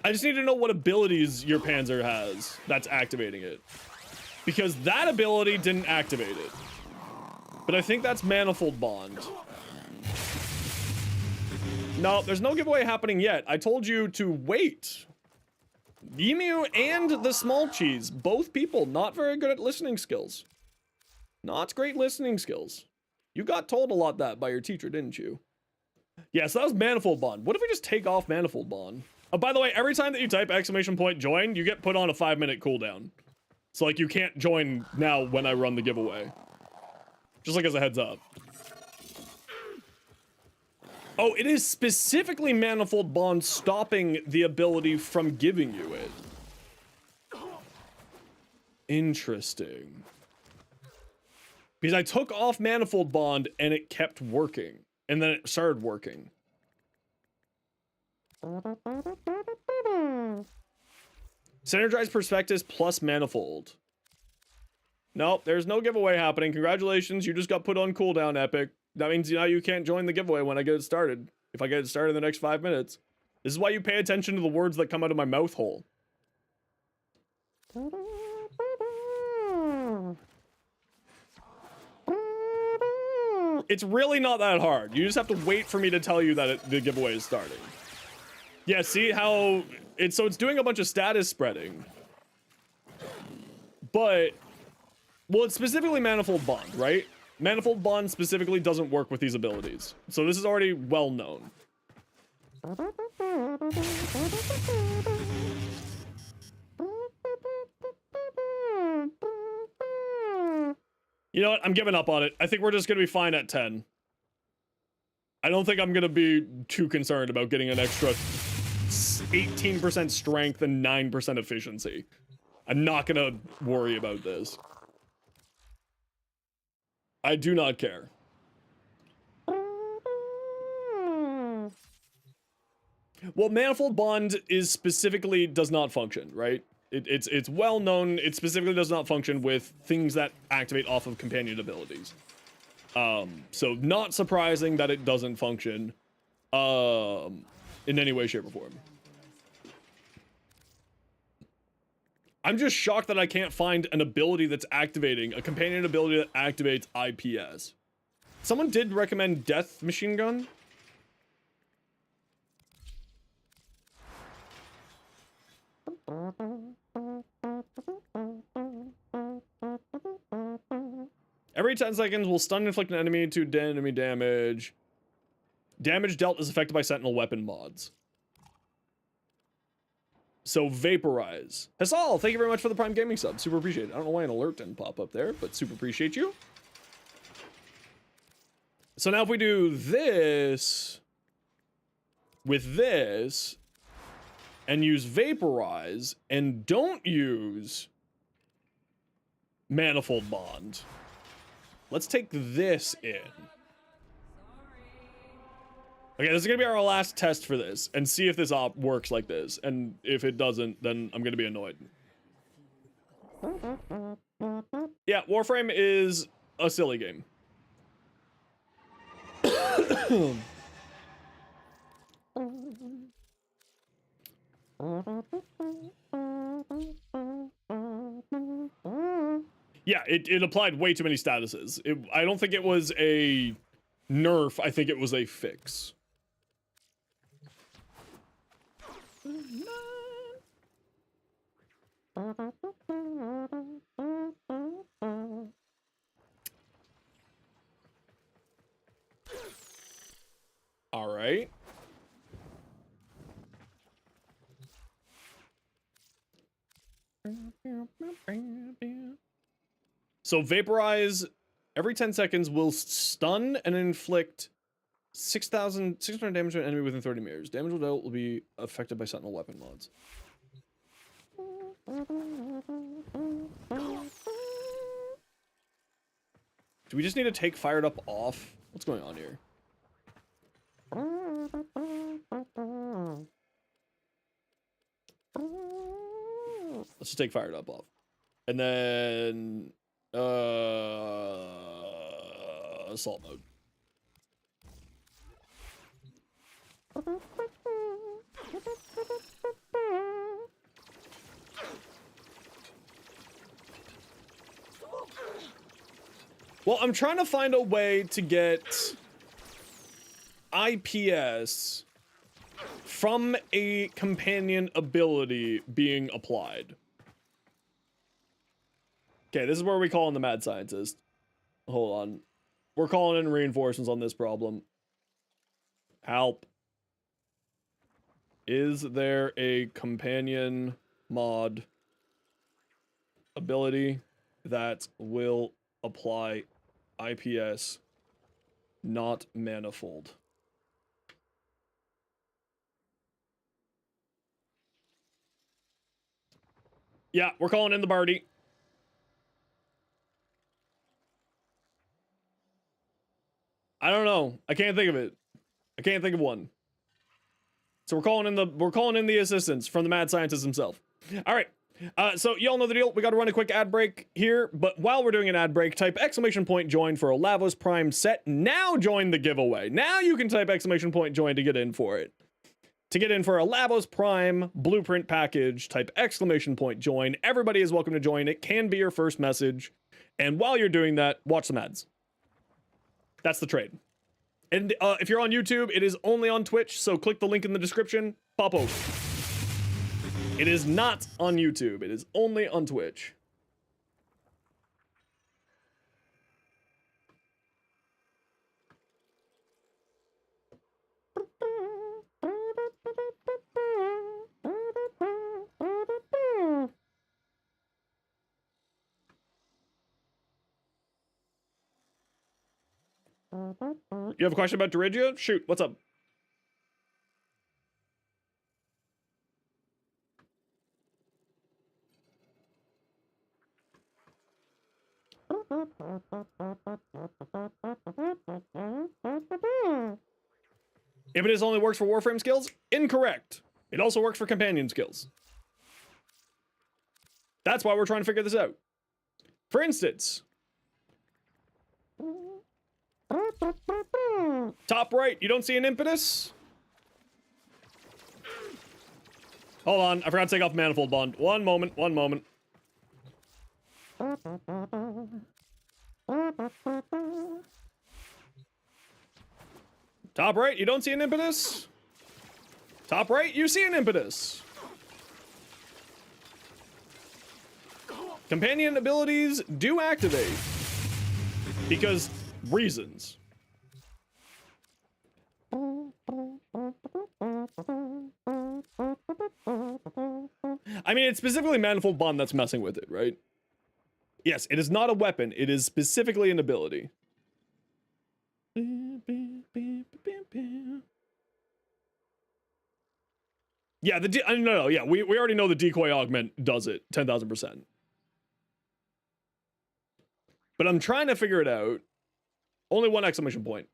I just need to know what abilities your Panzer has that's activating it. Because that ability didn't activate it. But I think that's Manifold Bond. No, there's no giveaway happening yet. I told you to wait. Emu and the small cheese, both people not very good at listening skills. Not great listening skills. You got told a lot that by your teacher, didn't you? Yeah, so that was Manifold Bond. What if we just take off Manifold Bond? Oh, by the way, every time that you type !join, you get put on a 5-minute cooldown. So, like, you can't join now when I run the giveaway. Just like as a heads up. Oh, it is specifically Manifold Bond stopping the ability from giving you it. Interesting. Because I took off Manifold Bond and it kept working. And then it started working. Synergized Prospectus plus Manifold. Nope, there's no giveaway happening. Congratulations, you just got put on cooldown, Epic. That means now you can't join the giveaway when I get it started. If I get it started in the next 5 minutes. This is why you pay attention to the words that come out of my mouth hole. It's really not that hard. You just have to wait for me to tell you that the giveaway is starting. Yeah, see how it's doing a bunch of status spreading. But, well, it's specifically Manifold Bond, right? Manifold Bond specifically doesn't work with these abilities. So this is already well known. You know what? I'm giving up on it. I think we're just going to be fine at 10. I don't think I'm going to be too concerned about getting an extra 18% strength and 9% efficiency. I'm not going to worry about this. I do not care. Well, Manifold Bond is specifically does not function, right? It's well known. It specifically does not function with things that activate off of companion abilities. So not surprising that it doesn't function in any way, shape, or form. I'm just shocked that I can't find an ability that's activating, a companion ability that activates IPS. Someone did recommend Death Machine Gun. Every 10 seconds will stun and inflict an enemy to enemy damage. Damage dealt is affected by Sentinel weapon mods. So vaporize. Hassal, thank you very much for the Prime Gaming sub. Super appreciate it. I don't know why an alert didn't pop up there, but super appreciate you. So now if we do this with this and use vaporize and don't use Manifold Bond, let's take this in. Okay, this is gonna be our last test for this, and see if this op works like this. And if it doesn't, then I'm gonna be annoyed. Yeah, Warframe is a silly game. Yeah, it applied way too many statuses. I don't think it was a nerf, I think it was a fix. All right. So vaporize every 10 seconds will stun and inflict 6,600 damage to an enemy within 30 meters. Damage will be affected by Sentinel weapon mods. Do we just need to take fired up off? What's going on here? just take fired up off. And then assault mode. Well, I'm trying to find a way to get IPS from a companion ability being applied. Okay, this is where we call in the mad scientist. Hold on. We're calling in reinforcements on this problem. Help. Is there a companion mod ability that will apply IPS, not manifold? Yeah, we're calling in the Barty. I don't know. I can't think of it. I can't think of one. So we're calling in the assistance from the mad scientist himself. All right. So y'all know the deal. We got to run a quick ad break here, but while we're doing an ad break, type !join for a LAVOS Prime set. Now join the giveaway. Now you can type !join to get in for it. To get in for a LAVOS Prime blueprint package, type !join. Everybody is welcome to join. It can be your first message. And while you're doing that, watch some ads. That's the trade. And if you're on YouTube, it is only on Twitch, so click the link in the description. Pop over. It is not on YouTube. It is only on Twitch. You have a question about Dirigia? Shoot, what's up? Impetus only works for Warframe skills? Incorrect. It also works for companion skills. That's why we're trying to figure this out. For instance, top right, you don't see an impetus? Hold on, I forgot to take off manifold bond. One moment, one moment. Top right, you don't see an impetus? Top right, you see an impetus. Companion abilities do activate. Because reasons. I mean, it's specifically manifold bond that's messing with it, right? Yes, it is not a weapon. It is specifically an ability. Yeah, no, yeah, we already know the decoy augment does it 10,000%. But I'm trying to figure it out. Only one exclamation point.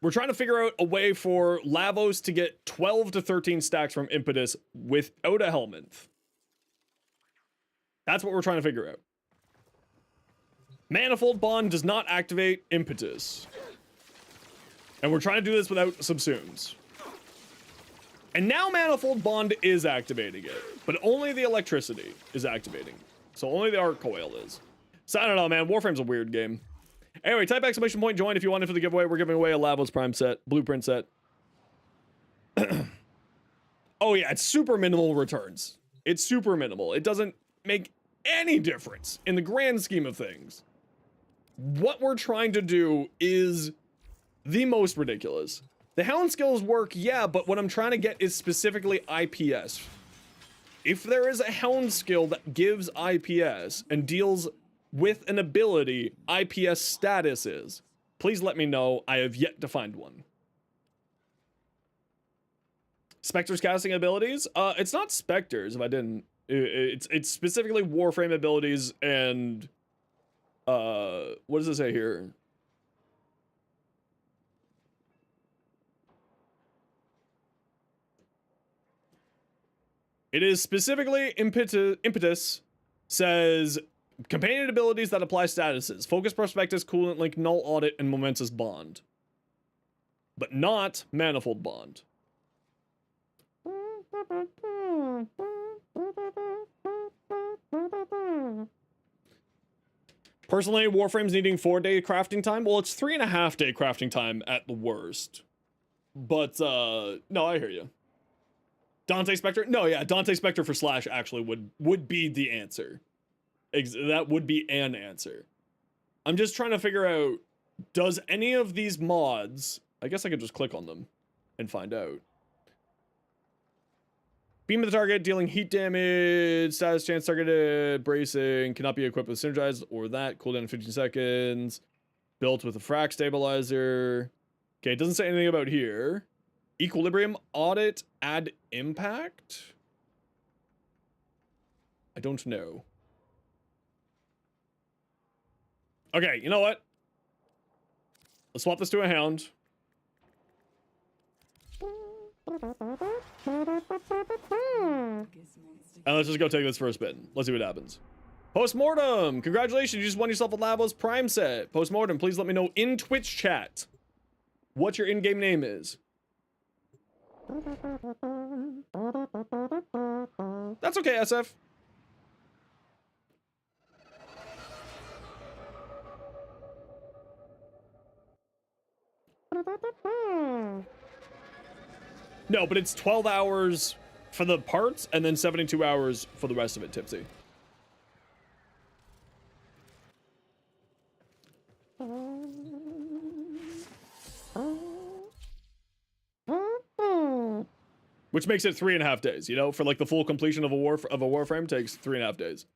We're trying to figure out a way for LAVOS to get 12 to 13 stacks from Impetus without a helmet. That's what we're trying to figure out. Manifold Bond does not activate Impetus. And we're trying to do this without subsumes. And now Manifold Bond is activating it, but only the electricity is activating. So only the arc coil is. So I don't know, man. Warframe's a weird game. Anyway, type !join if you want it for the giveaway. We're giving away a LAVOS Prime set, blueprint set. Oh yeah, it's super minimal returns. It's super minimal. It doesn't make any difference in the grand scheme of things. What we're trying to do is the most ridiculous. The hound skills work, yeah, but what I'm trying to get is specifically IPS. If there is a hound skill that gives IPS and deals with an ability IPS status is, please let me know. I have yet to find one. Spectre's casting abilities? It's not Spectre's if I didn't. It's specifically Warframe abilities and what does it say here? It is specifically impetus says companion abilities that apply statuses. Focus, Prospectus, Coolant Link, Null Audit, and Momentous Bond. But not Manifold Bond. Personally, Warframe's needing 4-day crafting time. Well, it's 3.5-day crafting time at the worst. But, no, I hear you. Dante Spectre? No, yeah, Dante Spectre for Slash actually would be the answer. That would be an answer. I'm just trying to figure out, does any of these mods... I guess I could just click on them and find out. Beam of the target, dealing heat damage, status chance targeted, bracing, cannot be equipped with synergized or that, cooldown in 15 seconds, built with a frac stabilizer. Okay, it doesn't say anything about here. Equilibrium, audit, add impact? I don't know. Okay, you know what? Let's swap this to a hound. And let's just go take this for a spin. Let's see what happens. Postmortem! Congratulations, you just won yourself a LAVOS Prime set. Postmortem, please let me know in Twitch chat what your in-game name is. That's okay, SF. No, but it's 12 hours for the parts and then 72 hours for the rest of it, Tipsy. Which makes it 3.5 days, you know, for like the full completion of a Warframe takes 3.5 days.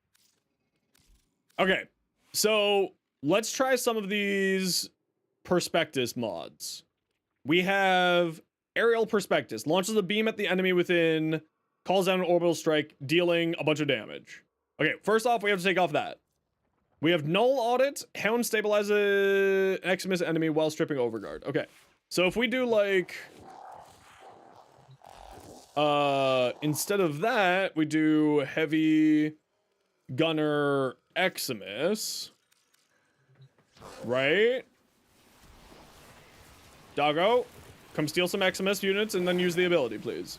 Okay, so let's try some of these Prospectus mods. We have Aerial Prospectus, launches a beam at the enemy within, calls down an orbital strike, dealing a bunch of damage. Okay, first off, we have to take off that. We have Null Audit, Hound stabilizes an Eximus enemy while stripping Overguard. Okay, so if we do like, instead of that, we do Heavy Gunner Eximus, right? Doggo, come steal some Eximus units and then use the ability, please.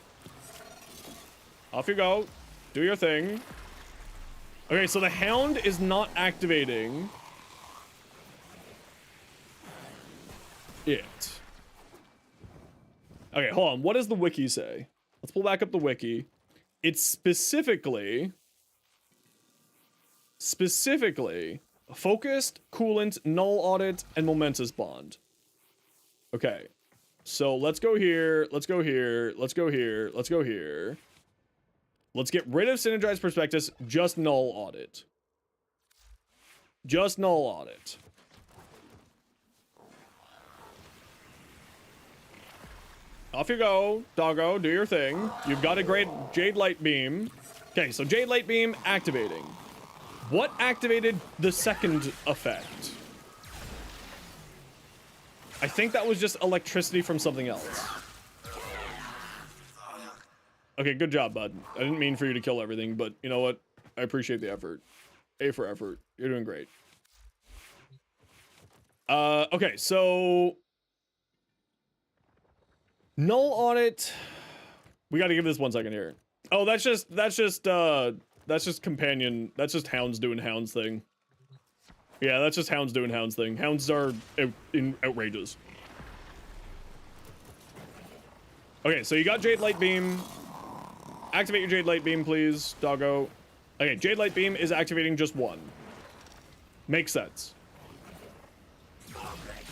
Off you go. Do your thing. Okay, so the Hound is not activating it. Okay, hold on. What does the wiki say? Let's pull back up the wiki. It's specifically focused, coolant, null audit, and momentous bond. Okay, so let's go here, let's go here, let's go here, let's go here. Let's get rid of Synergized Prospectus, just null audit. Just null audit. Off you go, doggo, do your thing. You've got a great Jade Light Beam. Okay, so Jade Light Beam activating. What activated the second effect? I think that was just electricity from something else. Okay, good job, bud. I didn't mean for you to kill everything, but you know what? I appreciate the effort. A for effort. You're doing great. Okay, so null audit. We got to give this 1 second here. Oh, that's just companion. That's just hounds doing hounds thing. Yeah, that's just hounds doing hounds thing. Hounds are outrageous. Okay, so you got Jade Light Beam. Activate your Jade Light Beam, please, doggo. Okay, Jade Light Beam is activating just one. Makes sense.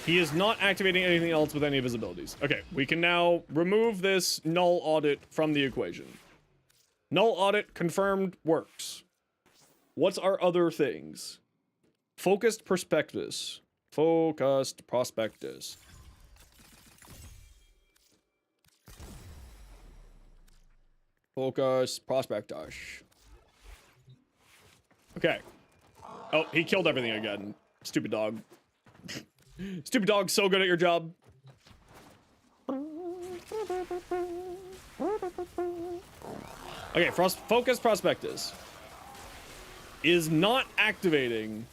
He is not activating anything else with any of his abilities. Okay, we can now remove this null audit from the equation. Null audit confirmed works. What's our other things? Focused prospectus. Focused prospectus. Focus prospectus. Okay. Oh, he killed everything again. Stupid dog. Stupid dog, so good at your job. Okay, Focus Prospectus is not activating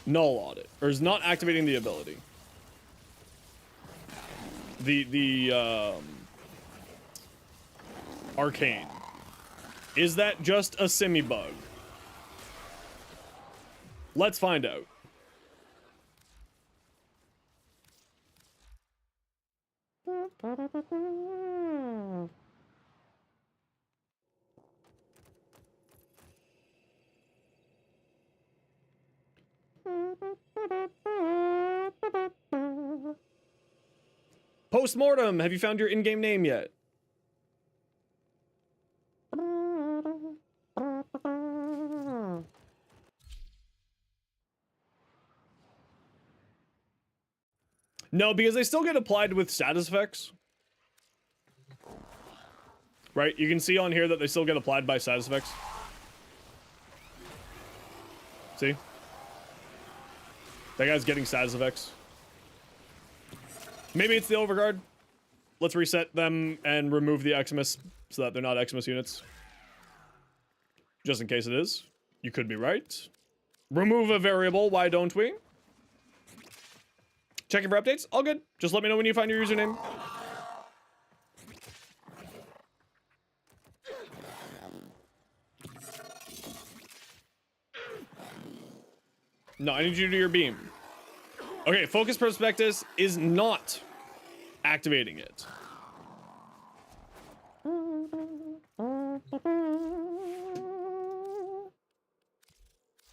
Null Audit, or is not activating the ability. The Arcane. Is that just a semi-bug? Let's find out. Postmortem, have you found your in-game name yet? No, because they still get applied with status effects. Right, you can see on here that they still get applied by status effects. See? That guy's getting status effects. Maybe it's the Overguard. Let's reset them and remove the Xmas so that they're not Xmas units. Just in case it is. You could be right. Remove a variable, why don't we? Checking for updates, all good. Just let me know when you find your username. No, I need you to do your beam. Okay, Focus Prospectus is not activating it.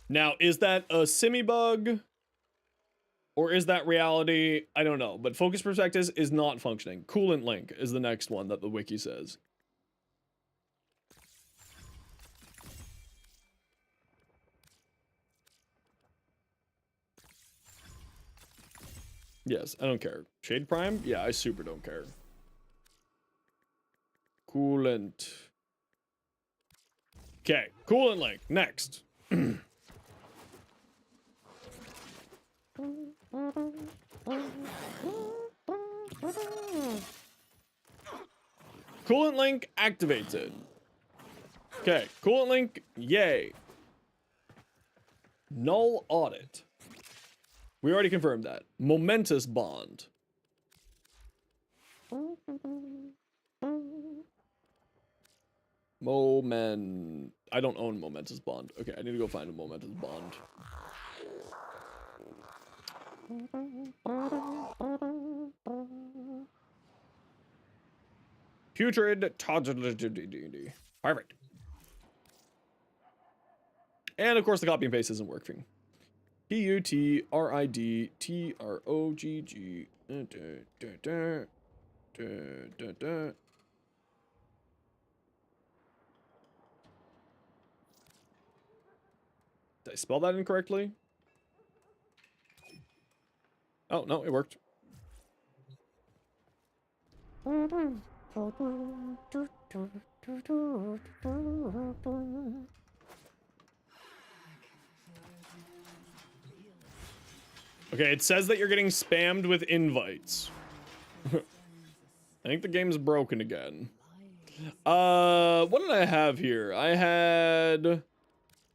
Now, is that a semi-bug? Or is that reality? I don't know. But Focus Prospectus is not functioning. Coolant Link is the next one that the wiki says. Yes, I don't care. Shade Prime? Yeah, I super don't care. Coolant. Okay, Coolant Link. Next. Coolant Link activates it. Okay, Coolant Link, yay. Null Audit. We already confirmed that. Momentous Bond. I don't own Momentous Bond. Okay, I need to go find a Momentous Bond. Putrid. Perfect. And of course the copy and paste isn't working. P-U-T-R-I-D-T-R-O-G-G. Did I spell that incorrectly? Oh, no, it worked. Okay, it says that you're getting spammed with invites. I think the game's broken again. What did I have here? I had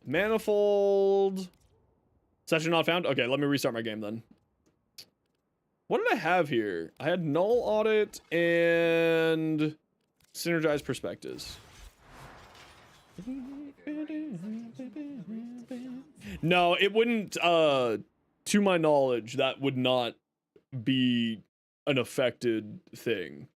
Manifold. Session not found? Okay, let me restart my game then. What did I have here? I had Null Audit and Synergized Perspectives. No, it wouldn't, to my knowledge, that would not be an affected thing.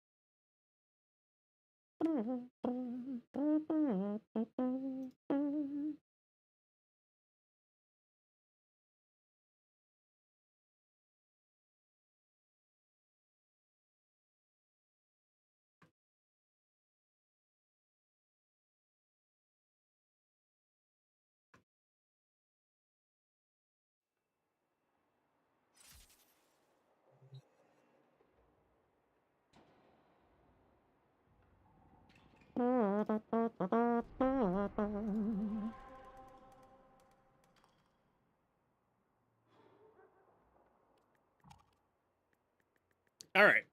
All right.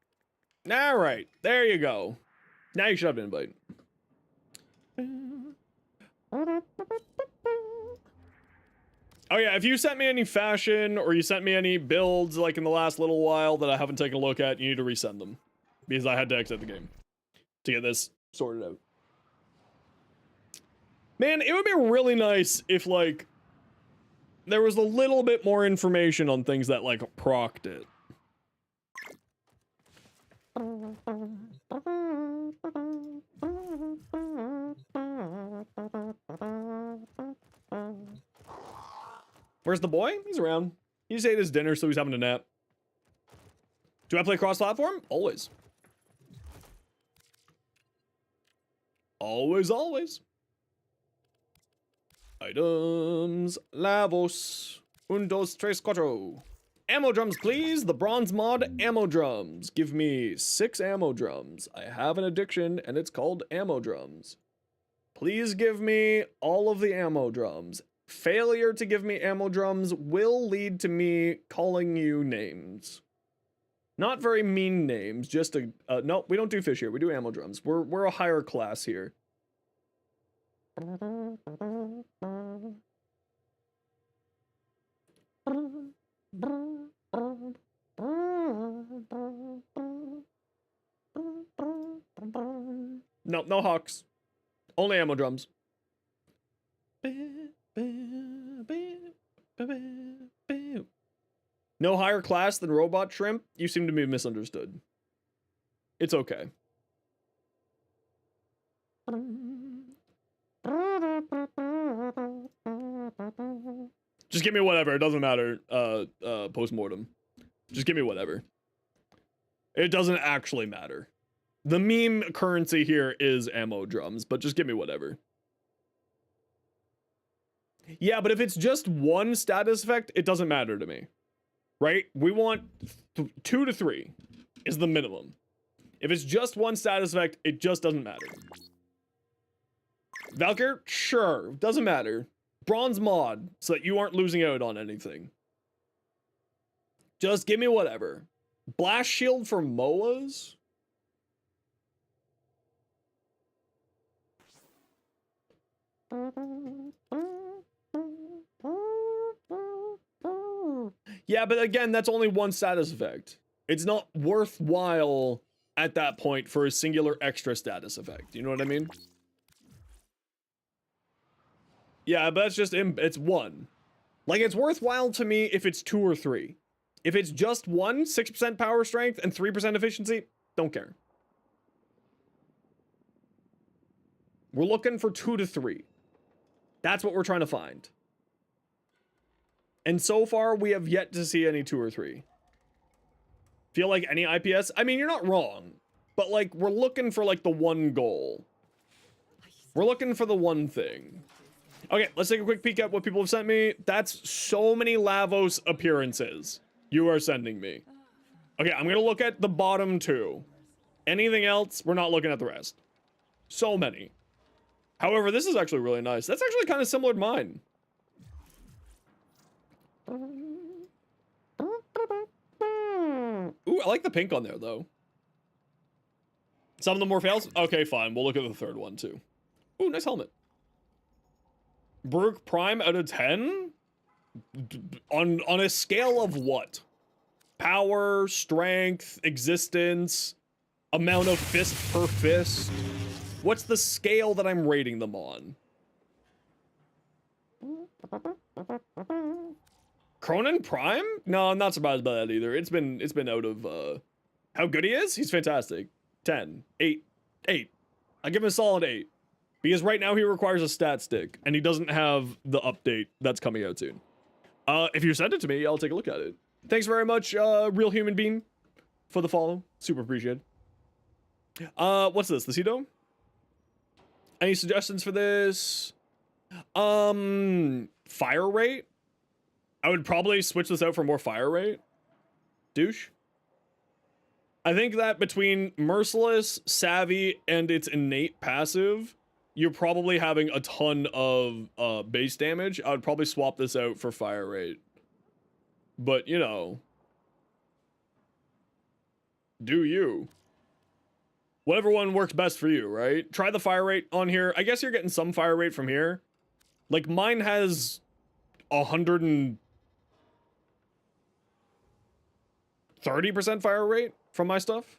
All right. There you go. Now you should have an invite. Oh yeah, if you sent me any fashion or you sent me any builds like in the last little while that I haven't taken a look at, you need to resend them. Because I had to exit the game to get this sorted out. Man, it would be really nice if, like, there was a little bit more information on things that, like, procced it. Where's the boy? He's around. He just ate his dinner, so he's having a nap. Do I play cross-platform? Always. Always, always. Items. Lavos. Un, dos, tres, cuatro. Ammo drums, please. The bronze mod ammo drums. Give me 6 ammo drums. I have an addiction, and it's called ammo drums. Please give me all of the ammo drums. Failure to give me ammo drums will lead to me calling you names. Not very mean names, just a... no, we don't do fish here. We do ammo drums. We're a higher class here. No, no hawks. Only ammo drums. No higher class than robot shrimp? You seem to be misunderstood. It's okay. Just give me whatever. It doesn't matter. Post-mortem. Just give me whatever. It doesn't actually matter. The meme currency here is ammo drums, but just give me whatever. Yeah, but if it's just one status effect, it doesn't matter to me. Right? We want 2 to 3 is the minimum. If it's just one status effect, it just doesn't matter. Valkyr? Sure. Doesn't matter. Bronze mod, so that you aren't losing out on anything. Just give me whatever. Blast shield for MOAs? Yeah, but again, that's only one status effect. It's not worthwhile at that point for a singular extra status effect. You know what I mean? Yeah, but that's just, it's one. Like, it's worthwhile to me if it's 2 or 3. If it's just one, 6% power strength and 3% efficiency, don't care. We're looking for 2 to 3. That's what we're trying to find. And so far, we have yet to see any 2 or 3. Feel like any IPS? I mean, you're not wrong. But, like, we're looking for, like, the one goal. We're looking for the one thing. Okay, let's take a quick peek at what people have sent me. That's so many Lavos appearances you are sending me. Okay, I'm gonna look at the bottom 2. Anything else, we're not looking at the rest. So many. However, this is actually really nice. That's actually kind of similar to mine. Ooh, I like the pink on there, though. Some of them more fails? Okay, fine. We'll look at the third one, too. Ooh, nice helmet. Brook Prime out of 10? On a scale of what? Power, strength, existence, amount of fist per fist? What's the scale that I'm rating them on? Cronin Prime? No, I'm not surprised by that either. It's been out of how good he is? He's fantastic. 10, 8, 8. I give him a solid 8. Because right now he requires a stat stick, and he doesn't have the update that's coming out soon. If you send it to me, I'll take a look at it. Thanks very much, Real Human Being, for the follow. Super appreciated. What's this? The CEDO? Any suggestions for this? Fire rate? I would probably switch this out for more fire rate. Douche. I think that between Merciless, Savvy, and its innate passive, you're probably having a ton of base damage. I would probably swap this out for fire rate. But, you know. Do you? Whatever one works best for you, right? Try the fire rate on here. I guess you're getting some fire rate from here. Like mine has 130% fire rate from my stuff.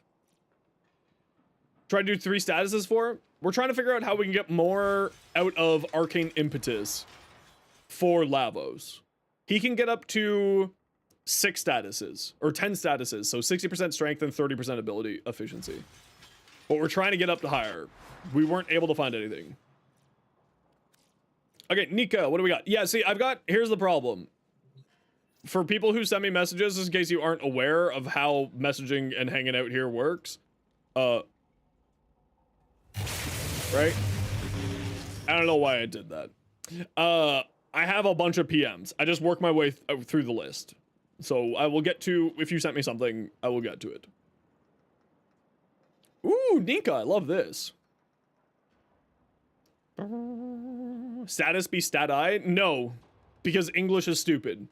Try to do 3 statuses for it. We're trying to figure out how we can get more out of Arcane Impetus for Lavos. He can get up to 6 statuses, or 10 statuses, so 60% strength and 30% ability efficiency. But we're trying to get up to higher. We weren't able to find anything. Okay, Nika, what do we got? Yeah, see, here's the problem. For people who send me messages, just in case you aren't aware of how messaging and hanging out here works, right? I don't know why I did that. I have a bunch of PMs. I just work my way through the list. So I will get to, if you sent me something, I will get to it. Ooh, Nika, I love this. Status be stat-I? No, because English is stupid.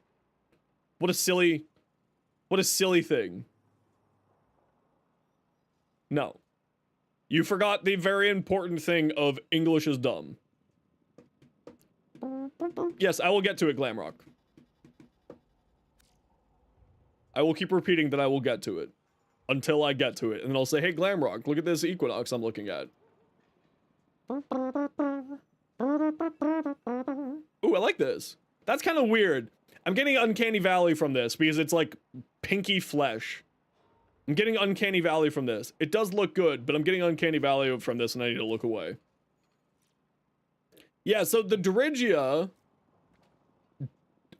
What a silly thing. No. You forgot the very important thing of English is dumb. Yes, I will get to it, Glamrock. I will keep repeating that I will get to it. Until I get to it. And then I'll say, hey, Glamrock, look at this Equinox I'm looking at. Ooh, I like this. That's kind of weird. I'm getting Uncanny Valley from this because it's like pinky flesh. I'm getting Uncanny Valley from this. It does look good, but I'm getting Uncanny Valley from this and I need to look away. Yeah, so the Dirigia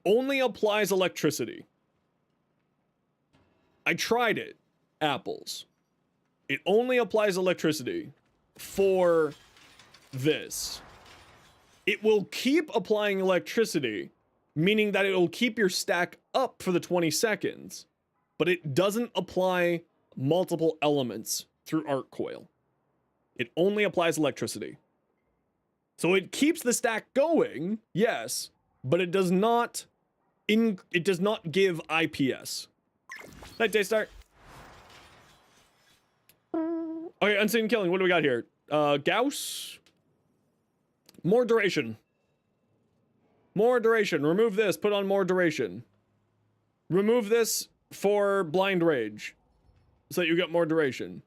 only applies electricity. I tried it. Apples. It only applies electricity for this. It will keep applying electricity, meaning that it'll keep your stack up for the 20 seconds, but it doesn't apply multiple elements through Arc Coil. It only applies electricity. So it keeps the stack going, yes, but it does not give IPS. Night day start. Okay, Unseen Killing, what do we got here? Gauss? More duration. More duration. Remove this, put on more duration. Remove this for Blind Rage, so that you get more duration.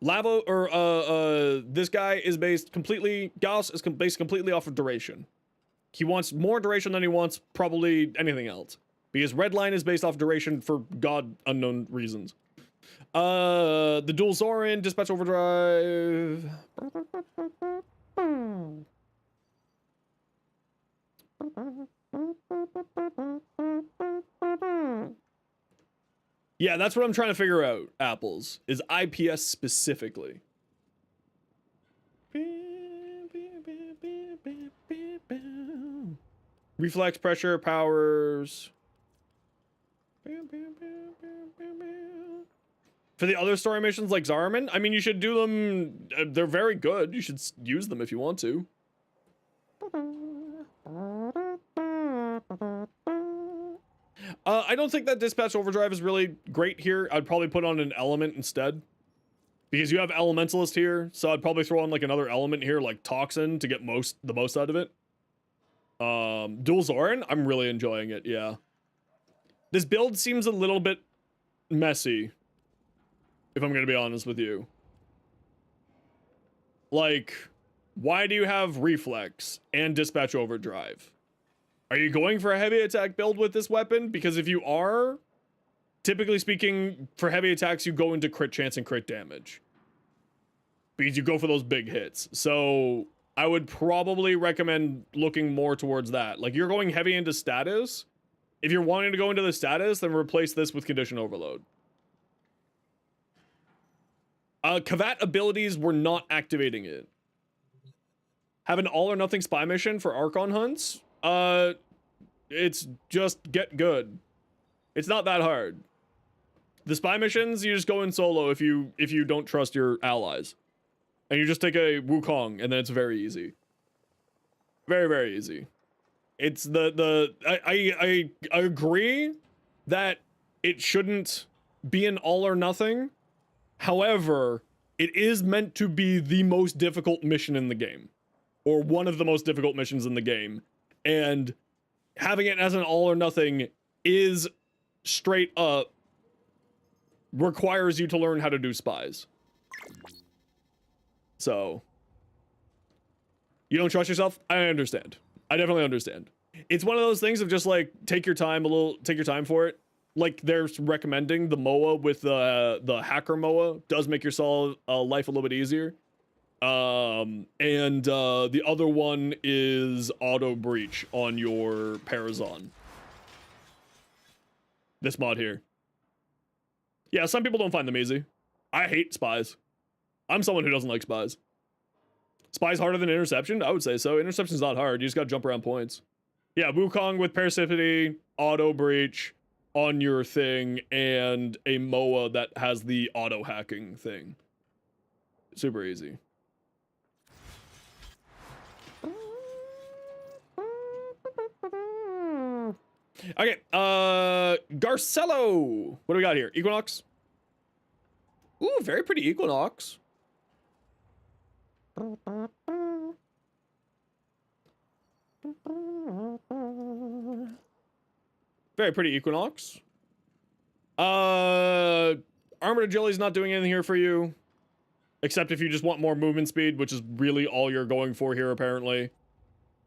Lavo, or, this guy is based completely, Gauss is based completely off of duration. He wants more duration than he wants probably anything else. Because Redline is based off duration for God unknown reasons. The dual Zoren, Dispatch Overdrive. Yeah, that's what I'm trying to figure out, Apples, is IPS specifically. Reflex pressure, powers. For the other story missions like Zariman, I mean, you should do them. They're very good. You should use them if you want to. I don't think that Dispatch Overdrive is really great here. I'd probably put on an element instead. Because you have Elementalist here, so I'd probably throw on like another element here, like Toxin, to get the most out of it. Dual Zoren, I'm really enjoying it, yeah. This build seems a little bit messy, if I'm gonna be honest with you. Like, why do you have Reflex and Dispatch Overdrive? Are you going for a heavy attack build with this weapon? Because if you are, typically speaking, for heavy attacks, you go into crit chance and crit damage. Because you go for those big hits. So I would probably recommend looking more towards that. Like, you're going heavy into status. If you're wanting to go into the status, then replace this with Condition Overload. Kavat abilities, we're not activating it. Have an all or nothing spy mission for Archon hunts? It's just get good. It's not that hard. The spy missions, you just go in solo if you don't trust your allies. And you just take a Wukong, and then it's very easy. Very, very easy. It's I agree that it shouldn't be an all or nothing. However, it is meant to be the most difficult mission in the game, or one of the most difficult missions in the game, and having it as an all or nothing is straight up requires you to learn how to do spies. So, you don't trust yourself? I understand. I definitely understand. It's one of those things of just like, take your time for it. Like they're recommending the MOA with the hacker MOA does make your life a little bit easier. And the other one is auto breach on your Parazon. This mod here. Yeah, some people don't find them easy. I hate spies. I'm someone who doesn't like spies. Spies harder than interception? I would say so. Interception's not hard. You just gotta jump around points. Yeah, Wukong with Parasipity, auto breach on your thing, and a MOA that has the auto hacking thing. Super easy. Okay, Garcello. What do we got here? Equinox. Ooh, very pretty Equinox. Very pretty Equinox. Armored Agility's not doing anything here for you. Except if you just want more movement speed, which is really all you're going for here, apparently.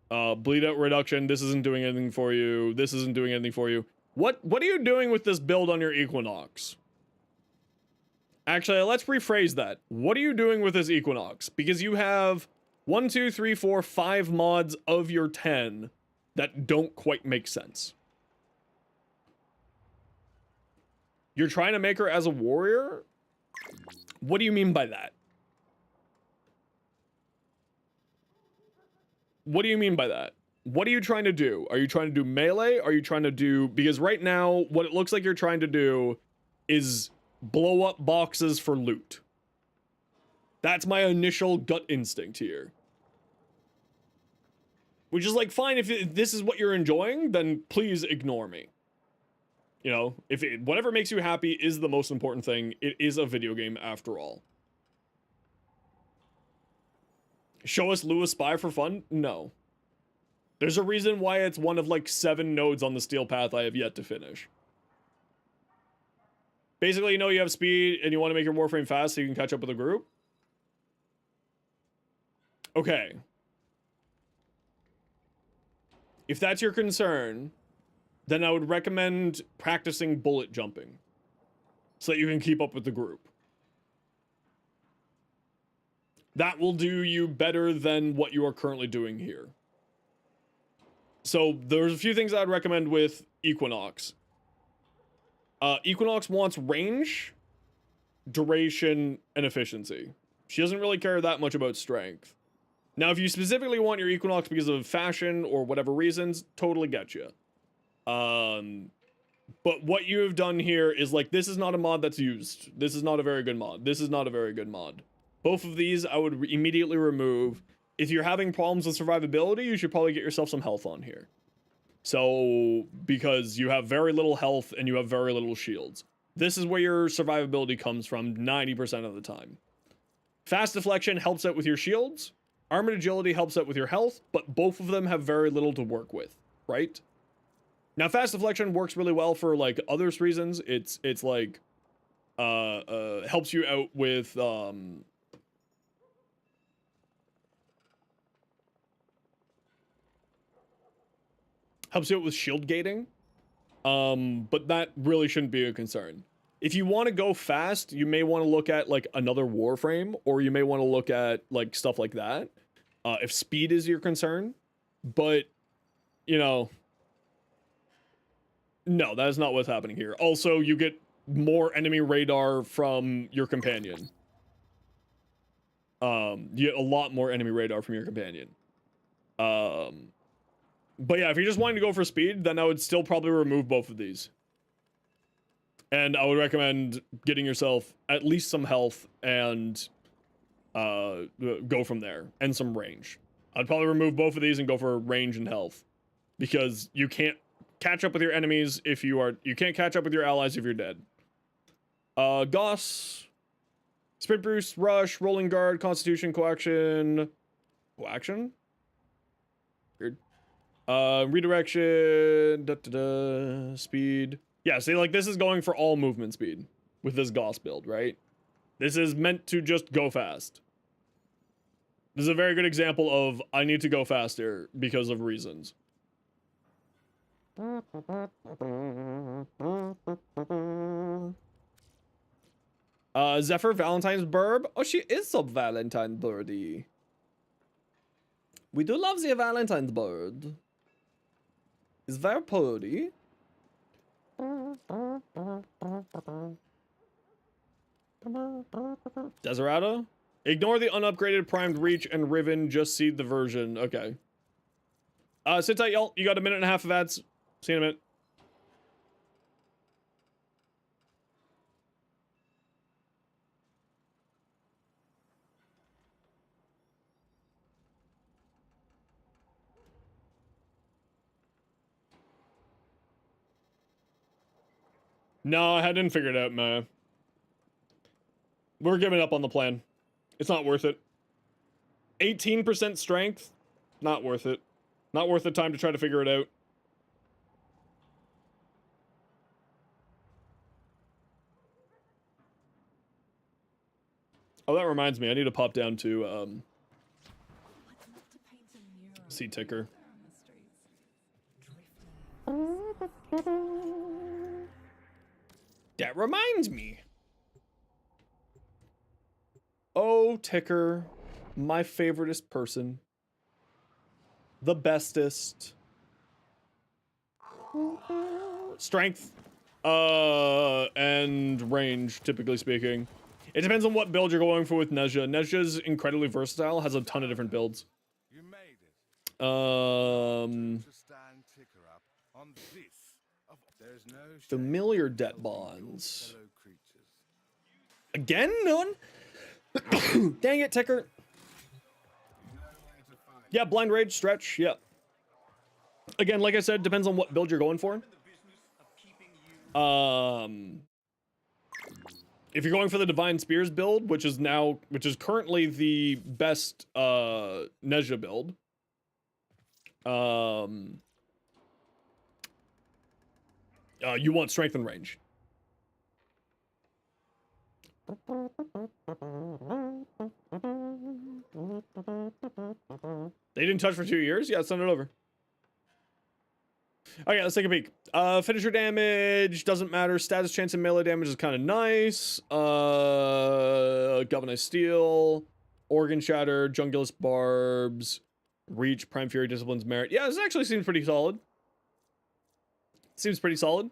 Bleed out reduction, this isn't doing anything for you. This isn't doing anything for you. What are you doing with this build on your Equinox? Actually, let's rephrase that. What are you doing with this Equinox? Because you have 1, 2, 3, 4, 5 mods of your 10 that don't quite make sense. You're trying to make her as a warrior? What do you mean by that? What do you mean by that? What are you trying to do? Are you trying to do melee? Are you trying to do... Because right now, what it looks like you're trying to do is blow up boxes for loot. That's my initial gut instinct here. Which is like, fine, if this is what you're enjoying, then please ignore me. You know, whatever makes you happy is the most important thing. It is a video game after all. Show us Lewis Spy for fun? No. There's a reason why it's one of like 7 nodes on the steel path I have yet to finish. Basically, you know you have speed and you want to make your Warframe fast so you can catch up with the group. Okay. If that's your concern, then I would recommend practicing bullet jumping so that you can keep up with the group. That will do you better than what you are currently doing here. So there's a few things I'd recommend with Equinox. Equinox wants range, duration, and efficiency. She doesn't really care that much about strength. Now, if you specifically want your Equinox because of fashion or whatever reasons, totally get you. But what you have done here is like, this is not a mod that's used. This is not a very good mod. This is not a very good mod. Both of these I would immediately remove. If you're having problems with survivability, you should probably get yourself some health on here. So, because you have very little health and you have very little shields. This is where your survivability comes from 90% of the time. Fast deflection helps out with your shields. Armored agility helps out with your health, but both of them have very little to work with, right? Now, fast deflection works really well for like other reasons. It's like helps you out with helps you out with shield gating. But that really shouldn't be a concern. If you want to go fast, you may want to look at like another Warframe, or you may want to look at like stuff like that. If speed is your concern, but you know, no, that is not what's happening here. Also, you get more enemy radar from your companion. You get a lot more enemy radar from your companion. But yeah, if you're just wanting to go for speed, then I would still probably remove both of these. And I would recommend getting yourself at least some health and go from there, and some range. I'd probably remove both of these and go for range and health, because you can't catch up with your enemies if you can't catch up with your allies if you're dead. Goss, Sprint boost, rush, rolling guard, constitution, coaction. Coaction? Weird. Redirection, speed. Yeah, see, like, this is going for all movement speed with this Gauss build, right? This is meant to just go fast. This is a very good example of I need to go faster because of reasons. Zephyr Valentine's Burb. Oh, she is a Valentine birdie. We do love the Valentine's bird. It's very pretty. Desirado? Ignore the unupgraded primed reach and Riven, just seed the version. Okay. Sit tight, y'all. You got a minute and a half of ads. See you in a minute. No, I hadn't figured it out, man. We're giving up on the plan. It's not worth it. 18% strength? Not worth it. Not worth the time to try to figure it out. Oh, that reminds me. I need to pop down to, see ticker. That reminds me. Oh, ticker. My favoriteest person. The bestest. Strength. And range, typically speaking. It depends on what build you're going for with Nezha. Nezha's incredibly versatile, has a ton of different builds. You made it. Familiar debt bonds. Again, none? Dang it, ticker. Yeah, blind rage, stretch, yeah. Again, like I said, depends on what build you're going for. If you're going for the Divine Spears build, which is currently the best Nezha build, you want strength and range. They didn't touch for 2 years? Yeah, send it over. Okay, let's take a peek. Finisher damage doesn't matter. Status chance and melee damage is kind of nice. Galvanized Steel, Organ Shatter, Jungulus Barbs, Reach, Prime Fury, Discipline's Merit. Yeah, this actually seems pretty solid. Seems pretty solid.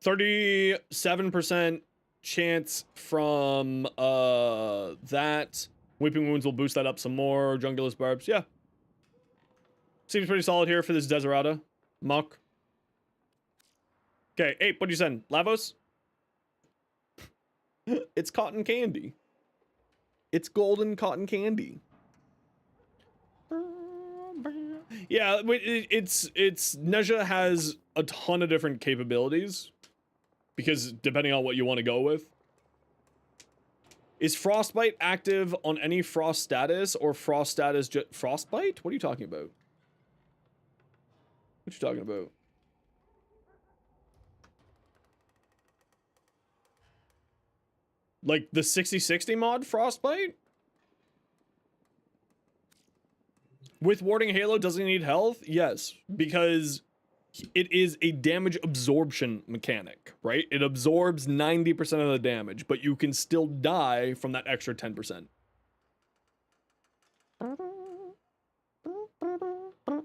37% chance from that. Weeping Wounds will boost that up some more. Jungulus Barbs, yeah. Seems pretty solid here for this Desirada. Muck. Okay, Ape, what'd you send? Lavos? It's cotton candy. It's golden cotton candy. Yeah, it's Nezha has a ton of different capabilities. Because depending on what you want to go with. Is Frostbite active on any Frost status or Frost status just Frostbite? What are you talking about? What you talking about? Like the 6060 mod Frostbite? With Warding Halo, does he need health? Yes, because it is a damage absorption mechanic, right? It absorbs 90% of the damage, but you can still die from that extra 10%.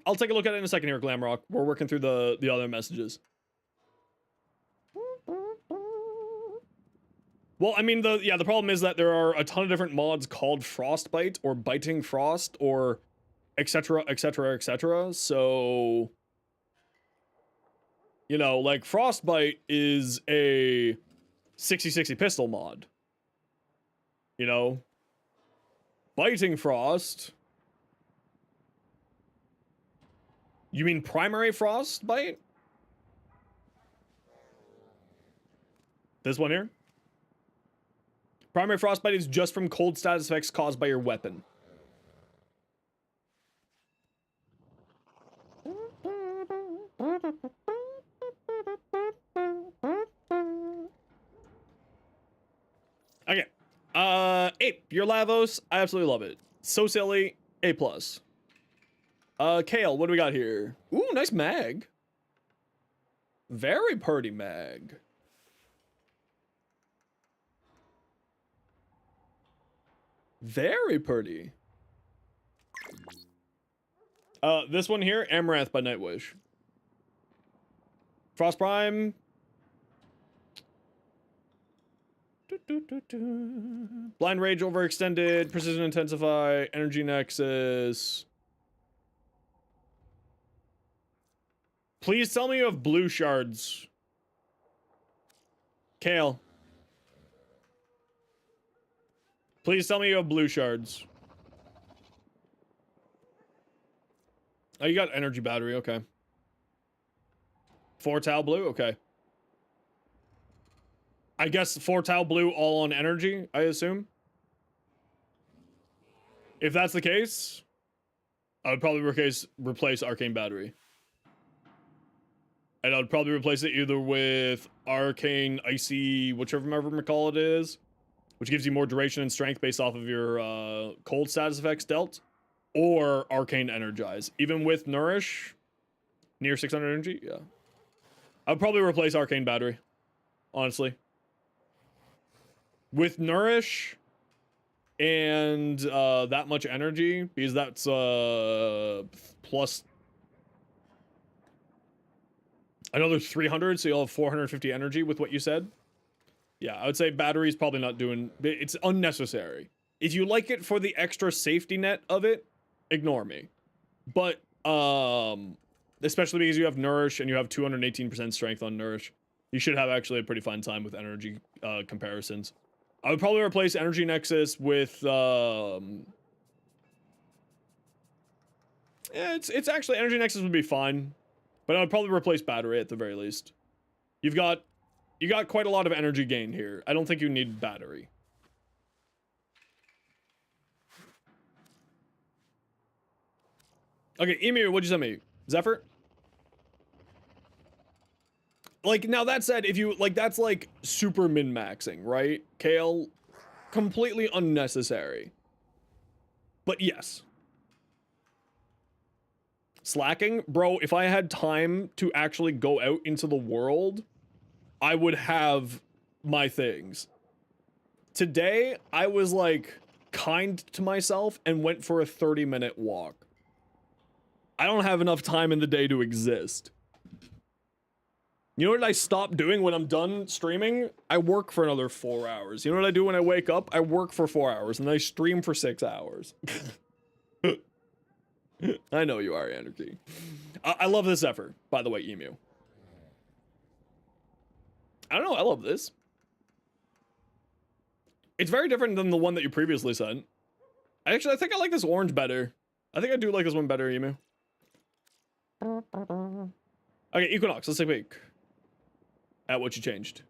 I'll take a look at it in a second here, Glamrock. We're working through the other messages. Well, I mean, the problem is that there are a ton of different mods called Frostbite or Biting Frost or etc, etc, etc. So, you know, like Frostbite is a 60/60 pistol mod. You know, Biting Frost. You mean primary Frostbite? This one here. Primary frostbite is just from cold status effects caused by your weapon. Okay. Ape, your Lavos, I absolutely love it. So silly, A+. Kale, what do we got here? Ooh, nice mag. Very pretty mag. Very pretty. This one here, Amaranth by Nightwish. Frost Prime. Blind Rage overextended, Precision Intensify, Energy Nexus. Please tell me you have blue shards. Kale. Please tell me you have blue shards. Oh, you got energy battery, okay. 4 tau blue, okay. I guess 4 tau blue all on energy, I assume. If that's the case, I would probably replace arcane battery. And I'd probably replace it either with arcane icy, whichever call it is, which gives you more duration and strength based off of your cold status effects dealt, or arcane energize. Even with nourish, near 600 energy, yeah. I'd probably replace arcane battery, honestly. With nourish and that much energy, because that's plus another 300, so you'll have 450 energy with what you said. Yeah, I would say battery's probably not doing... It's unnecessary. If you like it for the extra safety net of it, ignore me. But, especially because you have Nourish and you have 218% strength on Nourish, you should have actually a pretty fun time with energy comparisons. I would probably replace Energy Nexus with... it's actually... Energy Nexus would be fine. But I would probably replace battery at the very least. You got quite a lot of energy gain here. I don't think you need battery. Okay, Emu, what'd you send me? Zephyr? Like, now that said, if you, like, that's like super min-maxing, right? Kale, completely unnecessary. But yes. Slacking? Bro, if I had time to actually go out into the world, I would have my things. Today, I was like kind to myself and went for a 30-minute walk. I don't have enough time in the day to exist. You know what I stop doing when I'm done streaming? I work for another 4 hours. You know what I do when I wake up? I work for 4 hours and then I stream for 6 hours. I know you are, Anarchy. I love this effort, by the way, Emu. I don't know, I love this. It's very different than the one that you previously sent. Actually, I think I like this orange better. I think I do like this one better, Emu. Okay, Equinox, let's take a peek at what you changed.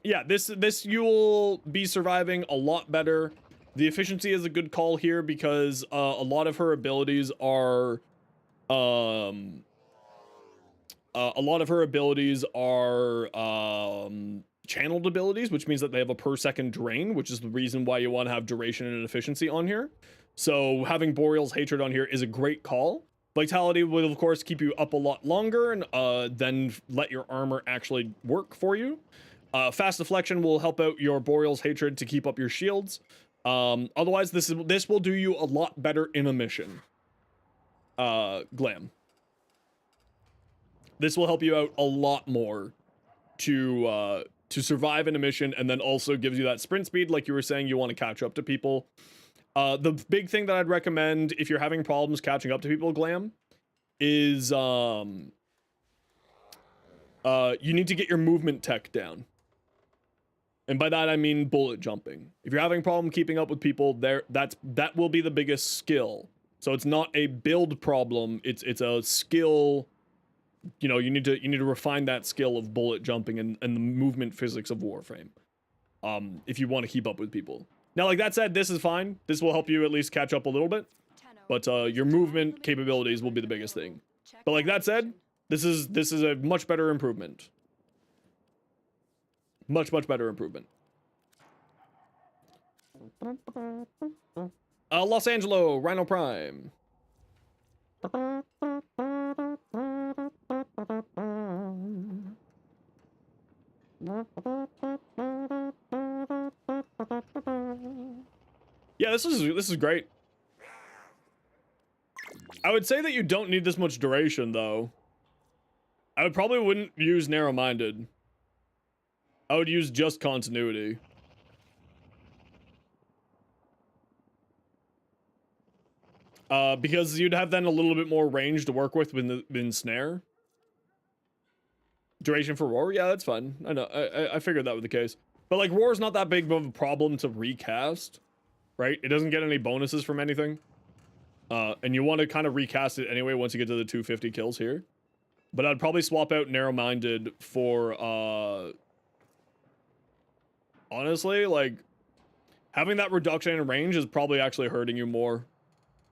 Yeah, this you'll be surviving a lot better. The efficiency is a good call here because a lot of her abilities are channeled abilities, which means that they have a per second drain, which is the reason why you want to have duration and efficiency on here. So having Boreal's Hatred on here is a great call. Vitality will of course keep you up a lot longer and then let your armor actually work for you. Fast Deflection will help out your Boreal's Hatred to keep up your shields. Otherwise this will do you a lot better in a mission. Glam. This will help you out a lot more to survive in a mission, and then also gives you that sprint speed, like you were saying, you want to catch up to people. The big thing that I'd recommend if you're having problems catching up to people, Glam, is you need to get your movement tech down. And by that I mean bullet jumping. If you're having a problem keeping up with people, that will be the biggest skill. So it's not a build problem, it's a skill you know, you need to refine that skill of bullet jumping and the movement physics of Warframe. If you want to keep up with people. Now, like that said, this is fine. This will help you at least catch up a little bit. But your movement capabilities will be the biggest thing. But like that said, this is a much better improvement. Much better improvement. Los Angeles, Rhino Prime. Yeah, this is great. I would say that you don't need this much duration, though. I probably wouldn't use narrow-minded. I would use just continuity. Because you'd have then a little bit more range to work with in snare. Duration for roar, yeah, that's fine. I know, I figured that was the case. But like, roar is not that big of a problem to recast, right? It doesn't get any bonuses from anything. And you want to kind of recast it anyway once you get to the 250 kills here. But I'd probably swap out narrow-minded for, honestly, like, having that reduction in range is probably actually hurting you more.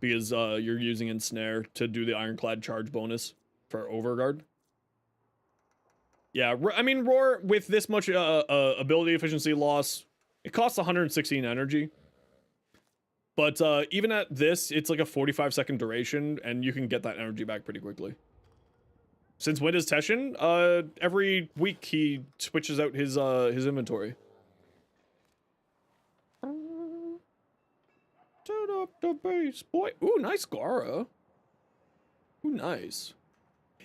Because you're using Ensnare to do the Ironclad charge bonus for Overguard. Yeah, I mean, Roar, with this much ability efficiency loss, it costs 116 energy. But even at this, it's like a 45-second duration, and you can get that energy back pretty quickly. Since when is Teshin? Every week he switches out his inventory. Turn up the bass, boy. Ooh, nice Gara. Ooh, nice.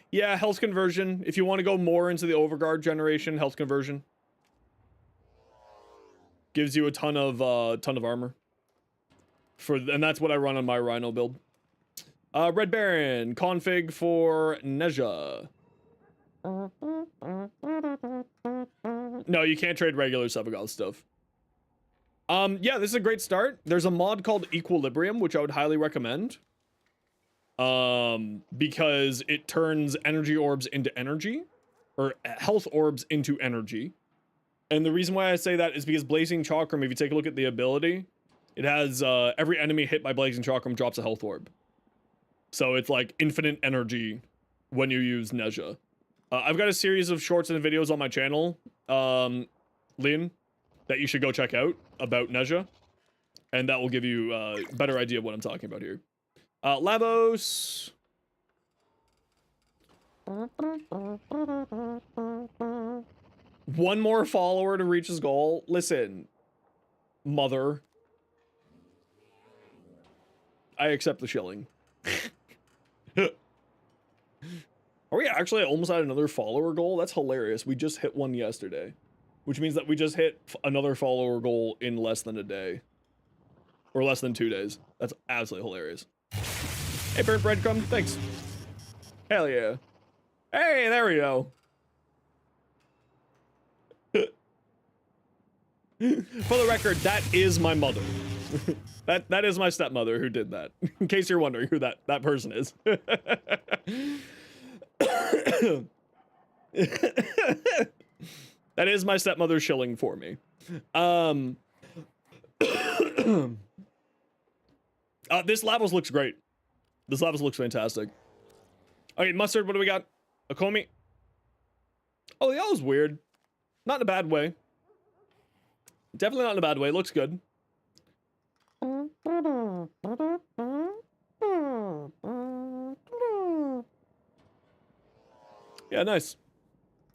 Yeah, health conversion. If you want to go more into the Overguard generation, health conversion gives you a ton of armor. And that's what I run on my Rhino build. Red Baron config for Neja. No, you can't trade regular Sevagoth stuff. Yeah, this is a great start. There's a mod called Equilibrium, which I would highly recommend. Because it turns energy orbs into energy, or health orbs into energy. And the reason why I say that is because Blazing Chakram, if you take a look at the ability, it has, every enemy hit by Blazing Chakram drops a health orb. So it's like infinite energy when you use Neja. I've got a series of shorts and videos on my channel, Liam, that you should go check out about Neja, and that will give you a better idea of what I'm talking about here. Lavos. One more follower to reach his goal. Listen, mother. I accept the shilling. Are we actually almost at another follower goal? That's hilarious. We just hit one yesterday. Which means that we just hit another follower goal in less than a day. Or less than 2 days. That's absolutely hilarious. Hey, Burnt Breadcrumb, thanks. Hell yeah. Hey, there we go. For the record, that is my mother. that is my stepmother who did that. In case you're wondering who that person is. That is my stepmother shilling for me. This Lavos looks great. This Lavos looks fantastic. Okay, Mustard, what do we got? A Comey? Oh, the yellow's weird. Not in a bad way. Definitely not in a bad way. Looks good. Yeah, nice.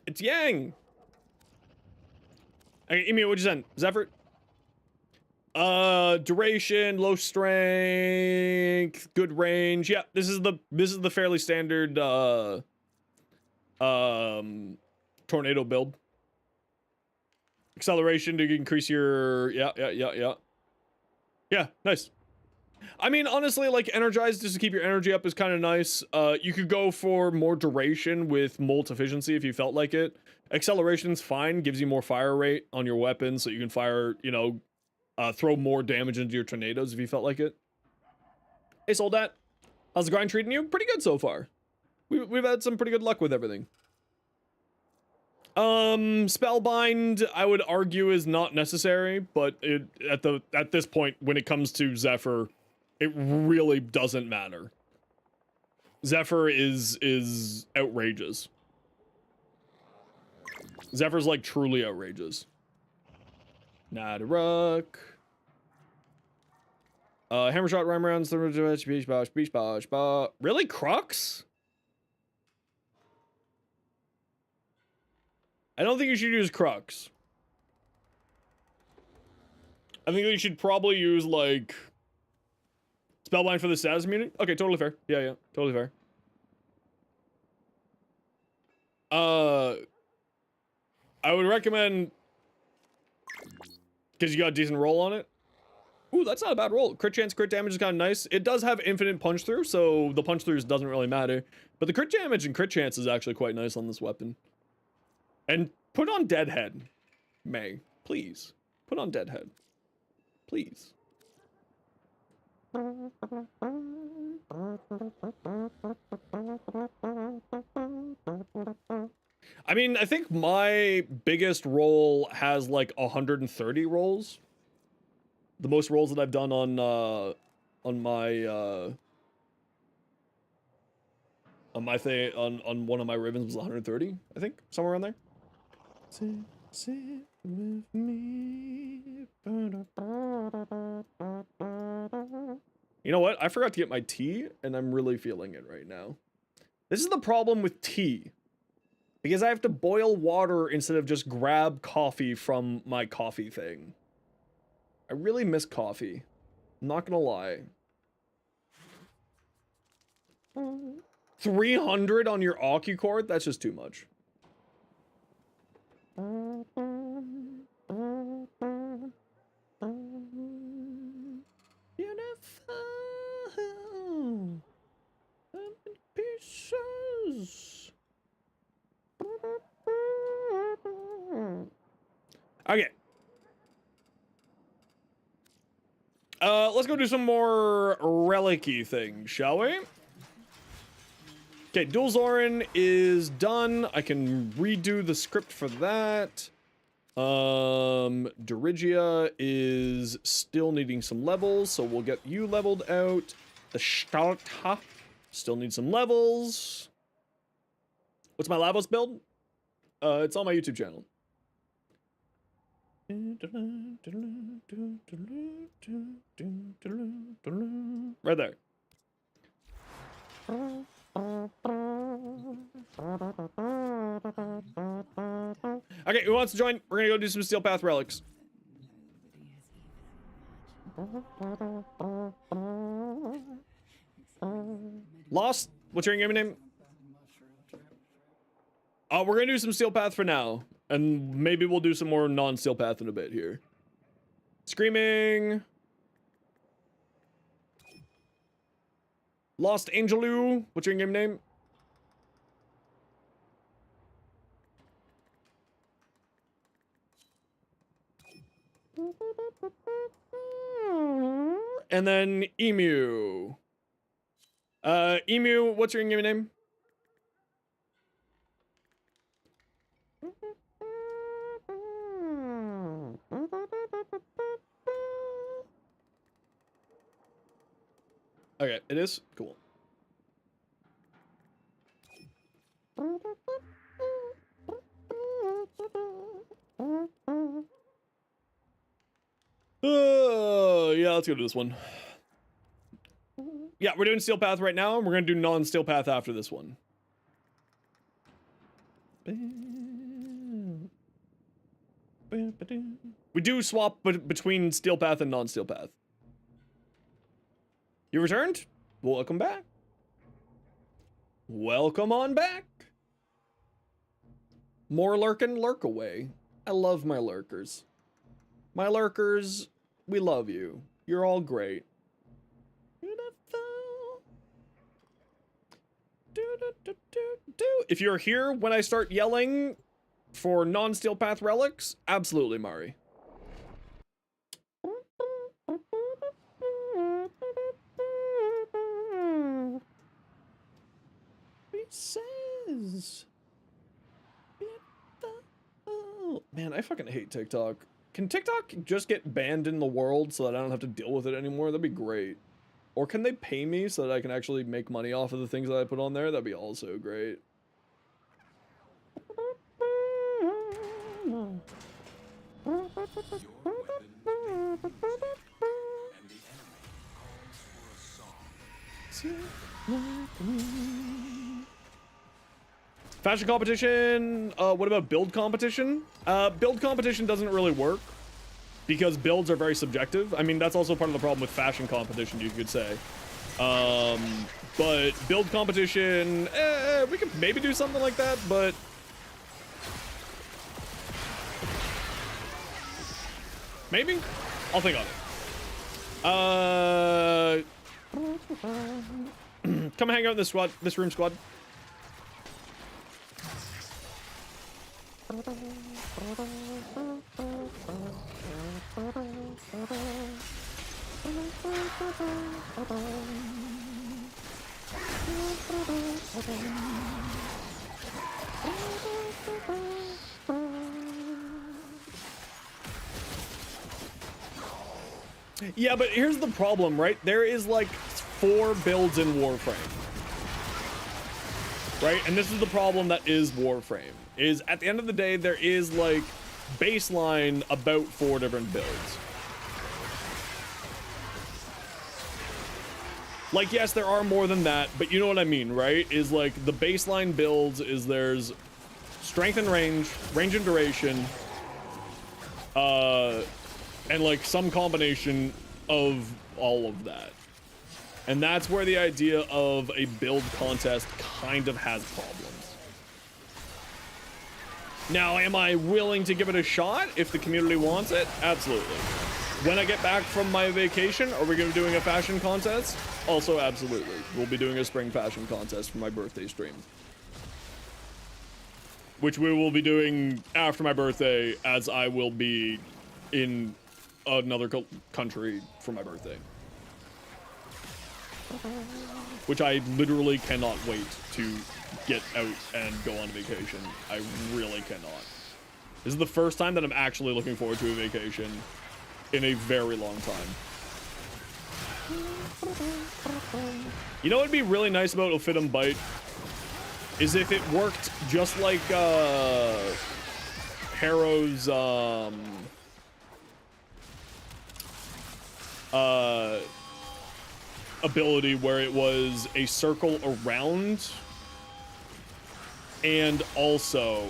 It's Yang. Okay, Emu, what'd you send? Zephyr? Duration, low strength, good range. Yeah, this is the fairly standard tornado build. Acceleration to increase your yeah, nice. I mean, honestly, like, energized just to keep your energy up is kind of nice. You could go for more duration with molt efficiency if you felt like it. Acceleration's fine, gives you more fire rate on your weapons, so you can fire, you know, throw more damage into your tornadoes if you felt like it. Hey, Soldat, how's the grind treating you? Pretty good so far. we've had some pretty good luck with everything. Spellbind, I would argue, is not necessary, but at this point, when it comes to Zephyr, it really doesn't matter. Zephyr is outrageous. Zephyr's like truly outrageous. Nadaruk. Hammershot, Rhyme Rounds, Beach Bosh, Beach Bosh, really? Crux? I don't think you should use Crux. I think you should probably use, like, Spellbind for the status immunity. Okay, totally fair. Yeah, totally fair. I would recommend, because you got a decent roll on it. Ooh, that's not a bad roll. Crit chance, crit damage is kind of nice. It does have infinite punch through, so the punch throughs doesn't really matter. But the crit damage and crit chance is actually quite nice on this weapon. And put on Deadhead, May. Please. Put on Deadhead. Please. I mean, I think my biggest roll has like 130 rolls. The most rolls that I've done on my thing on one of my ribbons was 130, I think, somewhere around there. Sit with me. You know what? I forgot to get my tea, and I'm really feeling it right now. This is the problem with tea. Because I have to boil water instead of just grab coffee from my coffee thing. I really miss coffee. I'm not gonna lie. 300 on your Occucord? That's just too much. Beautiful. I'm in pieces. Okay. Let's go do some more relic-y things, shall we? Okay, Dual Zoren is done. I can redo the script for that. Dirigia is still needing some levels, so we'll get you leveled out. The Starta still needs some levels. What's my Lavos build? It's on my YouTube channel. Right there. Okay, who wants to join? We're gonna go do some Steel Path relics. Lost? What's your game name? We're gonna do some Steel Path for now. And maybe we'll do some more non-Steel Path in a bit here. Screaming. Lost Angelou. What's your in-game name? And then Emu. Emu, what's your in-game name? Okay, it is? Cool. Yeah, let's go to this one. Yeah, we're doing Steel Path right now, and we're gonna do non-Steel Path after this one. We do swap between Steel Path and non-Steel Path. You returned? Welcome back. Welcome on back. More lurkin', lurk away. I love my lurkers. My lurkers, we love you. You're all great. If you're here when I start yelling for non-Steel Path relics, absolutely, Mari. says. Man, I fucking hate TikTok. Can TikTok just get banned in the world so that I don't have to deal with it anymore? That'd be great. Or can they pay me so that I can actually make money off of the things that I put on there? That'd be also great. Fashion competition, what about build competition? Build competition doesn't really work because builds are very subjective. I mean, that's also part of the problem with fashion competition, you could say. But build competition, we could maybe do something like that, but maybe? I'll think on it. Come hang out in this room, squad. Yeah, but here's the problem, right? There is like 4 builds in Warframe. Right? And this is the problem that is Warframe. Is at the end of the day, there is like baseline about 4 different builds. Like, yes, there are more than that, but you know what I mean, right? Is like the baseline builds is there's strength and range, range and duration, and like some combination of all of that. And that's where the idea of a build contest kind of has problems. Now, am I willing to give it a shot if the community wants it? Absolutely. When I get back from my vacation, are we going to be doing a fashion contest? Also, absolutely. We'll be doing a spring fashion contest for my birthday stream. Which we will be doing after my birthday, as I will be in another country for my birthday. Which I literally cannot wait to get out and go on vacation. I really cannot. This is the first time that I'm actually looking forward to a vacation in a very long time. You know what would be really nice about Ophidium Bite? Is if it worked just like Harrow's ability, where it was a circle around and also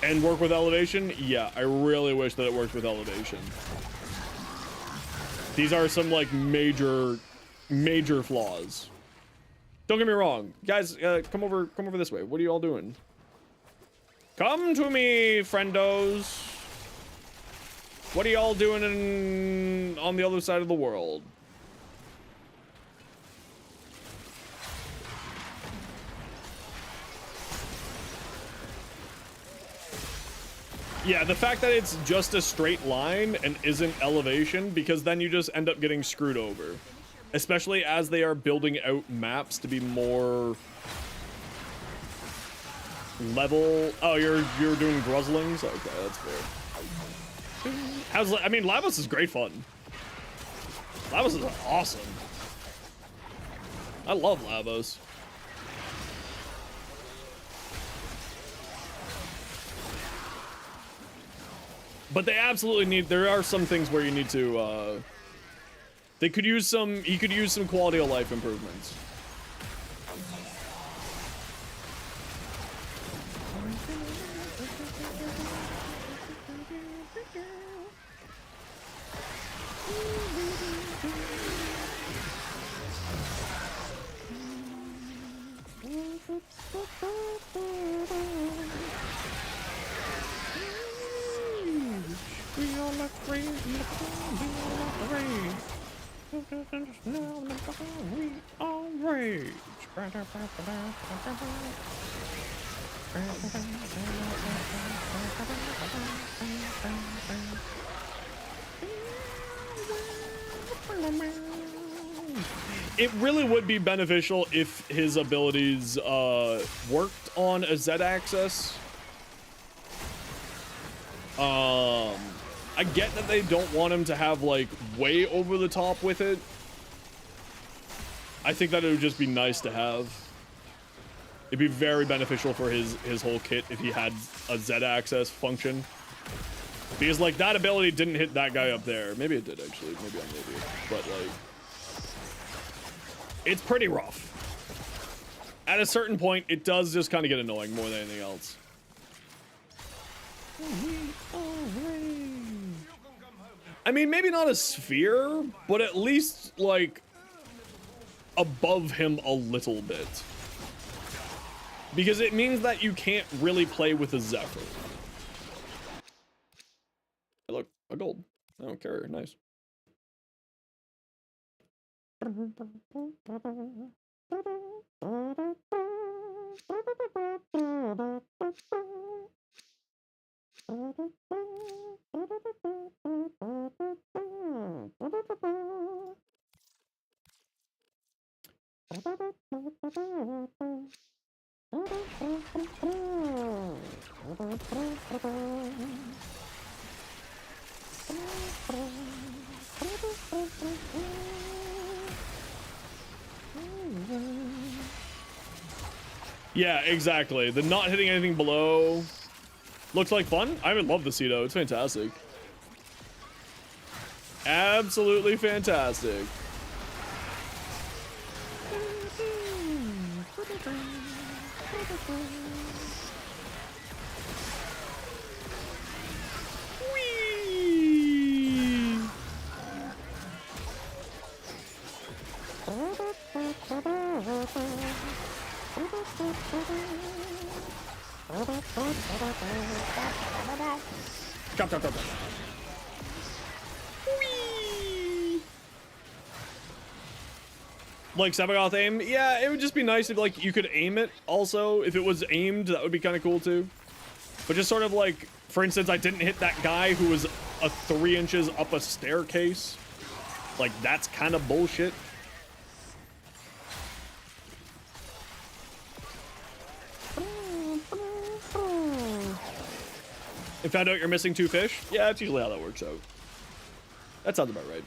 and work with elevation. Yeah, I really wish that it worked with elevation. These are some like major flaws. Don't get me wrong, guys. Come over this way. What are you all doing? Come to me, friendos. What are y'all doing on the other side of the world? Yeah, the fact that it's just a straight line and isn't elevation, because then you just end up getting screwed over. Especially as they are building out maps to be more level. Oh, you're doing Gruzzlings? Okay, that's fair. I mean, Lavos is great fun. Lavos is awesome. I love Lavos. But they absolutely need, there are some things where you need to, he could use some quality of life improvements. It really would be beneficial if his abilities worked on a Z-axis. I get that they don't want him to have like way over the top with it. I think that it would just be nice to have. It'd be very beneficial for his whole kit if he had a Z-axis function. Because like that ability didn't hit that guy up there. Maybe it did actually. Maybe I'm an idiot. But like, it's pretty rough. At a certain point, it does just kind of get annoying more than anything else. I mean, maybe not a sphere, but at least like above him a little bit. Because it means that you can't really play with a Zephyr. Hey, look, a gold. Oh, carrier, nice. Yeah, exactly. The not hitting anything below looks like fun. I would love the CEDO. It's fantastic. Absolutely fantastic. Whee! Chop, chop, chop, chop. Whee! Like Sabagoth aim? Yeah, it would just be nice if like you could aim it also. If it was aimed, that would be kind of cool too. But just sort of like, for instance, I didn't hit that guy who was 3 inches up a staircase. Like, that's kind of bullshit. And found out you're missing 2 fish? Yeah, that's usually how that works out. That sounds about right.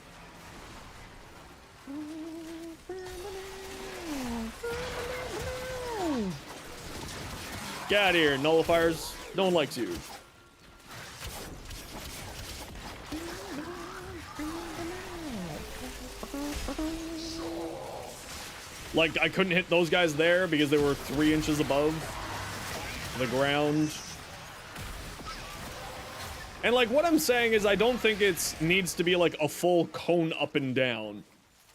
Get out of here, nullifiers. No one likes you. Like, I couldn't hit those guys there because they were 3 inches above the ground. And like, what I'm saying is I don't think it needs to be like a full cone up and down.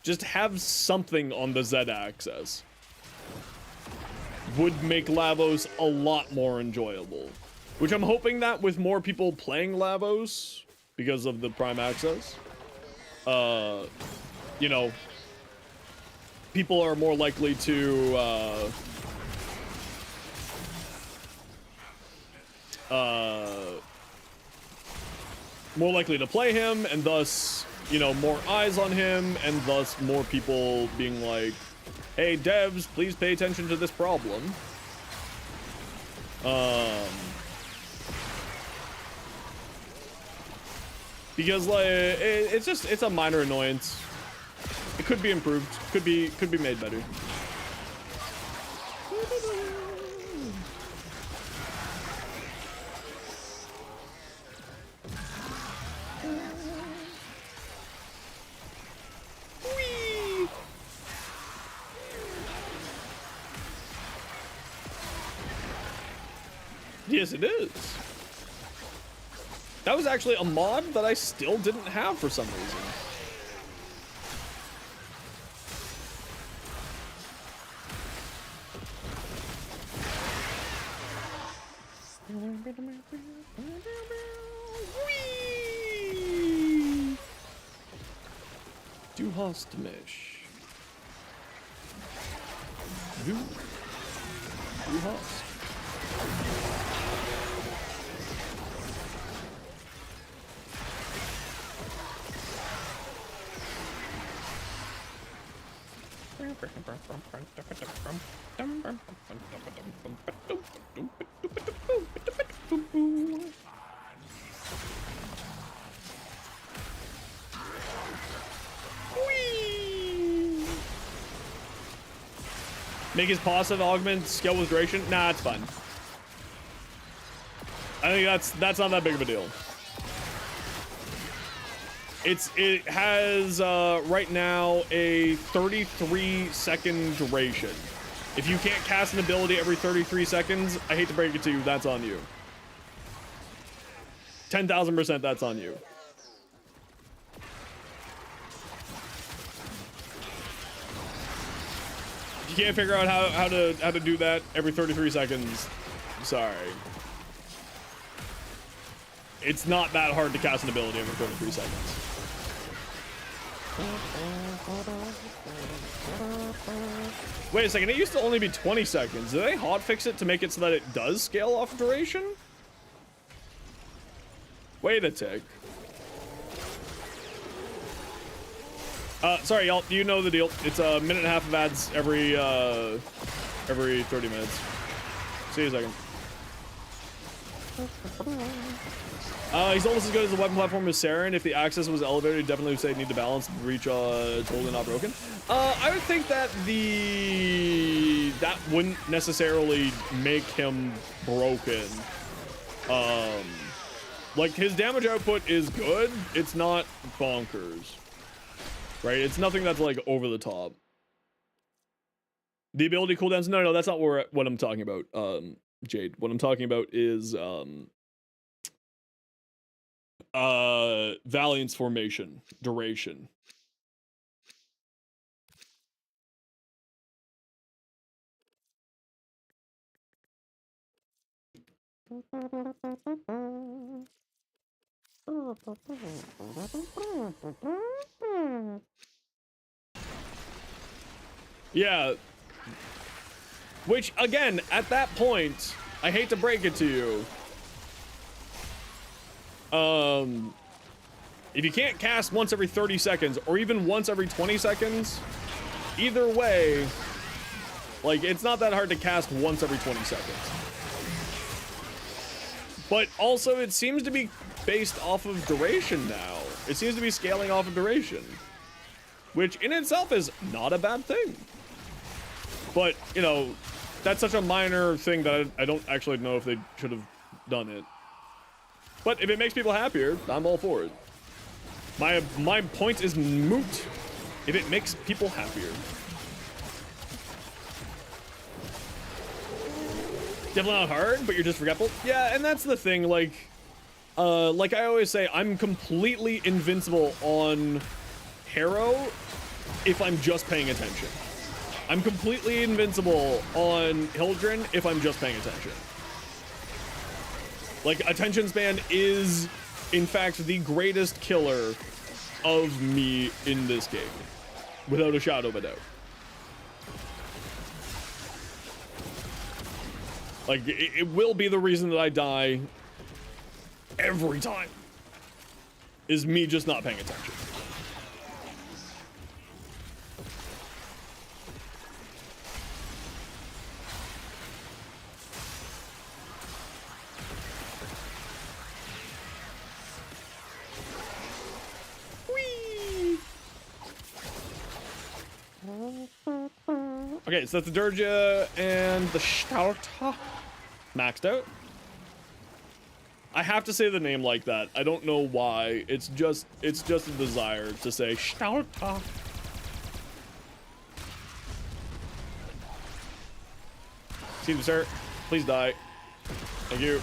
Just have something on the Z-axis. Would make LAVOS a lot more enjoyable. Which I'm hoping that with more people playing LAVOS, because of the Prime Access, you know, people are more likely to, more likely to play him, and thus, you know, more eyes on him, and thus more people being like, hey, devs, please pay attention to this problem. Because like it's a minor annoyance. It could be improved. Could be made better. Whee! Yes, it is. That was actually a mod that I still didn't have for some reason. Whee! Du hast mich. Du hast. Make his passive augment skill with duration? Nah, it's fine. I think that's not that big of a deal. It has right now a 33-second duration. If you can't cast an ability every 33 seconds, I hate to break it to you, that's on you. 10,000% that's on you. If you can't figure out how to do that every 33 seconds, sorry. It's not that hard to cast an ability every 33 seconds. Wait a second, it used to only be 20 seconds. Did they hotfix it to make it so that it does scale off duration? Wait a tick. Sorry, y'all, you know the deal. It's a minute and a half of ads every 30 minutes. See you in a second. He's almost as good as the weapon platform as ZOREN. If the access was elevated, he'd definitely say need to balance, reach totally not broken. I would think that that wouldn't necessarily make him broken. Like his damage output is good. It's not bonkers, right? It's nothing that's like over the top. The ability cooldowns? No, that's not what I'm talking about, Jade. What I'm talking about is Valiance formation duration. Yeah. Which, again, at that point, I hate to break it to you. If you can't cast once every 30 seconds, or even once every 20 seconds, either way, like, it's not that hard to cast once every 20 seconds. But also, it seems to be based off of duration now. It seems to be scaling off of duration, which in itself is not a bad thing. But, you know, that's such a minor thing that I don't actually know if they should have done it. But if it makes people happier, I'm all for it. My point is moot if it makes people happier. Definitely not hard, but you're just forgetful. Yeah, and that's the thing, like I always say, I'm completely invincible on Harrow if I'm just paying attention. I'm completely invincible on Hildren if I'm just paying attention. Like, attention span is, in fact, the greatest killer of me in this game. Without a shadow of a doubt. Like, it will be the reason that I die every time. Is me just not paying attention. Okay, so that's the Durja and the Stauta maxed out. I have to say the name like that. I don't know why. It's just a desire to say Stauta. Excuse me, sir. Please die. Thank you.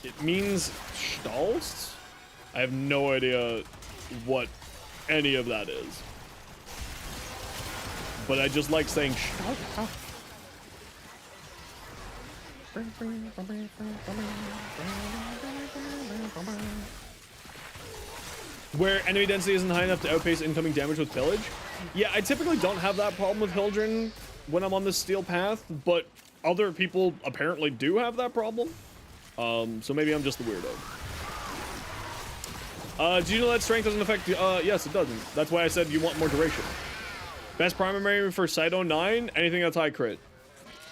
It means Stolz? I have no idea what any of that is. But I just like saying Stolz. Where enemy density isn't high enough to outpace incoming damage with pillage. Yeah, I typically don't have that problem with Hildren when I'm on this steel path, but other people apparently do have that problem. So maybe I'm just the weirdo. Do you know that strength doesn't affect? Yes, it doesn't. That's why I said you want more duration. Best primary for CEDO 9, anything that's high crit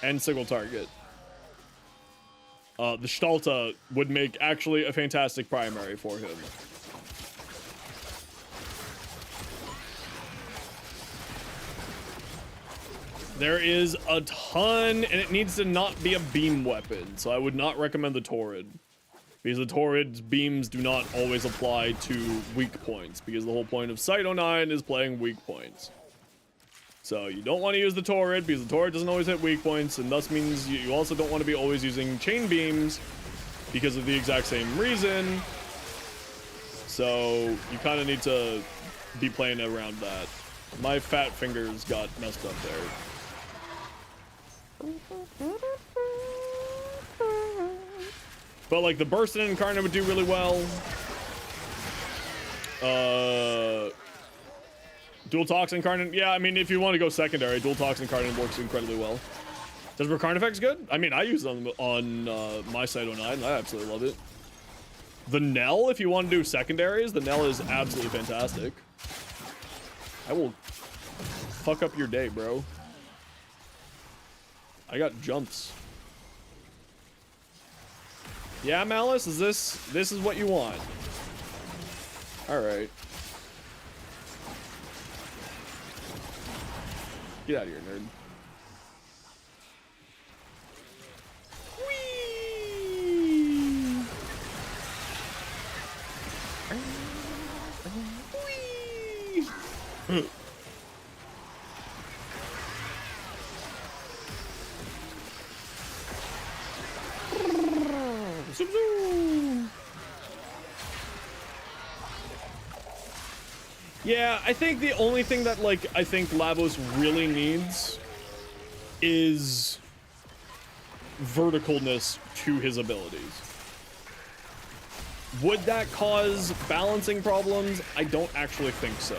and single target. The Stalta would make actually a fantastic primary for him. There is a ton, and it needs to not be a beam weapon, so I would not recommend the Torrid. Because the Torrid's beams do not always apply to weak points, because the whole point of CEDO 9 is playing weak points. So you don't want to use the Torrid, because the Torrid doesn't always hit weak points, and thus means you also don't want to be always using chain beams, because of the exact same reason. So you kind of need to be playing around that. My fat fingers got messed up there. But like the burst and incarnate would do really well. Dual tox incarnate, yeah, I mean if you want to go secondary, dual tox incarnate works incredibly well. Does Recarn effects good? I mean I use them on my CEDO 9, I absolutely love it. The Nell, if you want to do secondaries, the Nell is absolutely fantastic. I will fuck up your day, bro. I got jumps. Yeah, Malice, is this is what you want? All right. Get out of here, nerd. Whee! Zoom, zoom. Yeah, I think the only thing that, like, I think Lavos really needs is verticalness to his abilities. Would that cause balancing problems? I don't actually think so.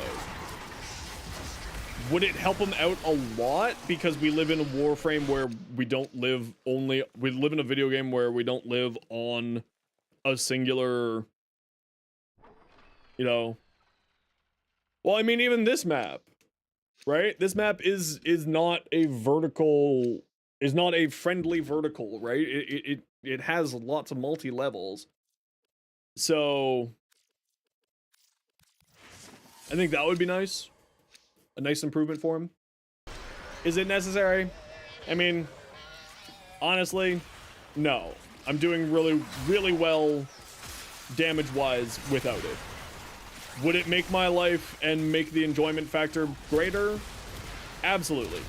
Would it help him out a lot? Because we live in a Warframe where we don't live only... We live in a video game where we don't live on a singular... You know... Well, I mean, even this map, right? This map is not a vertical... Is not a friendly vertical, right? It has lots of multi-levels. So... I think that would be nice. A nice improvement for him. Is it necessary? I mean, honestly, no. I'm doing really, really well damage-wise without it. Would it make my life and make the enjoyment factor greater? Absolutely.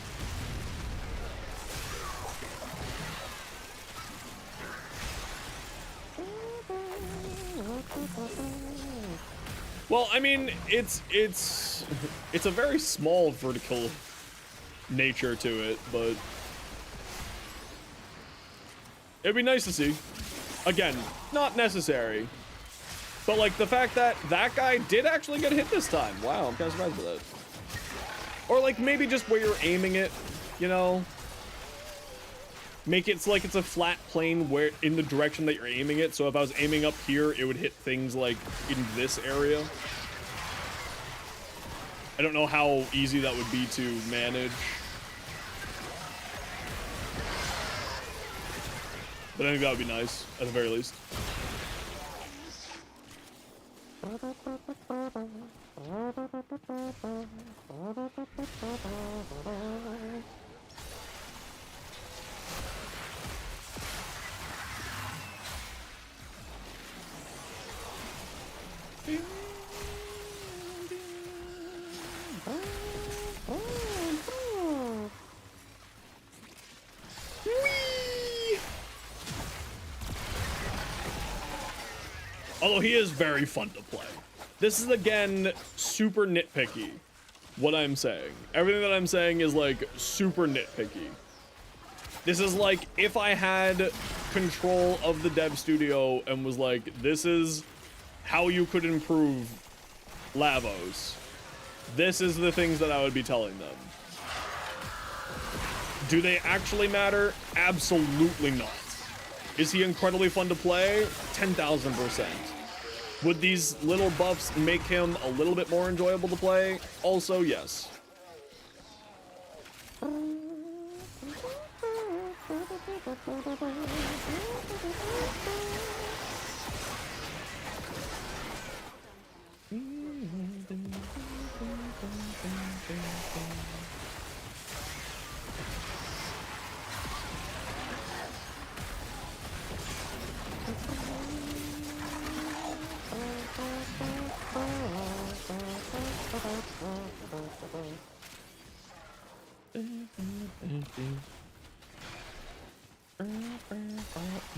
Well, I mean, it's a very small vertical nature to it, but it'd be nice to see. Again, not necessary, but like the fact that that guy did actually get hit this time. Wow, I'm kind of surprised by that. Or like maybe just where you're aiming it, you know? Make it so like it's a flat plane where in the direction that you're aiming it. So if I was aiming up here, it would hit things like in this area. I don't know how easy that would be to manage. But I think that would be nice, at the very least. Although he is very fun to play. This is, again, super nitpicky, what I'm saying. Everything that I'm saying is, like, super nitpicky. This is like, if I had control of the dev studio and was like, this is how you could improve LAVOS, this is the things that I would be telling them. Do they actually matter? Absolutely not. Is he incredibly fun to play? 10,000%. Would these little buffs make him a little bit more enjoyable to play? Also, yes.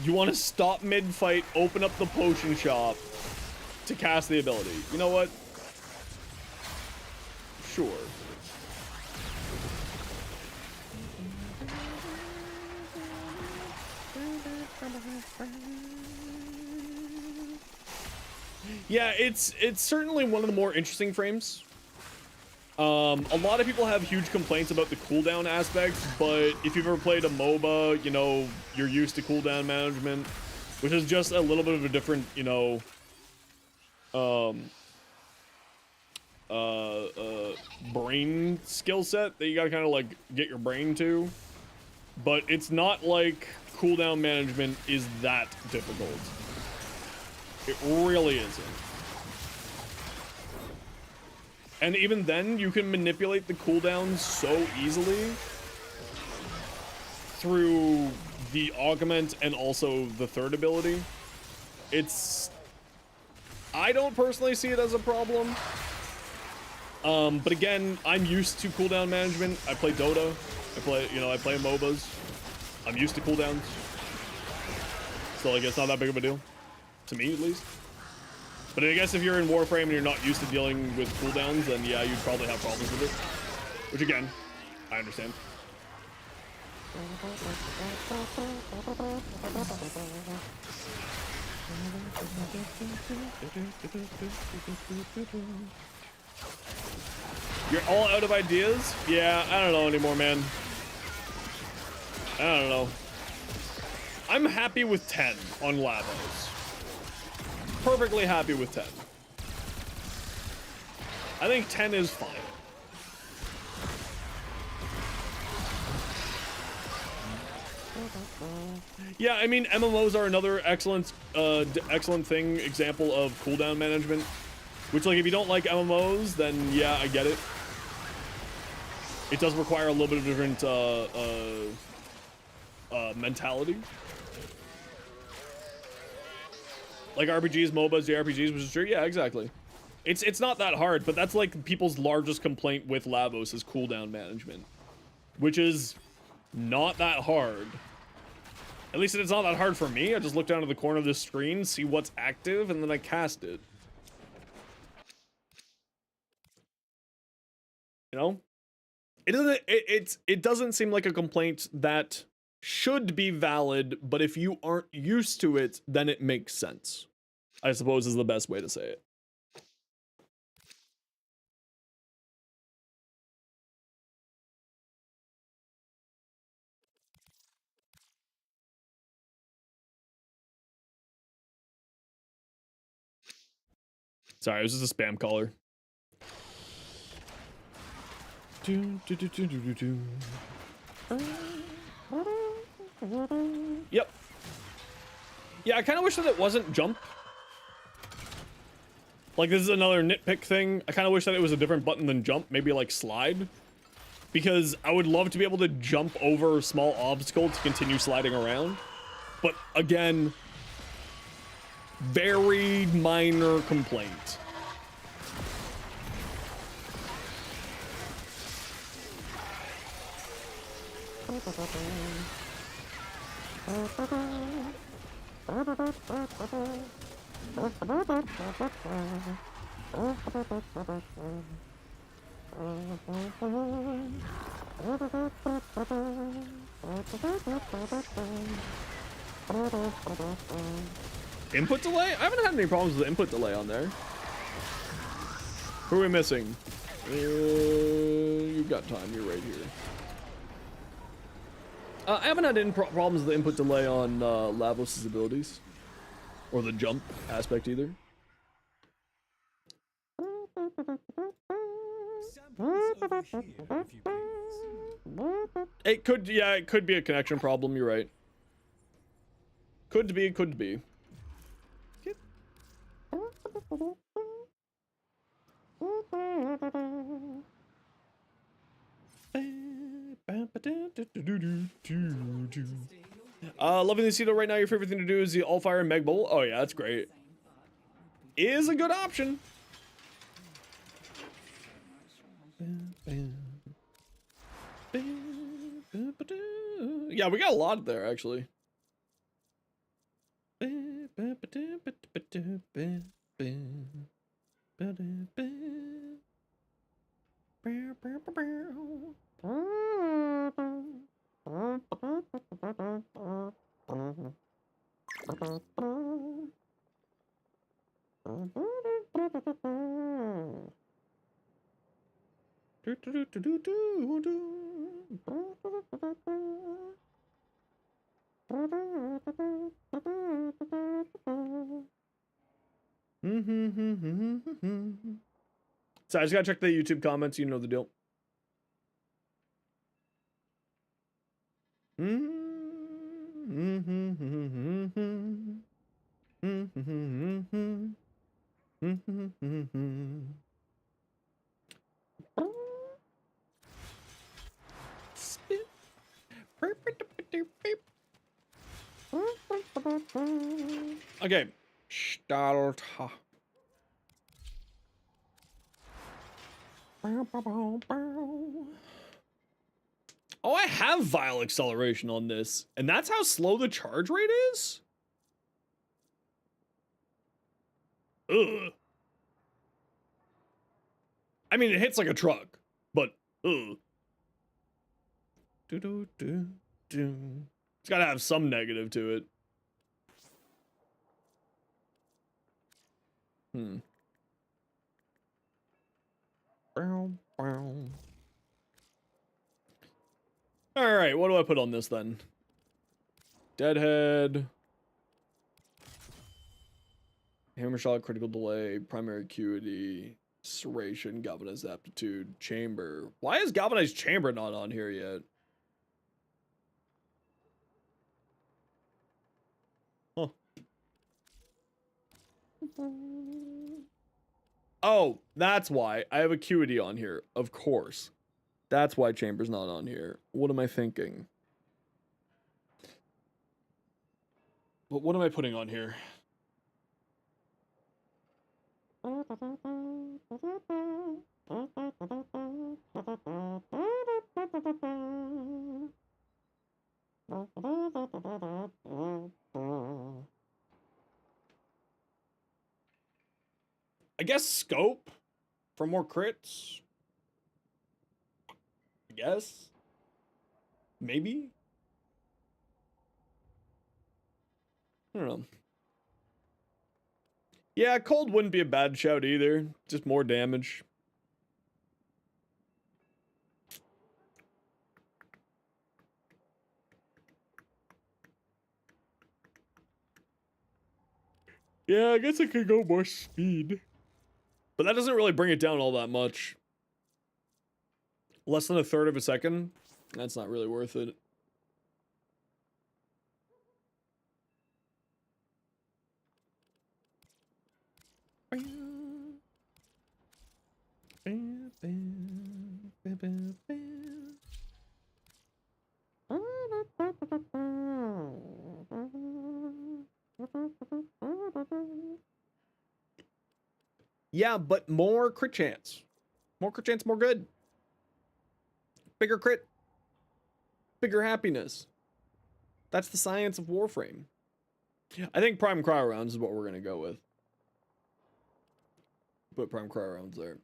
You want to stop mid-fight, open up the potion shop to cast the ability. You know what? Sure. Yeah, it's certainly one of the more interesting frames. A lot of people have huge complaints about the cooldown aspect, but if you've ever played a MOBA, you know, you're used to cooldown management, which is just a little bit of a different, you know, brain skill set that you gotta kind of like get your brain to. But it's not like cooldown management is that difficult. It really isn't. And even then, you can manipulate the cooldowns so easily through the augment and also the third ability. I don't personally see it as a problem. But again, I'm used to cooldown management. I play Dota. I play MOBAs. I'm used to cooldowns. So like, it's not that big of a deal. To me, at least. But I guess if you're in Warframe and you're not used to dealing with cooldowns, then yeah, you'd probably have problems with it. Which again, I understand. You're all out of ideas? Yeah, I don't know anymore, man. I don't know. I'm happy with 10 on LAVOS. Perfectly happy with 10. I think 10 is fine. Yeah, I mean, MMOs are another excellent example of cooldown management. Which, like, if you don't like MMOs, then yeah, I get it. It does require a little bit of different mentality. Like RPGs, MOBAs, JRPGs, which is true. Yeah, exactly. It's not that hard, but that's like people's largest complaint with LAVOS is cooldown management, which is not that hard. At least it's not that hard for me. I just look down to the corner of the screen, see what's active, and then I cast it. You know, it doesn't seem like a complaint that should be valid, but if you aren't used to it, then it makes sense, I suppose, is the best way to say it. Sorry, it was just a spam caller. Yep. Yeah, I kind of wish that it wasn't jump. Like, this is another nitpick thing. I kind of wish that it was a different button than jump. Maybe, like, slide. Because I would love to be able to jump over a small obstacle to continue sliding around. But, again, very minor complaint. Input delay? I haven't had any problems with input delay on there. Who are we missing? You've got time. You're right here. I haven't had any problems with the input delay on LAVOS' abilities. Or the jump aspect either. It could, yeah, it could be a connection problem. You're right. Could be, could be. Loving the CEDO right now. Your favorite thing to do is the all fire and meg bowl. Oh yeah, that's great. Is a good option. Yeah, we got a lot there actually. So I just gotta check the YouTube comments, you know the deal. Okay. Start. Oh, I have vial acceleration on this, and that's how slow the charge rate is? Ugh. I mean, it hits like a truck, but ugh. It's gotta have some negative to it. Alright, what do I put on this then? Deadhead. Hammer shot, critical delay, primary acuity, serration, galvanized aptitude, chamber. Why is galvanized chamber not on here yet? Huh. Oh, that's why. I have acuity on here, of course. That's why chamber's not on here. What am I thinking? But what am I putting on here? I guess scope for more crits. I guess. Maybe. I don't know. Yeah, cold wouldn't be a bad shout either. Just more damage. Yeah, I guess I could go more speed. But that doesn't really bring it down all that much. Less than a third of a second? That's not really worth it. Yeah, but more crit chance. More crit chance, more good. Bigger crit. Bigger happiness. That's the science of Warframe. I think Prime Cryo Rounds is what we're going to go with. Put Prime Cryo Rounds there.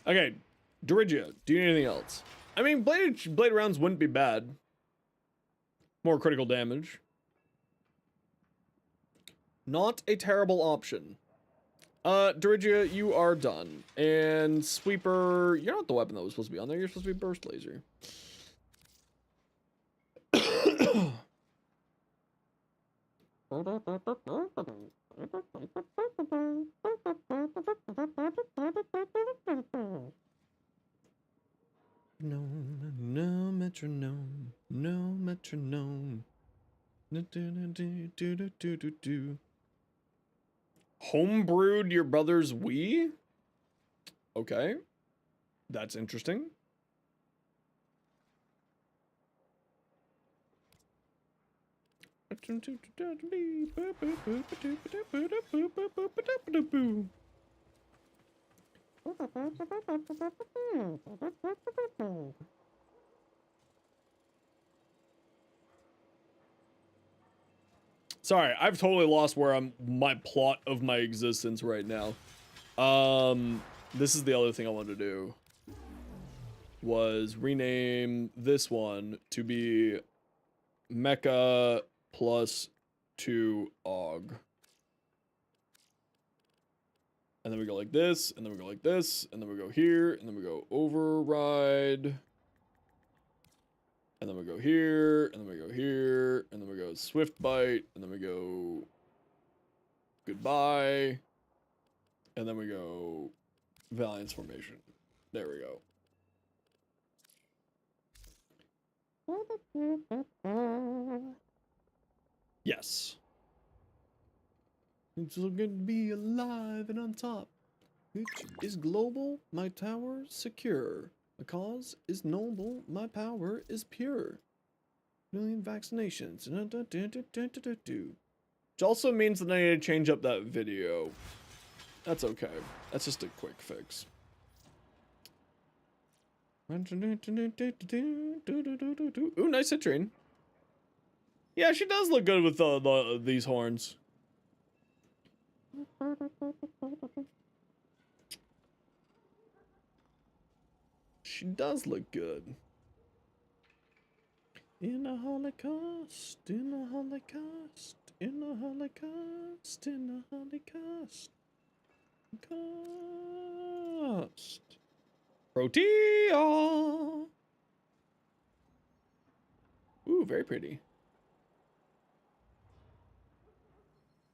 Okay, Dorigia, do you need anything else? I mean, blade rounds wouldn't be bad. More critical damage. Not a terrible option. Dirigia, you are done. And Sweeper, you're not the weapon that was supposed to be on there. You're supposed to be Burst Laser. No, no metronome, no metronome. Homebrewed your brother's Wii? Okay. That's interesting. Sorry, I've totally lost where my plot of my existence right now. This is the other thing I wanted to do. Was rename this one to be Mecha plus 2 Og. And then we go like this, and then we go like this, and then we go here, and then we go override. And then we go here, and then we go here, and then we go Swift Bite, and then we go goodbye, and then we go Valiance Formation. There we go. Yes. It's so good to be alive and on top. Which is global, my tower secure. The cause is noble, my power is pure. Million vaccinations. Which also means that I need to change up that video. That's okay. That's just a quick fix. Ooh, nice citrine. Yeah, she does look good with these horns. She does look good. In a Holocaust, in a Holocaust, in a Holocaust, in a Holocaust. Cost. Protea. Ooh, very pretty.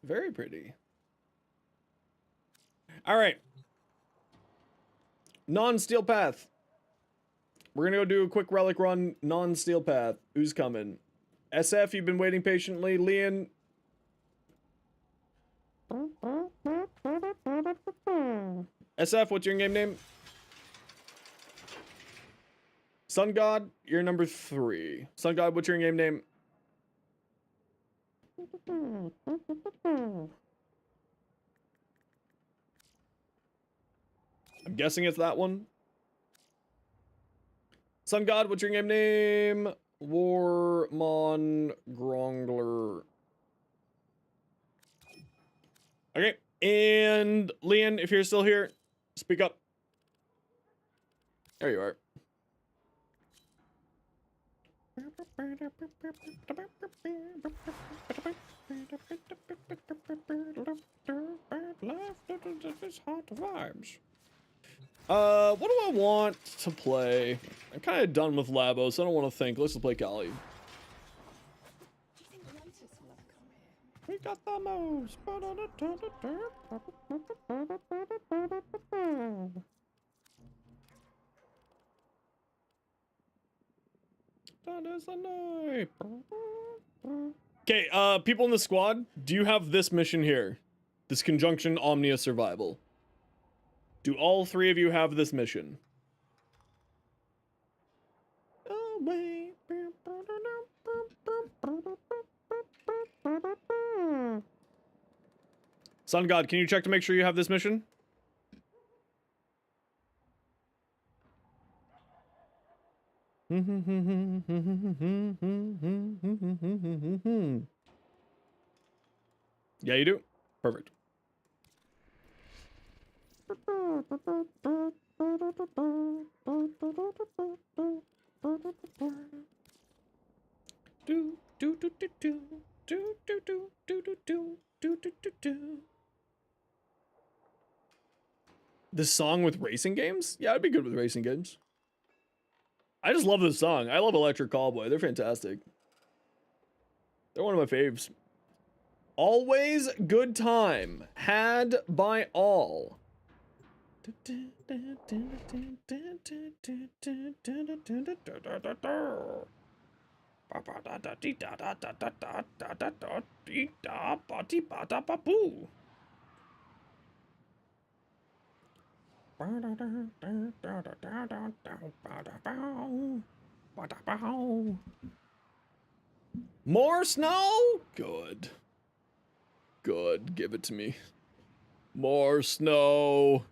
Very pretty. All right. Non-steel path. We're gonna go do a quick relic run, non-steel path. Who's coming? SF, you've been waiting patiently. Leon. SF, what's your game name? Sun God, you're number 3. Sun God, what's your game name? I'm guessing it's that one. Sun God, what's your game name? Warmon Grongler. Okay, and Leon, if you're still here, speak up. There you are. Hot vibes. What do I want to play? I'm kind of done with LAVOS, so I don't want to think. Let's just play Kali. We got the most. Okay, people in the squad, do you have this mission here? This Conjunction Omnia Survival. Do all 3 of you have this mission? Oh, wait. Sun God, can you check to make sure you have this mission? Yeah, you do. Perfect. This song with racing games? Yeah, I'd be good with racing games. I just love this song. I love Electric Callboy. They're fantastic. They're one of my faves. Always good time. Had by all. More snow? Good. Good. Give it to me. More snow.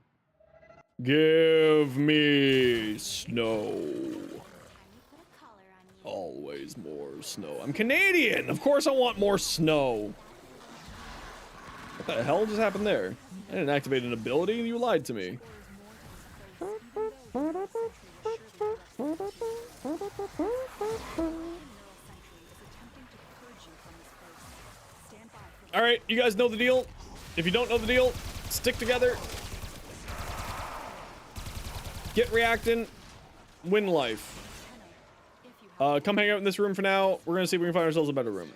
Give me snow. Always more snow. I'm Canadian. Of course I want more snow. What the hell just happened there? I didn't activate an ability. You lied to me. All right, you guys know the deal. If you don't know the deal, stick together. Get reacting. Win life. Come hang out in this room for now. We're gonna see if we can find ourselves a better room.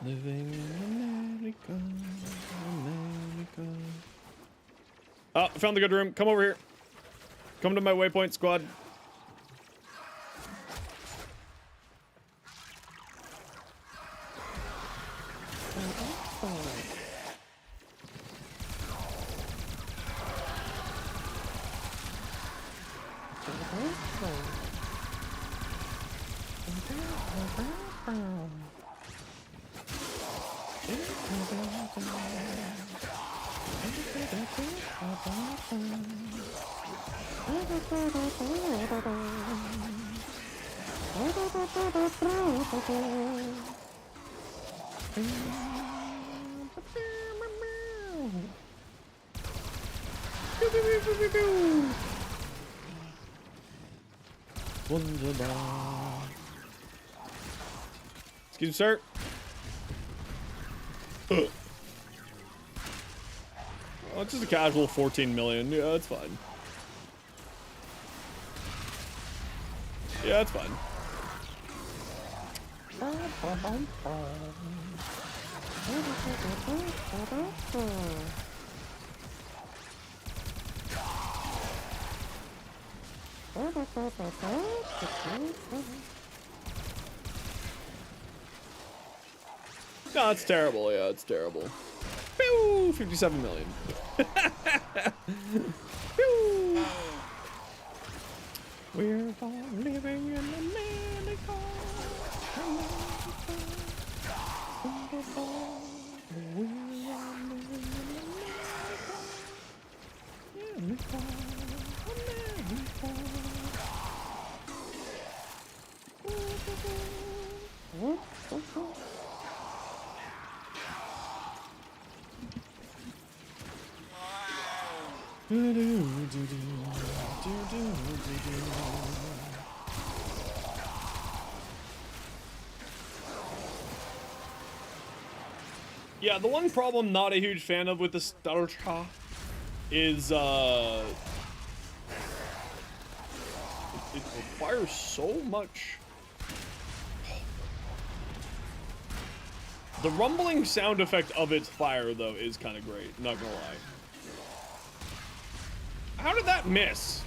Living in America, America. Oh, I found the good room. Come over here. Come to my waypoint, squad. Excuse me, sir. Oh, it's just a casual 14 million. Yeah, that's fine. Yeah, that's fine. No, it's terrible. Yeah, it's terrible. Pew! 57 million. Pew! We're all living in America. Yeah, the one problem not a huge fan of with the Starcha is it requires so much. The rumbling sound effect of its fire, though, is kind of great. Not gonna lie. How did that miss?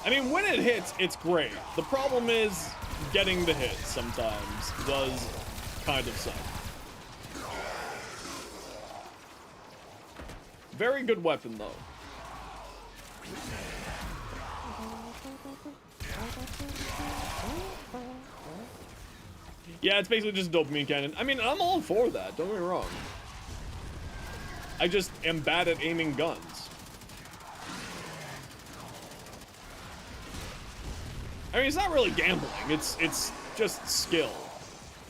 I mean, when it hits, it's great. The problem is getting the hit sometimes does kind of suck. Very good weapon, though. Yeah, it's basically just a dopamine cannon. I mean, I'm all for that, don't get me wrong. I just am bad at aiming guns. I mean, it's not really gambling, it's just skill,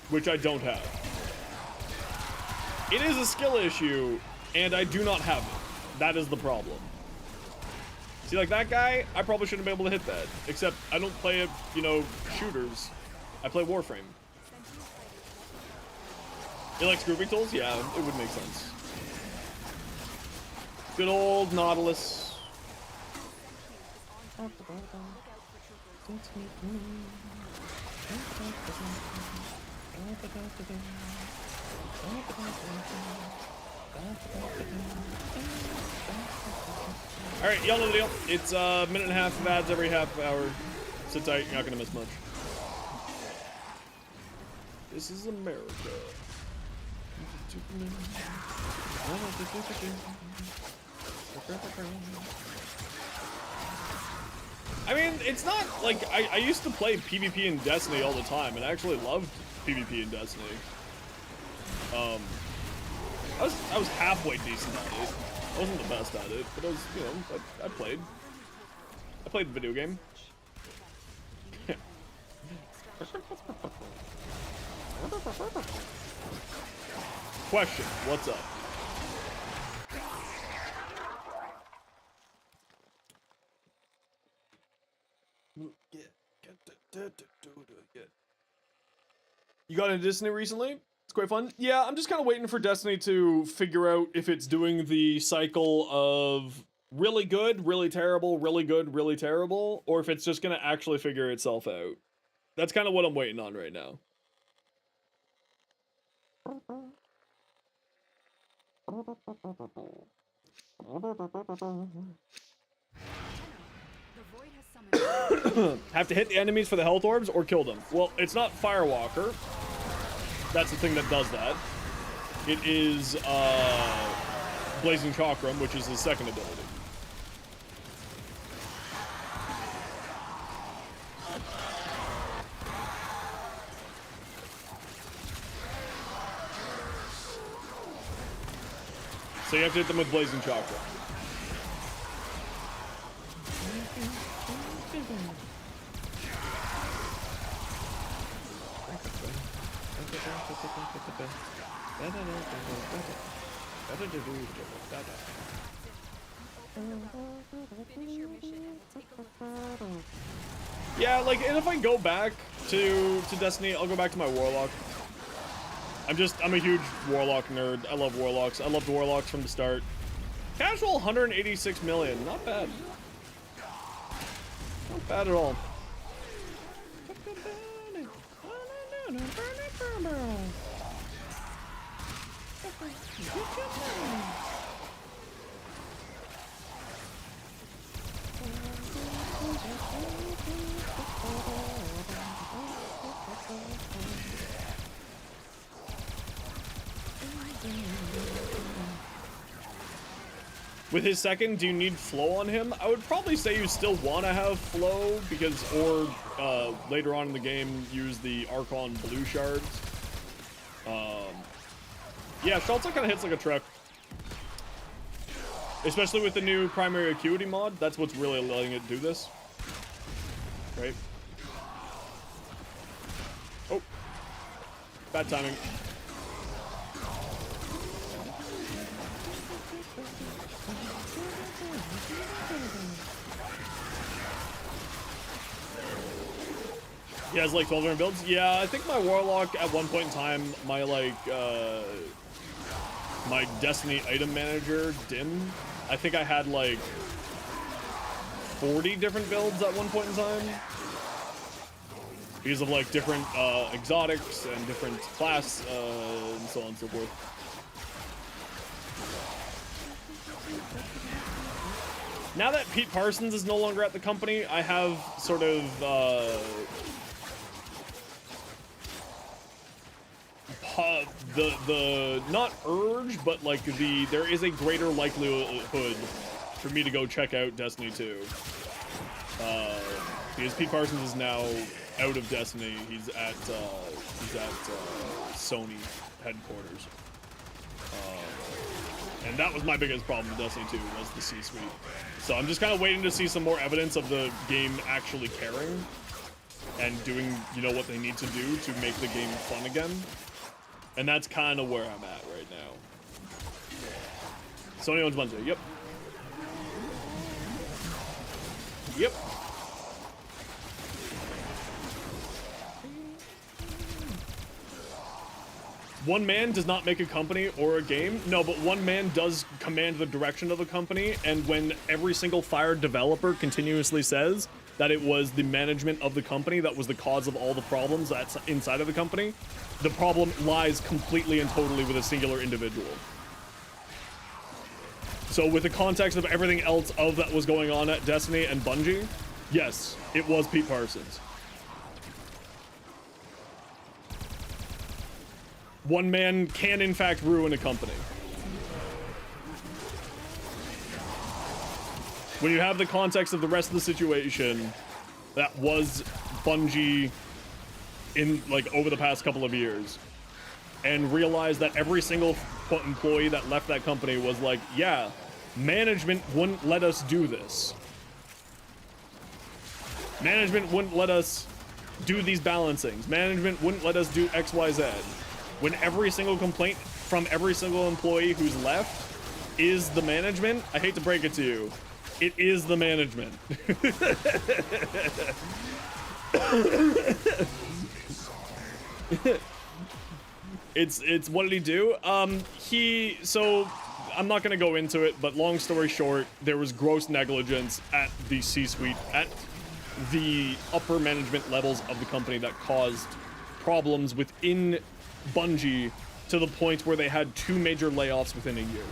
which I don't have. It is a skill issue, and I do not have it. That is the problem. See, like that guy, I probably shouldn't be able to hit that. Except I don't play, you know, shooters. I play Warframe. You like grouping tools? Yeah, it would make sense. Good old Nautilus. Alright, y'all know the deal. It's a minute and a half of ads every half hour. Sit tight, you're not gonna miss much. This is America. I mean, it's not like I used to play PvP in Destiny all the time, and I actually loved PvP in Destiny. I was halfway decent at it. I wasn't the best at it, but I was, you know, I played. I played the video game. Question, what's up? You got into Destiny recently? It's quite fun. Yeah, I'm just kind of waiting for Destiny to figure out if it's doing the cycle of really good, really terrible, really good, really terrible, or if it's just going to actually figure itself out. That's kind of what I'm waiting on right now. Have to hit the enemies for the health orbs or kill them. Well, it's not Firewalker. That's the thing that does that. It is Blazing Chakram, which is his second ability. So you have to hit them with Blazing Chakra. Yeah, like, and if I go back to Destiny, I'll go back to my Warlock. I'm a huge Warlock nerd. I love Warlocks. I loved Warlocks from the start. Casual 186 million. Not bad. Not bad at all. With his second, do you need flow on him? I would probably say you still want to have flow, because, or later on in the game, use the Archon blue shards. Yeah, Shalta kind of hits like a truck. Especially with the new primary acuity mod, that's what's really letting it do this. Right? Oh. Bad timing. He has like 12 different builds. Yeah, I think my Warlock at one point in time, my like, my Destiny item manager, Dim, I think I had like 40 different builds at one point in time. Because of like different exotics and different class and so on and so forth. Now that Pete Parsons is no longer at the company, I have sort of the not urge, but like there is a greater likelihood for me to go check out Destiny 2. Because Pete Parsons is now out of Destiny. He's at Sony headquarters. And that was my biggest problem with Destiny 2, was the C-suite. So I'm just kind of waiting to see some more evidence of the game actually caring and doing, you know, what they need to do to make the game fun again. And that's kind of where I'm at right now. Sony owns Bungie. Yep. Yep. One man does not make a company or a game. No, but one man does command the direction of the company. And when every single fired developer continuously says that it was the management of the company that was the cause of all the problems that's inside of the company, the problem lies completely and totally with a singular individual. So with the context of everything else of that was going on at Destiny and Bungie, yes, it was Pete Parsons. One man can, in fact, ruin a company. When you have the context of the rest of the situation that was Bungie in, like, over the past couple of years, and realize that every single employee that left that company was like, yeah, management wouldn't let us do this. Management wouldn't let us do these balancings. Management wouldn't let us do X, Y, Z. When every single complaint from every single employee who's left is the management, I hate to break it to you, it is the management. It's what did he do? So I'm not gonna go into it, but long story short, there was gross negligence at the C-suite, at the upper management levels of the company that caused problems within Bungie to the point where they had 2 major layoffs within a year.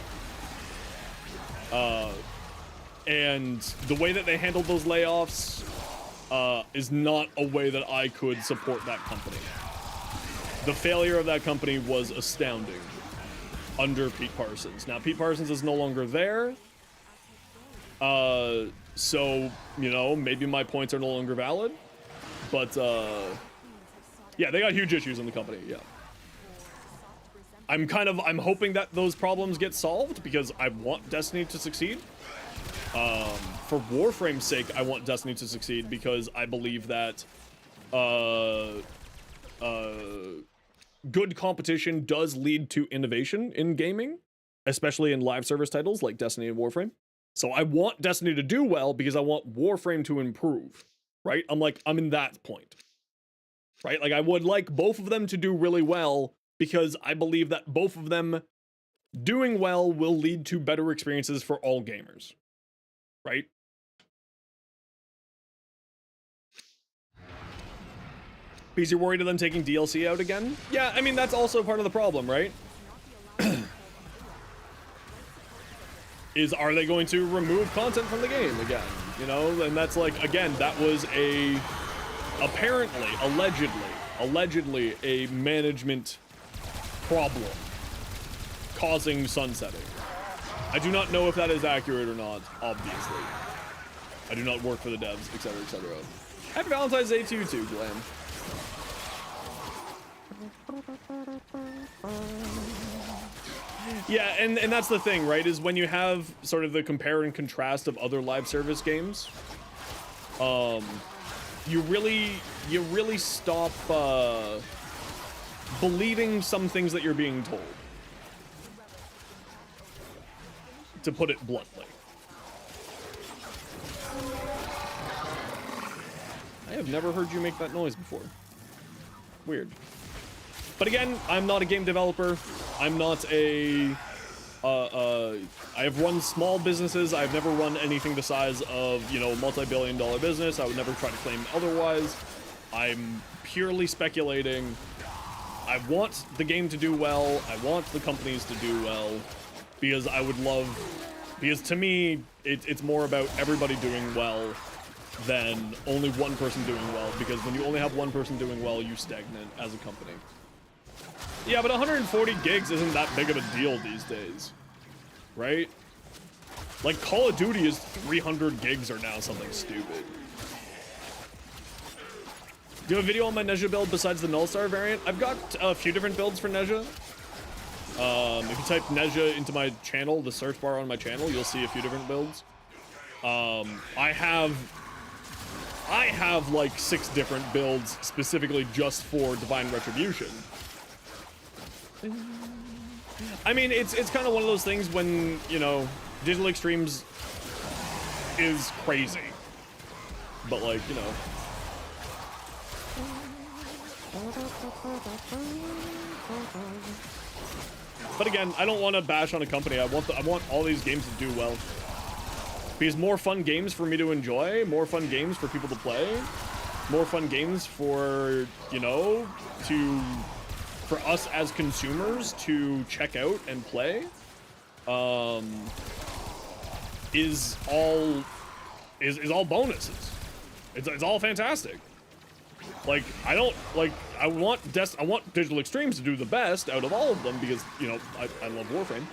And the way that they handled those layoffs is not a way that I could support that company. The failure of that company was astounding under Pete Parsons. Now, Pete Parsons is no longer there. So, you know, maybe my points are no longer valid. But, yeah, they got huge issues in the company, yeah. I'm hoping that those problems get solved because I want Destiny to succeed. For Warframe's sake, I want Destiny to succeed because I believe that good competition does lead to innovation in gaming, especially in live service titles like Destiny and Warframe. So I want Destiny to do well because I want Warframe to improve, right? I'm in that point, right? Like I would like both of them to do really well because I believe that both of them doing well will lead to better experiences for all gamers, right? Because you're worried of them taking DLC out again? Yeah, I mean, that's also part of the problem, right? Is, are they going to remove content from the game again? You know, and that's like, again, that was apparently, allegedly a management problem causing sunsetting. I do not know if that is accurate or not, obviously. I do not work for the devs, etc., etc. Happy Valentine's Day to you too, Glenn. Yeah, and that's the thing, right, is when you have sort of the compare and contrast of other live service games, you really stop believing some things that you're being told, to put it bluntly. I have never heard you make that noise before. Weird. But again, I'm not a game developer. I'm not I have run small businesses. I've never run anything the size of, you know, multi-billion-dollar business. I would never try to claim otherwise. I'm purely speculating. I want the game to do well. I want the companies to do well. Because I would love... Because to me, it's more about everybody doing well than only one person doing well. Because when you only have one person doing well, you stagnate as a company. Yeah, but 140 gigs isn't that big of a deal these days, right? Like, Call of Duty is 300 gigs or now something stupid. Do you have a video on my Nezha build besides the Nullstar variant? I've got a few different builds for Nezha. If you type Nezha into my channel, the search bar on my channel, you'll see a few different builds. I have like 6 different builds specifically just for Divine Retribution. I mean, it's kind of one of those things when, you know, Digital Extremes is crazy. But like, you know. But again, I don't want to bash on a company. I want all these games to do well. Because more fun games for me to enjoy, more fun games for people to play, more fun games for, you know, for us as consumers to check out and play, is all bonuses. It's all fantastic. Like, I want Digital Extremes to do the best out of all of them because, you know, I love Warframe.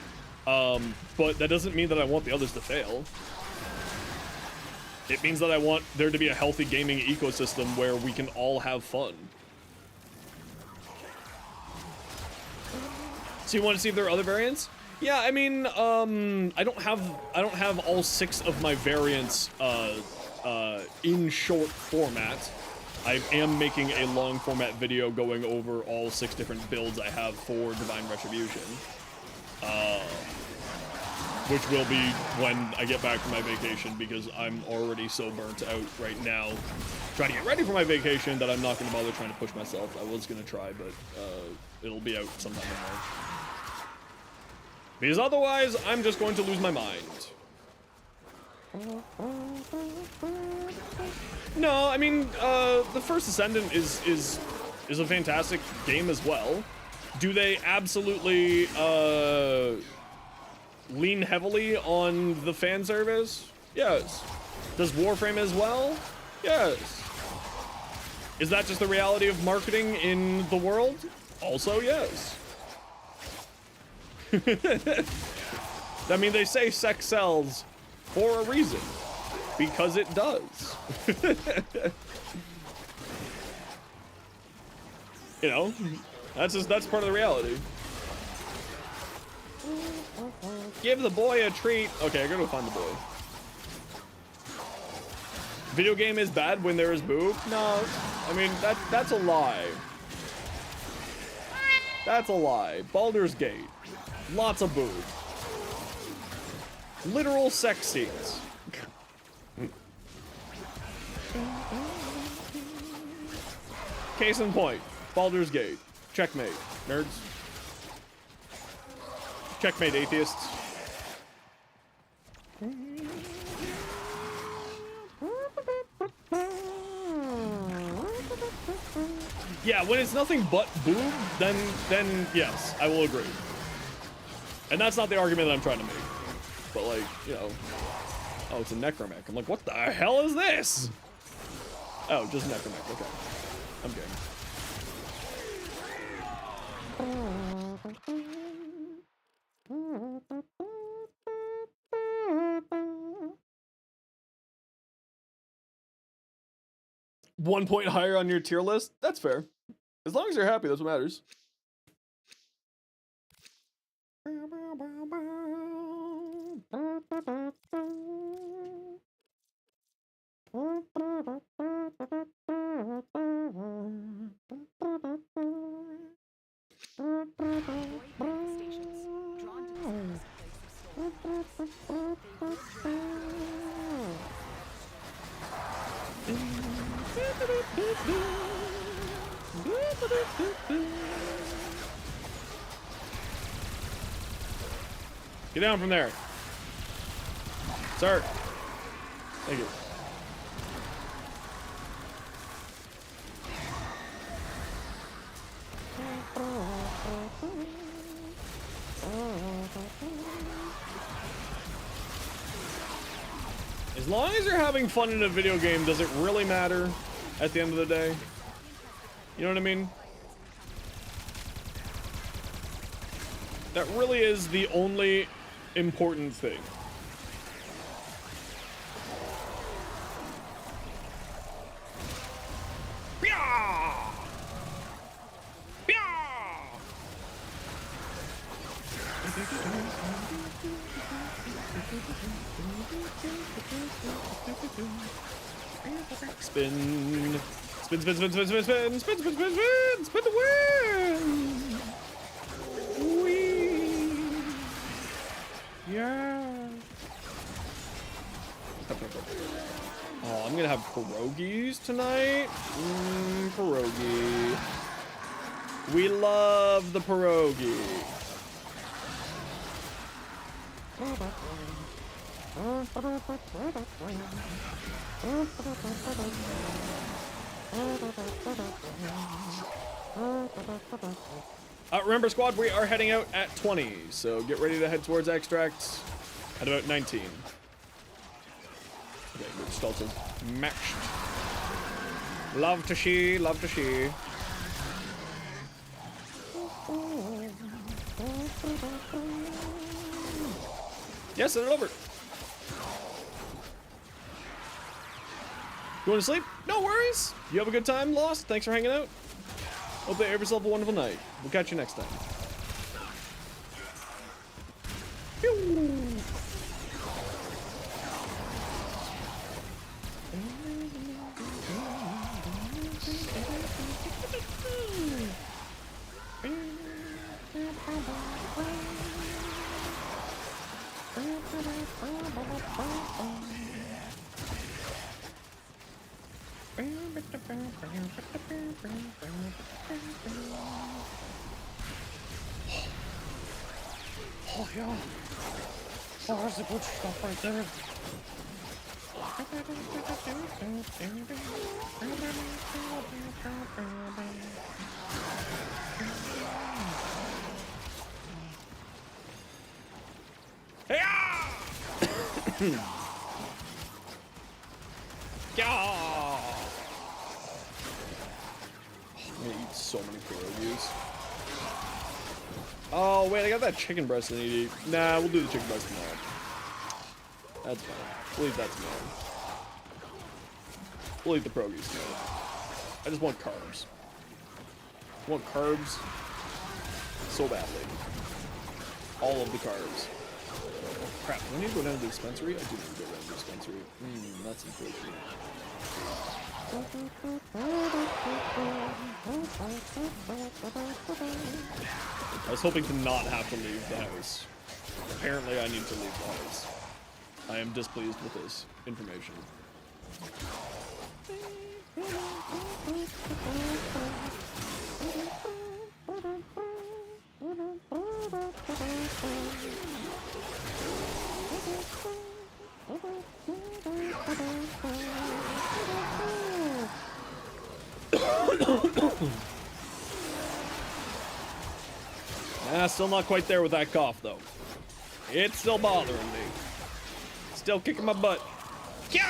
But that doesn't mean that I want the others to fail. It means that I want there to be a healthy gaming ecosystem where we can all have fun. So you want to see if there are other variants? Yeah, I mean, I don't have all 6 of my variants in short format. I am making a long format video going over all 6 different builds I have for Divine Retribution. Which will be when I get back from my vacation, because I'm already so burnt out right now trying to get ready for my vacation that I'm not going to bother trying to push myself. I was going to try, but it'll be out sometime in March. Because otherwise, I'm just going to lose my mind. No, I mean, the First Ascendant is a fantastic game as well. Do they absolutely lean heavily on the fan service? Yes. Does Warframe as well? Yes. Is that just the reality of marketing in the world? Also, yes. I mean, they say sex sells for a reason. Because it does. You know, that's part of the reality. Give the boy a treat. Okay, I gotta go find the boy. Video game is bad when there is boob? No, I mean, that's a lie. That's a lie. Baldur's Gate. Lots of boob. Literal sex scenes. Case in point, Baldur's Gate. Checkmate, nerds. Checkmate, atheists. Yeah, when it's nothing but boob, then yes, I will agree. And that's not the argument that I'm trying to make. But like, you know, oh, it's a necromech. I'm like, what the hell is this? Oh, just necromech. Okay, I'm game. One point higher on your tier list? That's fair. As long as you're happy, that's what matters. Get down from there. Sir. Thank you. As long as you're having fun in a video game, does it really matter at the end of the day? You know what I mean? That really is the only important thing. Spin. Spin, spin, spin, spin, spin, spin, spin, spin, spin, spin, spin the wheel. Whee. Yeah. Oh, I'm gonna have pierogies tonight. Pierogi. We love the pierogi. Remember, squad, we are heading out at 20, so get ready to head towards extracts at about 19. Okay, good. Start matched. Love to see, love to see. Yes, send it over. You want to sleep? No worries. You have a good time, Lost? Thanks for hanging out. Hope you have yourself a wonderful night. We'll catch you next time. Pew. Oh, yeah. Oh, that's the good stuff right there. Hey-ya! Yeah! I'm gonna eat so many pierogies. Oh, wait, I got that chicken breast I need to eat. Nah, we'll do the chicken breast tomorrow. That's fine. We'll eat that tomorrow. We'll eat the pierogies tomorrow. I just want carbs. I want carbs so badly. All of the carbs. Oh, crap. Do I need to go down to the dispensary? I do need to go down to the dispensary. That's unfortunate. I was hoping to not have to leave the house. Apparently, I need to leave the house. I am displeased with this information. Still not quite there with that cough, though. It's still bothering me. Still kicking my butt. Yeah!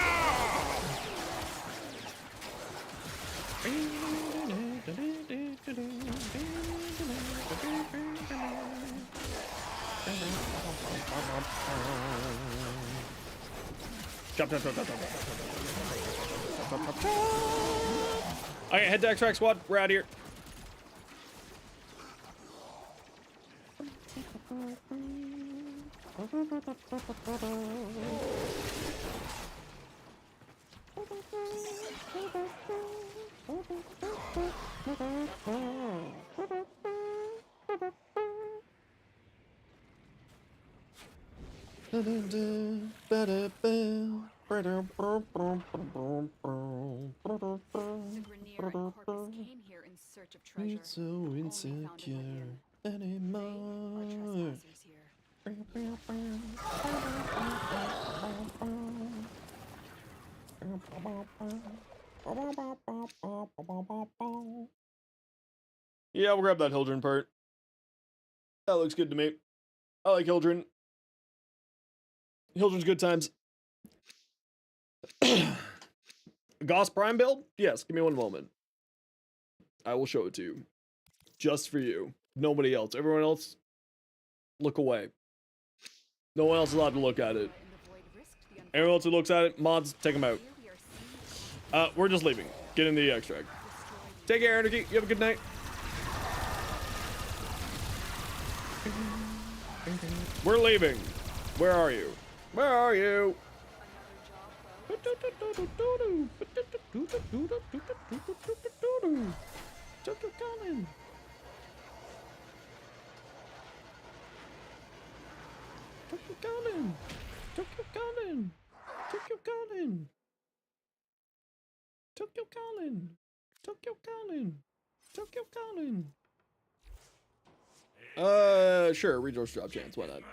Chop, chop, chop, chop, chop, chop, chop, chop, chop. Okay, head to extract squad. We're out of here. Came here in search of treasure. It's so insecure anymore. Yeah, we'll grab that Hildren part. That looks good to me. I like Hildren. Hildren's good times. Goss Prime build? Yes, give me one moment. I will show it to you. Just for you. Nobody else. Everyone else, look away. No one else is allowed to look at it. Everyone else who looks at it, mods, take them out. We're just leaving. Get in the extract. Take care, Anarchy. You have a good night. We're leaving. Where are you? Where are you? Tokyo calling. Tokyo calling. Tokyo calling. Tokyo calling. Tokyo calling. Tokyo calling. Tokyo calling. Sure, resource drop chance, why not?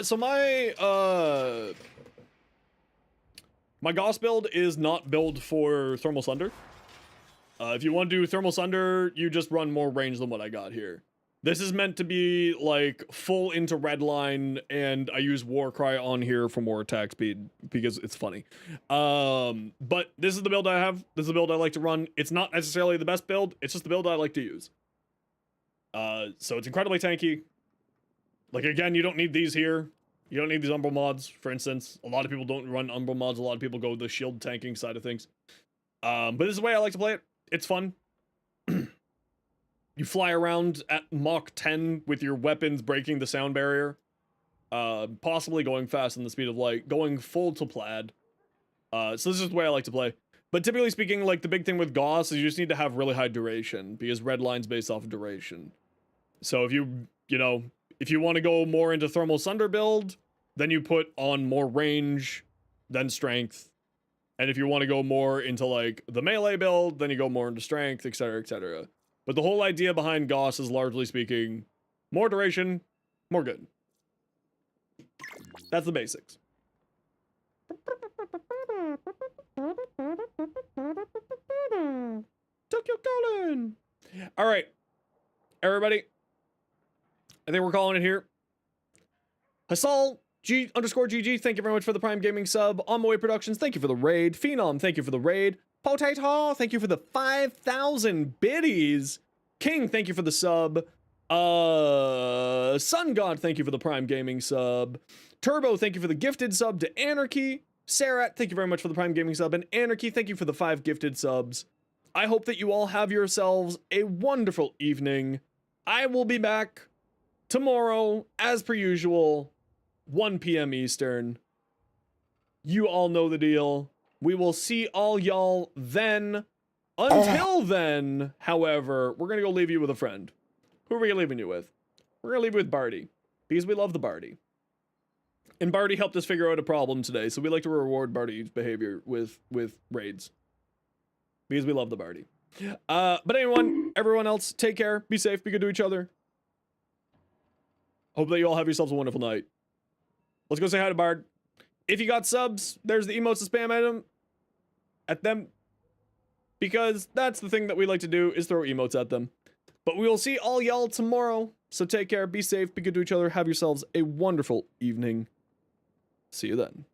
So my Gauss build is not built for Thermal Sunder. If you want to do Thermal Sunder, you just run more range than what I got here. This is meant to be like full into Redline, and I use Warcry on here for more attack speed because it's funny. But this is the build I have. This is the build I like to run. It's not necessarily the best build. It's just the build I like to use. So it's incredibly tanky. Like, again, you don't need these here. You don't need these Umbral mods, for instance. A lot of people don't run Umbral mods. A lot of people go the shield tanking side of things. But this is the way I like to play it. It's fun. You fly around at Mach 10 with your weapons breaking the sound barrier. Possibly going fast in the speed of light. Going full to plaid. So this is the way I like to play. But typically speaking, like, the big thing with Gauss is you just need to have really high duration, because Redline's based off of duration. So if you know, if you want to go more into Thermal Sunder build, then you put on more range, then strength. And if you want to go more into, like, the melee build, then you go more into strength, etc., etc. But the whole idea behind Gauss is, largely speaking, more duration, more good. That's the basics. Tokyo calling. All right, everybody. I think we're calling it here. Hassal G_GG, thank you very much for the Prime Gaming sub. On My Way Productions, thank you for the raid. Phenom, thank you for the raid. Potato, thank you for the 5,000 biddies. King, thank you for the sub. Sun God, thank you for the Prime Gaming sub. Turbo, thank you for the gifted sub to Anarchy. Sarah, thank you very much for the Prime Gaming sub. And Anarchy, thank you for the 5 gifted subs. I hope that you all have yourselves a wonderful evening. I will be back tomorrow, as per usual, 1 p.m. Eastern. You all know the deal. We will see all y'all then. Until then, however, we're going to go leave you with a friend. Who are we leaving you with? We're going to leave you with Barty, because we love the Barty. And Barty helped us figure out a problem today, so we like to reward Barty's behavior with raids. Because we love the Barty. But everyone else, take care, be safe, be good to each other. Hope that you all have yourselves a wonderful night. Let's go say hi to Bard. If you got subs, there's the emotes to spam at them. Because that's the thing that we like to do, is throw emotes at them. But we will see all y'all tomorrow. So take care, be safe, be good to each other, have yourselves a wonderful evening. See you then.